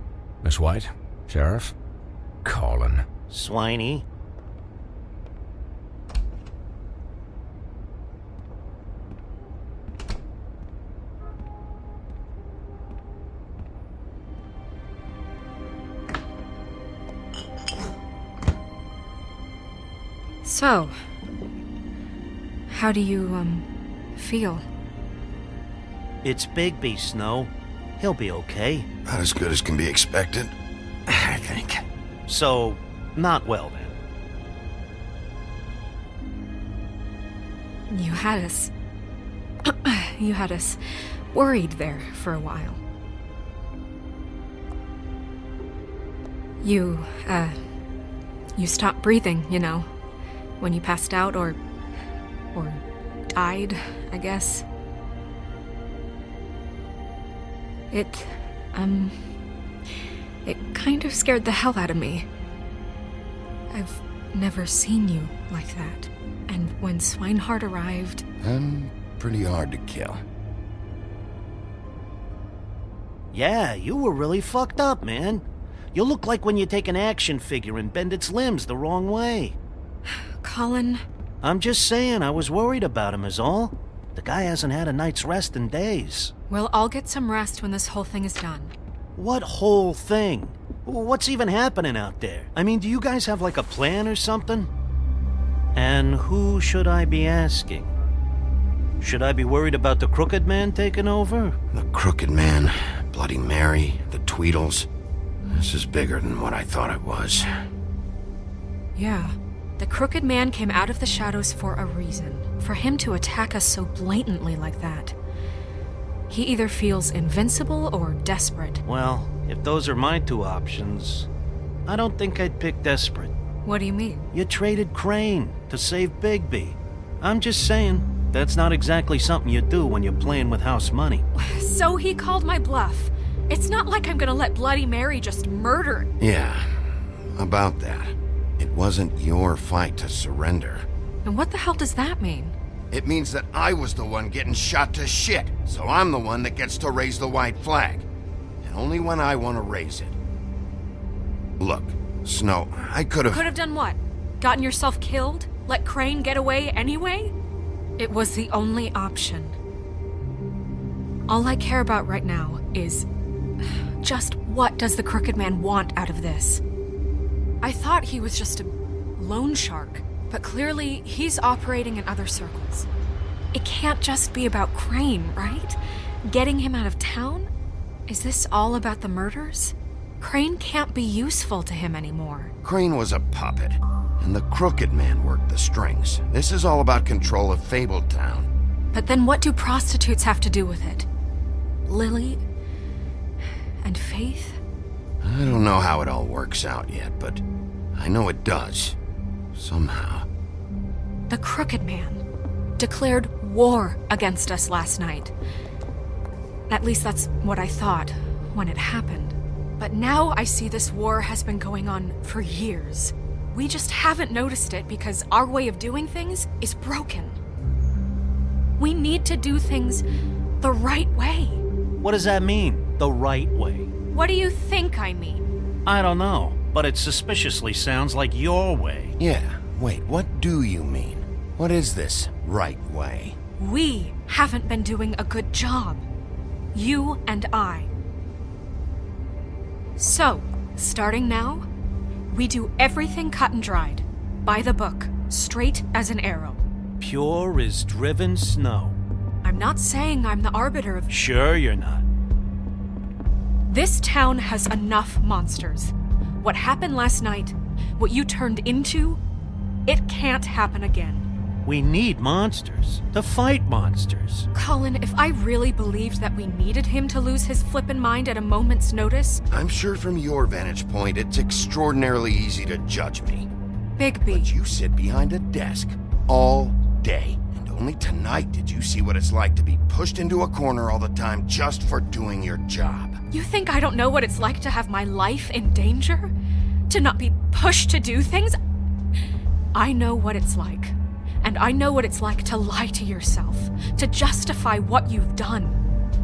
[SPEAKER 5] Miss White, Sheriff, Colin.
[SPEAKER 9] Swiney.
[SPEAKER 10] So, how do you, feel?
[SPEAKER 9] It's Bigby, Snow. He'll be okay.
[SPEAKER 2] Not as good as can be expected, I think.
[SPEAKER 9] So, not well then.
[SPEAKER 10] You had us... you had us worried there for a while. You stopped breathing, you know, when you passed out or died, I guess. It kind of scared the hell out of me. I've never seen you like that. And when Swinehart arrived...
[SPEAKER 2] I'm pretty hard to kill.
[SPEAKER 9] Yeah, you were really fucked up, man. You look like when you take an action figure and bend its limbs the wrong way.
[SPEAKER 10] Colin...
[SPEAKER 9] I'm just saying, I was worried about him is all. The guy hasn't had a night's rest in days.
[SPEAKER 10] Well, I'll get some rest when this whole thing is done.
[SPEAKER 9] What whole thing? What's even happening out there? I mean, do you guys have like a plan or something? And who should I be asking? Should I be worried about the Crooked Man taking over?
[SPEAKER 2] The Crooked Man, Bloody Mary, the Tweedles. This is bigger than what I thought it was.
[SPEAKER 10] Yeah. The Crooked Man came out of the shadows for a reason. For him to attack us so blatantly like that. He either feels invincible or desperate.
[SPEAKER 9] Well, if those are my two options, I don't think I'd pick desperate.
[SPEAKER 10] What do you mean?
[SPEAKER 9] You traded Crane to save Bigby. I'm just saying, that's not exactly something you do when you're playing with house money.
[SPEAKER 10] So he called my bluff. It's not like I'm gonna let Bloody Mary just murder.
[SPEAKER 2] Yeah, about that. It wasn't your fight to surrender.
[SPEAKER 10] And what the hell does that mean?
[SPEAKER 2] It means that I was the one getting shot to shit, so I'm the one that gets to raise the white flag. And only when I want to raise it. Look, Snow, I could have...
[SPEAKER 10] Could have done what? Gotten yourself killed? Let Crane get away anyway? It was the only option. All I care about right now is... just what does the Crooked Man want out of this? I thought he was just a loan shark. But clearly, he's operating in other circles. It can't just be about Crane, right? Getting him out of town? Is this all about the murders? Crane can't be useful to him anymore.
[SPEAKER 2] Crane was a puppet, and the Crooked Man worked the strings. This is all about control of Fabletown.
[SPEAKER 10] But then what do prostitutes have to do with it? Lily? And Faith?
[SPEAKER 2] I don't know how it all works out yet, but I know it does. Somehow.
[SPEAKER 10] The Crooked Man declared war against us last night. At least that's what I thought when it happened. But now I see this war has been going on for years. We just haven't noticed it because our way of doing things is broken. We need to do things the right way.
[SPEAKER 9] What does that mean? the right way.
[SPEAKER 10] What do you think I mean?
[SPEAKER 9] I don't know, but it suspiciously sounds like your way.
[SPEAKER 2] Yeah, wait, what do you mean? What is this right way?
[SPEAKER 10] We haven't been doing a good job. You and I. So, starting now, we do everything cut and dried. By the book, straight as an arrow.
[SPEAKER 9] Pure as driven snow.
[SPEAKER 10] I'm not saying I'm the arbiter of...
[SPEAKER 9] Sure you're not.
[SPEAKER 10] This town has enough monsters. What happened last night, what you turned into, it can't happen again.
[SPEAKER 9] We need monsters to fight monsters.
[SPEAKER 10] Colin, if I really believed that we needed him to lose his flippin' mind at a moment's notice...
[SPEAKER 2] I'm sure from your vantage point, it's extraordinarily easy to judge me.
[SPEAKER 10] Bigby.
[SPEAKER 2] But you sit behind a desk all day. And only tonight did you see what it's like to be pushed into a corner all the time just for doing your job.
[SPEAKER 10] You think I don't know what it's like to have my life in danger? To not be pushed to do things? I know what it's like. And I know what it's like to lie to yourself, to justify what you've done.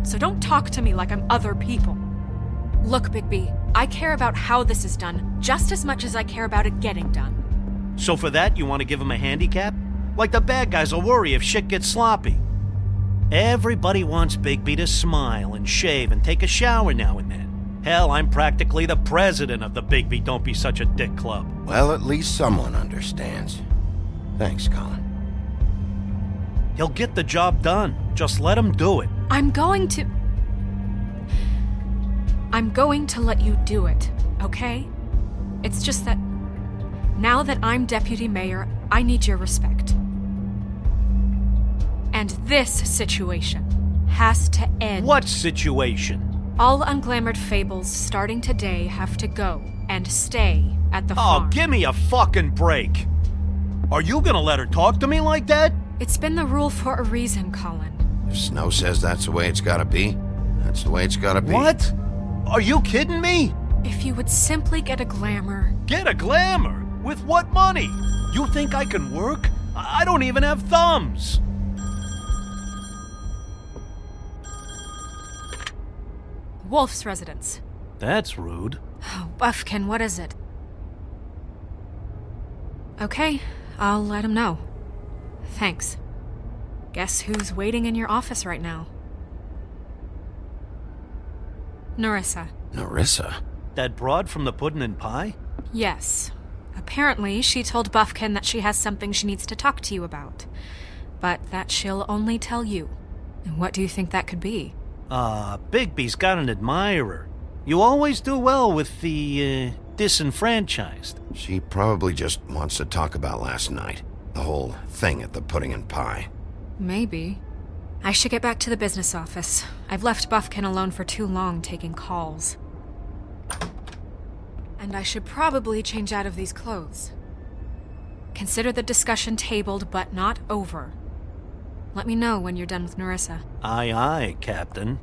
[SPEAKER 10] So don't talk to me like I'm other people. Look, Bigby, I care about how this is done just as much as I care about it getting done.
[SPEAKER 9] So for that, you want to give him a handicap? Like the bad guys will worry if shit gets sloppy. Everybody wants Bigby to smile and shave and take a shower now and then. Hell, I'm practically the president of the Bigby Don't Be Such a Dick Club.
[SPEAKER 2] Well, at least someone understands. Thanks, Colin.
[SPEAKER 9] He'll get the job done. Just let him do it.
[SPEAKER 10] I'm going to let you do it, okay? It's just that now that I'm deputy mayor, I need your respect. And this situation has to end.
[SPEAKER 9] What situation?
[SPEAKER 10] All unglamored fables starting today have to go and stay at the farm.
[SPEAKER 9] Oh, give me a fucking break. Are you gonna let her talk to me like that?
[SPEAKER 10] It's been the rule for a reason, Colin.
[SPEAKER 2] If Snow says that's the way it's gotta be, that's the way it's gotta be.
[SPEAKER 9] What? Are you kidding me?
[SPEAKER 10] If you would simply get a glamour.
[SPEAKER 9] Get a glamour? With what money? You think I can work? I don't even have thumbs.
[SPEAKER 10] Wolf's residence.
[SPEAKER 9] That's rude.
[SPEAKER 10] Oh, Buffkin, what is it? Okay, I'll let him know. Thanks. Guess who's waiting in your office right now? Nerissa.
[SPEAKER 2] Nerissa?
[SPEAKER 9] That broad from the Puddin' and Pie?
[SPEAKER 10] Yes. Apparently, she told Buffkin that she has something she needs to talk to you about. But that she'll only tell you. And what do you think that could be?
[SPEAKER 9] Bigby's got an admirer. You always do well with the, disenfranchised.
[SPEAKER 2] She probably just wants to talk about last night. The whole thing at the Pudding and Pie.
[SPEAKER 10] Maybe. I should get back to the business office. I've left Buffkin alone for too long taking calls. And I should probably change out of these clothes. Consider the discussion tabled, but not over. Let me know when you're done with Nerissa.
[SPEAKER 9] Aye, aye, Captain.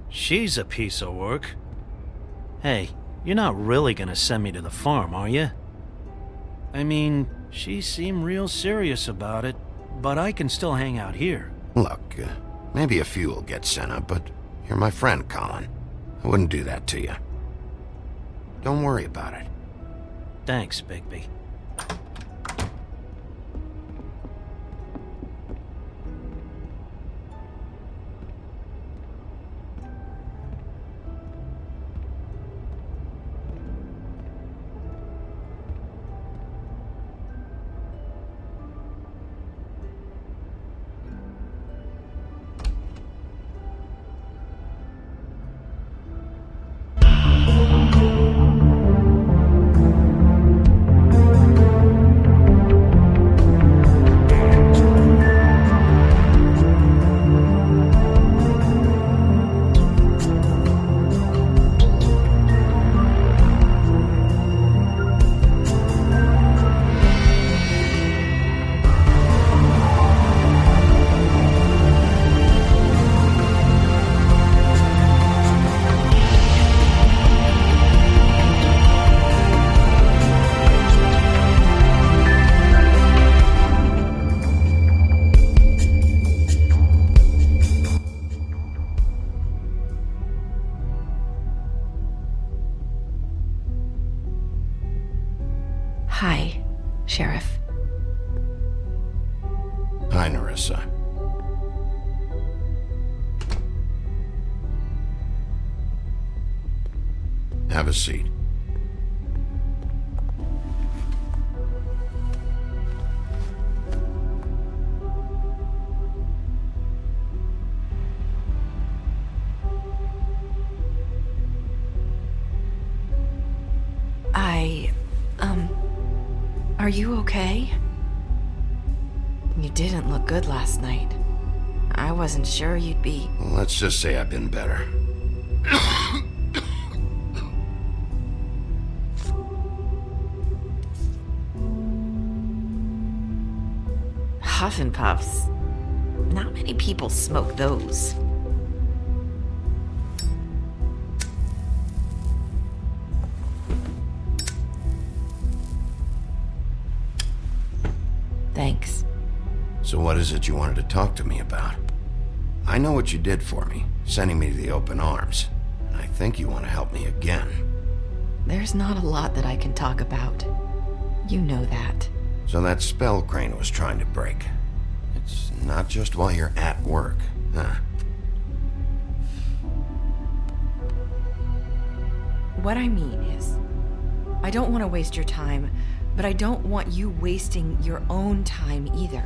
[SPEAKER 9] She's a piece of work. Hey, you're not really gonna send me to the farm, are you? I mean, she seemed real serious about it, but I can still hang out here.
[SPEAKER 2] Look, maybe a few will get sent up, but you're my friend, Colin. I wouldn't do that to you. Don't worry about it.
[SPEAKER 9] Thanks, Bigby.
[SPEAKER 1] Sheriff.
[SPEAKER 2] Hi, Nerissa. Have a seat.
[SPEAKER 1] Are you okay? You didn't look good last night. I wasn't sure you'd be...
[SPEAKER 2] Let's just say I've been better.
[SPEAKER 1] Huff and Puffs. Not many people smoke those. Thanks.
[SPEAKER 2] So what is it you wanted to talk to me about? I know what you did for me, sending me to the open arms. And I think you want to help me again.
[SPEAKER 1] There's not a lot that I can talk about. You know that.
[SPEAKER 2] So that spell Crane was trying to break. It's not just while you're at work, huh?
[SPEAKER 1] What I mean is, I don't want to waste your time, but I don't want you wasting your own time either.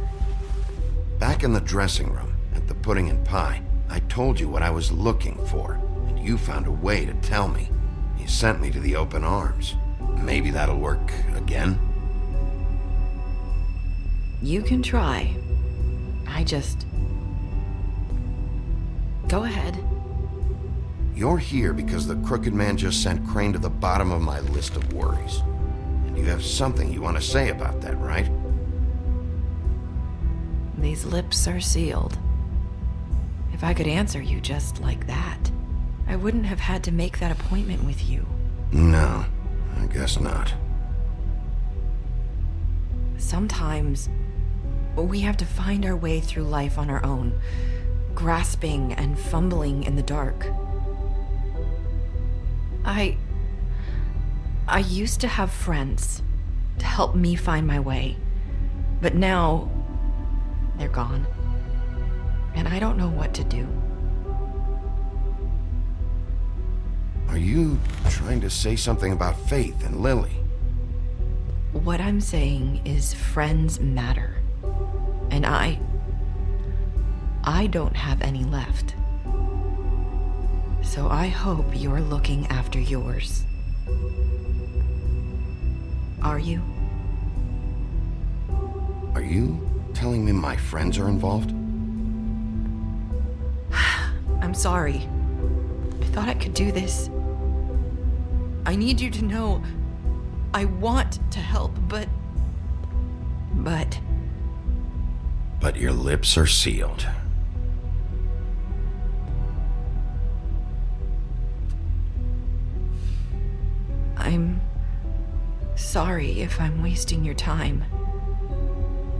[SPEAKER 2] Back in the dressing room, at the pudding and pie, I told you what I was looking for, and you found a way to tell me. You sent me to the open arms. Maybe that'll work again?
[SPEAKER 1] You can try. Go ahead.
[SPEAKER 2] You're here because the crooked man just sent Crane to the bottom of my list of worries. And you have something you want to say about that, right?
[SPEAKER 1] These lips are sealed. If I could answer you just like that, I wouldn't have had to make that appointment with you.
[SPEAKER 2] No, I guess not.
[SPEAKER 1] Sometimes, we have to find our way through life on our own, grasping and fumbling in the dark. I used to have friends to help me find my way, but now they're gone, and I don't know what to do.
[SPEAKER 2] Are you trying to say something about Faith and Lily?
[SPEAKER 1] What I'm saying is friends matter, and I don't have any left. So I hope you're looking after yours. Are you?
[SPEAKER 2] Are you telling me my friends are involved?
[SPEAKER 1] I'm sorry. I thought I could do this. I need you to know I want to help, but
[SPEAKER 2] your lips are sealed.
[SPEAKER 1] I'm sorry if I'm wasting your time.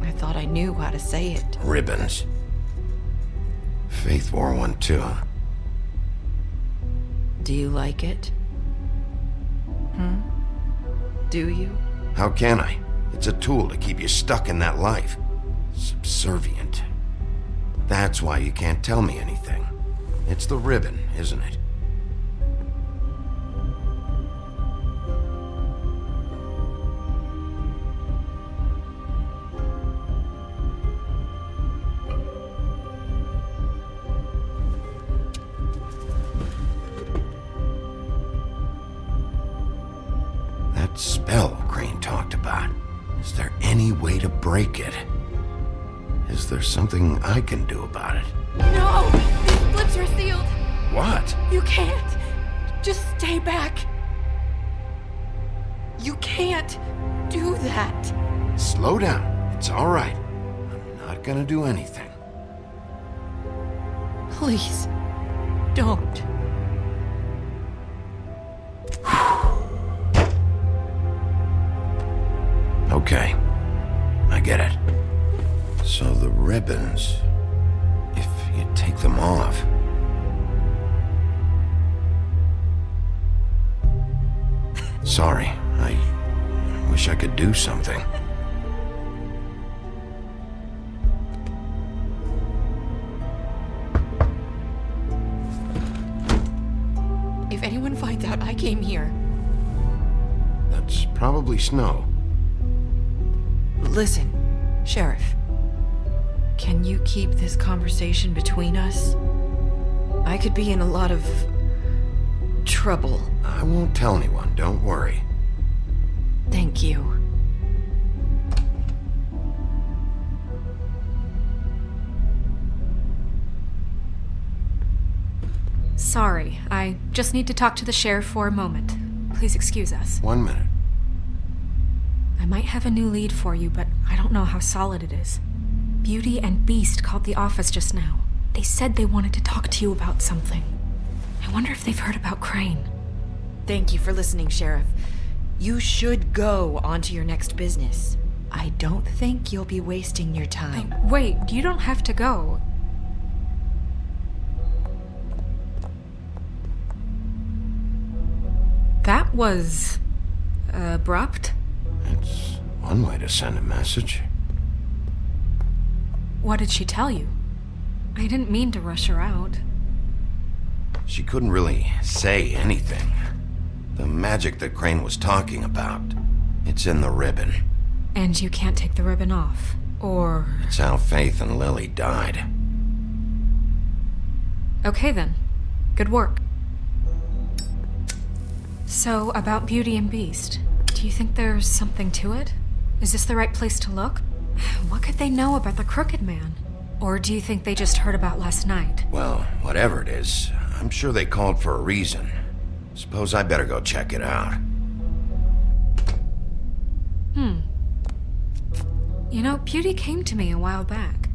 [SPEAKER 1] I thought I knew how to say it.
[SPEAKER 2] Ribbons. Faith wore one too, huh?
[SPEAKER 1] Do you like it? Do you?
[SPEAKER 2] How can I? It's a tool to keep you stuck in that life. Subservient. That's why you can't tell me anything. It's the ribbon, isn't it? That spell Crane talked about. Is there any way to break it? Is there something I can do about it?
[SPEAKER 7] No! These lips are sealed!
[SPEAKER 2] What?
[SPEAKER 7] You can't! Just stay back! You can't do that!
[SPEAKER 2] Slow down. It's all right. I'm not gonna do anything.
[SPEAKER 7] Please, don't.
[SPEAKER 2] Okay. I get it. So the ribbons, if you take them off... Sorry, I wish I could do something.
[SPEAKER 1] came here.
[SPEAKER 2] That's probably Snow.
[SPEAKER 1] Listen, Sheriff. Can you keep this conversation between us? I could be in a lot of trouble.
[SPEAKER 2] I won't tell anyone, don't worry.
[SPEAKER 1] Thank you.
[SPEAKER 10] Sorry, I just need to talk to the sheriff for a moment. Please excuse us.
[SPEAKER 2] 1 minute.
[SPEAKER 10] I might have a new lead for you, but I don't know how solid it is. Beauty and Beast called the office just now. They said they wanted to talk to you about something. I wonder if they've heard about Crane.
[SPEAKER 1] Thank you for listening, Sheriff. You should go on to your next business. I don't think you'll be wasting your time.
[SPEAKER 10] Wait, you don't have to go. That was abrupt.
[SPEAKER 2] It's one way to send a message.
[SPEAKER 10] What did she tell you? I didn't mean to rush her out.
[SPEAKER 2] She couldn't really say anything. The magic that Crane was talking about, it's in the ribbon.
[SPEAKER 10] And you can't take the ribbon off, or...
[SPEAKER 2] It's how Faith and Lily died.
[SPEAKER 10] Okay then. Good work. So, about Beauty and Beast, do you think there's something to it? Is this the right place to look? What could they know about the Crooked Man? Or do you think they just heard about last night?
[SPEAKER 2] Well, whatever it is, I'm sure they called for a reason. Suppose I better go check it out.
[SPEAKER 10] You know, Beauty came to me a while back.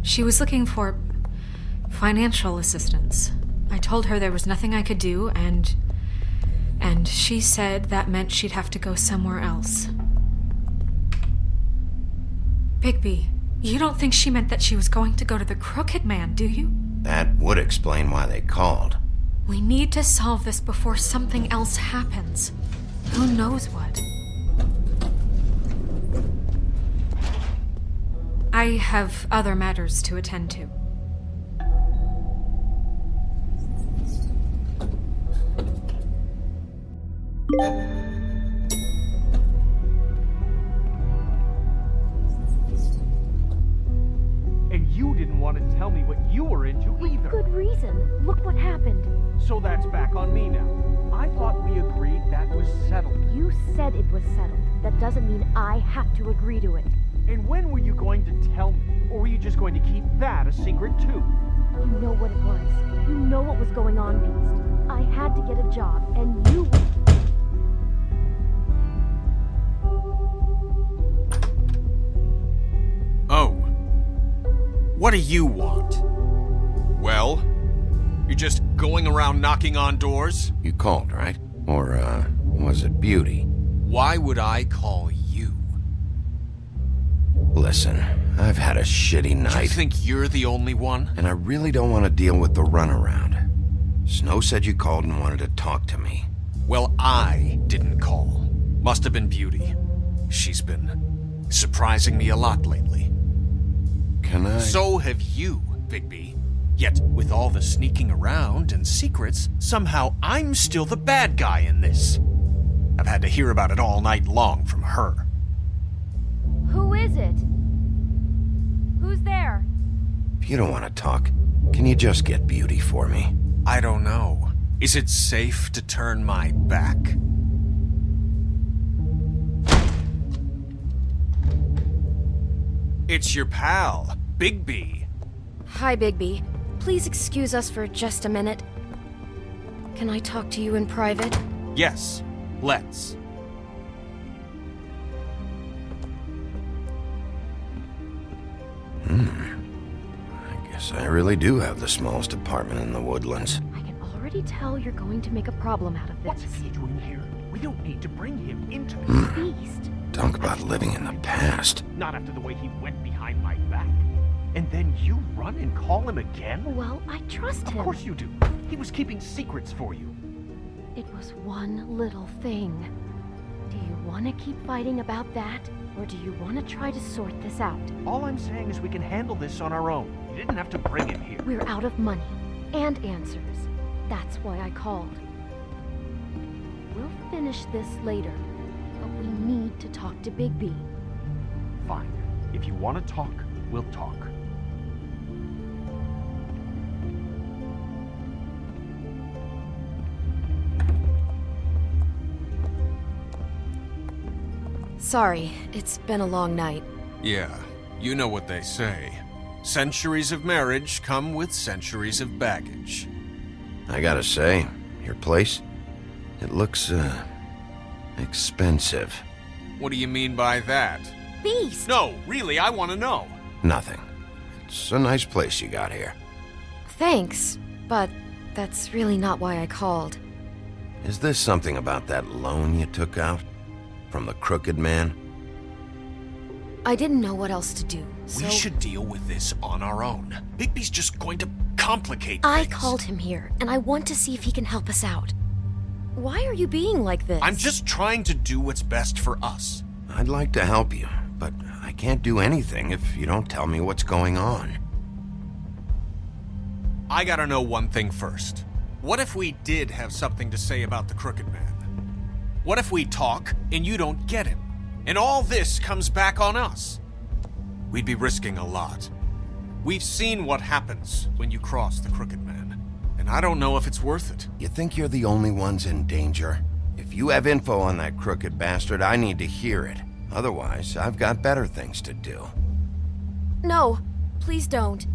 [SPEAKER 10] She was looking for financial assistance. I told her there was nothing I could do, and she said that meant she'd have to go somewhere else. Bigby, you don't think she meant that she was going to go to the Crooked Man, do you?
[SPEAKER 2] That would explain why they called.
[SPEAKER 10] We need to solve this before something else happens. Who knows what? I have other matters to attend to.
[SPEAKER 14] And you didn't want to tell me what you were into either.
[SPEAKER 15] Good reason. Look what happened.
[SPEAKER 14] So that's back on me now. I thought we agreed that was settled.
[SPEAKER 15] You said it was settled. That doesn't mean I have to agree to it.
[SPEAKER 14] And when were you going to tell me? Or were you just going to keep that a secret too?
[SPEAKER 15] You know what it was. You know what was going on, Beast. I had to get a job, and you...
[SPEAKER 17] Oh. What do you want? Well, you're just going around knocking on doors?
[SPEAKER 2] You called, right? Or, was it Beauty?
[SPEAKER 17] Why would I call you?
[SPEAKER 2] Listen, I've had a shitty night.
[SPEAKER 17] You think you're the only one?
[SPEAKER 2] And I really don't want to deal with the runaround. Snow said you called and wanted to talk to me.
[SPEAKER 17] Well, I didn't call. Must have been Beauty. She's been surprising me a lot lately.
[SPEAKER 2] Can I?
[SPEAKER 17] So have you, Bigby. Yet, with all the sneaking around and secrets, somehow I'm still the bad guy in this. I've had to hear about it all night long from her.
[SPEAKER 15] Who is it? Who's there?
[SPEAKER 2] If you don't want to talk, can you just get Beauty for me?
[SPEAKER 17] I don't know. Is it safe to turn my back? It's your pal, Bigby.
[SPEAKER 15] Hi, Bigby. Please excuse us for just a minute. Can I talk to you in private?
[SPEAKER 17] Yes, let's.
[SPEAKER 2] I guess I really do have the smallest apartment in the Woodlands.
[SPEAKER 15] I can already tell you're going to make a problem out of this.
[SPEAKER 14] What's he doing here? We don't need to bring him into this.
[SPEAKER 15] Beast.
[SPEAKER 2] Talk about living in the past.
[SPEAKER 14] Not after the way he went behind my back. And then you run and call him again?
[SPEAKER 15] Well, I trust him.
[SPEAKER 14] Of course you do. He was keeping secrets for you.
[SPEAKER 15] It was one little thing. Do you want to keep fighting about that? Or do you want to try to sort this out?
[SPEAKER 14] All I'm saying is we can handle this on our own. You didn't have to bring him here.
[SPEAKER 15] We're out of money and answers. That's why I called. finish this later, but we need to talk to Bigby.
[SPEAKER 14] Fine. If you want to talk, we'll talk.
[SPEAKER 1] Sorry, it's been a long night.
[SPEAKER 5] Yeah, you know what they say. Centuries of marriage come with centuries of baggage.
[SPEAKER 2] I gotta say, your place, it looks, expensive.
[SPEAKER 5] What do you mean by that?
[SPEAKER 4] Beast!
[SPEAKER 5] No, really, I want to know.
[SPEAKER 2] Nothing. It's a nice place you got here.
[SPEAKER 1] Thanks, but that's really not why I called.
[SPEAKER 2] Is this something about that loan you took out? From the crooked man?
[SPEAKER 1] I didn't know what else to do, so...
[SPEAKER 5] We should deal with this on our own. Bigby's just going to complicate
[SPEAKER 1] I
[SPEAKER 5] things.
[SPEAKER 1] called him here, and I want to see if he can help us out. Why are you being like this?
[SPEAKER 5] I'm just trying to do what's best for us.
[SPEAKER 2] I'd like to help you, but I can't do anything if you don't tell me what's going on.
[SPEAKER 5] I gotta know one thing first. What if we did have something to say about the crooked man? What if we talk and you don't get him? And all this comes back on us? We'd be risking a lot. We've seen what happens when you cross the crooked man, and I don't know if it's worth it.
[SPEAKER 2] You think you're the only ones in danger? If you have info on that crooked bastard, I need to hear it. Otherwise, I've got better things to do.
[SPEAKER 1] No, please don't.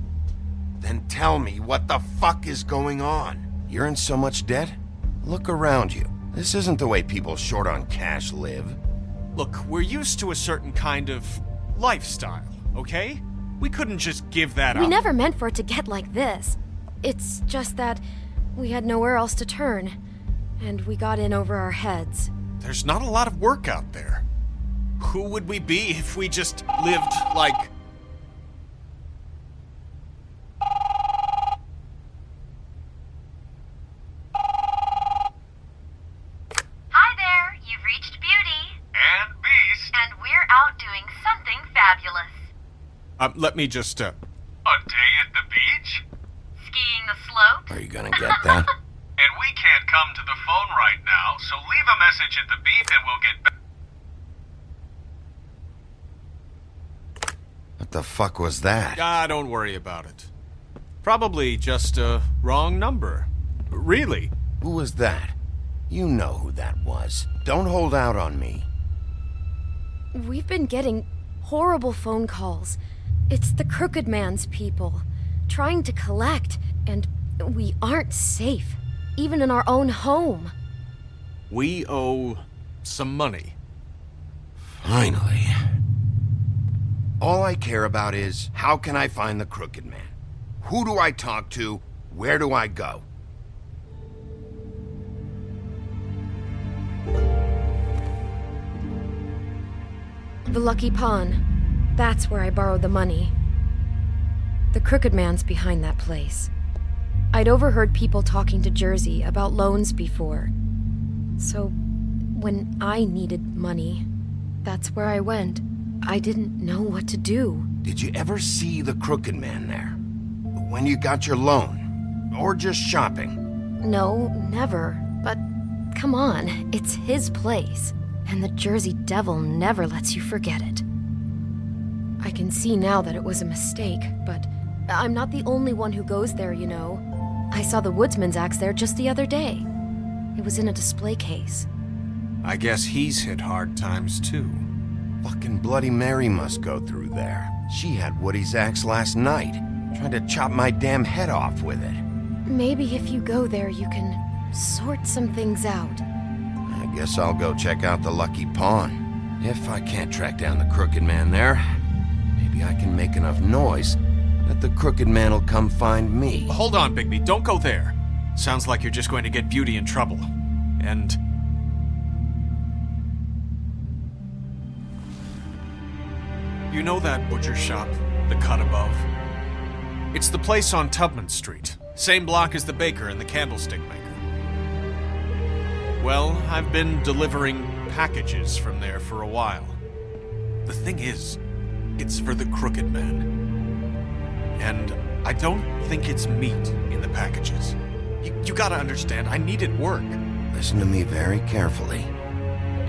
[SPEAKER 2] Then tell me what the fuck is going on? You're in so much debt? Look around you. This isn't the way people short on cash live.
[SPEAKER 5] Look, we're used to a certain kind of lifestyle, okay? We couldn't just give that up.
[SPEAKER 1] We never meant for it to get like this. It's just that we had nowhere else to turn, and we got in over our heads.
[SPEAKER 5] There's not a lot of work out there. Who would we be if we just lived like...
[SPEAKER 8] Hi there, you've reached Beauty. And Beast. And we're out doing something fabulous.
[SPEAKER 5] Let me just,
[SPEAKER 11] A day at the beach?
[SPEAKER 8] Skiing the slopes.
[SPEAKER 2] Are you gonna get that?
[SPEAKER 11] And we can't come to the phone right now, so leave a message at the beep and we'll get back.
[SPEAKER 2] What the fuck was that?
[SPEAKER 5] Don't worry about it. Probably just a wrong number. Really?
[SPEAKER 2] Who was that? You know who that was. Don't hold out on me.
[SPEAKER 1] We've been getting horrible phone calls. It's the crooked man's people, trying to collect, and we aren't safe, even in our own home.
[SPEAKER 5] We owe some money.
[SPEAKER 2] Finally. All I care about is, how can I find the crooked man? Who do I talk to? Where do I go?
[SPEAKER 1] The Lucky Pawn. That's where I borrowed the money. The crooked man's behind that place. I'd overheard people talking to Jersey about loans before. So, when I needed money, that's where I went. I didn't know what to do.
[SPEAKER 2] Did you ever see the crooked man there? When you got your loan? Or just shopping?
[SPEAKER 1] No, never. But come on, it's his place. And the Jersey Devil never lets you forget it. I can see now that it was a mistake, but I'm not the only one who goes there, you know. I saw the woodsman's axe there just the other day. It was in a display case.
[SPEAKER 5] I guess he's hit hard times too.
[SPEAKER 2] Fucking Bloody Mary must go through there. She had Woody's axe last night, trying to chop my damn head off with it.
[SPEAKER 1] Maybe if you go there, you can sort some things out.
[SPEAKER 2] I guess I'll go check out the Lucky Pawn. If I can't track down the crooked man there, maybe I can make enough noise that the crooked man will come find me.
[SPEAKER 5] Hold on, Bigby, don't go there. Sounds like you're just going to get Beauty in trouble. And... you know that butcher shop, the cut above? It's the place on Tubman Street. Same block as the baker and the candlestick maker. Well, I've been delivering packages from there for a while. The thing is, it's for the crooked man. And I don't think it's meat in the packages. You gotta understand, I needed work.
[SPEAKER 2] Listen to me very carefully.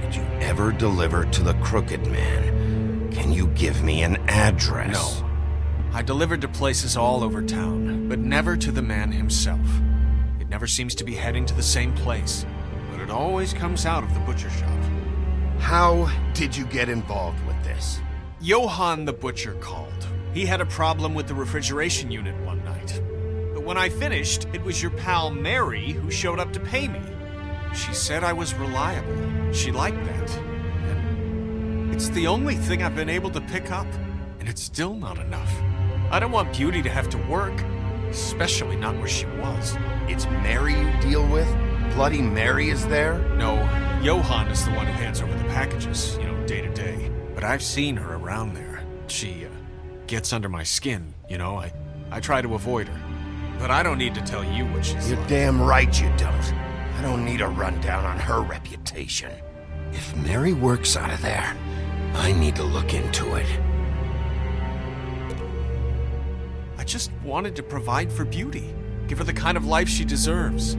[SPEAKER 2] Did you ever deliver to the Crooked Man? Can you give me an address?
[SPEAKER 17] No. I delivered to places all over town, but never to the man himself. It never seems to be heading to the same place, but it always comes out of the butcher shop.
[SPEAKER 2] How did you get involved with this?
[SPEAKER 17] Johann the butcher called. He had a problem with the refrigeration unit one night. But when I finished, it was your pal Mary who showed up to pay me. She said I was reliable. She liked that. And it's the only thing I've been able to pick up, and it's still not enough. I don't want Beauty to have to work, especially not where she was.
[SPEAKER 2] It's Mary you deal with? Bloody Mary is there?
[SPEAKER 17] No, Johann is the one who hands over the packages, day to day. But I've seen her around there. She, gets under my skin, I try to avoid her. But I don't need to tell you what she's
[SPEAKER 2] You're
[SPEAKER 17] like.
[SPEAKER 2] damn right you don't. I don't need a rundown on her reputation. If Mary works out of there, I need to look into it.
[SPEAKER 17] I just wanted to provide for Beauty. Give her the kind of life she deserves.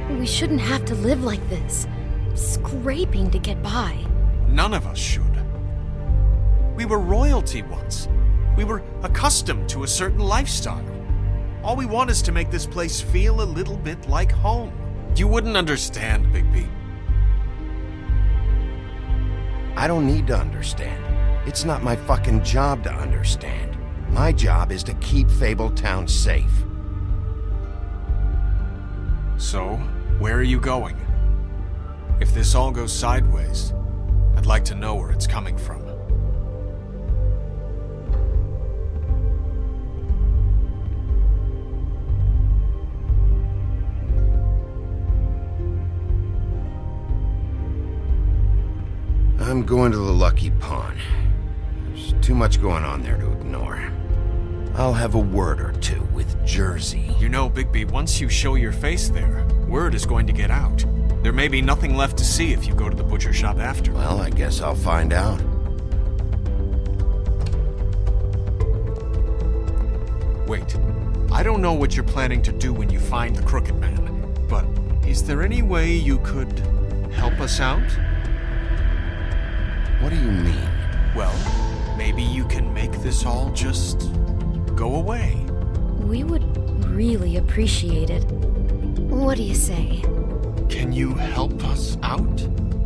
[SPEAKER 15] We shouldn't have to live like this, scraping to get by.
[SPEAKER 17] None of us should. We were royalty once. We were accustomed to a certain lifestyle. All we want is to make this place feel a little bit like home. You wouldn't understand, Bigby.
[SPEAKER 2] I don't need to understand. It's not my fucking job to understand. My job is to keep Fabletown safe.
[SPEAKER 17] So, where are you going? If this all goes sideways, I'd like to know where it's coming from.
[SPEAKER 2] I'm going to the Lucky Pawn. There's too much going on there to ignore. I'll have a word or two with Jersey.
[SPEAKER 17] You know, Bigby, once you show your face there, word is going to get out. There may be nothing left to see if you go to the butcher shop after.
[SPEAKER 2] Well, I guess I'll find out.
[SPEAKER 17] Wait, I don't know what you're planning to do when you find the Crooked Man, but is there any way you could help us out?
[SPEAKER 2] What do you mean?
[SPEAKER 17] Well, maybe you can make this all just go away.
[SPEAKER 15] We would really appreciate it. What do you say?
[SPEAKER 17] Can you help us out?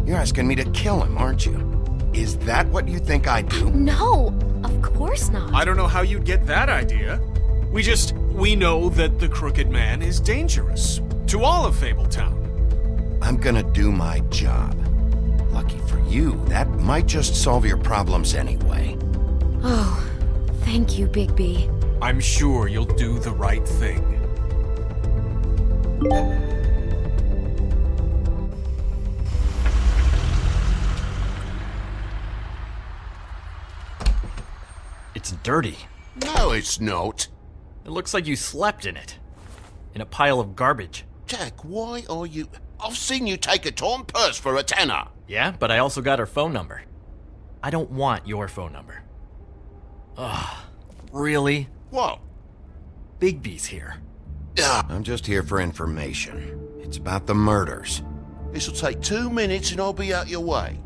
[SPEAKER 2] You're asking me to kill him, aren't you? Is that what you think I do?
[SPEAKER 15] No, of course not.
[SPEAKER 17] I don't know how you'd get that idea. We know that the Crooked Man is dangerous to all of Fabletown.
[SPEAKER 2] I'm gonna do my job. Lucky for you, that might just solve your problems anyway.
[SPEAKER 15] Oh, thank you, Bigby.
[SPEAKER 17] I'm sure you'll do the right thing.
[SPEAKER 18] It's dirty.
[SPEAKER 20] No, it's not.
[SPEAKER 18] It looks like you slept in it. In a pile of garbage.
[SPEAKER 20] Jack, why are you... I've seen you take a torn purse for a tenner.
[SPEAKER 18] Yeah, but I also got her phone number. I don't want your phone number. Ugh, really?
[SPEAKER 20] What?
[SPEAKER 18] Bigby's here.
[SPEAKER 2] I'm just here for information. It's about the murders.
[SPEAKER 20] This'll take 2 minutes and I'll be out your way.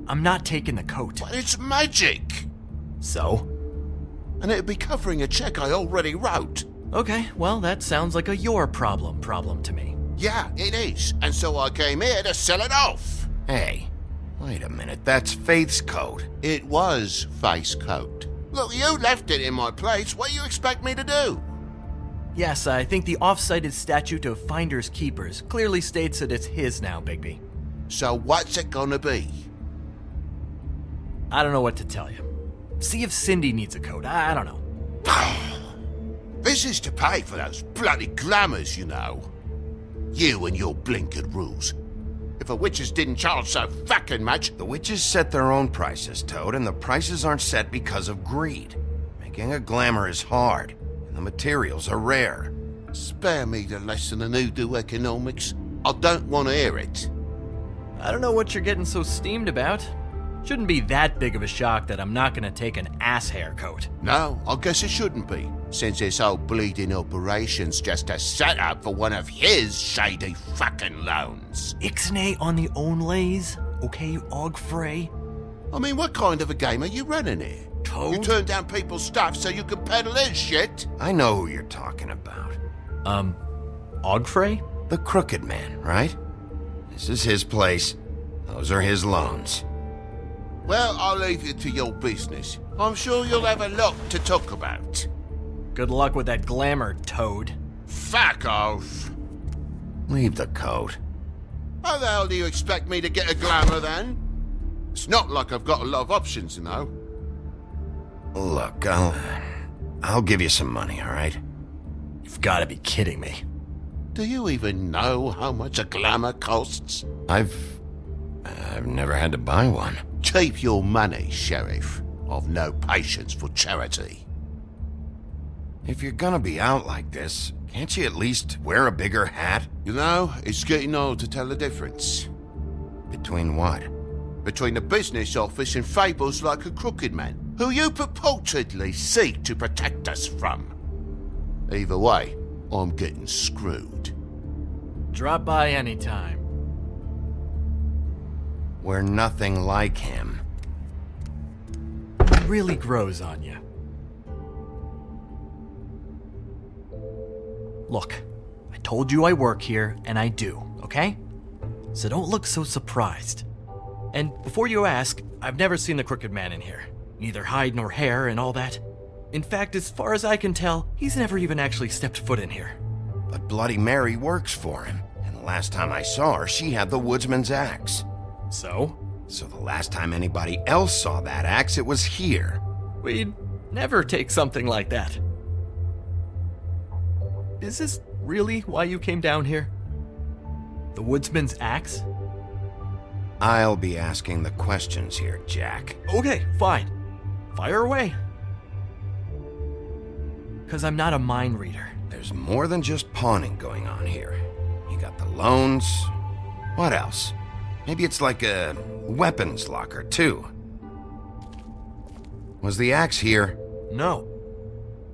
[SPEAKER 18] I'm not taking the coat.
[SPEAKER 20] But it's magic.
[SPEAKER 18] So?
[SPEAKER 20] And it'd be covering a check I already wrote.
[SPEAKER 18] Okay, well, that sounds like a your problem to me.
[SPEAKER 20] Yeah, it is. And so I came here to sell it off.
[SPEAKER 2] Hey, wait a minute. That's Faith's coat.
[SPEAKER 20] It was Faith's coat. Look, you left it in my place. What do you expect me to do?
[SPEAKER 18] Yes, I think the off-cited statute of Finders Keepers clearly states that it's his now, Bigby.
[SPEAKER 20] So what's it gonna be?
[SPEAKER 18] I don't know what to tell you. See if Cindy needs a coat. I don't know.
[SPEAKER 20] This is to pay for those bloody glamours, you know. You and your blinkered rules. If a witches didn't charge so fucking much...
[SPEAKER 2] The witches set their own prices, Toad, and the prices aren't set because of greed. Making a glamour is hard, and the materials are rare.
[SPEAKER 20] Spare me the lesson in hoodoo economics. I don't want to hear it.
[SPEAKER 18] I don't know what you're getting so steamed about. Shouldn't be that big of a shock that I'm not gonna take an ass haircut.
[SPEAKER 6] No, I guess it shouldn't be, since this whole bleeding operation's just a setup for one of his shady fucking loans.
[SPEAKER 18] Ixnay on the onlays, okay, Og Frey?
[SPEAKER 6] I mean, what kind of a game are you running here?
[SPEAKER 18] Toad?
[SPEAKER 6] You turn down people's stuff so you can peddle his shit?
[SPEAKER 2] I know who you're talking about.
[SPEAKER 18] Og Frey?
[SPEAKER 2] The Crooked Man, right? This is his place. Those are his loans.
[SPEAKER 6] Well, I'll leave you to your business. I'm sure you'll have a lot to talk about.
[SPEAKER 18] Good luck with that glamour, Toad.
[SPEAKER 6] Fuck off.
[SPEAKER 2] Leave the coat.
[SPEAKER 6] How the hell do you expect me to get a glamour then? It's not like I've got a lot of options, you know.
[SPEAKER 2] Look, I'll give you some money, all right?
[SPEAKER 18] You've got to be kidding me.
[SPEAKER 6] Do you even know how much a glamour costs?
[SPEAKER 2] I've never had to buy one.
[SPEAKER 6] Keep your money, Sheriff. I've no patience for charity.
[SPEAKER 2] If you're gonna be out like this, can't you at least wear a bigger hat?
[SPEAKER 6] You know, it's getting old to tell the difference.
[SPEAKER 2] Between what?
[SPEAKER 6] Between the business office and fables like a Crooked Man, who you purportedly seek to protect us from. Either way, I'm getting screwed.
[SPEAKER 18] Drop by anytime.
[SPEAKER 2] We're nothing like him.
[SPEAKER 18] It really grows on you. Look, I told you I work here, and I do, okay? So don't look so surprised. And before you ask, I've never seen the Crooked Man in here. Neither hide nor hair and all that. In fact, as far as I can tell, he's never even actually stepped foot in here.
[SPEAKER 2] But Bloody Mary works for him, and the last time I saw her, she had the woodsman's axe.
[SPEAKER 18] So?
[SPEAKER 2] So the last time anybody else saw that axe, it was here.
[SPEAKER 18] We'd never take something like that. Is this really why you came down here? The woodsman's axe?
[SPEAKER 2] I'll be asking the questions here, Jack.
[SPEAKER 18] Okay, fine. Fire away. Because I'm not a mind reader.
[SPEAKER 2] There's more than just pawning going on here. You got the loans. What else? Maybe it's like a weapons locker, too. Was the axe here?
[SPEAKER 18] No.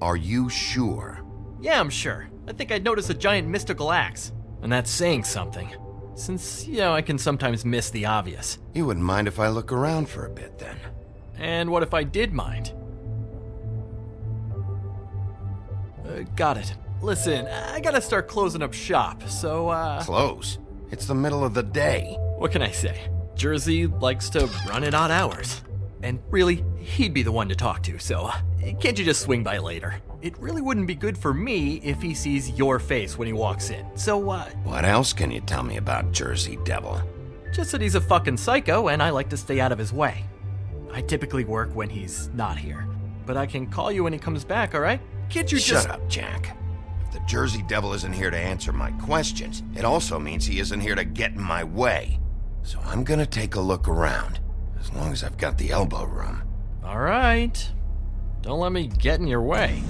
[SPEAKER 2] Are you sure?
[SPEAKER 18] Yeah, I'm sure. I think I'd notice a giant mystical axe. And that's saying something. Since, I can sometimes miss the obvious.
[SPEAKER 2] You wouldn't mind if I look around for a bit, then?
[SPEAKER 18] And what if I did mind? Got it. Listen, I gotta start closing up shop, so,
[SPEAKER 2] Close? It's the middle of the day.
[SPEAKER 18] What can I say? Jersey likes to run at odd hours. And really, he'd be the one to talk to, so can't you just swing by later? It really wouldn't be good for me if he sees your face when he walks in, so,
[SPEAKER 2] What else can you tell me about Jersey Devil?
[SPEAKER 18] Just that he's a fucking psycho and I like to stay out of his way. I typically work when he's not here, but I can call you when he comes back, alright? Can't you just—
[SPEAKER 2] Shut up, Jack. If the Jersey Devil isn't here to answer my questions, it also means he isn't here to get in my way. So I'm gonna take a look around, as long as I've got the elbow room.
[SPEAKER 18] Alright. Don't let me get in your way.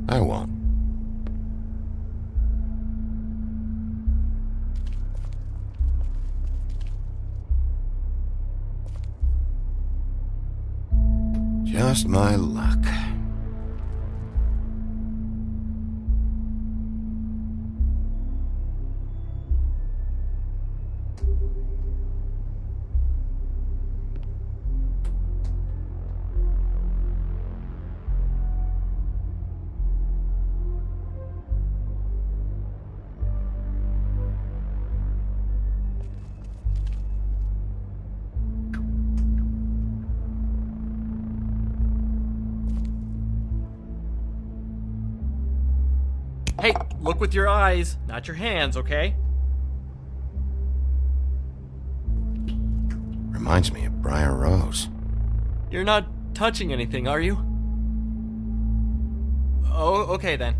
[SPEAKER 2] I won't. Just my luck.
[SPEAKER 18] Hey, look with your eyes, not your hands, okay?
[SPEAKER 2] Reminds me of Briar Rose.
[SPEAKER 18] You're not touching anything, are you? Oh, okay then.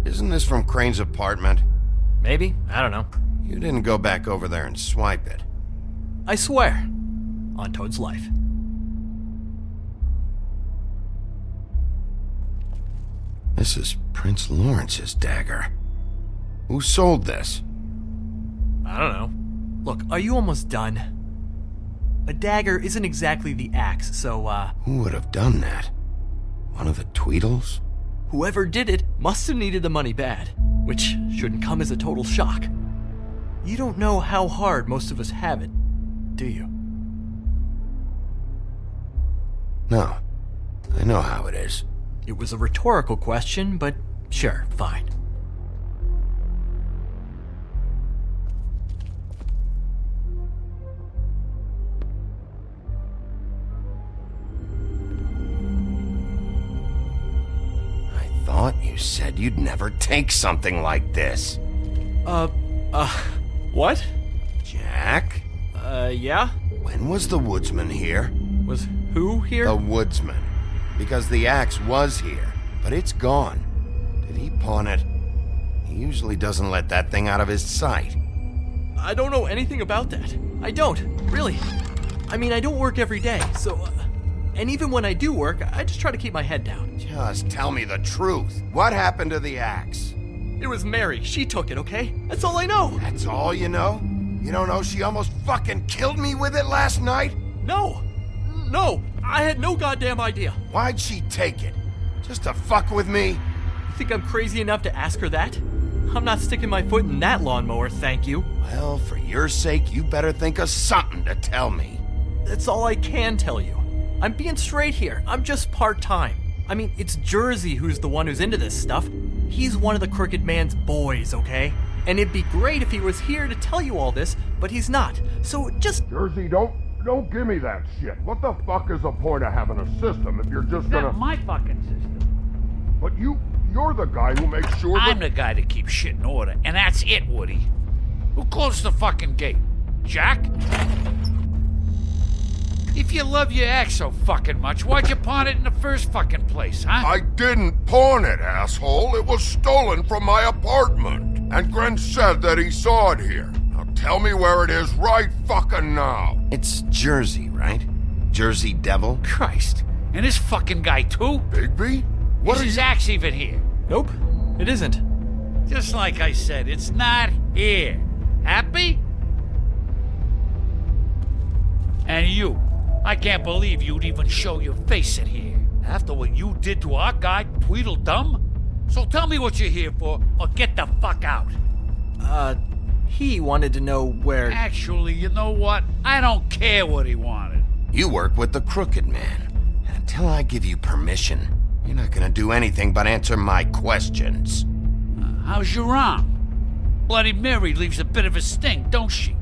[SPEAKER 2] Isn't this from Crane's apartment?
[SPEAKER 18] Maybe. I don't know.
[SPEAKER 2] You didn't go back over there and swipe it.
[SPEAKER 18] I swear. On Toad's life.
[SPEAKER 2] This is Prince Lawrence's dagger. Who sold this?
[SPEAKER 18] I don't know. Look, are you almost done? A dagger isn't exactly the axe, so,
[SPEAKER 2] Who would have done that? One of the Tweedles?
[SPEAKER 18] whoever did it must have needed the money bad, which shouldn't come as a total shock. You don't know how hard most of us have it, do you?
[SPEAKER 2] No. I know how it is.
[SPEAKER 18] It was a rhetorical question, but sure, fine.
[SPEAKER 2] I thought you said you'd never take something like this.
[SPEAKER 18] What?
[SPEAKER 2] Jack?
[SPEAKER 18] Yeah?
[SPEAKER 2] When was the woodsman here?
[SPEAKER 18] Was who here?
[SPEAKER 2] The woodsman. Because the axe was here, but it's gone. Did he pawn it? He usually doesn't let that thing out of his sight.
[SPEAKER 18] I don't know anything about that. I don't, really. I mean, I don't work every day, so... and even when I do work, I just try to keep my head down.
[SPEAKER 2] Just tell me the truth. What happened to the axe?
[SPEAKER 18] It was Mary. She took it, okay? That's all I know.
[SPEAKER 2] That's all you know? You don't know she almost fucking killed me with it last night?
[SPEAKER 18] No! No! I had no goddamn idea.
[SPEAKER 2] Why'd she take it? Just to fuck with me?
[SPEAKER 18] You think I'm crazy enough to ask her that? I'm not sticking my foot in that lawnmower, thank you.
[SPEAKER 2] Well, for your sake, you better think of something to tell me.
[SPEAKER 18] That's all I can tell you. I'm being straight here. I'm just part-time. I mean, it's Jersey who's the one who's into this stuff. He's one of the Crooked Man's boys, okay? And it'd be great if he was here to tell you all this, but he's not. So just...
[SPEAKER 20] Jersey, don't give me that shit. What the fuck is the point of having a system if you're just gonna...
[SPEAKER 12] Not my fucking system.
[SPEAKER 20] But you're the guy who makes sure
[SPEAKER 12] I'm the guy to keep shit in order, and that's it, Woody. Who closed the fucking gate? Jack? If you love your ex so fucking much, why'd you pawn it in the first fucking place, huh?
[SPEAKER 20] I didn't pawn it, asshole. It was stolen from my apartment. And Gren said that he saw it here. Now tell me where it is right fucking now.
[SPEAKER 2] It's Jersey, right? Jersey Devil?
[SPEAKER 12] Christ. And this fucking guy, too?
[SPEAKER 20] Bigby? What
[SPEAKER 12] is his axe even here?
[SPEAKER 18] Nope, it isn't.
[SPEAKER 12] Just like I said, it's not here. Happy? And you. I can't believe you'd even show your face in here. After what you did to our guy, Tweedledum? So tell me what you're here for, or get the fuck out.
[SPEAKER 18] He wanted to know where...
[SPEAKER 12] Actually, you know what? I don't care what he wanted.
[SPEAKER 2] You work with the Crooked Man. Until I give you permission, you're not gonna do anything but answer my questions.
[SPEAKER 12] How's your arm? Bloody Mary leaves a bit of a sting, don't she?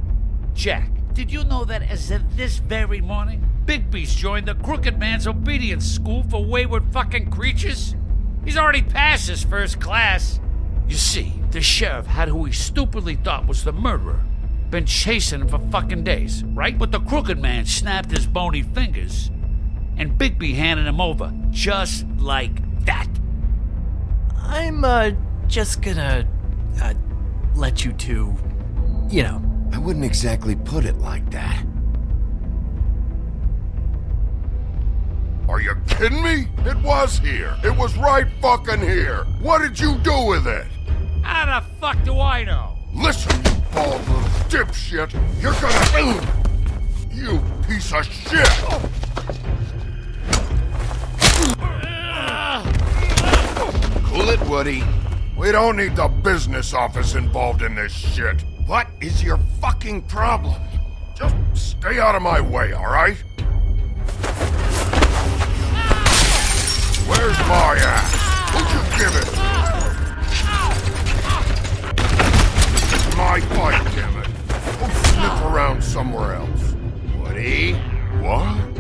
[SPEAKER 12] Jack, did you know that as of this very morning, Bigby's joined the Crooked Man's obedience school for wayward fucking creatures? He's already passed his first class. You see, the sheriff had who he stupidly thought was the murderer. Been chasing him for fucking days, right? But the Crooked Man snapped his bony fingers, and Bigby handed him over, just like that.
[SPEAKER 18] I'm, just gonna, let you two, you know.
[SPEAKER 2] I wouldn't exactly put it like that.
[SPEAKER 20] Are you kidding me? It was here. It was right fucking here. What did you do with it?
[SPEAKER 12] How the fuck do I know?
[SPEAKER 20] Listen, you bald little dipshit. You're gonna... You piece of shit!
[SPEAKER 2] Cool it, Woody.
[SPEAKER 20] We don't need the business office involved in this shit.
[SPEAKER 2] What is your fucking problem?
[SPEAKER 20] Just stay out of my way, all right? Where's my axe? Who'd you give it? This is my fight, damn it. Go sniff around somewhere else.
[SPEAKER 2] Woody?
[SPEAKER 20] What?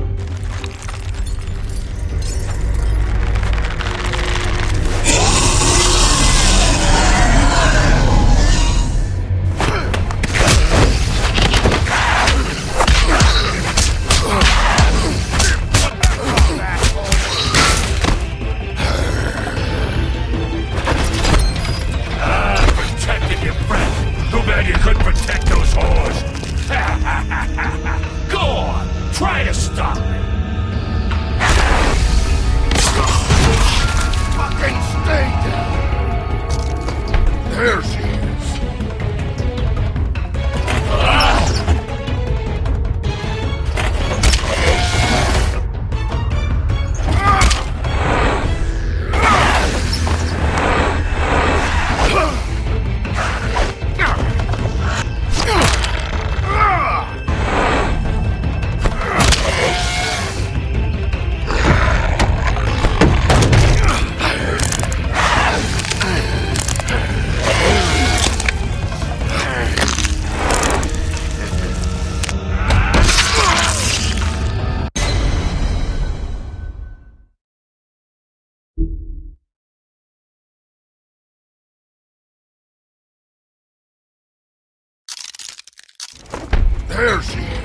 [SPEAKER 20] There she is.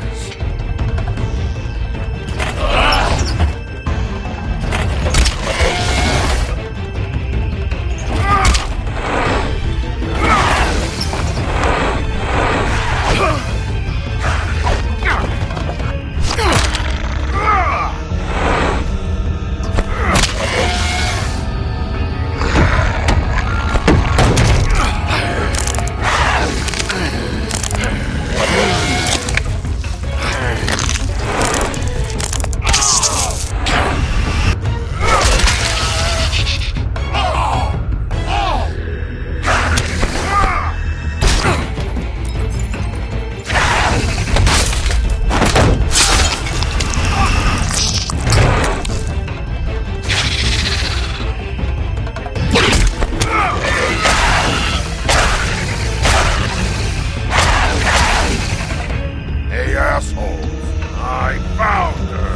[SPEAKER 20] Hey, assholes. I found her.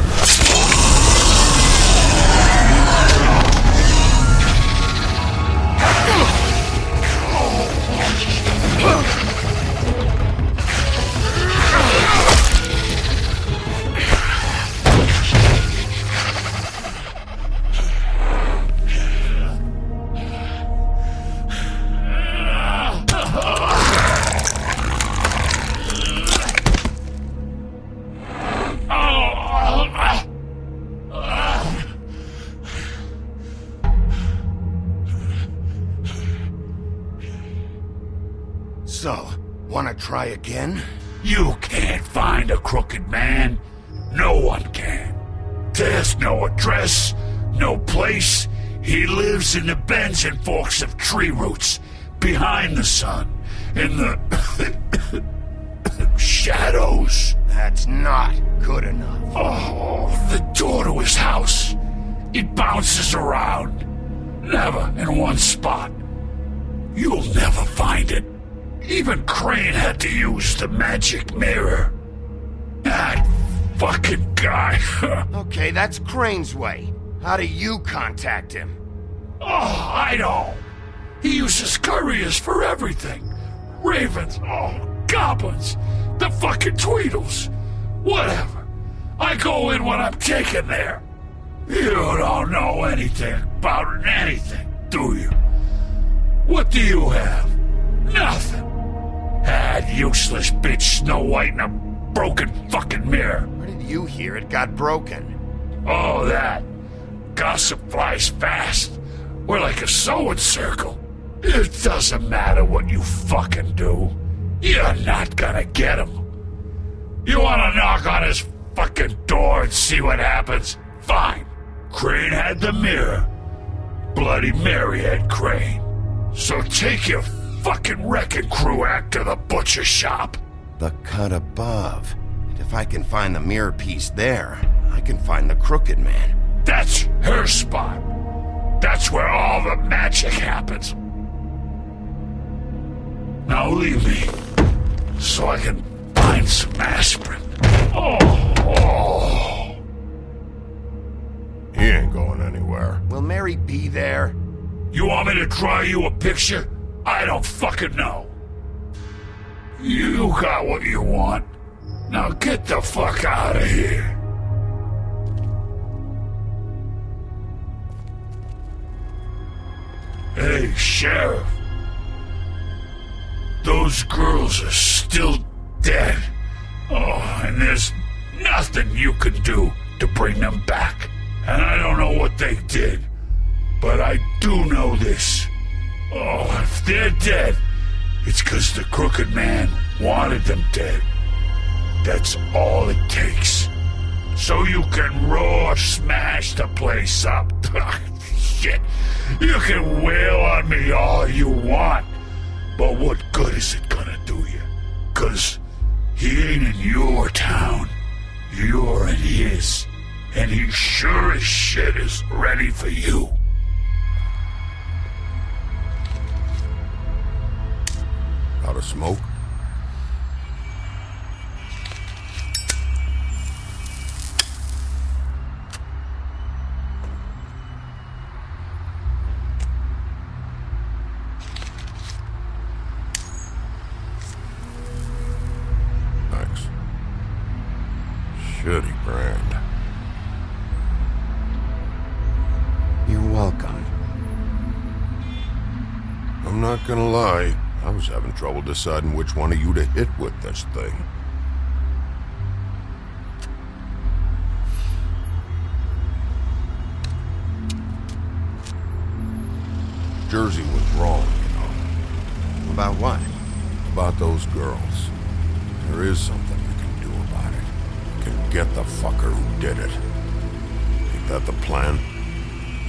[SPEAKER 20] So, wanna try again?
[SPEAKER 16] You can't find a crooked man. No one can. There's no address, no place. He lives in the bends and forks of tree roots, behind the sun, in the shadows.
[SPEAKER 2] That's not good enough.
[SPEAKER 16] Oh, the door to his house. It bounces around. Never in one spot. You'll never find it. Even Crane had to use the magic mirror. That fucking guy.
[SPEAKER 2] Okay, that's Crane's way. How do you contact him?
[SPEAKER 16] Oh, I know. He uses couriers for everything. Ravens, goblins, the fucking Tweedles. Whatever. I go in when I'm taken there. You don't know anything about anything, do you? What do you have? Nothing. That useless bitch Snow White in a broken fucking mirror.
[SPEAKER 2] Where did you hear it got broken?
[SPEAKER 16] Oh, that. Gossip flies fast. We're like a sewing circle. It doesn't matter what you fucking do. You're not gonna get him. You wanna knock on his fucking door and see what happens? Fine. Crane had the mirror. Bloody Mary had Crane. So take your fucking wrecking crew act to the butcher shop.
[SPEAKER 2] The cut above. And if I can find the mirror piece there, I can find the crooked man.
[SPEAKER 16] That's her spot. That's where all the magic happens. Now leave me, so I can find some aspirin. Oh.
[SPEAKER 20] He ain't going anywhere.
[SPEAKER 2] Will Mary be there?
[SPEAKER 16] You want me to draw you a picture? I don't fucking know. You got what you want. Now get the fuck out of here. Hey, Sheriff. Those girls are still dead. Oh, and there's nothing you can do to bring them back. And I don't know what they did, but I do know this. Oh, if they're dead, it's 'cause the crooked man wanted them dead. That's all it takes. So you can roar smash the place up. Shit, you can wail on me all you want, but what good is it gonna do you? 'Cause he ain't in your town, you're in his, and he sure as shit is ready for you.
[SPEAKER 20] Out of smoke? Thanks. not gonna lie. I was having trouble deciding which one of you to hit with this thing. Jersey was wrong, you know.
[SPEAKER 2] About what?
[SPEAKER 20] About those girls. There is something you can do about it. You can get the fucker who did it. Ain't that the plan?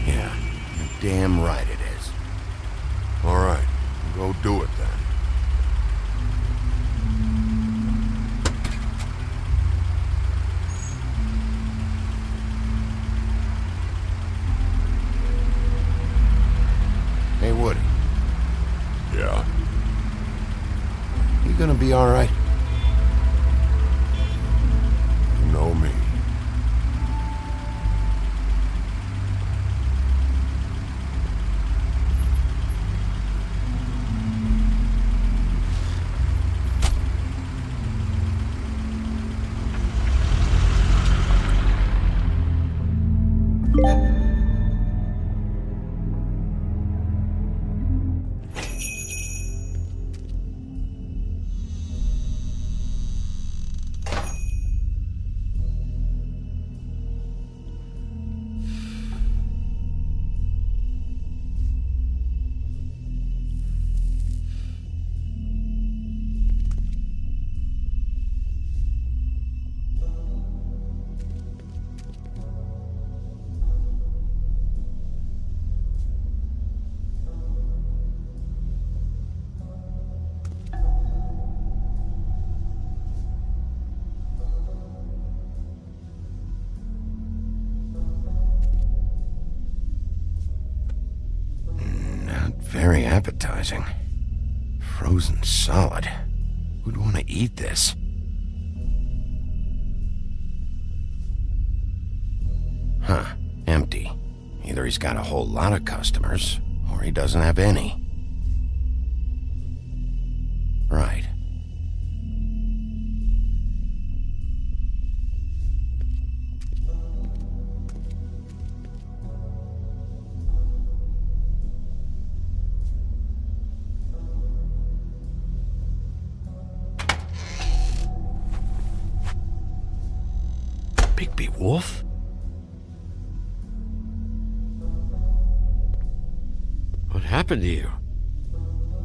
[SPEAKER 2] Yeah, you're damn right it is.
[SPEAKER 20] All right, go do it then.
[SPEAKER 2] Hey, Woody.
[SPEAKER 20] Yeah?
[SPEAKER 2] You gonna be all right?
[SPEAKER 20] You know me.
[SPEAKER 2] Very appetizing. Frozen solid. Who'd want to eat this? Huh. Empty. Either he's got a whole lot of customers, or he doesn't have any. Right.
[SPEAKER 9] Bigby Wolf? What happened to you?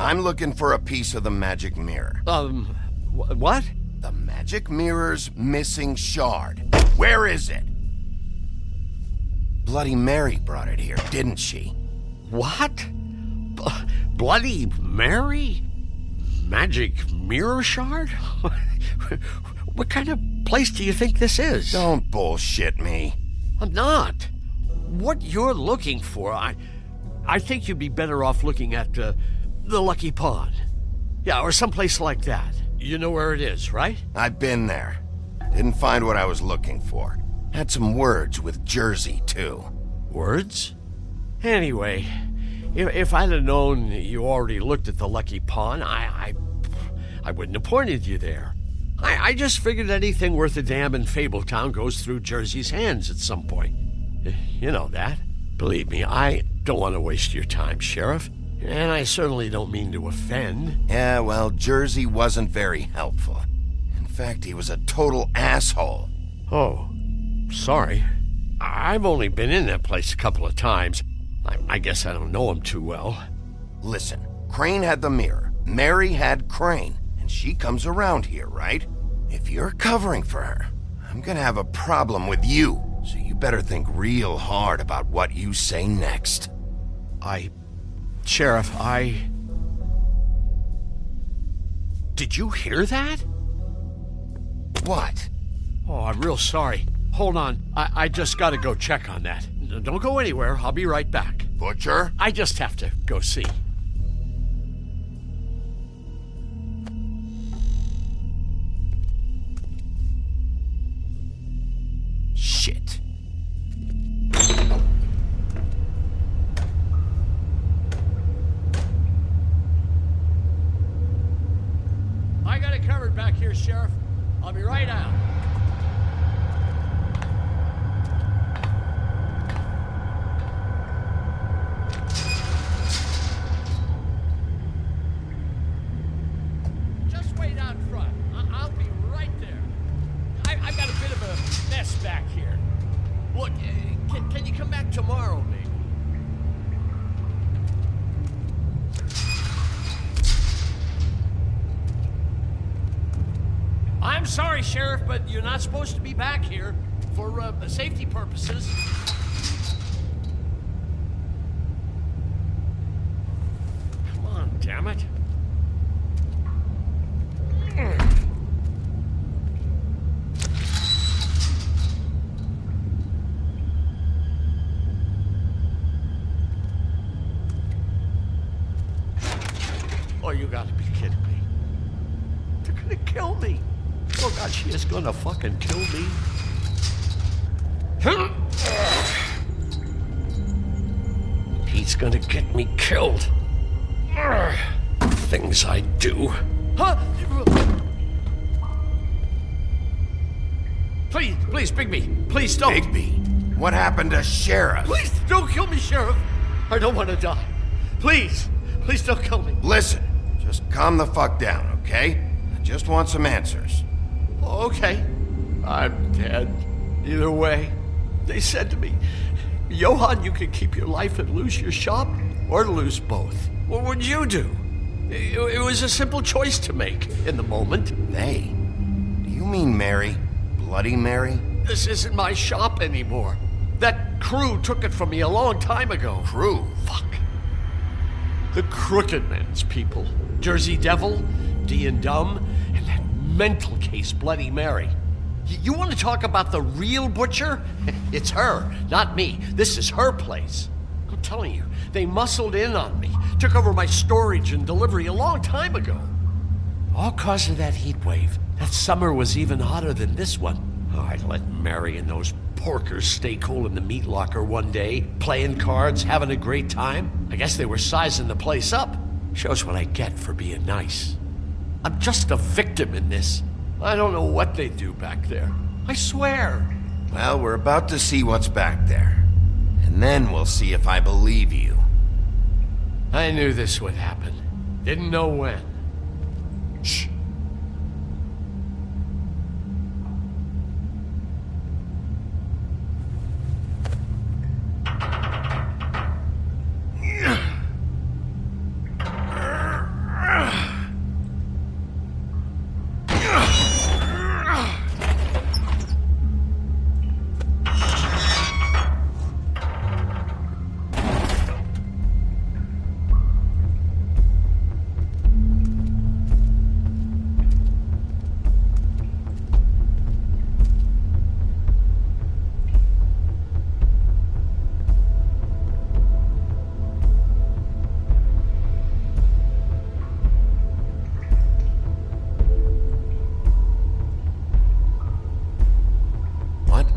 [SPEAKER 2] I'm looking for a piece of the magic mirror.
[SPEAKER 9] What?
[SPEAKER 2] The magic mirror's missing shard. Where is it? Bloody Mary brought it here, didn't she?
[SPEAKER 9] What? Bloody Mary? Magic mirror shard? What kind of place do you think this is?
[SPEAKER 2] Don't bullshit me.
[SPEAKER 9] I'm not. What you're looking for, I think you'd be better off looking at the Lucky Pond. Yeah, or someplace like that. You know where it is, right?
[SPEAKER 2] I've been there. Didn't find what I was looking for. Had some words with Jersey, too.
[SPEAKER 9] Words? Anyway, if I'd have known you already looked at the Lucky Pond, I wouldn't have pointed you there. I just figured anything worth a damn in Fabletown goes through Jersey's hands at some point. You know that. Believe me, I don't want to waste your time, Sheriff. And I certainly don't mean to offend.
[SPEAKER 2] Yeah, well, Jersey wasn't very helpful. In fact, he was a total asshole.
[SPEAKER 9] Oh, sorry. I've only been in that place a couple of times. I guess I don't know him too well.
[SPEAKER 2] Listen, Crane had the mirror. Mary had Crane. And she comes around here, right? If you're covering for her, I'm gonna have a problem with you. So you better think real hard about what you say next.
[SPEAKER 9] Sheriff, Did you hear that?
[SPEAKER 2] What?
[SPEAKER 9] Oh, I'm real sorry. Hold on. I just gotta go check on that. Don't go anywhere. I'll be right back.
[SPEAKER 20] Butcher?
[SPEAKER 9] I just have to go see.
[SPEAKER 2] Shit.
[SPEAKER 9] I got it covered back here, Sheriff. I'll be right out.
[SPEAKER 3] Can you come back tomorrow, maybe? I'm sorry, Sheriff, but you're not supposed to be back here for safety purposes. Come on, damn it. Oh, you gotta be kidding me. They're gonna kill me. Oh God, she is gonna fucking kill me. He's gonna get me killed. Things I do. Huh? Please, Bigby. Please don't.
[SPEAKER 2] Bigby? What happened to Sheriff?
[SPEAKER 3] Please don't kill me, Sheriff. I don't want to die. Please don't kill me.
[SPEAKER 2] Listen, just calm the fuck down, okay? I just want some answers.
[SPEAKER 3] Okay. I'm dead. Either way. They said to me, Johann, you can keep your life and lose your shop, or lose both. What would you do? It was a simple choice to make in the moment.
[SPEAKER 2] They? Do you mean Mary? Bloody Mary?
[SPEAKER 3] This isn't my shop anymore. That crew took it from me a long time ago.
[SPEAKER 2] Crew?
[SPEAKER 3] Fuck. The Crooked Man's people. Jersey Devil, D and Dumb, and that mental case, Bloody Mary. You want to talk about the real butcher? It's her, not me. This is her place. I'm telling you, they muscled in on me, took over my storage and delivery a long time ago. All cause of that heat wave. That summer was even hotter than this one. Oh, I let Mary and those porkers stay cool in the meat locker one day, playing cards, having a great time. I guess they were sizing the place up. Shows what I get for being nice. I'm just a victim in this. I don't know what they do back there. I swear.
[SPEAKER 2] Well, we're about to see what's back there. And then we'll see if I believe you.
[SPEAKER 3] I knew this would happen. Didn't know when. Shh.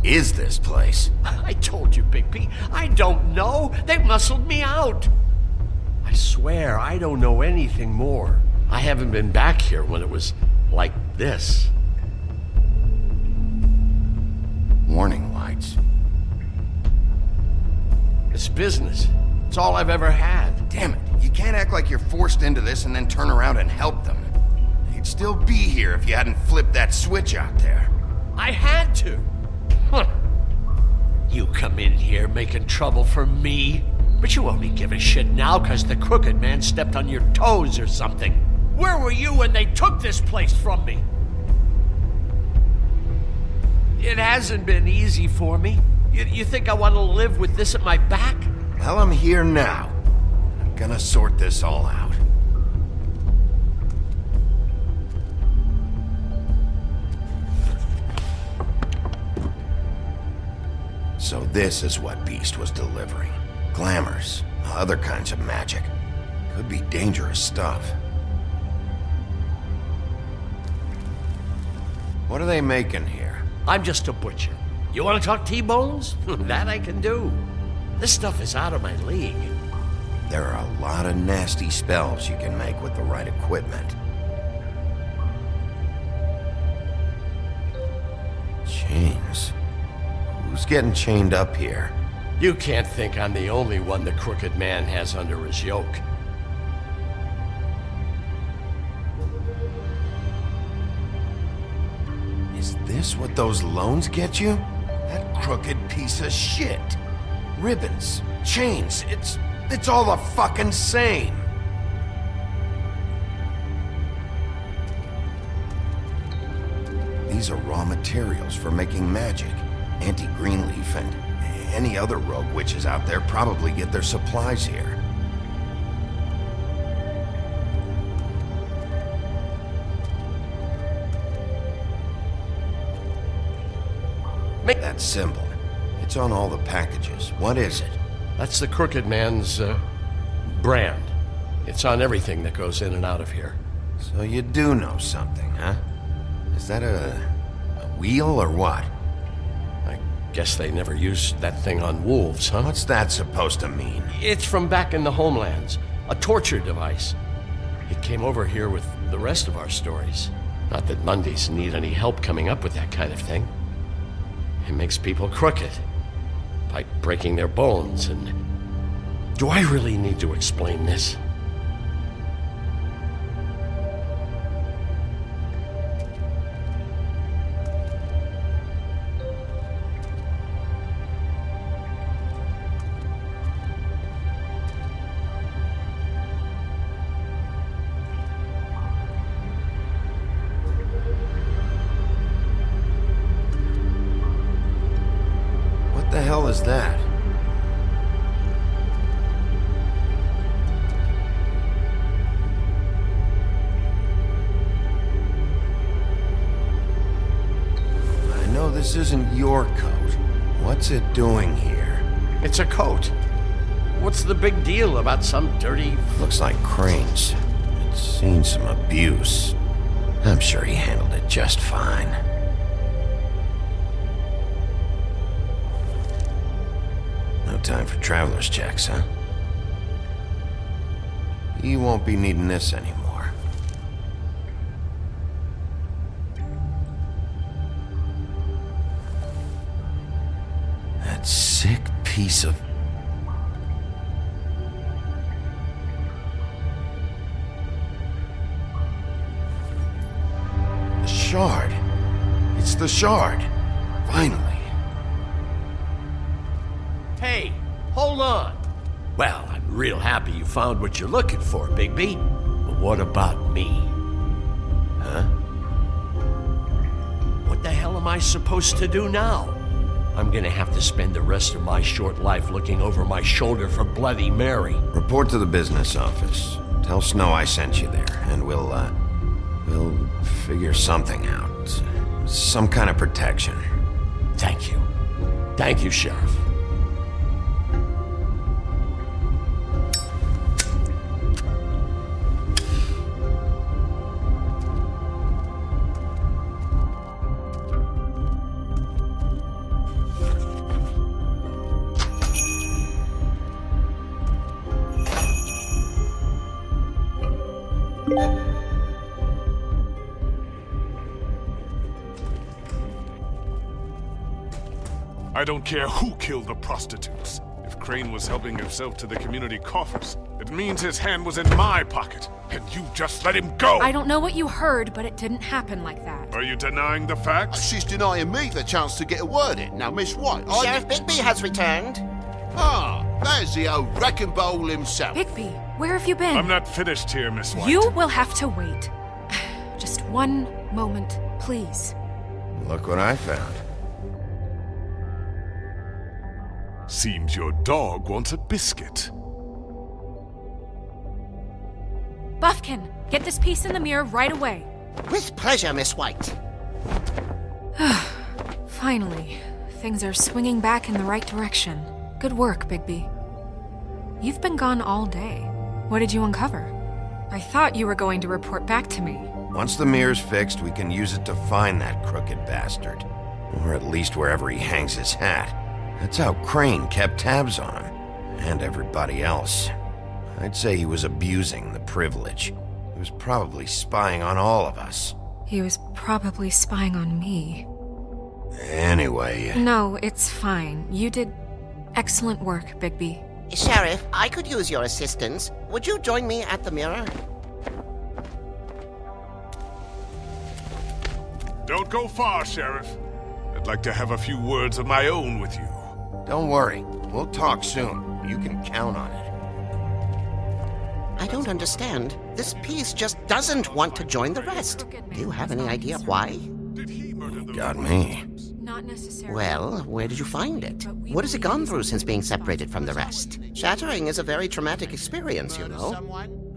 [SPEAKER 2] Is this place?
[SPEAKER 3] I told you, Bigby. I don't know. They muscled me out. I swear, I don't know anything more. I haven't been back here when it was like this.
[SPEAKER 2] Warning lights.
[SPEAKER 3] It's business. It's all I've ever had.
[SPEAKER 2] Damn it. You can't act like you're forced into this and then turn around and help them. You'd still be here if you hadn't flipped that switch out there.
[SPEAKER 3] I had to. Huh. You come in here making trouble for me, but you only give a shit now because the Crooked Man stepped on your toes or something. Where were you when they took this place from me? It hasn't been easy for me. You think I want to live with this at my back?
[SPEAKER 2] Well, I'm here now. I'm gonna sort this all out. So this is what Beast was delivering. Glamours, other kinds of magic. Could be dangerous stuff. What are they making here?
[SPEAKER 3] I'm just a butcher. You want to talk T-bones? That I can do. This stuff is out of my league.
[SPEAKER 2] There are a lot of nasty spells you can make with the right equipment. Chains. Who's getting chained up here?
[SPEAKER 3] You can't think I'm the only one the Crooked Man has under his yoke.
[SPEAKER 2] Is this what those loans get you? That crooked piece of shit. Ribbons, chains, it's all the fucking same. These are raw materials for making magic. Auntie Greenleaf and any other rogue witches out there probably get their supplies here. Make that symbol. It's on all the packages. What is it?
[SPEAKER 3] That's the Crooked Man's, brand. It's on everything that goes in and out of here.
[SPEAKER 2] So you do know something, huh? Is that a wheel or what?
[SPEAKER 3] I guess they never used that thing on wolves, huh?
[SPEAKER 2] What's that supposed to mean?
[SPEAKER 3] It's from back in the homelands. A torture device. It came over here with the rest of our stories. Not that Mundies need any help coming up with that kind of thing. It makes people crooked. By breaking their bones and... Do I really need to explain this?
[SPEAKER 2] What the hell is that? I know this isn't your coat. What's it doing here?
[SPEAKER 3] It's a coat. What's the big deal about some dirty...
[SPEAKER 2] Looks like Crane's. It's seen some abuse. I'm sure he handled it just fine. No time for traveler's checks, huh? You won't be needing this anymore. That sick piece of... The shard. It's the shard. Finally.
[SPEAKER 3] Hey, hold on. Well, I'm real happy you found what you're looking for, Bigby. But what about me? Huh? What the hell am I supposed to do now? I'm gonna have to spend the rest of my short life looking over my shoulder for Bloody Mary.
[SPEAKER 2] Report to the business office. Tell Snow I sent you there, and we'll figure something out. Some kind of protection.
[SPEAKER 3] Thank you. Thank you, Sheriff.
[SPEAKER 13] I don't care who killed the prostitutes. If Crane was helping himself to the community coffers, it means his hand was in my pocket, and you just let him go!
[SPEAKER 10] I don't know what you heard, but it didn't happen like that.
[SPEAKER 13] Are you denying the facts?
[SPEAKER 6] She's denying me the chance to get a word in. Now, Miss White,
[SPEAKER 21] Sheriff Bigby has returned.
[SPEAKER 6] Ah, there's the old wrecking bowl himself.
[SPEAKER 10] Bigby, where have you been?
[SPEAKER 13] I'm not finished here, Miss White.
[SPEAKER 10] You will have to wait. Just one moment, please.
[SPEAKER 2] Look what I found.
[SPEAKER 13] Seems your dog wants a biscuit.
[SPEAKER 10] Buffkin, get this piece in the mirror right away.
[SPEAKER 21] With pleasure, Miss White.
[SPEAKER 10] Finally, things are swinging back in the right direction. Good work, Bigby. You've been gone all day. What did you uncover? I thought you were going to report back to me.
[SPEAKER 2] Once the mirror's fixed, we can use it to find that crooked bastard. Or at least wherever he hangs his hat. That's how Crane kept tabs on him. And everybody else. I'd say he was abusing the privilege. He was probably spying on all of us.
[SPEAKER 10] He was probably spying on me.
[SPEAKER 2] Anyway...
[SPEAKER 10] No, it's fine. You did excellent work, Bigby.
[SPEAKER 21] Sheriff, I could use your assistance. Would you join me at the mirror?
[SPEAKER 13] Don't go far, Sheriff. I'd like to have a few words of my own with you.
[SPEAKER 2] Don't worry. We'll talk soon. You can count on it.
[SPEAKER 21] I don't understand. This piece just doesn't want to join the rest. Do you have any idea why?
[SPEAKER 2] Got me.
[SPEAKER 10] Not necessarily.
[SPEAKER 21] Well, where did you find it? What has it gone through since being separated from the rest? Shattering is a very traumatic experience, you know.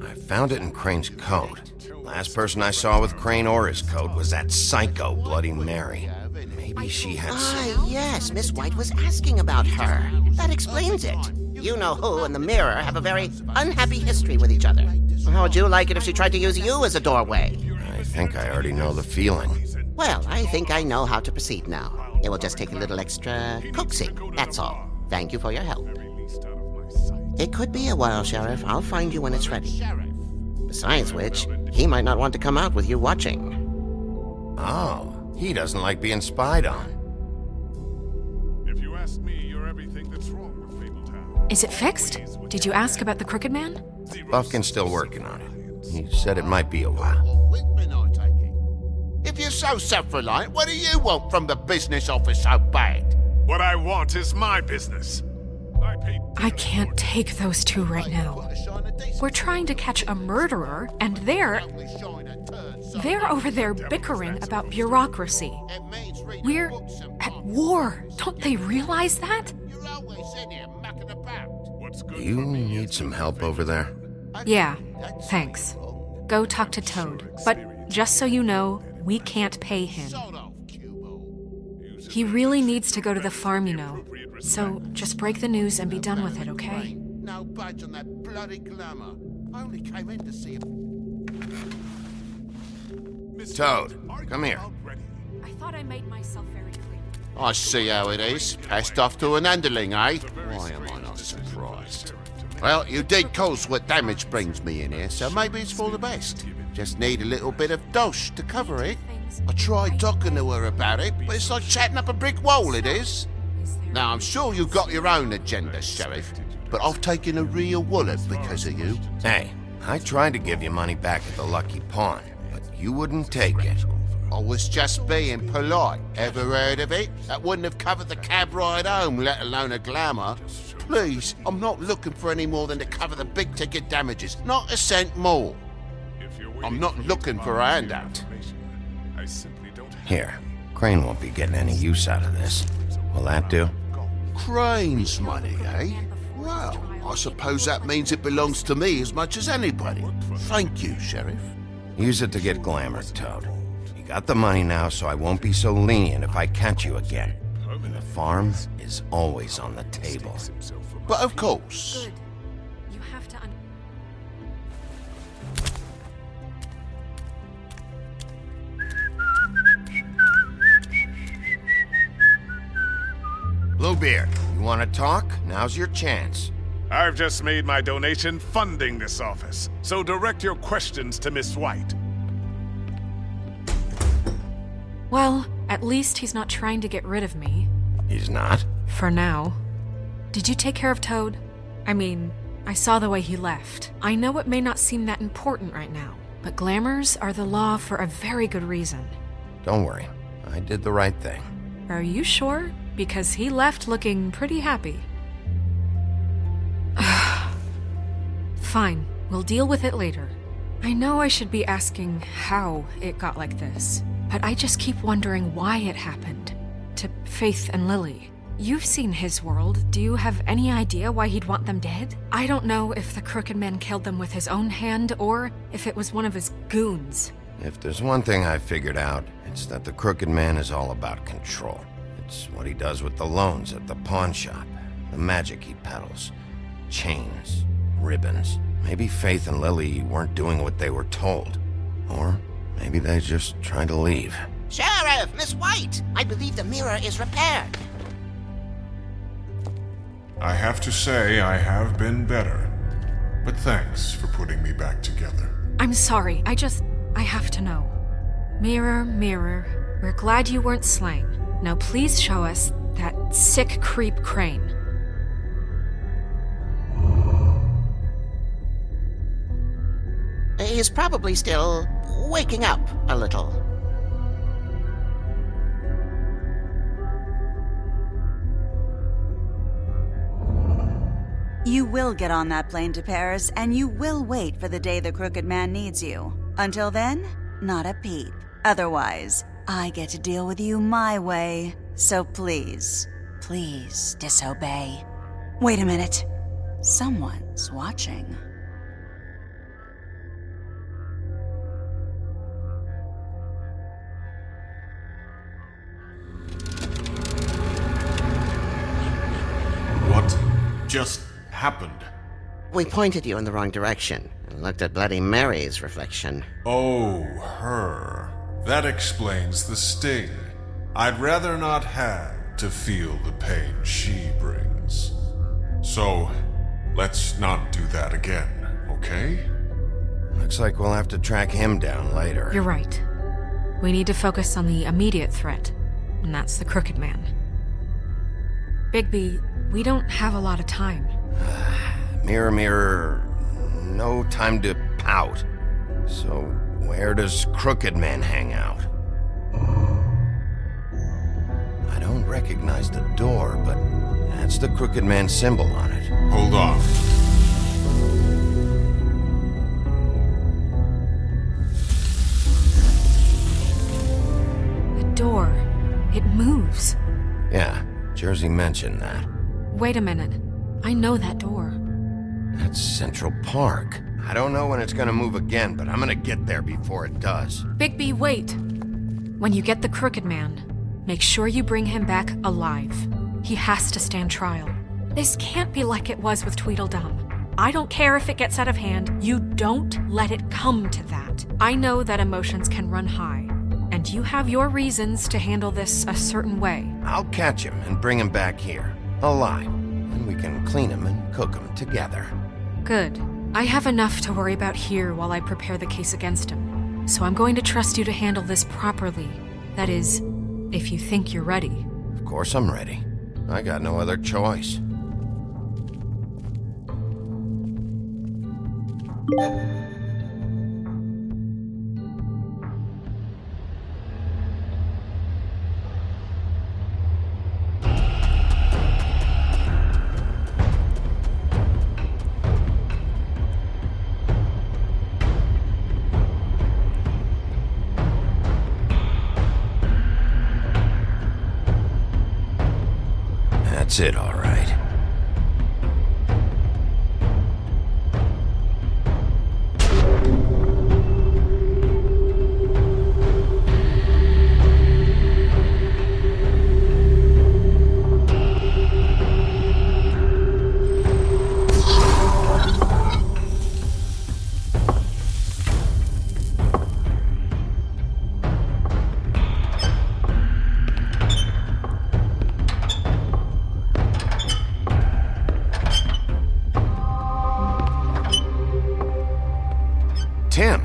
[SPEAKER 2] I found it in Crane's code. Last person I saw with Crane or his code was that psycho Bloody Mary. Maybe she had some...
[SPEAKER 21] Yes, Miss White was asking about her. That explains it. You know who and the Mirror have a very unhappy history with each other. How would you like it if she tried to use you as a doorway?
[SPEAKER 2] I think I already know the feeling.
[SPEAKER 21] Well, I think I know how to proceed now. It will just take a little extra coaxing, that's all. Thank you for your help. It could be a while, Sheriff. I'll find you when it's ready. Besides which, he might not want to come out with you watching.
[SPEAKER 2] Oh, he doesn't like being spied on.
[SPEAKER 13] If you ask me, you're everything that's wrong with Fabletown.
[SPEAKER 10] Is it fixed? Did you ask about the Crooked Man?
[SPEAKER 2] Buffkin's still working on it. He said it might be a while.
[SPEAKER 6] If you're so self-reliant, what do you want from the business office so bad?
[SPEAKER 13] What I want is my business.
[SPEAKER 10] I can't take those two right now. We're trying to catch a murderer, and they're over there bickering about bureaucracy. We're at war. Don't they realize that?
[SPEAKER 2] Do you need some help over there?
[SPEAKER 10] Yeah, thanks. Go talk to Toad. But just so you know, we can't pay him. He really needs to go to the farm, you know. So just break the news and be done with it, okay?
[SPEAKER 6] No budge on that bloody glamour. I only came in to see
[SPEAKER 2] Toad, come here.
[SPEAKER 10] I thought I made myself very clear.
[SPEAKER 6] I see how it is. Passed off to an underling, eh? Why am I not surprised? Well, you did cause what damage brings me in here, so maybe it's for the best. Just need a little bit of dosh to cover it. I tried talking to her about it, but it's like chatting up a brick wall, it is. Now, I'm sure you've got your own agenda, Sheriff, but I've taken a real wallet because of you.
[SPEAKER 2] Hey, I tried to give you money back at the Lucky Pawn, but you wouldn't take it.
[SPEAKER 6] I was just being polite. Ever heard of it? That wouldn't have covered the cab ride home, let alone a glamour. Please, I'm not looking for any more than to cover the big-ticket damages. Not a cent more. I'm not looking for a handout.
[SPEAKER 2] Here, Crane won't be getting any use out of this. Will that do?
[SPEAKER 6] Crane's money, eh? Well, I suppose that means it belongs to me as much as anybody. Thank you, Sheriff.
[SPEAKER 2] Use it to get glamored, Toad. You got the money now, so I won't be so lenient if I catch you again. And the farm is always on the table.
[SPEAKER 6] But of course.
[SPEAKER 10] You have to
[SPEAKER 2] Bluebeard, you want to talk? Now's your chance.
[SPEAKER 13] I've just made my donation funding this office, so direct your questions to Miss White.
[SPEAKER 10] Well, at least he's not trying to get rid of me.
[SPEAKER 2] He's not?
[SPEAKER 10] For now. Did you take care of Toad? I mean, I saw the way he left. I know it may not seem that important right now, but glamours are the law for a very good reason.
[SPEAKER 2] Don't worry. I did the right thing.
[SPEAKER 10] Are you sure? Because he left looking pretty happy. Fine, we'll deal with it later. I know I should be asking how it got like this, but I just keep wondering why it happened. To Faith and Lily. You've seen his world. Do you have any idea why he'd want them dead? I don't know if the Crooked Man killed them with his own hand or if it was one of his goons.
[SPEAKER 2] If there's one thing I've figured out, it's that the Crooked Man is all about control. It's what he does with the loans at the pawn shop, the magic he peddles, chains, ribbons. Maybe Faith and Lily weren't doing what they were told. Or maybe they just tried to leave.
[SPEAKER 21] Sheriff, Miss White, I believe the mirror is repaired.
[SPEAKER 13] I have to say I have been better, but thanks for putting me back together.
[SPEAKER 10] I'm sorry, I have to know. Mirror, mirror, we're glad you weren't slain. Now please show us that sick creep Crane.
[SPEAKER 21] He's probably still waking up a little.
[SPEAKER 19] You will get on that plane to Paris, and you will wait for the day the Crooked Man needs you. Until then, not a peep. Otherwise, I get to deal with you my way. So please, please disobey. Wait a minute. Someone's watching.
[SPEAKER 3] What just happened?
[SPEAKER 21] We pointed you in the wrong direction and looked at Bloody Mary's reflection.
[SPEAKER 22] Oh, her. That explains the sting. I'd rather not have to feel the pain she brings. So, let's not do that again, okay?
[SPEAKER 2] Looks like we'll have to track him down later.
[SPEAKER 10] You're right. We need to focus on the immediate threat, and that's the Crooked Man. Bigby, we don't have a lot of time.
[SPEAKER 2] Mirror, mirror, no time to pout. So, where does Crooked Man hang out? I don't recognize the door, but that's the Crooked Man symbol on it.
[SPEAKER 22] Hold on.
[SPEAKER 10] The door. It moves.
[SPEAKER 2] Yeah, Jersey mentioned that.
[SPEAKER 10] Wait a minute. I know that door.
[SPEAKER 2] That's Central Park. I don't know when it's gonna move again, but I'm gonna get there before it does.
[SPEAKER 10] Bigby, wait! When you get the Crooked Man, make sure you bring him back alive. He has to stand trial. This can't be like it was with Tweedledum. I don't care if it gets out of hand. You don't let it come to that. I know that emotions can run high, and you have your reasons to handle this a certain way.
[SPEAKER 2] I'll catch him and bring him back here, alive. And we can clean him and cook him together.
[SPEAKER 10] Good. I have enough to worry about here while I prepare the case against him. So I'm going to trust you to handle this properly. That is, if you think you're ready.
[SPEAKER 2] Of course I'm ready. I got no other choice. That's it, all right. Tim,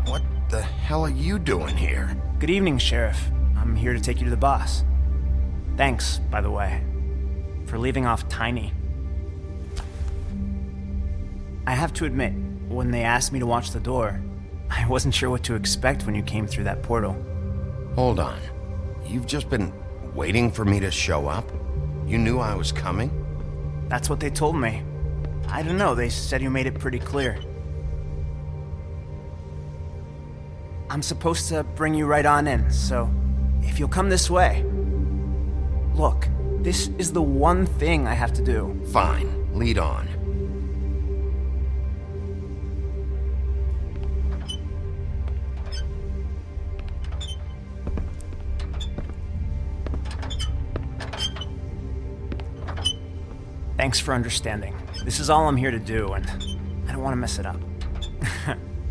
[SPEAKER 2] what the hell are you doing here?
[SPEAKER 23] Good evening, Sheriff. I'm here to take you to the boss. Thanks, by the way, for leaving off Tiny. I have to admit, when they asked me to watch the door, I wasn't sure what to expect when you came through that portal.
[SPEAKER 2] Hold on. You've just been waiting for me to show up? You knew I was coming?
[SPEAKER 23] That's what they told me. I don't know, they said you made it pretty clear. I'm supposed to bring you right on in, so if you'll come this way. Look, this is the one thing I have to do.
[SPEAKER 2] Fine, lead on.
[SPEAKER 23] Thanks for understanding. This is all I'm here to do, and I don't want to mess it up.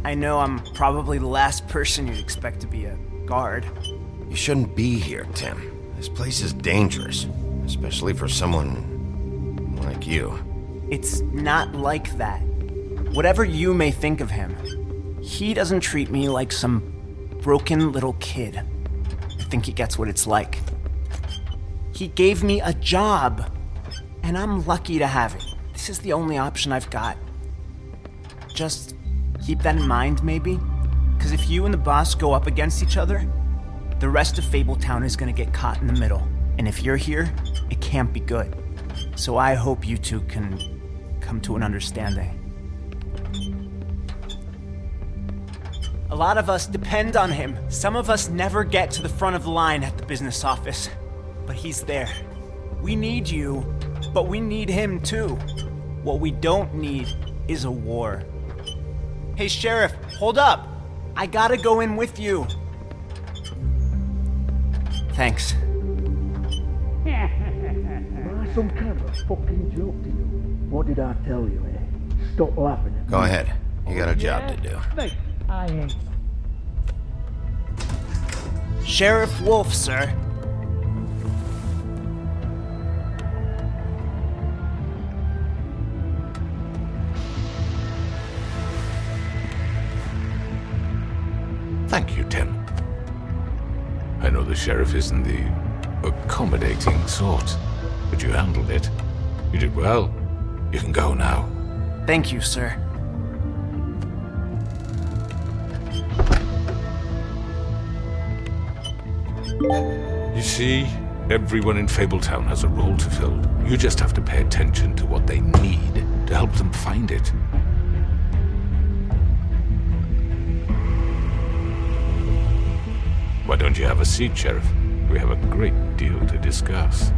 [SPEAKER 23] I know I'm probably the last person you'd expect to be a guard.
[SPEAKER 2] You shouldn't be here, Tim. This place is dangerous, especially for someone like you.
[SPEAKER 23] It's not like that. Whatever you may think of him, he doesn't treat me like some broken little kid. I think he gets what it's like. He gave me a job, and I'm lucky to have it. This is the only option I've got. Just keep that in mind, maybe? Because if you and the boss go up against each other, the rest of Fabletown is gonna get caught in the middle. And if you're here, it can't be good. So I hope you two can come to an understanding. A lot of us depend on him. Some of us never get to the front of the line at the business office, but he's there. We need you, but we need him too. What we don't need is a war. Hey, Sheriff, hold up. I gotta go in with you. Thanks.
[SPEAKER 4] Am I some kind of a fucking joke to you? What did I tell you, eh? Stop laughing at me.
[SPEAKER 2] Go ahead. You got a job to do.
[SPEAKER 4] Mate, I ain't.
[SPEAKER 23] Sheriff Wolf, sir.
[SPEAKER 7] Thank you, Tim. I know the sheriff isn't the accommodating sort, but you handled it. You did well. You can go now.
[SPEAKER 23] Thank you, sir.
[SPEAKER 7] You see, everyone in Fabletown has a role to fill. You just have to pay attention to what they need to help them find it. Why don't you have a seat, Sheriff? We have a great deal to discuss.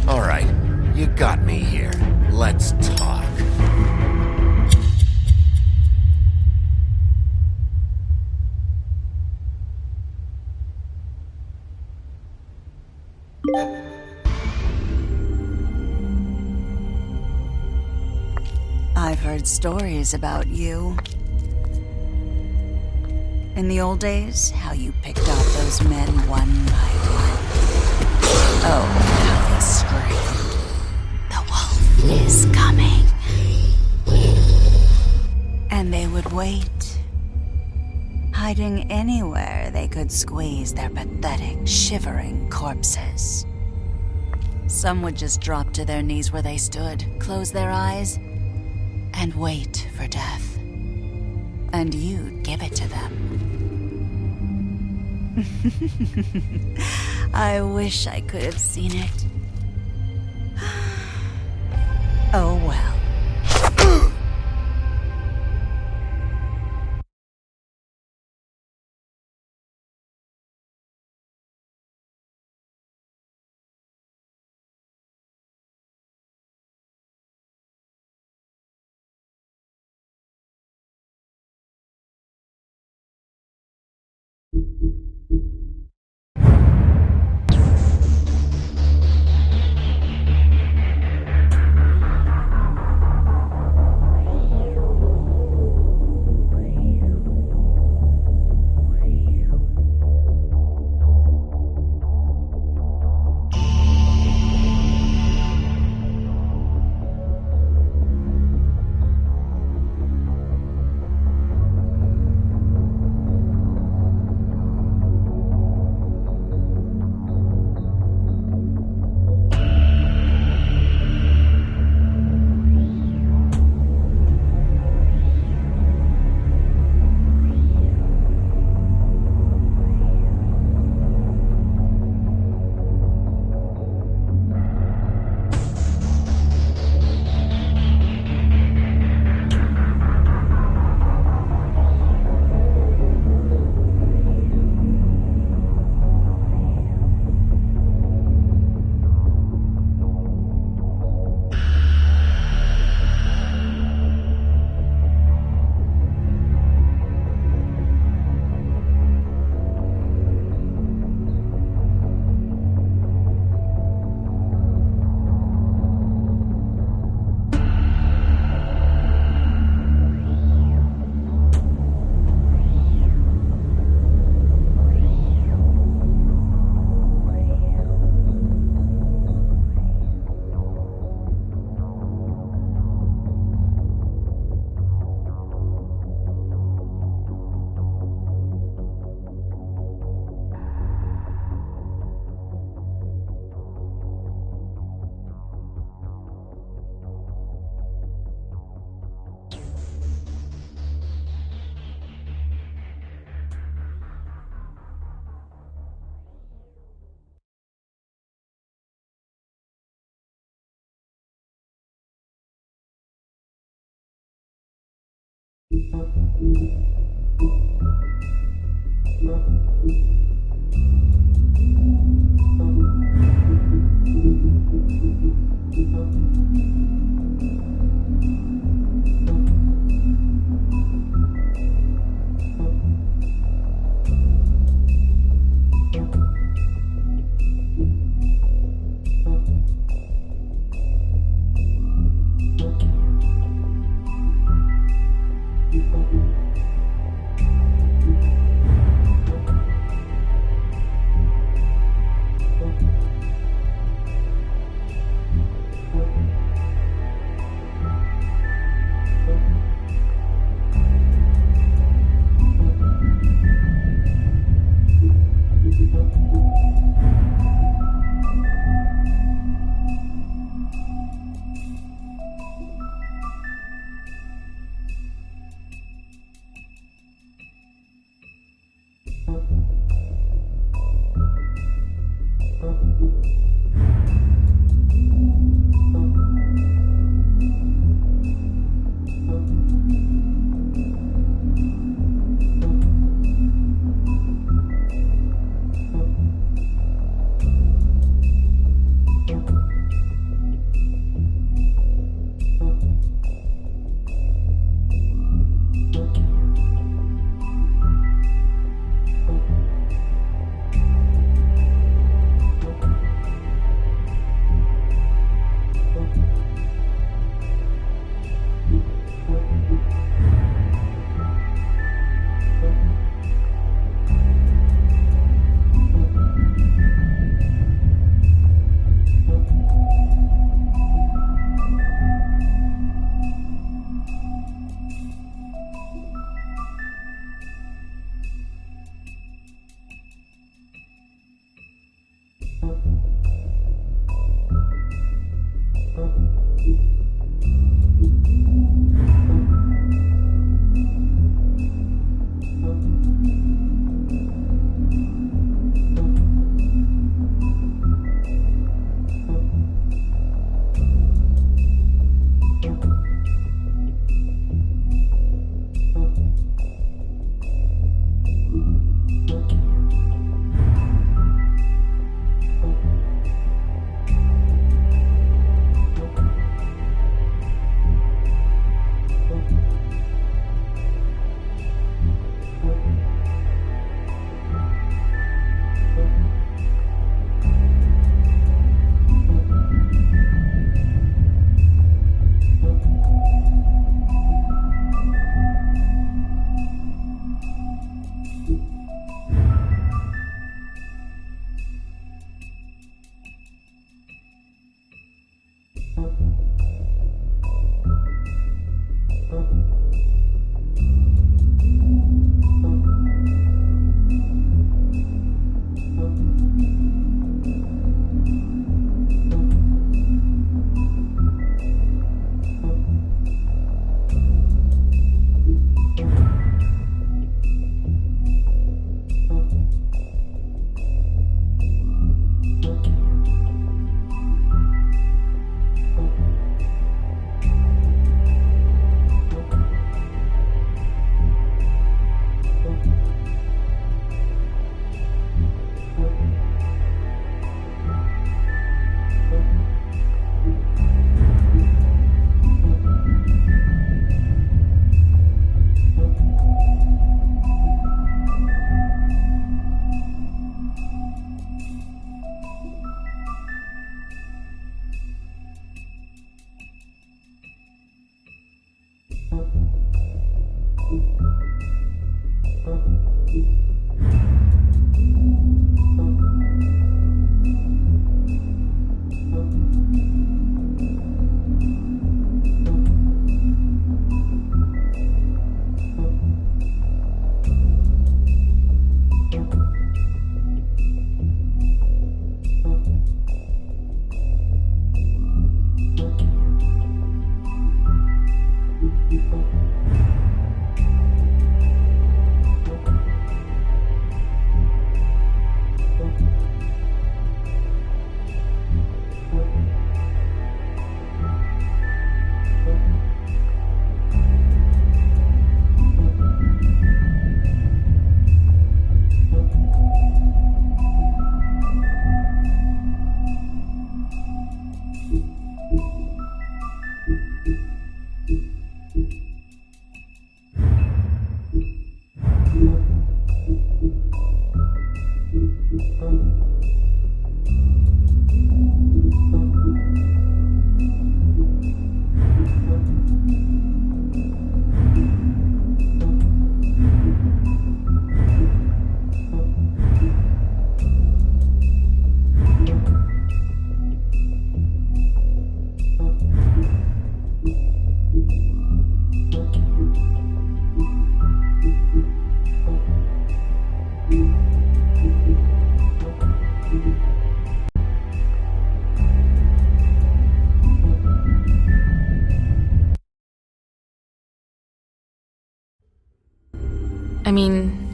[SPEAKER 2] All right, you got me here. Let's talk.
[SPEAKER 19] I've heard stories about you. In the old days, how you picked off those men one by one. Oh, how they screamed. The wolf is coming. And they would wait, hiding anywhere they could squeeze their pathetic, shivering corpses. Some would just drop to their knees where they stood, close their eyes, and wait for death. And you'd give it to them. I wish I could have seen it. Oh well.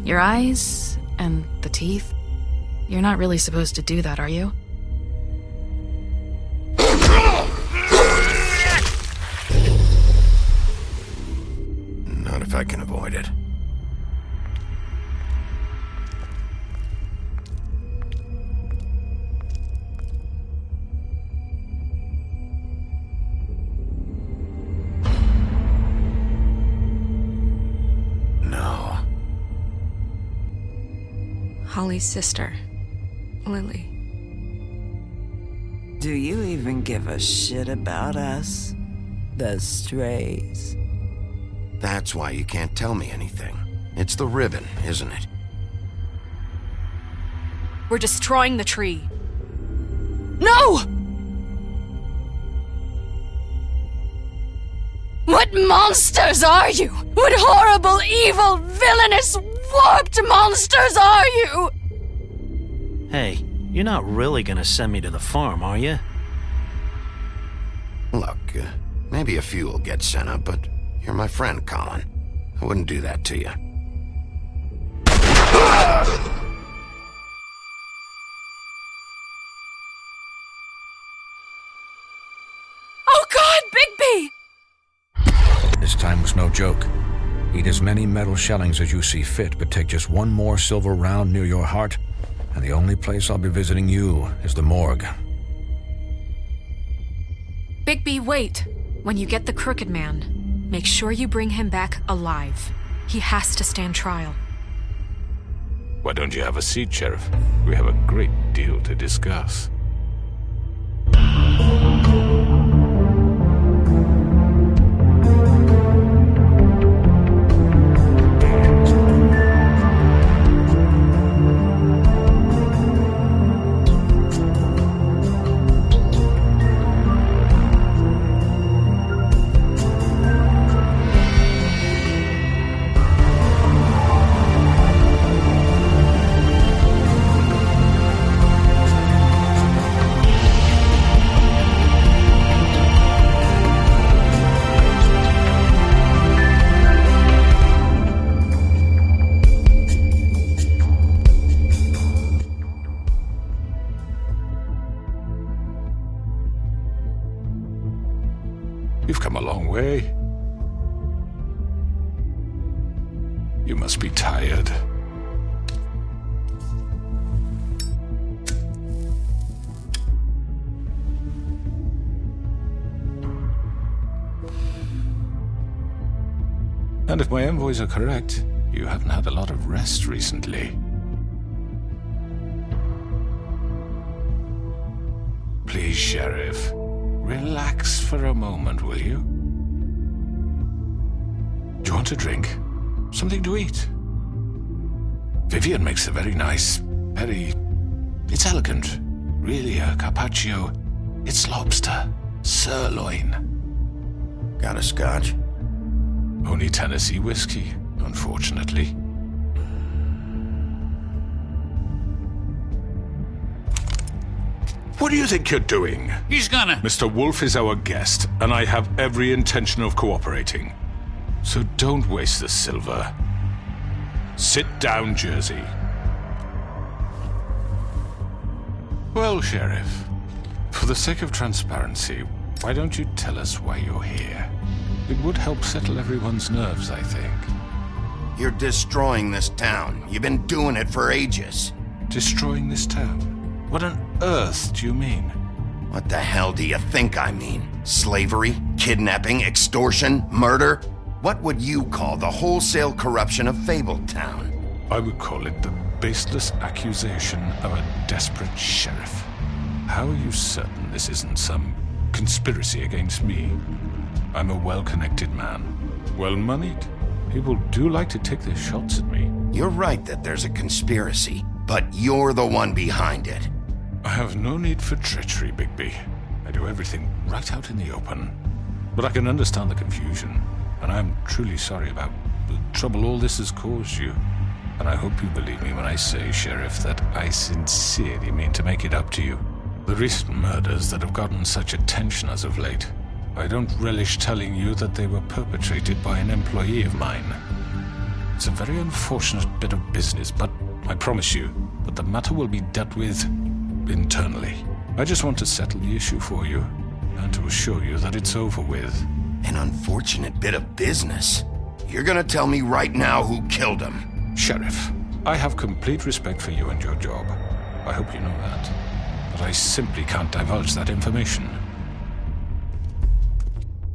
[SPEAKER 8] Your eyes and the teeth. You're not really supposed to do that, are you?
[SPEAKER 2] Not if I can avoid it. No.
[SPEAKER 10] Holly's sister, Lily.
[SPEAKER 11] Do you even give a shit about us? The strays.
[SPEAKER 2] That's why you can't tell me anything. It's the ribbon, isn't it?
[SPEAKER 10] We're destroying the tree. No!
[SPEAKER 14] What monsters are you? What horrible, evil, villainous, warped monsters are you?
[SPEAKER 9] Hey, you're not really gonna send me to the farm, are you?
[SPEAKER 2] Look, maybe a few will get sent up, but you're my friend, Colin. I wouldn't do that to you.
[SPEAKER 14] Oh God, Bigby!
[SPEAKER 5] This time was no joke. Eat as many metal shellings as you see fit, but take just one more silver round near your heart, and the only place I'll be visiting you is the morgue.
[SPEAKER 10] Bigby, wait! When you get the Crooked Man, make sure you bring him back alive. He has to stand trial.
[SPEAKER 7] Why don't you have a seat, Sheriff? We have a great deal to discuss. You've come a long way. You must be tired. And if my envoys are correct, you haven't had a lot of rest recently. Please, Sheriff. Relax for a moment, will you? Do you want a drink? Something to eat? Vivian makes a very nice, it's elegant. Really a carpaccio. It's lobster. Sirloin.
[SPEAKER 2] Got a scotch?
[SPEAKER 7] Only Tennessee whiskey, unfortunately. What do you think you're doing?
[SPEAKER 12] He's gonna...
[SPEAKER 7] Mr. Wolf is our guest, and I have every intention of cooperating. So don't waste the silver. Sit down, Jersey. Well, Sheriff, for the sake of transparency, why don't you tell us why you're here? It would help settle everyone's nerves, I think.
[SPEAKER 2] You're destroying this town. You've been doing it for ages.
[SPEAKER 7] Destroying this town? What on earth do you mean?
[SPEAKER 2] What the hell do you think I mean? Slavery? Kidnapping? Extortion? Murder? What would you call the wholesale corruption of Fabletown?
[SPEAKER 7] I would call it the baseless accusation of a desperate sheriff. How are you certain this isn't some conspiracy against me? I'm a well-connected man, well-moneyed. People do like to take their shots at me.
[SPEAKER 2] You're right that there's a conspiracy, but you're the one behind it.
[SPEAKER 7] I have no need for treachery, Bigby. I do everything right out in the open. But I can understand the confusion, and I am truly sorry about the trouble all this has caused you. And I hope you believe me when I say, Sheriff, that I sincerely mean to make it up to you. The recent murders that have gotten such attention as of late, I don't relish telling you that they were perpetrated by an employee of mine. It's a very unfortunate bit of business, but I promise you that the matter will be dealt with internally. I just want to settle the issue for you, and to assure you that it's over with.
[SPEAKER 2] An unfortunate bit of business? You're gonna tell me right now who killed him?
[SPEAKER 7] Sheriff, I have complete respect for you and your job. I hope you know that. But I simply can't divulge that information.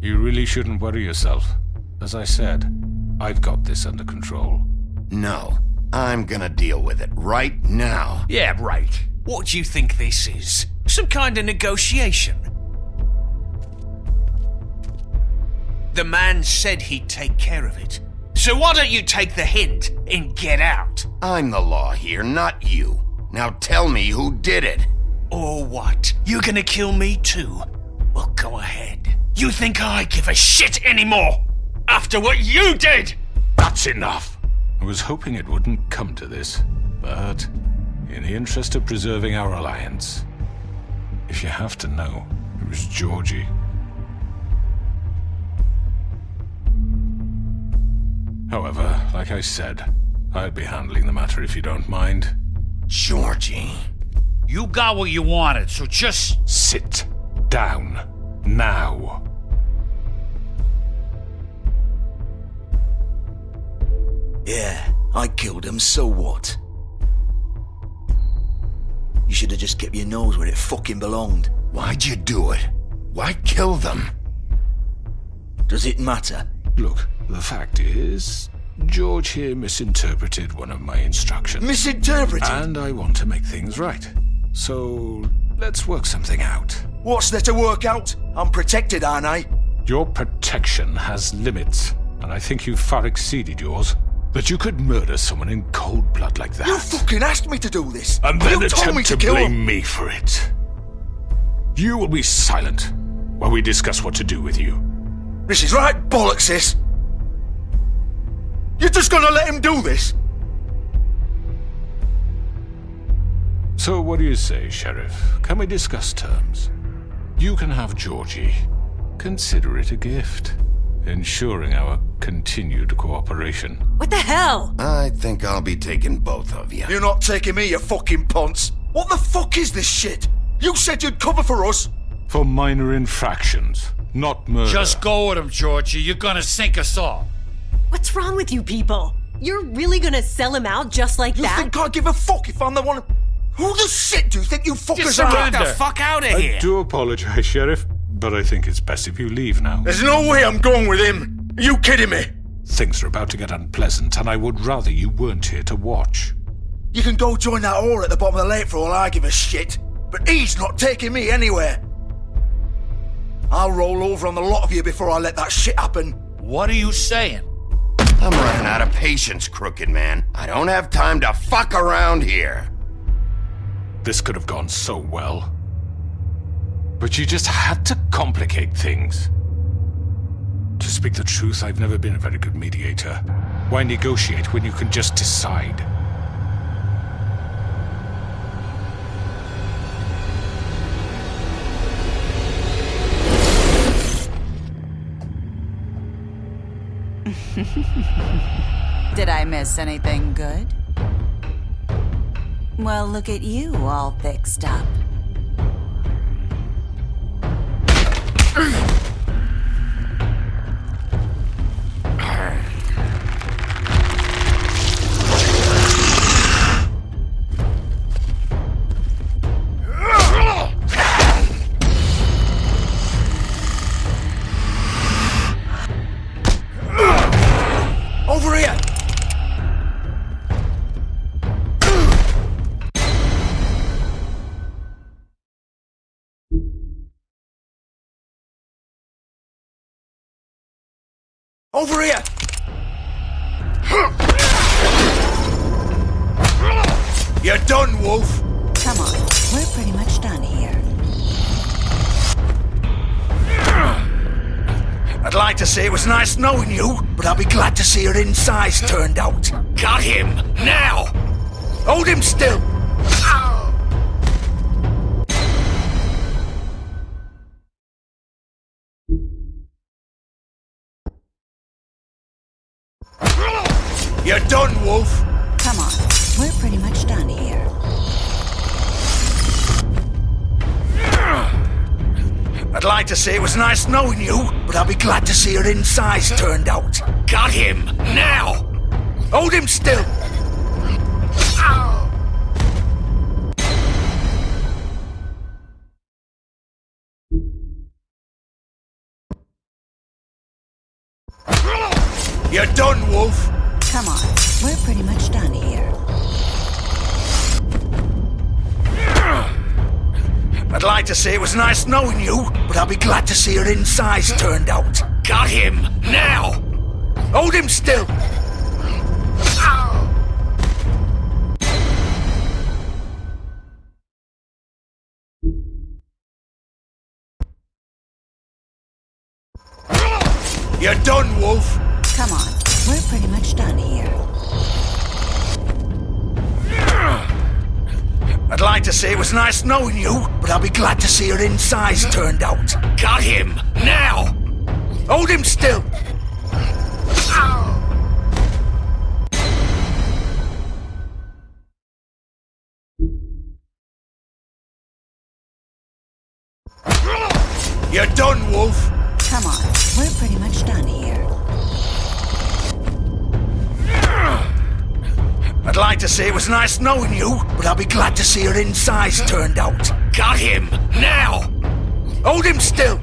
[SPEAKER 7] You really shouldn't worry yourself. As I said, I've got this under control.
[SPEAKER 2] No, I'm gonna deal with it right now.
[SPEAKER 1] Yeah, right. What do you think this is? Some kind of negotiation? The man said he'd take care of it. So why don't you take the hint and get out?
[SPEAKER 2] I'm the law here, not you. Now tell me who did it.
[SPEAKER 1] Or what? You're gonna kill me too? Well, go ahead. You think I give a shit anymore? After what you did?
[SPEAKER 7] That's enough. I was hoping it wouldn't come to this, but in the interest of preserving our alliance, if you have to know, it was Georgie. However, like I said, I'll be handling the matter if you don't mind.
[SPEAKER 2] Georgie.
[SPEAKER 1] You got what you wanted, so just...
[SPEAKER 7] Sit down. Now.
[SPEAKER 15] Yeah, I killed him, so what? You should have just kept your nose where it fucking belonged.
[SPEAKER 2] Why'd you do it? Why kill them?
[SPEAKER 15] Does it matter?
[SPEAKER 7] Look, the fact is, George here misinterpreted one of my instructions.
[SPEAKER 15] Misinterpreted?
[SPEAKER 7] And I want to make things right. So, let's work something out.
[SPEAKER 15] What's there to work out? I'm protected, aren't I?
[SPEAKER 7] Your protection has limits, and I think you've far exceeded yours. That you could murder someone in cold blood like that.
[SPEAKER 15] You fucking asked me to do this.
[SPEAKER 7] And then
[SPEAKER 15] you told me
[SPEAKER 7] attempt to
[SPEAKER 15] kill
[SPEAKER 7] blame
[SPEAKER 15] him.
[SPEAKER 7] me for it. You will be silent while we discuss what to do with you.
[SPEAKER 15] This is right bollocks, sis. You're just gonna let him do this?
[SPEAKER 7] So what do you say, Sheriff? Can we discuss terms? You can have Georgie. Consider it a gift, ensuring our continued cooperation.
[SPEAKER 14] What the hell?
[SPEAKER 2] I think I'll be taking both of you.
[SPEAKER 15] You're not taking me, you fucking ponce. What the fuck is this shit? You said you'd cover for us.
[SPEAKER 7] For minor infractions, not murder.
[SPEAKER 1] Just go with him, Georgie. You're gonna sink us all.
[SPEAKER 17] What's wrong with you people? You're really gonna sell him out just like that?
[SPEAKER 15] You think I give a fuck if I'm the one... Who the shit do you think you fuckers are?
[SPEAKER 1] Get the fuck out of here!
[SPEAKER 7] I do apologize, Sheriff, but I think it's best if you leave now.
[SPEAKER 15] There's no way I'm going with him. Are you kidding me?
[SPEAKER 7] Things are about to get unpleasant, and I would rather you weren't here to watch.
[SPEAKER 15] You can go join that whore at the bottom of the lake for all I give a shit, but he's not taking me anywhere. I'll roll over on the lot of you before I let that shit happen.
[SPEAKER 1] What are you saying?
[SPEAKER 2] I'm running out of patience, crooked man. I don't have time to fuck around here.
[SPEAKER 7] This could have gone so well. But you just had to complicate things. To speak the truth, I've never been a very good mediator. Why negotiate when you can just decide?
[SPEAKER 19] Did I miss anything good? Well, look at you all fixed up.
[SPEAKER 15] Over here! Over here! You're done, Wolf!
[SPEAKER 19] Come on, we're pretty much done here.
[SPEAKER 15] I'd like to say it was nice knowing you, but I'll be glad to see your insides turned out.
[SPEAKER 1] Got him! Now!
[SPEAKER 15] Hold him still! You're done, Wolf?
[SPEAKER 19] Come on, we're pretty much done here.
[SPEAKER 15] I'd like to say it was nice knowing you, but I'll be glad to see your insides turned out.
[SPEAKER 1] Got him! Now!
[SPEAKER 15] Hold him still! You're done, Wolf!
[SPEAKER 19] Come on, we're pretty much done here.
[SPEAKER 15] I'd like to say it was nice knowing you, but I'll be glad to see your insides turned out.
[SPEAKER 1] Got him! Now!
[SPEAKER 15] Hold him still! You're done, Wolf!
[SPEAKER 19] Come on, we're pretty much done here.
[SPEAKER 15] I'd like to say it was nice knowing you, but I'll be glad to see your insides turned out.
[SPEAKER 1] Got him! Now!
[SPEAKER 15] Hold him still! You're done, Wolf!
[SPEAKER 19] Come on, we're pretty much done here.
[SPEAKER 15] I'd like to say it was nice knowing you, but I'll be glad to see your insides turned out.
[SPEAKER 1] Got him! Now!
[SPEAKER 15] Hold him still!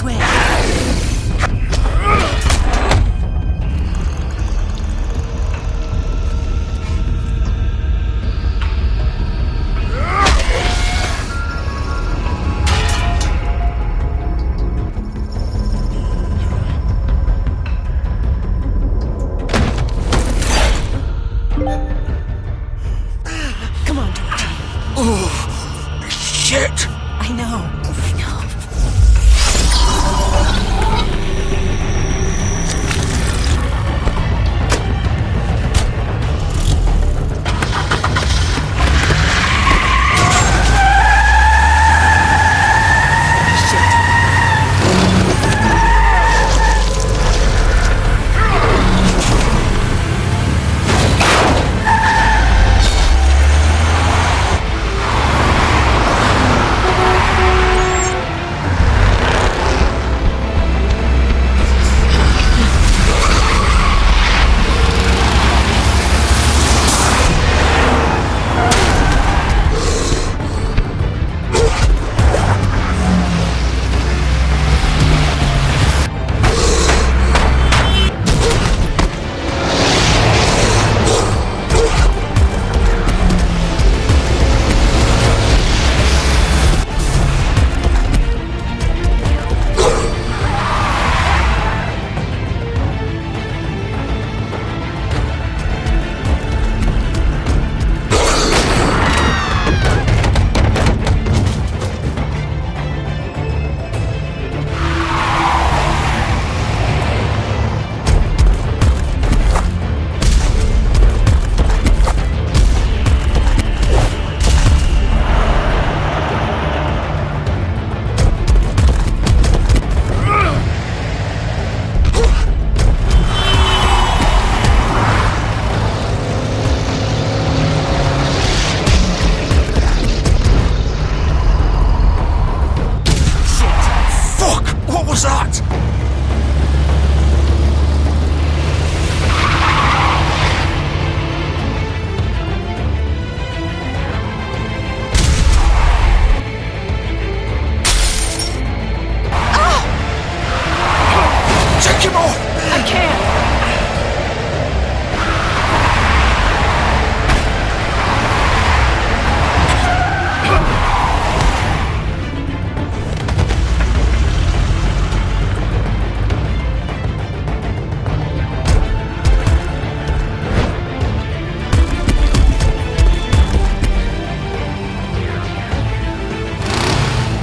[SPEAKER 17] This way. Come on, Georgie.
[SPEAKER 15] Oh, shit!
[SPEAKER 17] I know.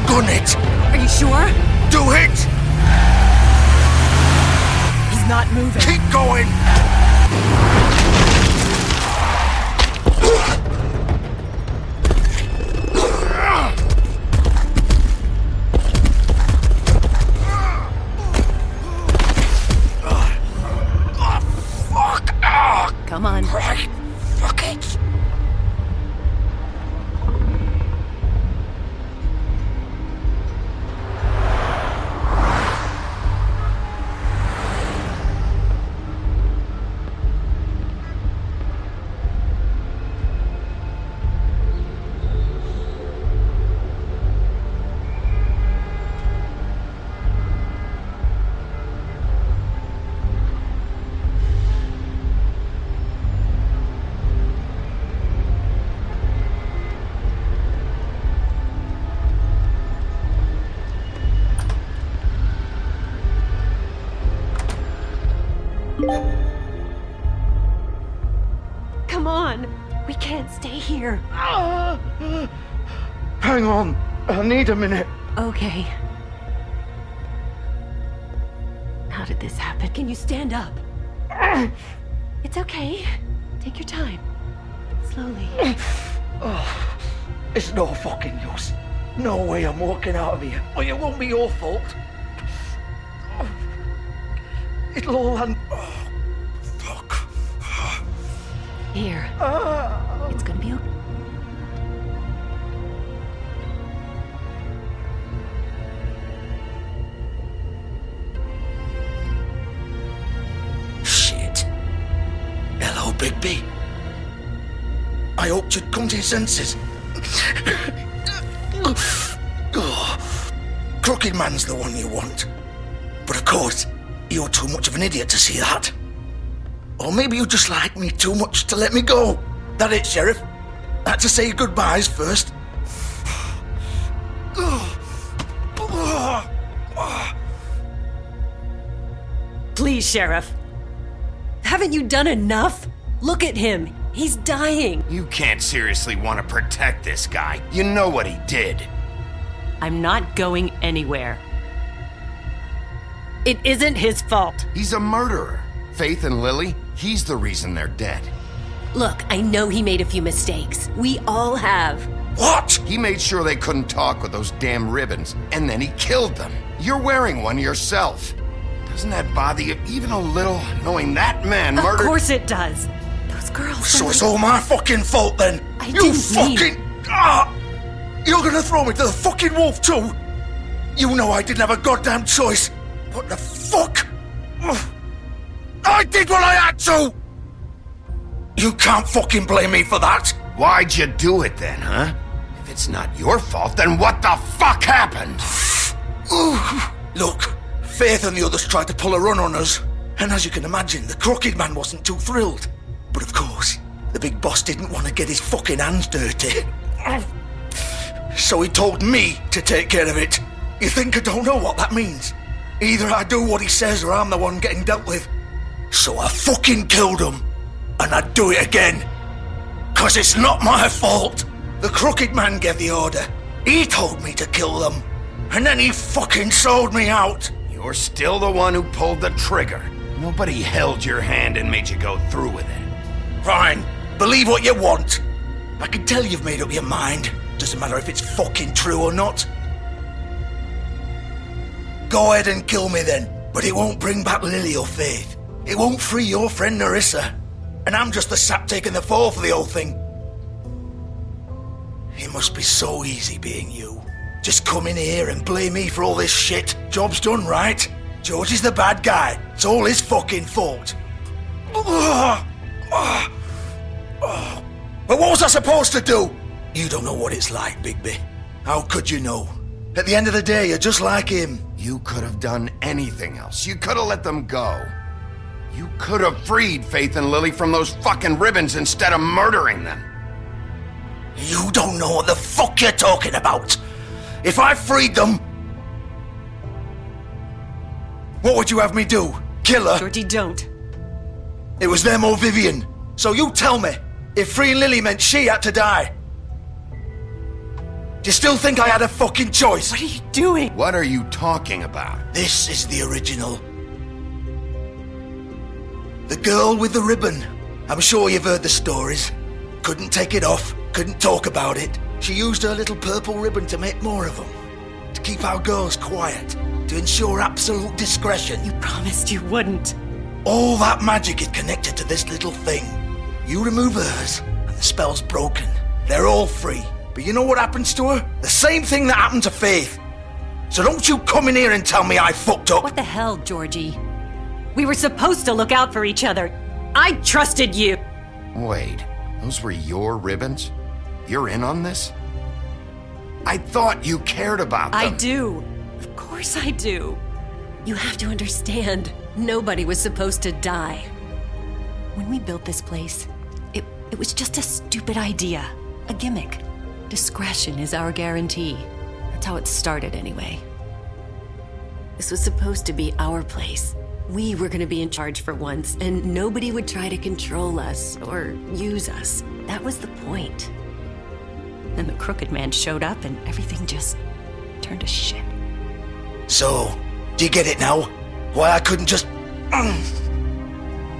[SPEAKER 15] Gun it!
[SPEAKER 17] Are you sure?
[SPEAKER 15] Do it!
[SPEAKER 17] He's not moving.
[SPEAKER 15] Keep going!
[SPEAKER 17] Come on.
[SPEAKER 15] Right. Fuck it.
[SPEAKER 17] Come on. We can't stay here.
[SPEAKER 15] Hang on. I need a minute.
[SPEAKER 17] Okay. How did this happen? Can you stand up? It's okay. Take your time. Slowly.
[SPEAKER 15] Oh, it's no fucking use. No way I'm walking out of here. Well, it won't be your fault. It'll all end. Oh, fuck.
[SPEAKER 17] Here. It's gonna be okay.
[SPEAKER 15] Shit. Hello, Bigby. I hoped you'd come to your senses. Crooked Man's the one you want. But of course, you're too much of an idiot to see that. Or maybe you just like me too much to let me go. That it, Sheriff? I had to say goodbyes first.
[SPEAKER 17] Please, Sheriff. Haven't you done enough? Look at him. He's dying.
[SPEAKER 2] You can't seriously want to protect this guy. You know what he did.
[SPEAKER 17] I'm not going anywhere. It isn't his fault.
[SPEAKER 2] He's a murderer. Faith and Lily, he's the reason they're dead.
[SPEAKER 17] Look, I know he made a few mistakes. We all have.
[SPEAKER 2] What? He made sure they couldn't talk with those damn ribbons, and then he killed them. You're wearing one yourself. Doesn't that bother you even a little, knowing that man murdered—
[SPEAKER 17] Of course it does. Those girls—
[SPEAKER 15] So it's all my fucking fault then? You fucking— You're gonna throw me to the fucking wolf too? You know I didn't have a goddamn choice. What the fuck? I did what I had to! You can't fucking blame me for that.
[SPEAKER 2] Why'd you do it then, huh? If it's not your fault, then what the fuck happened?
[SPEAKER 15] Look, Faith and the others tried to pull a run on us. And as you can imagine, the Crooked Man wasn't too thrilled. But of course, the big boss didn't want to get his fucking hands dirty. So he told me to take care of it. You think I don't know what that means? Either I do what he says or I'm the one getting dealt with. So I fucking killed him. And I'd do it again. 'Cause it's not my fault. The Crooked Man gave the order. He told me to kill them. And then he fucking sold me out.
[SPEAKER 2] You're still the one who pulled the trigger. Nobody held your hand and made you go through with it.
[SPEAKER 15] Fine. Believe what you want. I can tell you've made up your mind. Doesn't matter if it's fucking true or not. Go ahead and kill me then. But it won't bring back Lily or Faith. It won't free your friend Nerissa. And I'm just the sap taking the fall for the whole thing. It must be so easy being you. Just come in here and blame me for all this shit. Job's done, right? George is the bad guy. It's all his fucking fault. But what was I supposed to do? You don't know what it's like, Bigby. How could you know? At the end of the day, you're just like him.
[SPEAKER 2] You could have done anything else. You could have let them go. You could have freed Faith and Lily from those fucking ribbons instead of murdering them.
[SPEAKER 15] You don't know what the fuck you're talking about. If I freed them, what would you have me do? Kill her?
[SPEAKER 17] Georgie, don't.
[SPEAKER 15] It was them or Vivian. So you tell me, if freeing Lily meant she had to die, do you still think I had a fucking choice?
[SPEAKER 17] What are you doing?
[SPEAKER 2] What are you talking about?
[SPEAKER 15] This is the original. The girl with the ribbon. I'm sure you've heard the stories. Couldn't take it off, couldn't talk about it. She used her little purple ribbon to make more of them. To keep our girls quiet. To ensure absolute discretion.
[SPEAKER 17] You promised you wouldn't.
[SPEAKER 15] All that magic is connected to this little thing. You remove hers, and the spell's broken. They're all free. But you know what happens to her? The same thing that happened to Faith. So don't you come in here and tell me I fucked up.
[SPEAKER 17] What the hell, Georgie? We were supposed to look out for each other. I trusted you.
[SPEAKER 2] Wait, those were your ribbons? You're in on this? I thought you cared about them.
[SPEAKER 17] I do. Of course I do. You have to understand, nobody was supposed to die. When we built this place, it was just a stupid idea. A gimmick. Discretion is our guarantee. That's how it started anyway. This was supposed to be our place. We were gonna be in charge for once, and nobody would try to control us or use us. That was the point. Then the Crooked Man showed up and everything just turned to shit.
[SPEAKER 15] So, do you get it now? Why I couldn't just...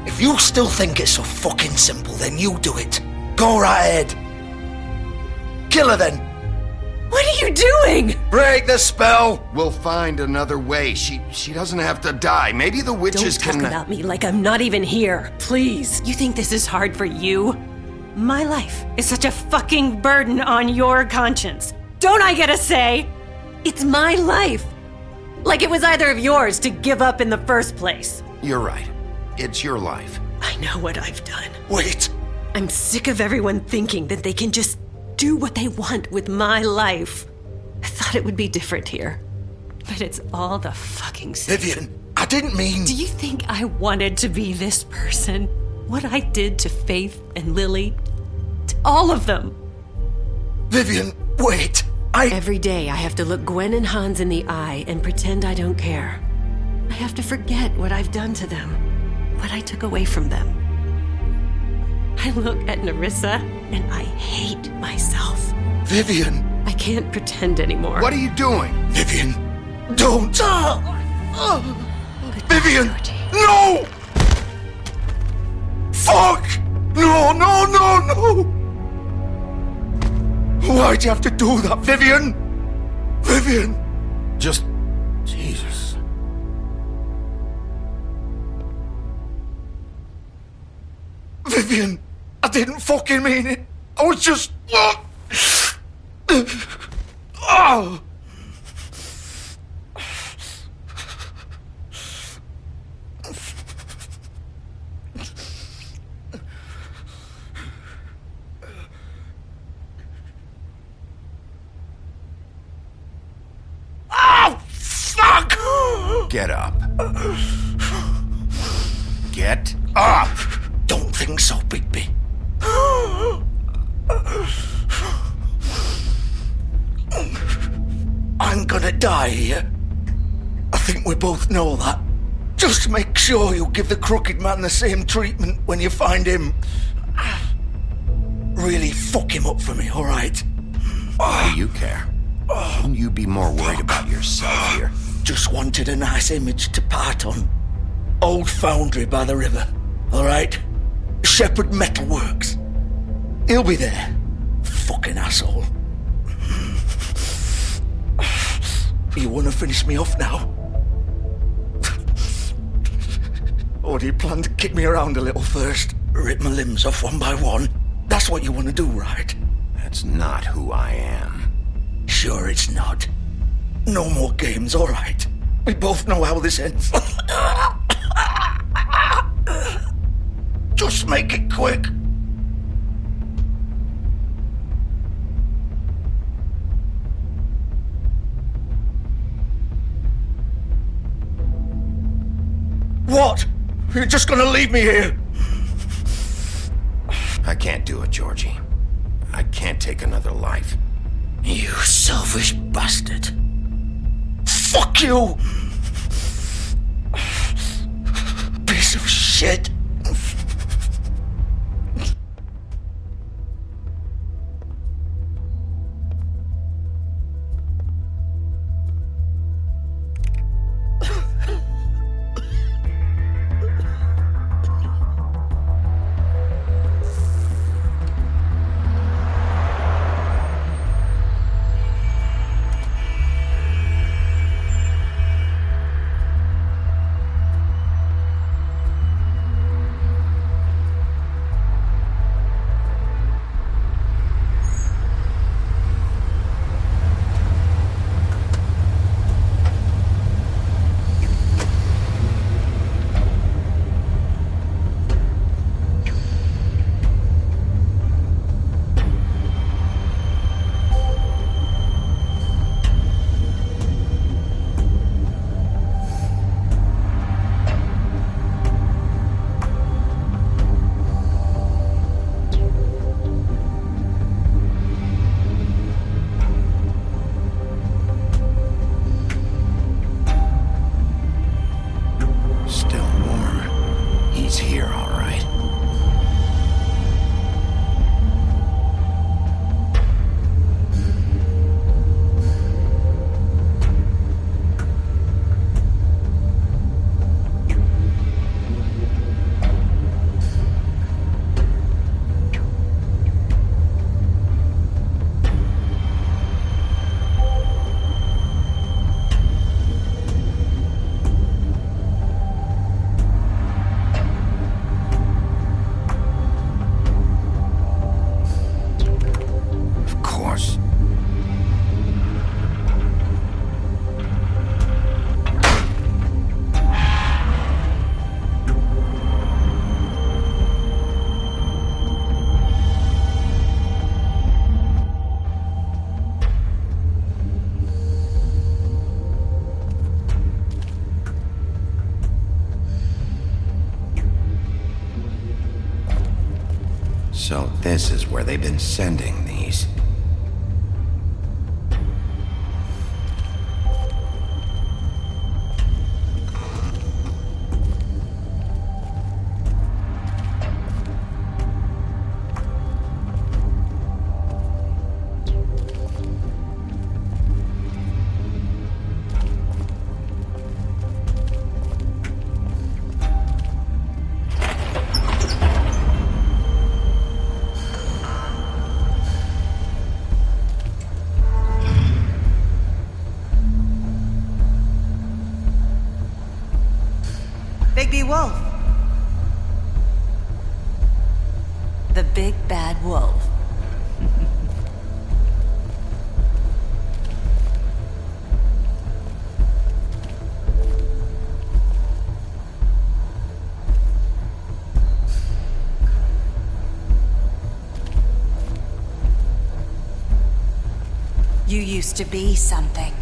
[SPEAKER 15] If you still think it's so fucking simple, then you do it. Go right ahead. Kill her then.
[SPEAKER 17] What are you doing?
[SPEAKER 15] Break the spell.
[SPEAKER 2] We'll find another way. She doesn't have to die. Maybe the witches
[SPEAKER 17] Don't
[SPEAKER 2] can...
[SPEAKER 17] talk about me like I'm not even here. Please. You think this is hard for you? My life is such a fucking burden on your conscience. Don't I get a say? It's my life. Like it was either of yours to give up in the first place.
[SPEAKER 2] You're right. It's your life.
[SPEAKER 17] I know what I've done.
[SPEAKER 15] Wait.
[SPEAKER 17] I'm sick of everyone thinking that they can just do what they want with my life. I thought it would be different here. But it's all the fucking same.
[SPEAKER 15] Vivian, I didn't mean...
[SPEAKER 17] Do you think I wanted to be this person? What I did to Faith and Lily? To all of them?
[SPEAKER 15] Vivian, wait.
[SPEAKER 17] Every day I have to look Gwen and Hans in the eye and pretend I don't care. I have to forget what I've done to them, what I took away from them. I look at Nerissa and I hate myself.
[SPEAKER 15] Vivian!
[SPEAKER 17] I can't pretend anymore.
[SPEAKER 2] What are you doing?
[SPEAKER 15] Vivian, don't! Vivian, no! Fuck! No, no, no, no! Why'd you have to do that, Vivian? Vivian!
[SPEAKER 2] Just... Jesus.
[SPEAKER 15] Vivian, I didn't fucking mean it. I was just... Oh!
[SPEAKER 2] Get up. Get up!
[SPEAKER 15] Don't think so, Bigby. I'm gonna die here. I think we both know that. Just make sure you give the crooked man the same treatment when you find him. Really fuck him up for me, alright?
[SPEAKER 2] Why do you care? Shouldn't you be more worried about yourself here?
[SPEAKER 15] Just wanted a nice image to part on. Old foundry by the river, alright? Shepherd Metalworks. He'll be there. Fucking asshole. You wanna finish me off now? Or do you plan to kick me around a little first? Rip my limbs off one by one? That's what you wanna do, right?
[SPEAKER 2] That's not who I am.
[SPEAKER 15] Sure it's not. No more games, alright? We both know how this ends. Just make it quick. What? You're just gonna leave me here?
[SPEAKER 2] I can't do it, Georgie. I can't take another life.
[SPEAKER 15] You selfish bastard. Fuck you! Piece of shit.
[SPEAKER 2] So this is where they've been sending these.
[SPEAKER 19] Bigby Wolf. The big bad wolf. You used to be something.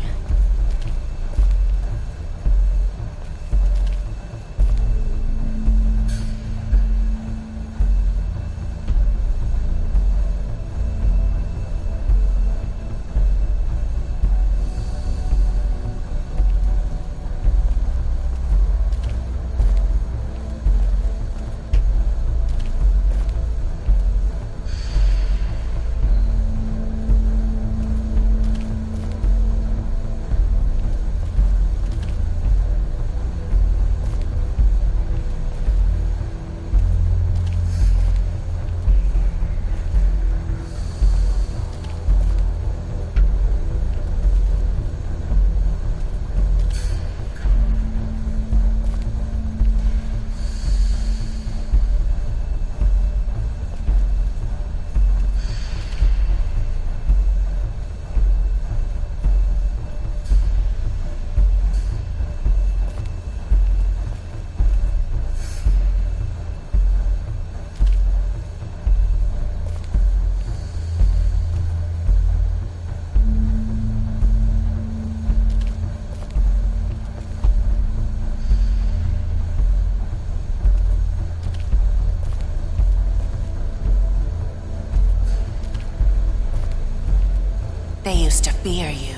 [SPEAKER 19] They used to fear you.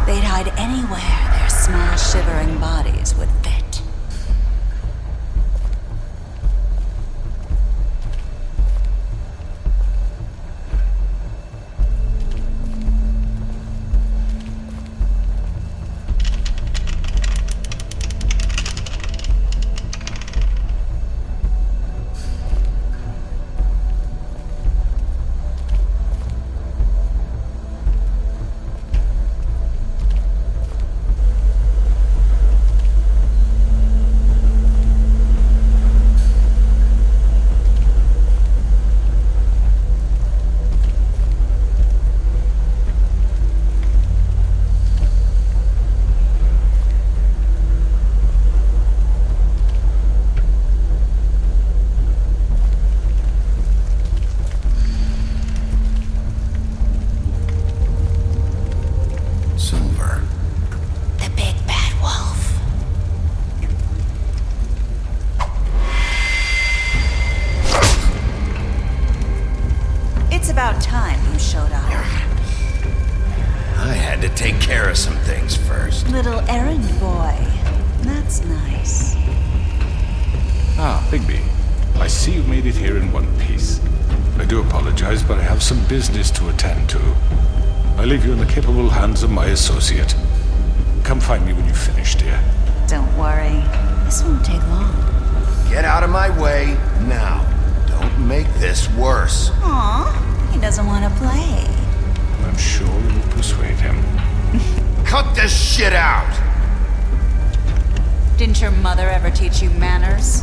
[SPEAKER 19] They'd hide anywhere their small, shivering bodies would fit. It's about time you showed up.
[SPEAKER 2] I had to take care of some things first.
[SPEAKER 19] Little errand boy. That's nice.
[SPEAKER 7] Ah, Bigby. I see you made it here in one piece. I do apologize, but I have some business to attend to. I leave you in the capable hands of my associate. Come find me when you've finished, dear.
[SPEAKER 19] Don't worry. This won't take long.
[SPEAKER 2] Get out of my way now. Don't make this worse.
[SPEAKER 19] Aw, he doesn't want to play.
[SPEAKER 7] I'm sure you will persuade him.
[SPEAKER 2] Cut this shit out!
[SPEAKER 19] Didn't your mother ever teach you manners?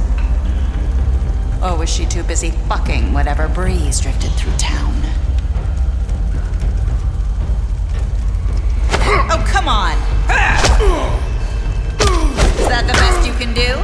[SPEAKER 19] Or was she too busy fucking whatever breeze drifted through town? Oh, come on! Is that the best you can do?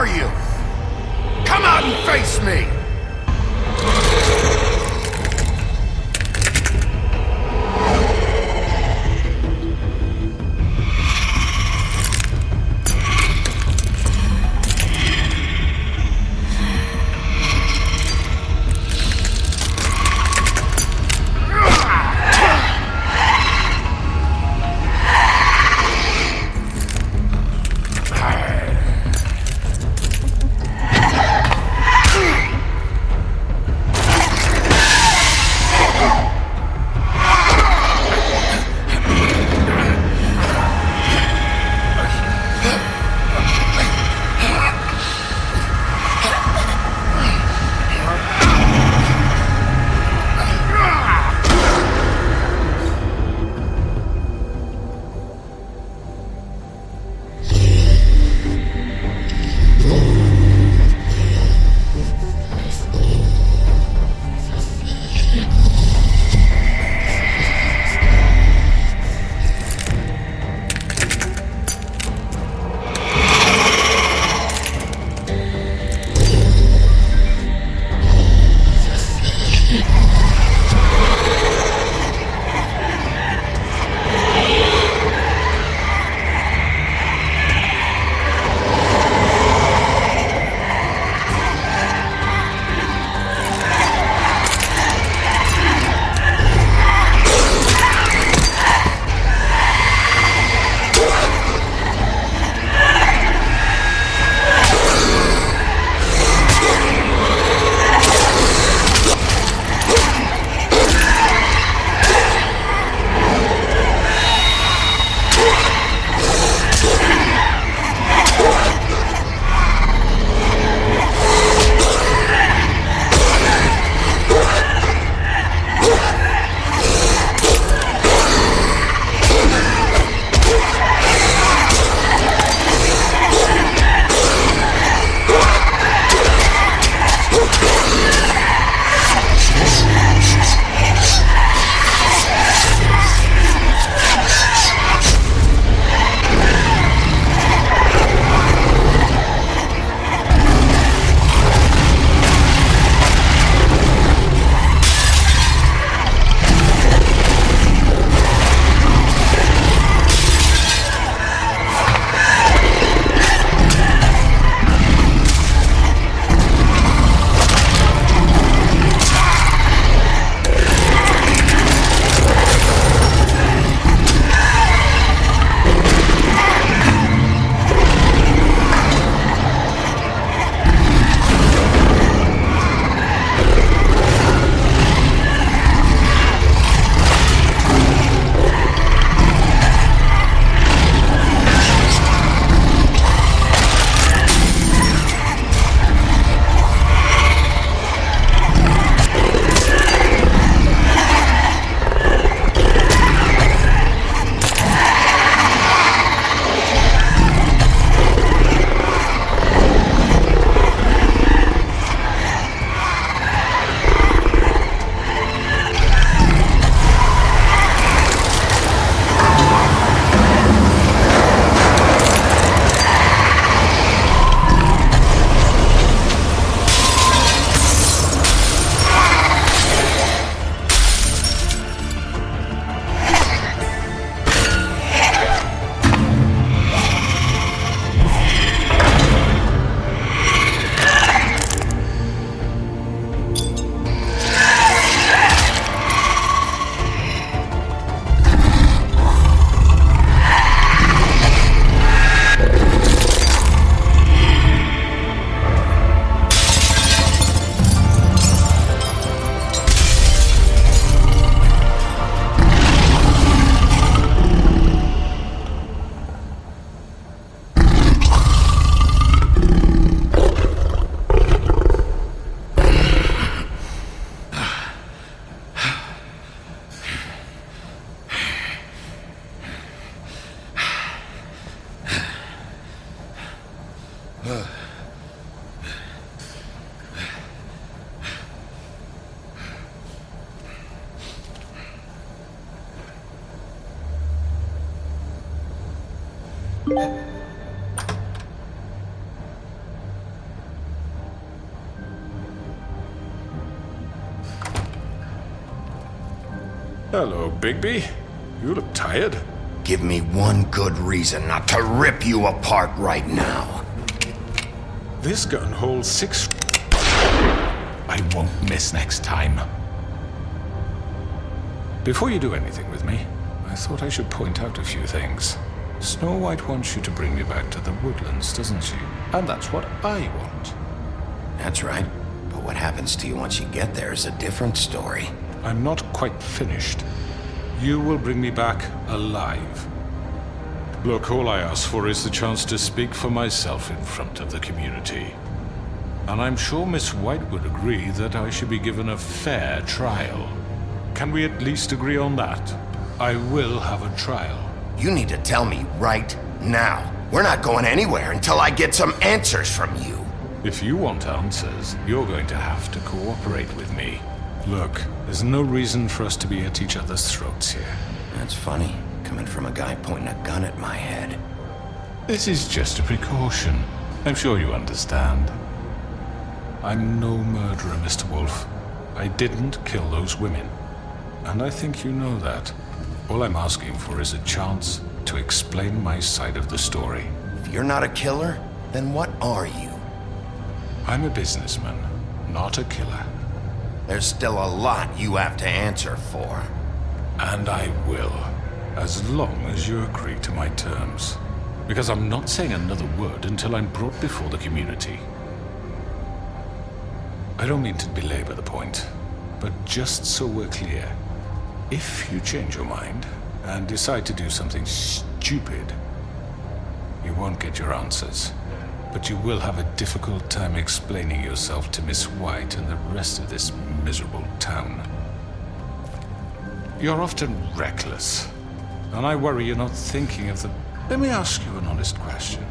[SPEAKER 2] are you? Come out and face me!
[SPEAKER 7] Hello, Bigby. You look tired.
[SPEAKER 2] Give me one good reason not to rip you apart right now.
[SPEAKER 7] This gun holds 6... I won't miss next time. Before you do anything with me, I thought I should point out a few things. Snow White wants you to bring me back to the woodlands, doesn't she? And that's what I want.
[SPEAKER 2] That's right. But what happens to you once you get there is a different story.
[SPEAKER 7] I'm not quite finished. You will bring me back alive. Look, all I ask for is the chance to speak for myself in front of the community. And I'm sure Miss White would agree that I should be given a fair trial. Can we at least agree on that? I will have a trial.
[SPEAKER 2] You need to tell me right now. We're not going anywhere until I get some answers from you.
[SPEAKER 7] If you want answers, you're going to have to cooperate with me. Look, there's no reason for us to be at each other's throats here.
[SPEAKER 2] That's funny, coming from a guy pointing a gun at my head.
[SPEAKER 7] This is just a precaution. I'm sure you understand. I'm no murderer, Mr. Wolf. I didn't kill those women. And I think you know that. All I'm asking for is a chance to explain my side of the story.
[SPEAKER 2] If you're not a killer, then what are you?
[SPEAKER 7] I'm a businessman, not a killer.
[SPEAKER 2] There's still a lot you have to answer for.
[SPEAKER 7] And I will, as long as you agree to my terms. Because I'm not saying another word until I'm brought before the community. I don't mean to belabor the point, but just so we're clear, if you change your mind and decide to do something stupid, you won't get your answers. But you will have a difficult time explaining yourself to Miss White and the rest of this miserable town. You're often reckless, and I worry you're not thinking of the... Let me ask you an honest question.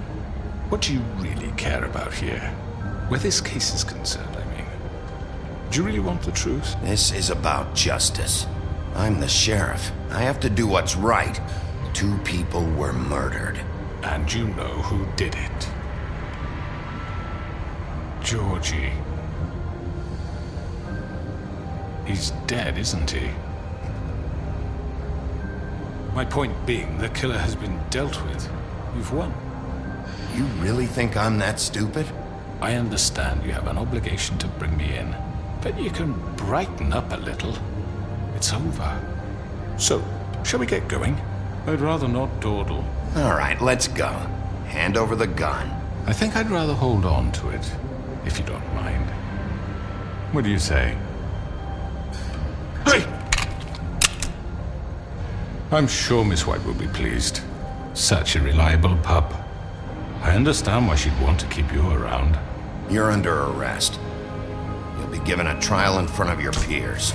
[SPEAKER 7] What do you really care about here? Where this case is concerned, I mean. Do you really want the truth?
[SPEAKER 2] This is about justice. I'm the sheriff. I have to do what's right. 2 people were murdered.
[SPEAKER 7] And you know who did it. Georgie. He's dead, isn't he? My point being, the killer has been dealt with. You've won.
[SPEAKER 2] You really think I'm that stupid?
[SPEAKER 7] I understand you have an obligation to bring me in, but you can brighten up a little. It's over. So, shall we get going? I'd rather not dawdle.
[SPEAKER 2] All right, let's go. Hand over the gun.
[SPEAKER 7] I think I'd rather hold on to it, if you don't mind. What do you say? Hey! I'm sure Miss White will be pleased. Such a reliable pup. I understand why she'd want to keep you around.
[SPEAKER 2] You're under arrest. You'll be given a trial in front of your peers.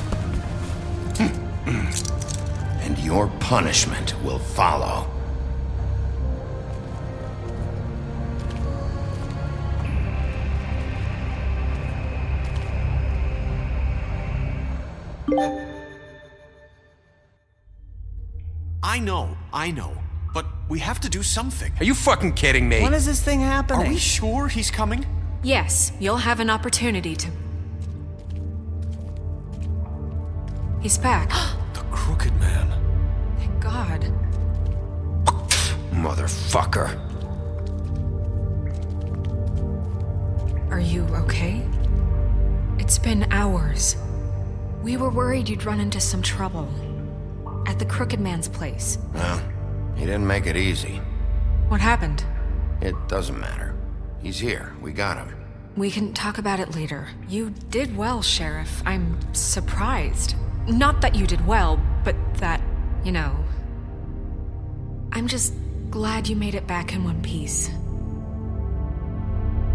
[SPEAKER 2] And your punishment will follow.
[SPEAKER 3] I know. But we have to do something.
[SPEAKER 16] Are you fucking kidding me?
[SPEAKER 23] When is this thing happening?
[SPEAKER 3] Are we sure he's coming?
[SPEAKER 10] Yes, you'll have an opportunity to... He's back.
[SPEAKER 3] The Crooked Man.
[SPEAKER 10] Thank God.
[SPEAKER 16] Motherfucker.
[SPEAKER 10] Are you okay? It's been hours. We were worried you'd run into some trouble. At the Crooked Man's place.
[SPEAKER 2] Well, he didn't make it easy.
[SPEAKER 10] What happened?
[SPEAKER 2] It doesn't matter. He's here. We got him.
[SPEAKER 10] We can talk about it later. You did well, Sheriff. I'm surprised. Not that you did well, but that, you know... I'm just glad you made it back in one piece.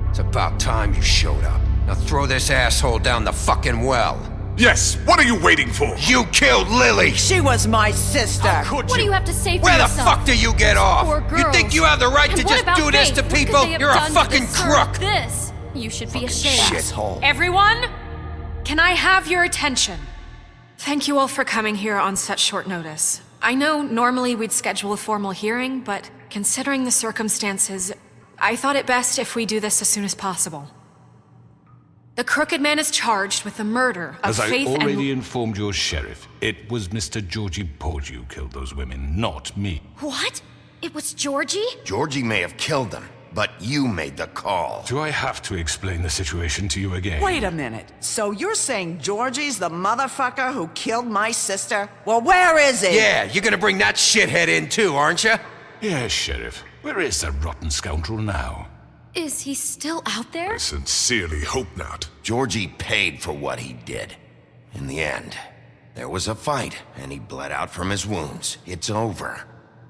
[SPEAKER 16] It's about time you showed up. Now throw this asshole down the fucking well.
[SPEAKER 13] Yes, what are you waiting for?
[SPEAKER 16] You killed Lily!
[SPEAKER 11] She was my sister!
[SPEAKER 17] What do you have to say for
[SPEAKER 16] Where
[SPEAKER 17] yourself?
[SPEAKER 16] the fuck do you get off?
[SPEAKER 17] Poor girls.
[SPEAKER 16] You think you have the right
[SPEAKER 17] And
[SPEAKER 16] to
[SPEAKER 17] what
[SPEAKER 16] just
[SPEAKER 17] about
[SPEAKER 16] do this
[SPEAKER 17] Faith?
[SPEAKER 16] to
[SPEAKER 17] What could
[SPEAKER 16] people?
[SPEAKER 17] they have
[SPEAKER 16] You're a
[SPEAKER 17] done to
[SPEAKER 16] fucking
[SPEAKER 17] deserve
[SPEAKER 16] crook!
[SPEAKER 17] This. You should be ashamed.
[SPEAKER 16] Shithole.
[SPEAKER 10] Everyone, can I have your attention? Thank you all for coming here on such short notice. I know normally we'd schedule a formal hearing, but considering the circumstances, I thought it best if we do this as soon as possible. The Crooked Man is charged with the murder of
[SPEAKER 7] As I
[SPEAKER 10] Faith
[SPEAKER 7] already informed your sheriff, it was Mr. Georgie Porgy who killed those women, not me.
[SPEAKER 14] What? It was Georgie?
[SPEAKER 2] Georgie may have killed them, but you made the call.
[SPEAKER 7] Do I have to explain the situation to you again?
[SPEAKER 11] Wait a minute. So you're saying Georgie's the motherfucker who killed my sister? Well, where is he?
[SPEAKER 16] Yeah, you're gonna bring that shithead in too, aren't you?
[SPEAKER 7] Yes, Sheriff. Where is that rotten scoundrel now?
[SPEAKER 14] Is he still out there?
[SPEAKER 13] I sincerely hope not.
[SPEAKER 2] Georgie paid for what he did. In the end, there was a fight, and he bled out from his wounds. It's over.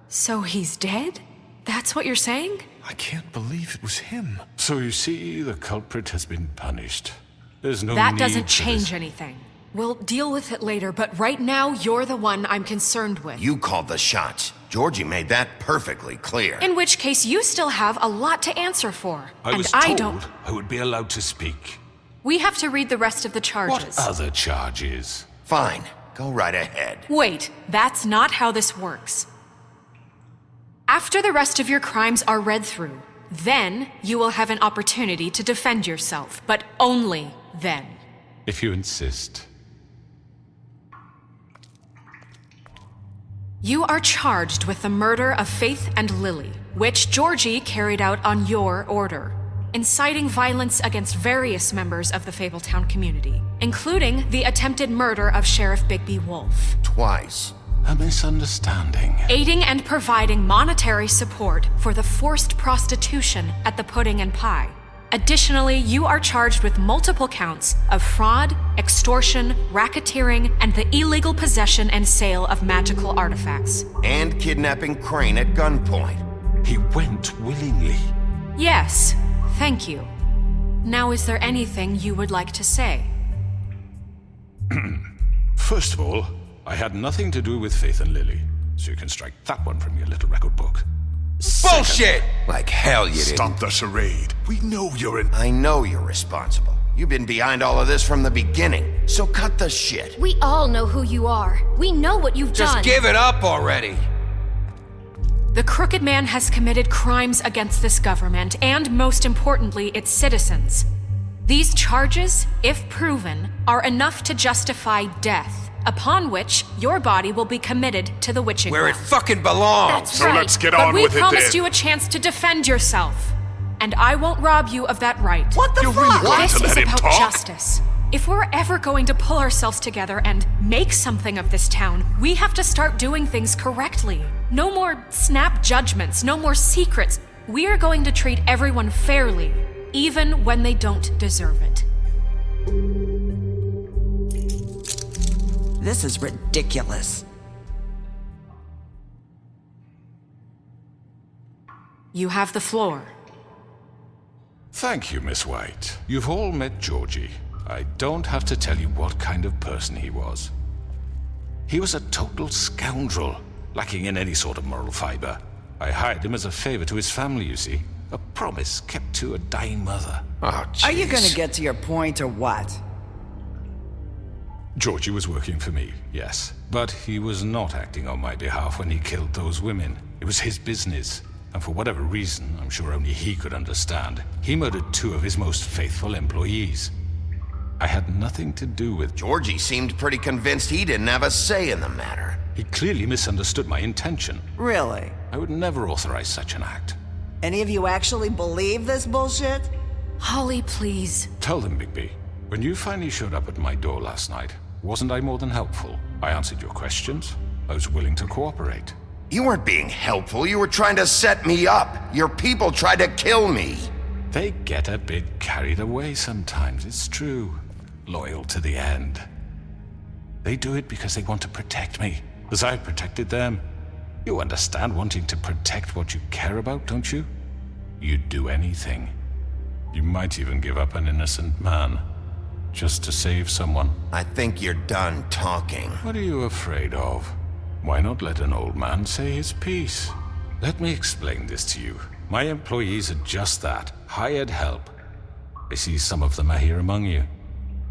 [SPEAKER 10] So he's dead? That's what you're saying?
[SPEAKER 7] I can't believe it was him. So you see, the culprit has been punished. There's no
[SPEAKER 10] That
[SPEAKER 7] need
[SPEAKER 10] doesn't
[SPEAKER 7] for
[SPEAKER 10] change
[SPEAKER 7] this.
[SPEAKER 10] anything. We'll deal with it later, but right now, you're the one I'm concerned with.
[SPEAKER 2] You called the shots. Georgie made that perfectly clear.
[SPEAKER 10] In which case, you still have a lot to answer for.
[SPEAKER 7] I was
[SPEAKER 10] and
[SPEAKER 7] told
[SPEAKER 10] I don't.
[SPEAKER 7] I would be allowed to speak.
[SPEAKER 10] We have to read the rest of the charges.
[SPEAKER 7] What other charges?
[SPEAKER 2] Fine. Go right ahead.
[SPEAKER 10] Wait, that's not how this works. After the rest of your crimes are read through, then you will have an opportunity to defend yourself, but only then.
[SPEAKER 7] If you insist.
[SPEAKER 10] You are charged with the murder of Faith and Lily, which Georgie carried out on your order, inciting violence against various members of the Fabletown community, including the attempted murder of Sheriff Bigby Wolf.
[SPEAKER 2] Twice.
[SPEAKER 7] A misunderstanding.
[SPEAKER 10] Aiding and providing monetary support for the forced prostitution at the Pudding and Pie. Additionally, you are charged with multiple counts of fraud, extortion, racketeering, and the illegal possession and sale of magical artifacts.
[SPEAKER 2] And kidnapping Crane at gunpoint.
[SPEAKER 7] He went willingly.
[SPEAKER 10] Yes, thank you. Now, is there anything you would like to say?
[SPEAKER 7] First of all, I had nothing to do with Faith and Lily, so you can strike that one from your little record book.
[SPEAKER 16] Bullshit! Like hell you didn't.
[SPEAKER 13] Stop the charade. We know you're in.
[SPEAKER 2] I know you're responsible. You've been behind all of this from the beginning, so cut the shit.
[SPEAKER 14] We all know who you are. We know what you've done.
[SPEAKER 16] Just give it up already.
[SPEAKER 10] The Crooked Man has committed crimes against this government and, most importantly, its citizens. These charges, if proven, are enough to justify death, upon which your body will be committed to the witching
[SPEAKER 16] Where it
[SPEAKER 10] well.
[SPEAKER 16] fucking belongs.
[SPEAKER 10] That's
[SPEAKER 13] So
[SPEAKER 10] right.
[SPEAKER 13] let's get
[SPEAKER 10] but
[SPEAKER 13] on
[SPEAKER 10] we
[SPEAKER 13] with it
[SPEAKER 10] promised
[SPEAKER 13] then.
[SPEAKER 10] you a chance to defend yourself, and I won't rob you of that right.
[SPEAKER 11] What the
[SPEAKER 13] You
[SPEAKER 11] fuck?
[SPEAKER 13] really want
[SPEAKER 10] This
[SPEAKER 13] to
[SPEAKER 10] is
[SPEAKER 13] let him
[SPEAKER 10] about
[SPEAKER 13] talk?
[SPEAKER 10] justice. If we're ever going to pull ourselves together and make something of this town, we have to start doing things correctly. No more snap judgments, no more secrets. We are going to treat everyone fairly, even when they don't deserve it.
[SPEAKER 11] This is ridiculous.
[SPEAKER 10] You have the floor.
[SPEAKER 7] Thank you, Miss White. You've all met Georgie. I don't have to tell you what kind of person he was. He was a total scoundrel, lacking in any sort of moral fiber. I hired him as a favor to his family, you see. A promise kept to a dying mother.
[SPEAKER 2] Oh, jeez.
[SPEAKER 11] Are you gonna get to your point or what?
[SPEAKER 7] Georgie was working for me, yes. But he was not acting on my behalf when he killed those women. It was his business. And for whatever reason, I'm sure only he could understand, he murdered 2 of his most faithful employees. I had nothing to do with...
[SPEAKER 2] Georgie seemed pretty convinced he didn't have a say in the matter.
[SPEAKER 7] He clearly misunderstood my intention.
[SPEAKER 11] Really?
[SPEAKER 7] I would never authorize such an act.
[SPEAKER 11] Any of you actually believe this bullshit?
[SPEAKER 10] Holly, please.
[SPEAKER 7] Tell them, Bigby. When you finally showed up at my door last night, wasn't I more than helpful? I answered your questions. I was willing to cooperate.
[SPEAKER 2] You weren't being helpful. You were trying to set me up. Your people tried to kill me.
[SPEAKER 7] They get a bit carried away sometimes, it's true. Loyal to the end. They do it because they want to protect me, as I protected them. You understand wanting to protect what you care about, don't you? You'd do anything. You might even give up an innocent man, just to save someone.
[SPEAKER 2] I think you're done talking.
[SPEAKER 7] What are you afraid of? Why not let an old man say his piece? Let me explain this to you. My employees are just that, hired help. I see some of them are here among you.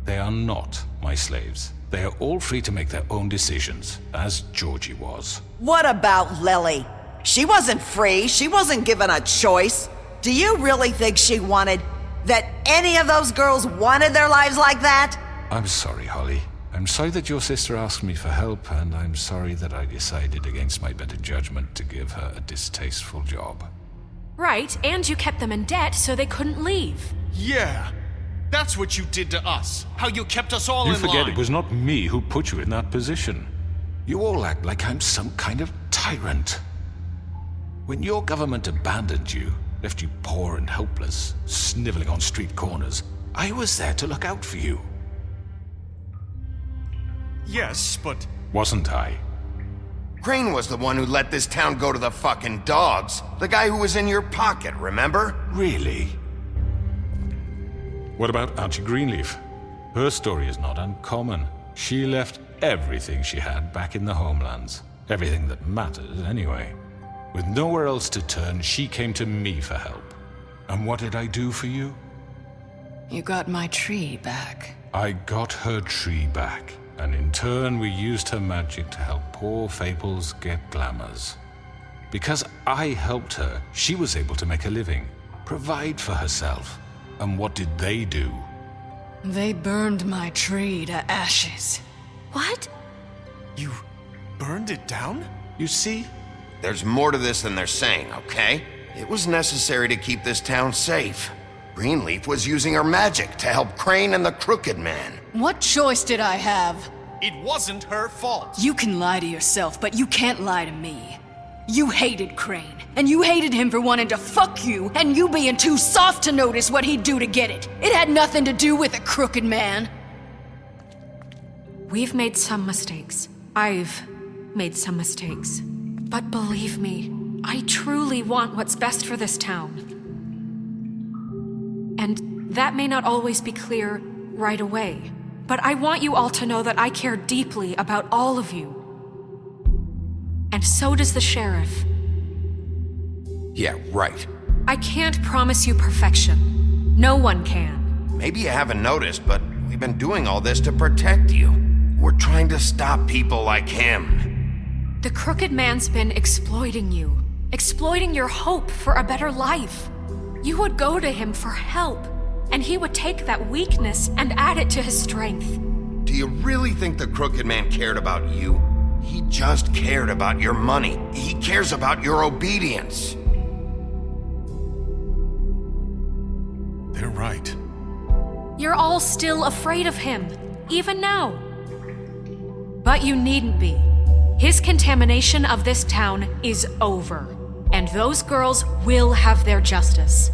[SPEAKER 7] They are not my slaves. They are all free to make their own decisions, as Georgie was.
[SPEAKER 11] What about Lily? She wasn't free. She wasn't given a choice. Do you really think she wanted That any of those girls wanted their lives like that?
[SPEAKER 7] I'm sorry, Holly. I'm sorry that your sister asked me for help, and I'm sorry that I decided against my better judgment to give her a distasteful job.
[SPEAKER 10] Right, and you kept them in debt so they couldn't leave.
[SPEAKER 3] Yeah, that's what you did to us. How you kept us all
[SPEAKER 7] You
[SPEAKER 3] in line.
[SPEAKER 7] forget it was not me who put you in that position. You all act like I'm some kind of tyrant. When your government abandoned you, left you poor and helpless, sniveling on street corners, I was there to look out for you.
[SPEAKER 3] Yes, but...
[SPEAKER 7] Wasn't I?
[SPEAKER 2] Crane was the one who let this town go to the fucking dogs. The guy who was in your pocket, remember?
[SPEAKER 7] Really? What about Auntie Greenleaf? Her story is not uncommon. She left everything she had back in the homelands. Everything that mattered, anyway. With nowhere else to turn, she came to me for help. And what did I do for you?
[SPEAKER 8] You got my tree back.
[SPEAKER 7] I got her tree back, and in turn we used her magic to help poor Fables get glamours. Because I helped her, she was able to make a living, provide for herself. And what did they do?
[SPEAKER 8] They burned my tree to ashes.
[SPEAKER 10] What?
[SPEAKER 3] You burned it down?
[SPEAKER 2] You see? There's more to this than they're saying, okay? It was necessary to keep this town safe. Greenleaf was using her magic to help Crane and the Crooked Man.
[SPEAKER 8] What choice did I have?
[SPEAKER 3] It wasn't her fault.
[SPEAKER 8] You can lie to yourself, but you can't lie to me. You hated Crane, and you hated him for wanting to fuck you, and you being too soft to notice what he'd do to get it. It had nothing to do with the Crooked Man.
[SPEAKER 10] We've made some mistakes. I've made some mistakes. But believe me, I truly want what's best for this town. And that may not always be clear right away, but I want you all to know that I care deeply about all of you. And so does the sheriff.
[SPEAKER 2] Yeah, right.
[SPEAKER 10] I can't promise you perfection. No one can.
[SPEAKER 2] Maybe you haven't noticed, but we've been doing all this to protect you. We're trying to stop people like him.
[SPEAKER 10] The Crooked Man's been exploiting you. Exploiting your hope for a better life. You would go to him for help, and he would take that weakness and add it to his strength.
[SPEAKER 2] Do you really think the Crooked Man cared about you? He just cared about your money. He cares about your obedience.
[SPEAKER 13] They're right.
[SPEAKER 10] You're all still afraid of him, even now. But you needn't be. His contamination of this town is over, and those girls will have their justice.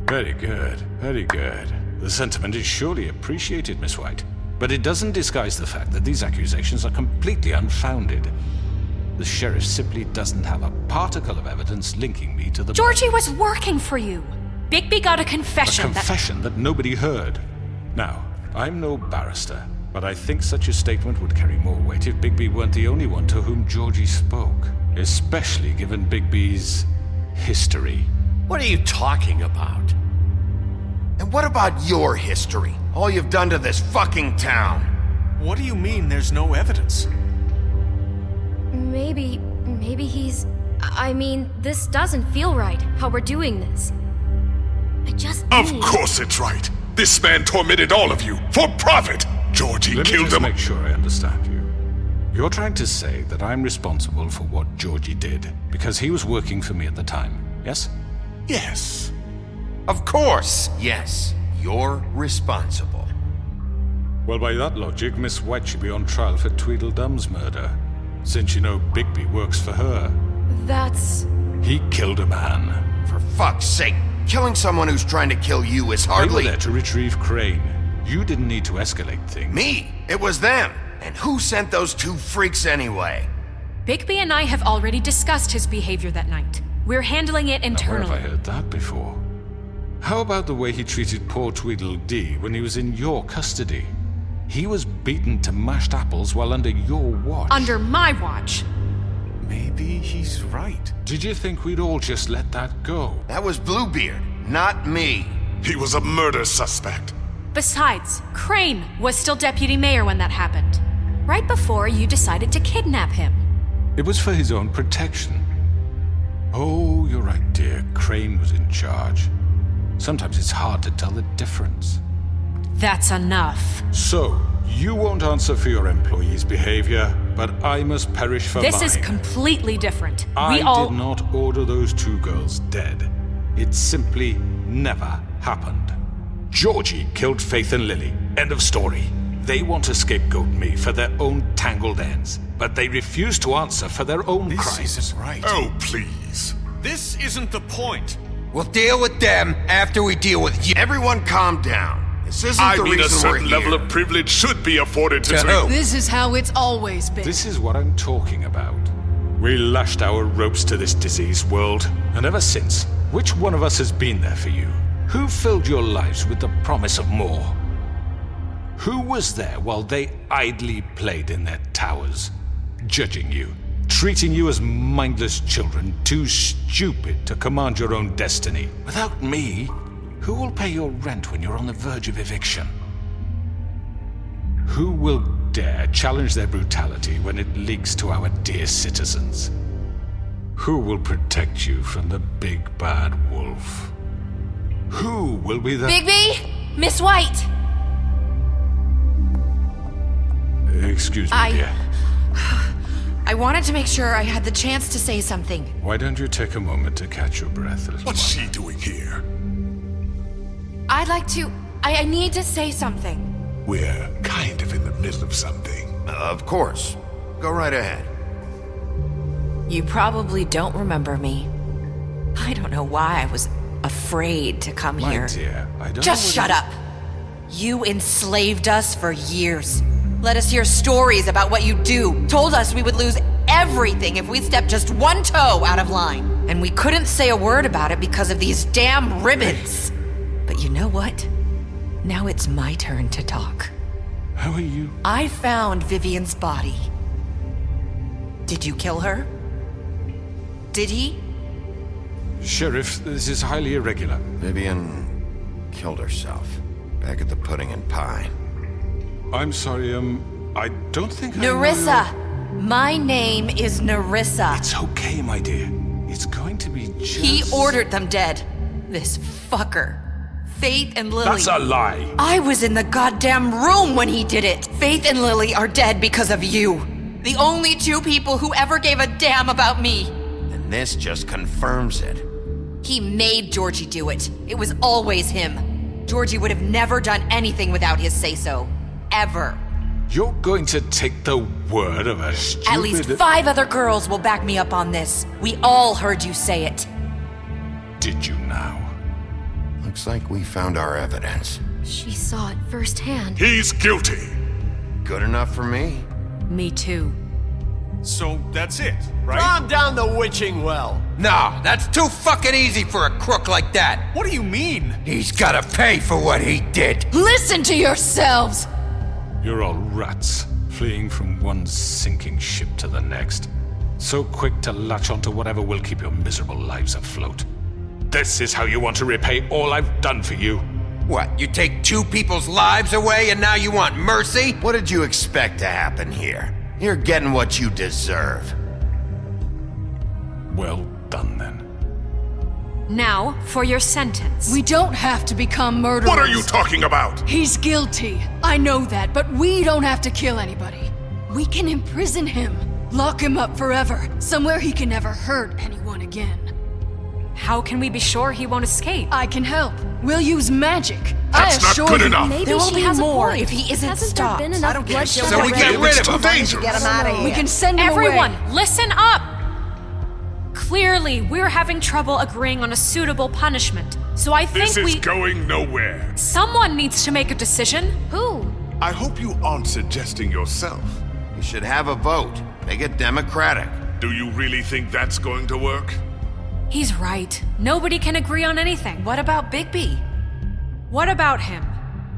[SPEAKER 7] Very good, very good. The sentiment is surely appreciated, Miss White. But it doesn't disguise the fact that these accusations are completely unfounded. The sheriff simply doesn't have a particle of evidence linking me to the...
[SPEAKER 10] Georgie was working for you. Bigby got a confession.
[SPEAKER 7] A confession that nobody heard. Now, I'm no barrister, but I think such a statement would carry more weight if Bigby weren't the only one to whom Georgie spoke. Especially given Bigby's history.
[SPEAKER 3] What are you talking about?
[SPEAKER 2] And what about your history? All you've done to this fucking town?
[SPEAKER 3] What do you mean there's no evidence?
[SPEAKER 6] Maybe he's... I mean, this doesn't feel right, how we're doing this. I just
[SPEAKER 13] Of course it's right. This man tormented all of you, for profit! Georgie
[SPEAKER 7] Let me
[SPEAKER 13] killed
[SPEAKER 7] just
[SPEAKER 13] him.
[SPEAKER 7] make sure I understand you. You're trying to say that I'm responsible for what Georgie did, because he was working for me at the time, yes?
[SPEAKER 13] Yes.
[SPEAKER 2] Of course, yes. You're responsible.
[SPEAKER 7] Well, by that logic, Miss White should be on trial for Tweedledum's murder, since you know Bigby works for her.
[SPEAKER 10] That's...
[SPEAKER 7] He killed a man.
[SPEAKER 2] For fuck's sake, killing someone who's trying to kill you is hardly...
[SPEAKER 7] They were there to retrieve Crane. You didn't need to escalate things.
[SPEAKER 2] Me? It was them. And who sent those two freaks anyway?
[SPEAKER 10] Bigby and I have already discussed his behavior that night. We're handling it internally.
[SPEAKER 7] Now, where have I heard that before? How about the way he treated poor Tweedledee when he was in your custody? He was beaten to mashed apples while under your watch.
[SPEAKER 10] Under my watch.
[SPEAKER 3] Maybe he's right.
[SPEAKER 7] Did you think we'd all just let that go?
[SPEAKER 2] That was Bluebeard, not me.
[SPEAKER 13] He was a murder suspect.
[SPEAKER 10] Besides, Crane was still deputy mayor when that happened.
[SPEAKER 6] Right before you decided to kidnap him.
[SPEAKER 7] It was for his own protection. Oh, you're right, dear. Crane was in charge. Sometimes it's hard to tell the difference.
[SPEAKER 10] That's enough.
[SPEAKER 7] So, you won't answer for your employees' behavior, but I must perish for mine.
[SPEAKER 10] This is completely different.
[SPEAKER 7] I did not order those 2 girls dead. It simply never happened. Georgie killed Faith and Lily. End of story. They want to scapegoat me for their own tangled ends, but they refuse to answer for their own crimes.
[SPEAKER 13] This isn't right. Oh, please.
[SPEAKER 3] This isn't the point.
[SPEAKER 16] We'll deal with them after we deal with you.
[SPEAKER 2] Everyone calm down. This isn't the reason we're here.
[SPEAKER 13] A certain level of privilege should be afforded to
[SPEAKER 16] who?
[SPEAKER 8] This is how it's always been.
[SPEAKER 7] This is what I'm talking about. We lashed our ropes to this diseased world, and ever since, which one of us has been there for you? Who filled your lives with the promise of more? Who was there while they idly played in their towers, judging you, treating you as mindless children, too stupid to command your own destiny? Without me, who will pay your rent when you're on the verge of eviction? Who will dare challenge their brutality when it leaks to our dear citizens? Who will protect you from the big bad wolf? Who will be the—
[SPEAKER 6] Bigby! Miss White!
[SPEAKER 7] Excuse me, dear.
[SPEAKER 18] I wanted to make sure I had the chance to say something.
[SPEAKER 7] Why don't you take a moment to catch your breath, little
[SPEAKER 13] What's she doing here?
[SPEAKER 18] I'd like to... I need to say something.
[SPEAKER 13] We're kind of in the middle of something.
[SPEAKER 2] Of course. Go right ahead.
[SPEAKER 18] You probably don't remember me. I don't know why I was afraid to come
[SPEAKER 7] My
[SPEAKER 18] here.
[SPEAKER 7] dear, I don't
[SPEAKER 18] Just shut up. You enslaved us for years. Let us hear stories about what you do. Told us we would lose everything if we stepped just one toe out of line. And we couldn't say a word about it because of these damn ribbons. But you know what? Now it's my turn to talk.
[SPEAKER 7] How are you?
[SPEAKER 18] I found Vivian's body. Did you kill her? Did he?
[SPEAKER 7] Sheriff, this is highly irregular.
[SPEAKER 2] Vivian killed herself back at the Pudding and Pie.
[SPEAKER 7] I'm sorry, I don't think
[SPEAKER 18] Nerissa! My name is Nerissa.
[SPEAKER 7] It's okay, my dear. It's going to be just...
[SPEAKER 18] He ordered them dead. This fucker. Faith and Lily.
[SPEAKER 7] That's a lie.
[SPEAKER 18] I was in the goddamn room when he did it. Faith and Lily are dead because of you. The only 2 people who ever gave a damn about me.
[SPEAKER 2] And this just confirms it.
[SPEAKER 18] He made Georgie do it. It was always him. Georgie would have never done anything without his say-so. Ever.
[SPEAKER 7] You're going to take the word of a stupid...
[SPEAKER 18] At least 5 other girls will back me up on this. We all heard you say it.
[SPEAKER 7] Did you now?
[SPEAKER 2] Looks like we found our evidence.
[SPEAKER 6] She saw it firsthand.
[SPEAKER 13] He's guilty.
[SPEAKER 2] Good enough for me?
[SPEAKER 10] Me too.
[SPEAKER 3] So that's it, right? Calm down the witching well.
[SPEAKER 16] No, that's too fucking easy for a crook like that.
[SPEAKER 3] What do you mean?
[SPEAKER 16] He's gotta pay for what he did.
[SPEAKER 8] Listen to yourselves!
[SPEAKER 7] You're all rats, fleeing from one sinking ship to the next. So quick to latch onto whatever will keep your miserable lives afloat. This is how you want to repay all I've done for you?
[SPEAKER 16] What, you take 2 people's lives away and now you want mercy?
[SPEAKER 2] What did you expect to happen here? You're getting what you deserve.
[SPEAKER 7] Well done, then.
[SPEAKER 10] Now, for your sentence.
[SPEAKER 8] We don't have to become murderers.
[SPEAKER 13] What are you talking about?
[SPEAKER 8] He's guilty. I know that, but we don't have to kill anybody. We can imprison him. Lock him up forever. Somewhere he can never hurt anyone again.
[SPEAKER 10] How can we be sure he won't escape?
[SPEAKER 8] I can help. We'll use magic.
[SPEAKER 13] That's not good enough.
[SPEAKER 6] Maybe
[SPEAKER 18] there will
[SPEAKER 6] she
[SPEAKER 18] be
[SPEAKER 6] has
[SPEAKER 18] more
[SPEAKER 6] a point.
[SPEAKER 18] if he isn't
[SPEAKER 6] Hasn't
[SPEAKER 18] stopped.
[SPEAKER 6] There been enough bloodshed
[SPEAKER 16] So we get rid of him.
[SPEAKER 11] Get him out of here.
[SPEAKER 8] We can send him
[SPEAKER 10] Everyone,
[SPEAKER 8] away.
[SPEAKER 10] listen up! Clearly, we're having trouble agreeing on a suitable punishment. So I think
[SPEAKER 13] This is going nowhere.
[SPEAKER 10] Someone needs to make a decision.
[SPEAKER 6] Who?
[SPEAKER 13] I hope you aren't suggesting yourself.
[SPEAKER 2] You should have a vote. Make it democratic.
[SPEAKER 13] Do you really think that's going to work?
[SPEAKER 10] He's right. Nobody can agree on anything.
[SPEAKER 18] What about Bigby?
[SPEAKER 10] What about him?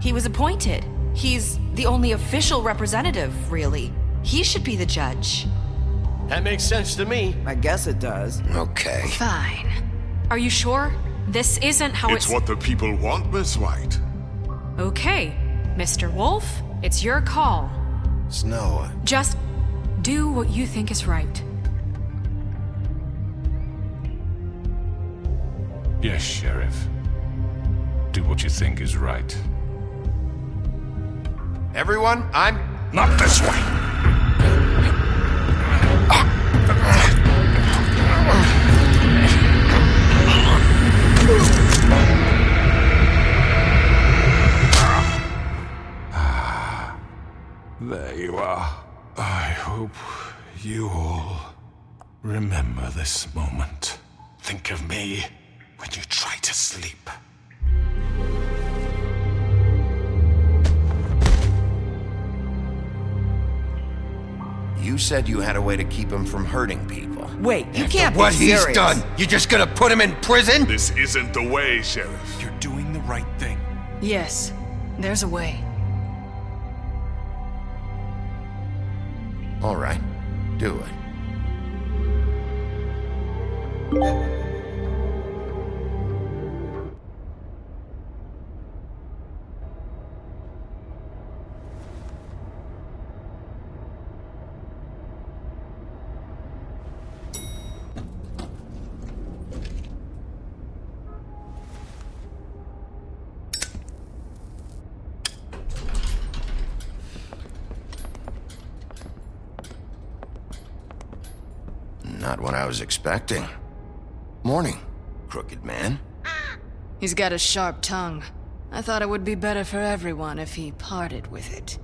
[SPEAKER 18] He was appointed. He's the only official representative, really. He should be the judge.
[SPEAKER 3] That makes sense to me.
[SPEAKER 11] I guess it does.
[SPEAKER 2] Okay.
[SPEAKER 18] Fine.
[SPEAKER 10] Are you sure? This isn't how
[SPEAKER 13] It's what the people want, Miss White.
[SPEAKER 10] Okay, Mr. Wolf, it's your call.
[SPEAKER 2] Snow,
[SPEAKER 10] Just do what you think is right.
[SPEAKER 7] Yes, Sheriff. Do what you think is right.
[SPEAKER 2] everyone, I'm...
[SPEAKER 7] Not this way! There you are. I hope you all remember this moment. Think of me when you try to sleep.
[SPEAKER 2] You said you had a way to keep him from hurting people.
[SPEAKER 11] Wait, you
[SPEAKER 16] After
[SPEAKER 11] can't
[SPEAKER 16] what
[SPEAKER 11] be serious.
[SPEAKER 16] he's done, you just gonna put him in prison?
[SPEAKER 13] This isn't the way, Sheriff.
[SPEAKER 7] You're doing the right thing.
[SPEAKER 8] Yes, there's a way.
[SPEAKER 2] All right, do it. Not what I was expecting. Morning, crooked man.
[SPEAKER 8] He's got a sharp tongue. I thought it would be better for everyone if he parted with it.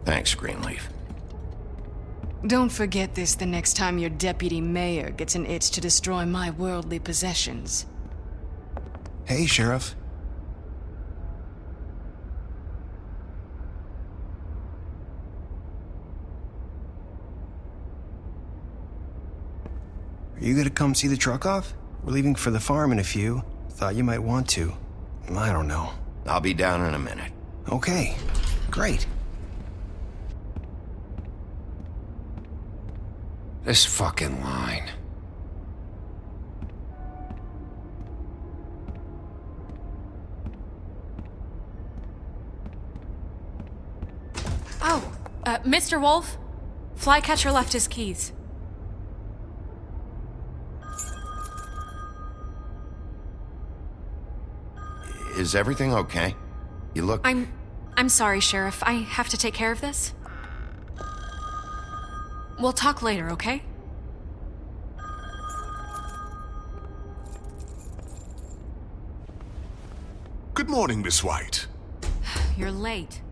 [SPEAKER 2] Thanks, Greenleaf.
[SPEAKER 8] Don't forget this the next time your deputy mayor gets an itch to destroy my worldly possessions.
[SPEAKER 20] Hey, Sheriff. Are you gonna come see the truck off? We're leaving for the farm in a few. Thought you might want to. I don't know.
[SPEAKER 2] I'll be down in a minute.
[SPEAKER 20] Okay, great.
[SPEAKER 16] This fucking line.
[SPEAKER 10] Oh, Mr. Wolf, Flycatcher left his keys.
[SPEAKER 2] Is everything okay? You look...
[SPEAKER 10] I'm sorry, Sheriff. I have to take care of this. We'll talk later, okay?
[SPEAKER 13] Good morning, Miss White.
[SPEAKER 10] You're late.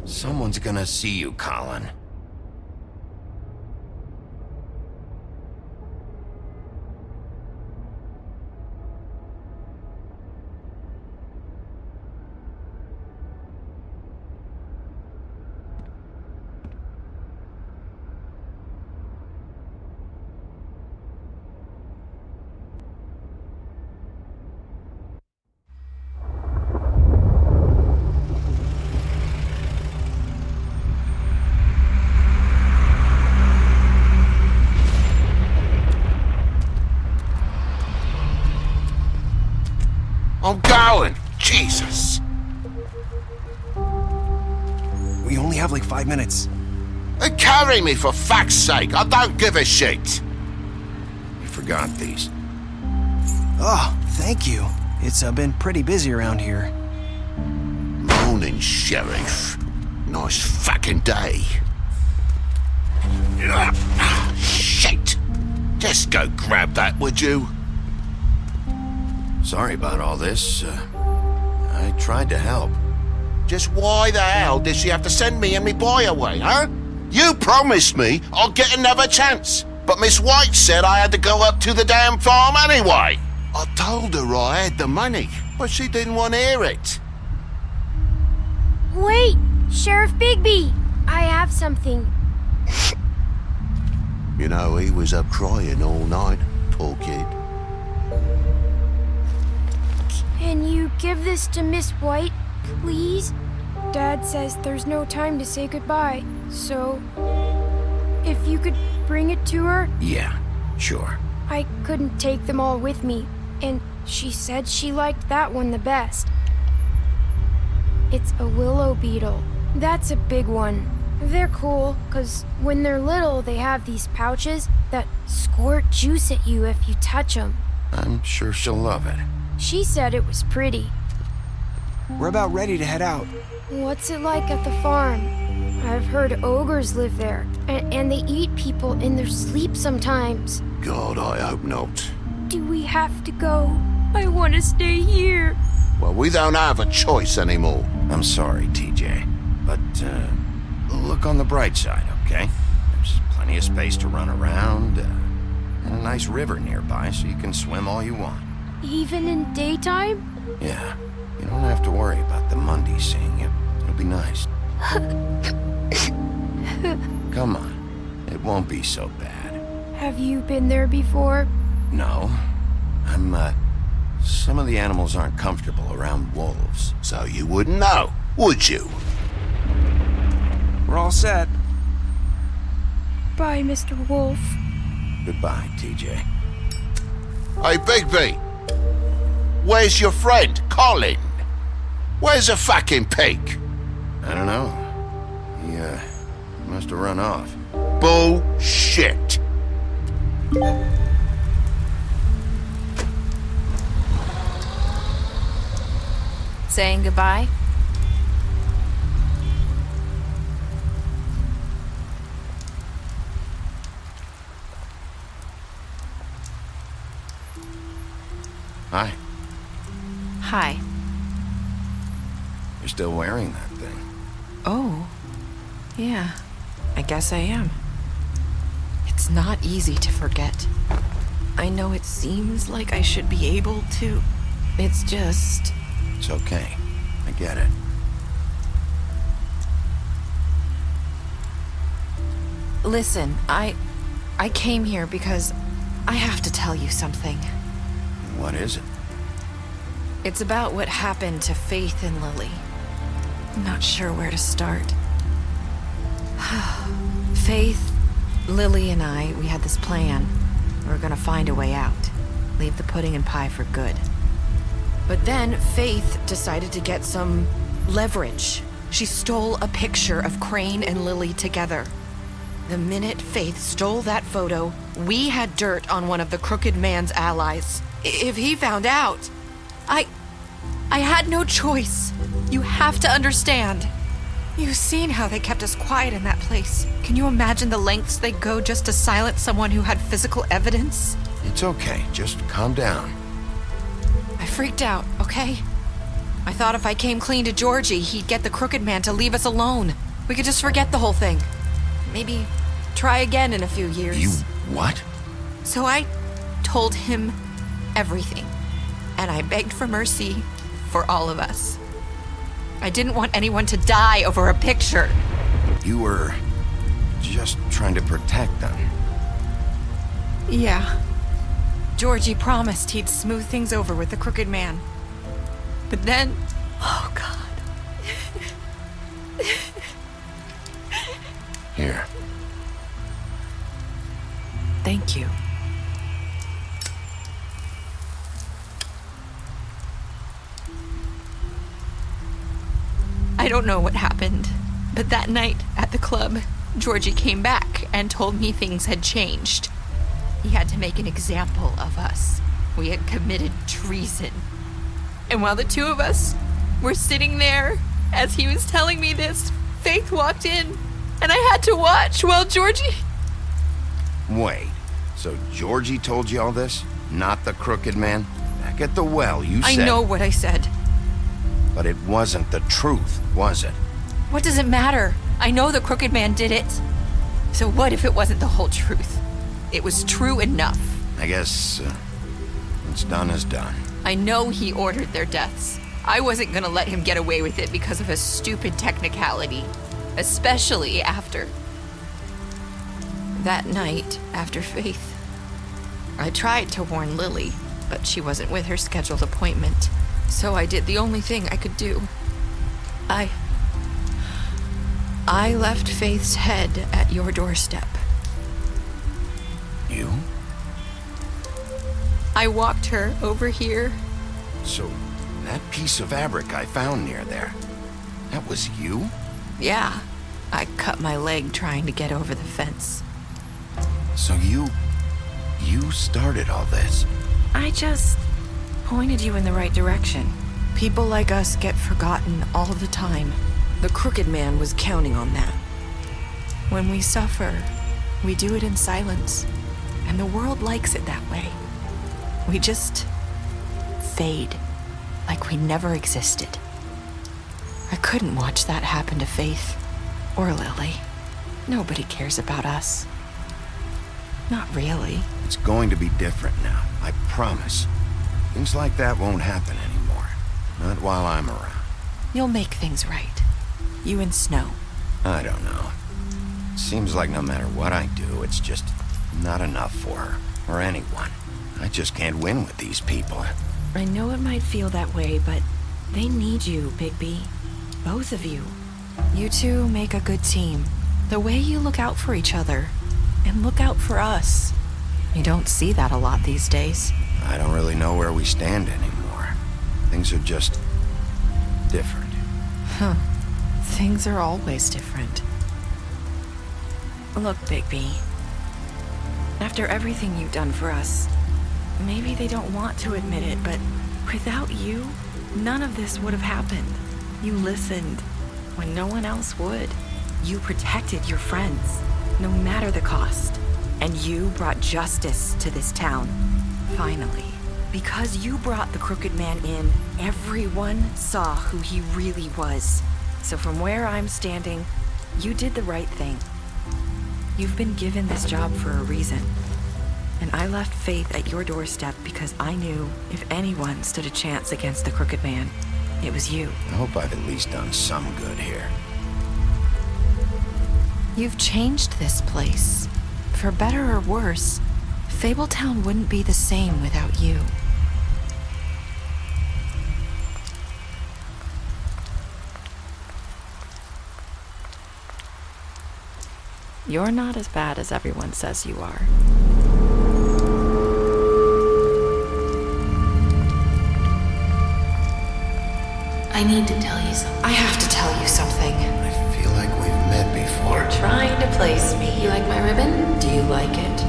[SPEAKER 2] Someone's gonna see you, Colin.
[SPEAKER 16] I'm going! Jesus!
[SPEAKER 20] We only have like 5 minutes.
[SPEAKER 16] Carry me for fuck's sake! I don't give a shit!
[SPEAKER 2] You forgot these.
[SPEAKER 20] Oh, thank you. It's been pretty busy around here.
[SPEAKER 16] Morning, Sheriff. Nice fucking day. Shit! Just go grab that, would you?
[SPEAKER 2] Sorry about all this. I tried to help.
[SPEAKER 16] Just why the hell did she have to send me and me boy away, huh? You promised me I'd get another chance, but Miss White said I had to go up to the damn farm anyway. I told her I had the money, but she didn't want to hear it.
[SPEAKER 6] Wait! Sheriff Bigby! I have something.
[SPEAKER 16] You know, he was up crying all night, poor kid.
[SPEAKER 6] Can you give this to Miss White, please? Dad says there's no time to say goodbye, so... if you could bring it to her?
[SPEAKER 2] Yeah, sure.
[SPEAKER 6] I couldn't take them all with me. and she said she liked that one the best. It's a willow beetle. That's a big one. They're cool, 'cause when they're little, they have these pouches that squirt juice at you if you touch them.
[SPEAKER 2] I'm sure she'll love it.
[SPEAKER 6] She said it was pretty.
[SPEAKER 20] We're about ready to head out.
[SPEAKER 6] What's it like at the farm? I've heard ogres live there, and they eat people in their sleep sometimes.
[SPEAKER 16] God, I hope not.
[SPEAKER 6] Do we have to go? I want to stay here.
[SPEAKER 16] Well, we don't have a choice anymore.
[SPEAKER 2] I'm sorry, TJ, but look on the bright side, okay? There's plenty of space to run around, and a nice river nearby so you can swim all you want.
[SPEAKER 6] Even in daytime?
[SPEAKER 2] Yeah, you don't have to worry about the Mundies seeing you. It'll be nice. Come on, it won't be so bad.
[SPEAKER 6] Have you been there before?
[SPEAKER 2] No, some of the animals aren't comfortable around wolves.
[SPEAKER 16] So you wouldn't know, would you?
[SPEAKER 20] We're all set.
[SPEAKER 6] Bye, Mr. Wolf.
[SPEAKER 2] Goodbye, TJ.
[SPEAKER 16] Hey, Bigby! Where's your friend, Colin? Where's the fucking pig?
[SPEAKER 2] I don't know. He must have run off.
[SPEAKER 16] Bullshit!
[SPEAKER 18] Saying goodbye?
[SPEAKER 2] Hi.
[SPEAKER 18] Hi.
[SPEAKER 2] You're still wearing that thing.
[SPEAKER 18] Oh. Yeah. I guess I am. It's not easy to forget. I know it seems like I should be able to. It's just...
[SPEAKER 2] It's okay. I get it.
[SPEAKER 18] Listen, I came here because I have to tell you something.
[SPEAKER 2] What is it?
[SPEAKER 18] It's about what happened to Faith and Lily. I'm not sure where to start. Faith, Lily, and I, we had this plan. We were gonna find a way out. Leave the pudding and pie for good. But then Faith decided to get some leverage. She stole a picture of Crane and Lily together. The minute Faith stole that photo, we had dirt on one of the Crooked Man's allies. If he found out, I had no choice. You have to understand. You've seen how they kept us quiet in that place. Can you imagine the lengths they go just to silence someone who had physical evidence?
[SPEAKER 2] It's okay. Just calm down.
[SPEAKER 18] I freaked out, okay? I thought if I came clean to Georgie, he'd get the Crooked Man to leave us alone. We could just forget the whole thing. Maybe try again in a few years.
[SPEAKER 2] You what?
[SPEAKER 18] So I told him everything. And I begged for mercy for all of us. I didn't want anyone to die over a picture.
[SPEAKER 2] You were just trying to protect them.
[SPEAKER 18] Yeah. Georgie promised he'd smooth things over with the Crooked Man. But then... Oh, God.
[SPEAKER 2] Here.
[SPEAKER 18] Thank you. I don't know what happened, but that night at the club, Georgie came back and told me things had changed. He had to make an example of us. We had committed treason. And while the two of us were sitting there, as he was telling me this, Faith walked in, and I had to watch while Georgie...
[SPEAKER 2] Wait, so Georgie told you all this? Not the Crooked Man? Back at the well, you said...
[SPEAKER 18] I know what I said.
[SPEAKER 2] But it wasn't the truth, was it?
[SPEAKER 18] What does it matter? I know the Crooked Man did it. So what if it wasn't the whole truth? It was true enough.
[SPEAKER 2] I guess, what's done is done.
[SPEAKER 18] I know he ordered their deaths. I wasn't gonna let him get away with it because of a stupid technicality. Especially after... that night, after Faith. I tried to warn Lily, but she wasn't with her scheduled appointment. So I did the only thing I could do. I left Faith's head at your doorstep.
[SPEAKER 2] You?
[SPEAKER 18] I walked her over here.
[SPEAKER 2] So, that piece of fabric I found near there, that was you?
[SPEAKER 18] Yeah, I cut my leg trying to get over the fence.
[SPEAKER 2] So you started all this?
[SPEAKER 18] I just pointed you in the right direction. People like us get forgotten all the time. The Crooked Man was counting on that. When we suffer, we do it in silence, and the world likes it that way. We just fade, like we never existed. I couldn't watch that happen to Faith, or Lily. Nobody cares about us. Not really.
[SPEAKER 2] It's going to be different now, I promise. Things like that won't happen anymore. Not while I'm around.
[SPEAKER 18] You'll make things right. You and Snow.
[SPEAKER 2] I don't know. Seems like no matter what I do, it's just not enough for her, or anyone. I just can't win with these people.
[SPEAKER 18] I know it might feel that way, but they need you, Bigby. Both of you. You two make a good team. The way you look out for each other, and look out for us. You don't see that a lot these days.
[SPEAKER 2] I don't really know where we stand anymore. Things are just different.
[SPEAKER 18] Huh. Things are always different. Look, Bigby. After everything you've done for us, maybe they don't want to admit it, but without you, none of this would have happened. You listened when no one else would. You protected your friends, no matter the cost. And you brought justice to this town. Finally. Because you brought the Crooked Man in, everyone saw who he really was. So from where I'm standing, you did the right thing. You've been given this job for a reason. And I left Faith at your doorstep because I knew if anyone stood a chance against the Crooked Man, it was you.
[SPEAKER 2] I hope I've at least done some good here.
[SPEAKER 18] You've changed this place. For better or worse, Fabletown wouldn't be the same without you. You're not as bad as everyone says you are. I need to tell you something. I have to tell you something.
[SPEAKER 2] I feel like we've met before.
[SPEAKER 18] You're trying to place me. You like my ribbon? Do you like it?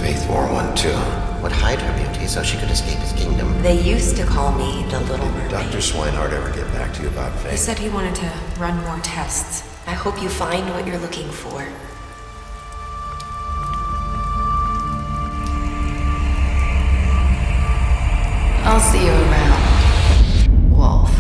[SPEAKER 2] Faith wore one too.
[SPEAKER 4] Would hide her beauty so she could escape his kingdom.
[SPEAKER 18] They used to call me the Little Mermaid.
[SPEAKER 2] Dr. Swinehart ever get back to you about Faith?
[SPEAKER 18] He said he wanted to run more tests. I hope you find what you're looking for. I'll see you around, Wolf.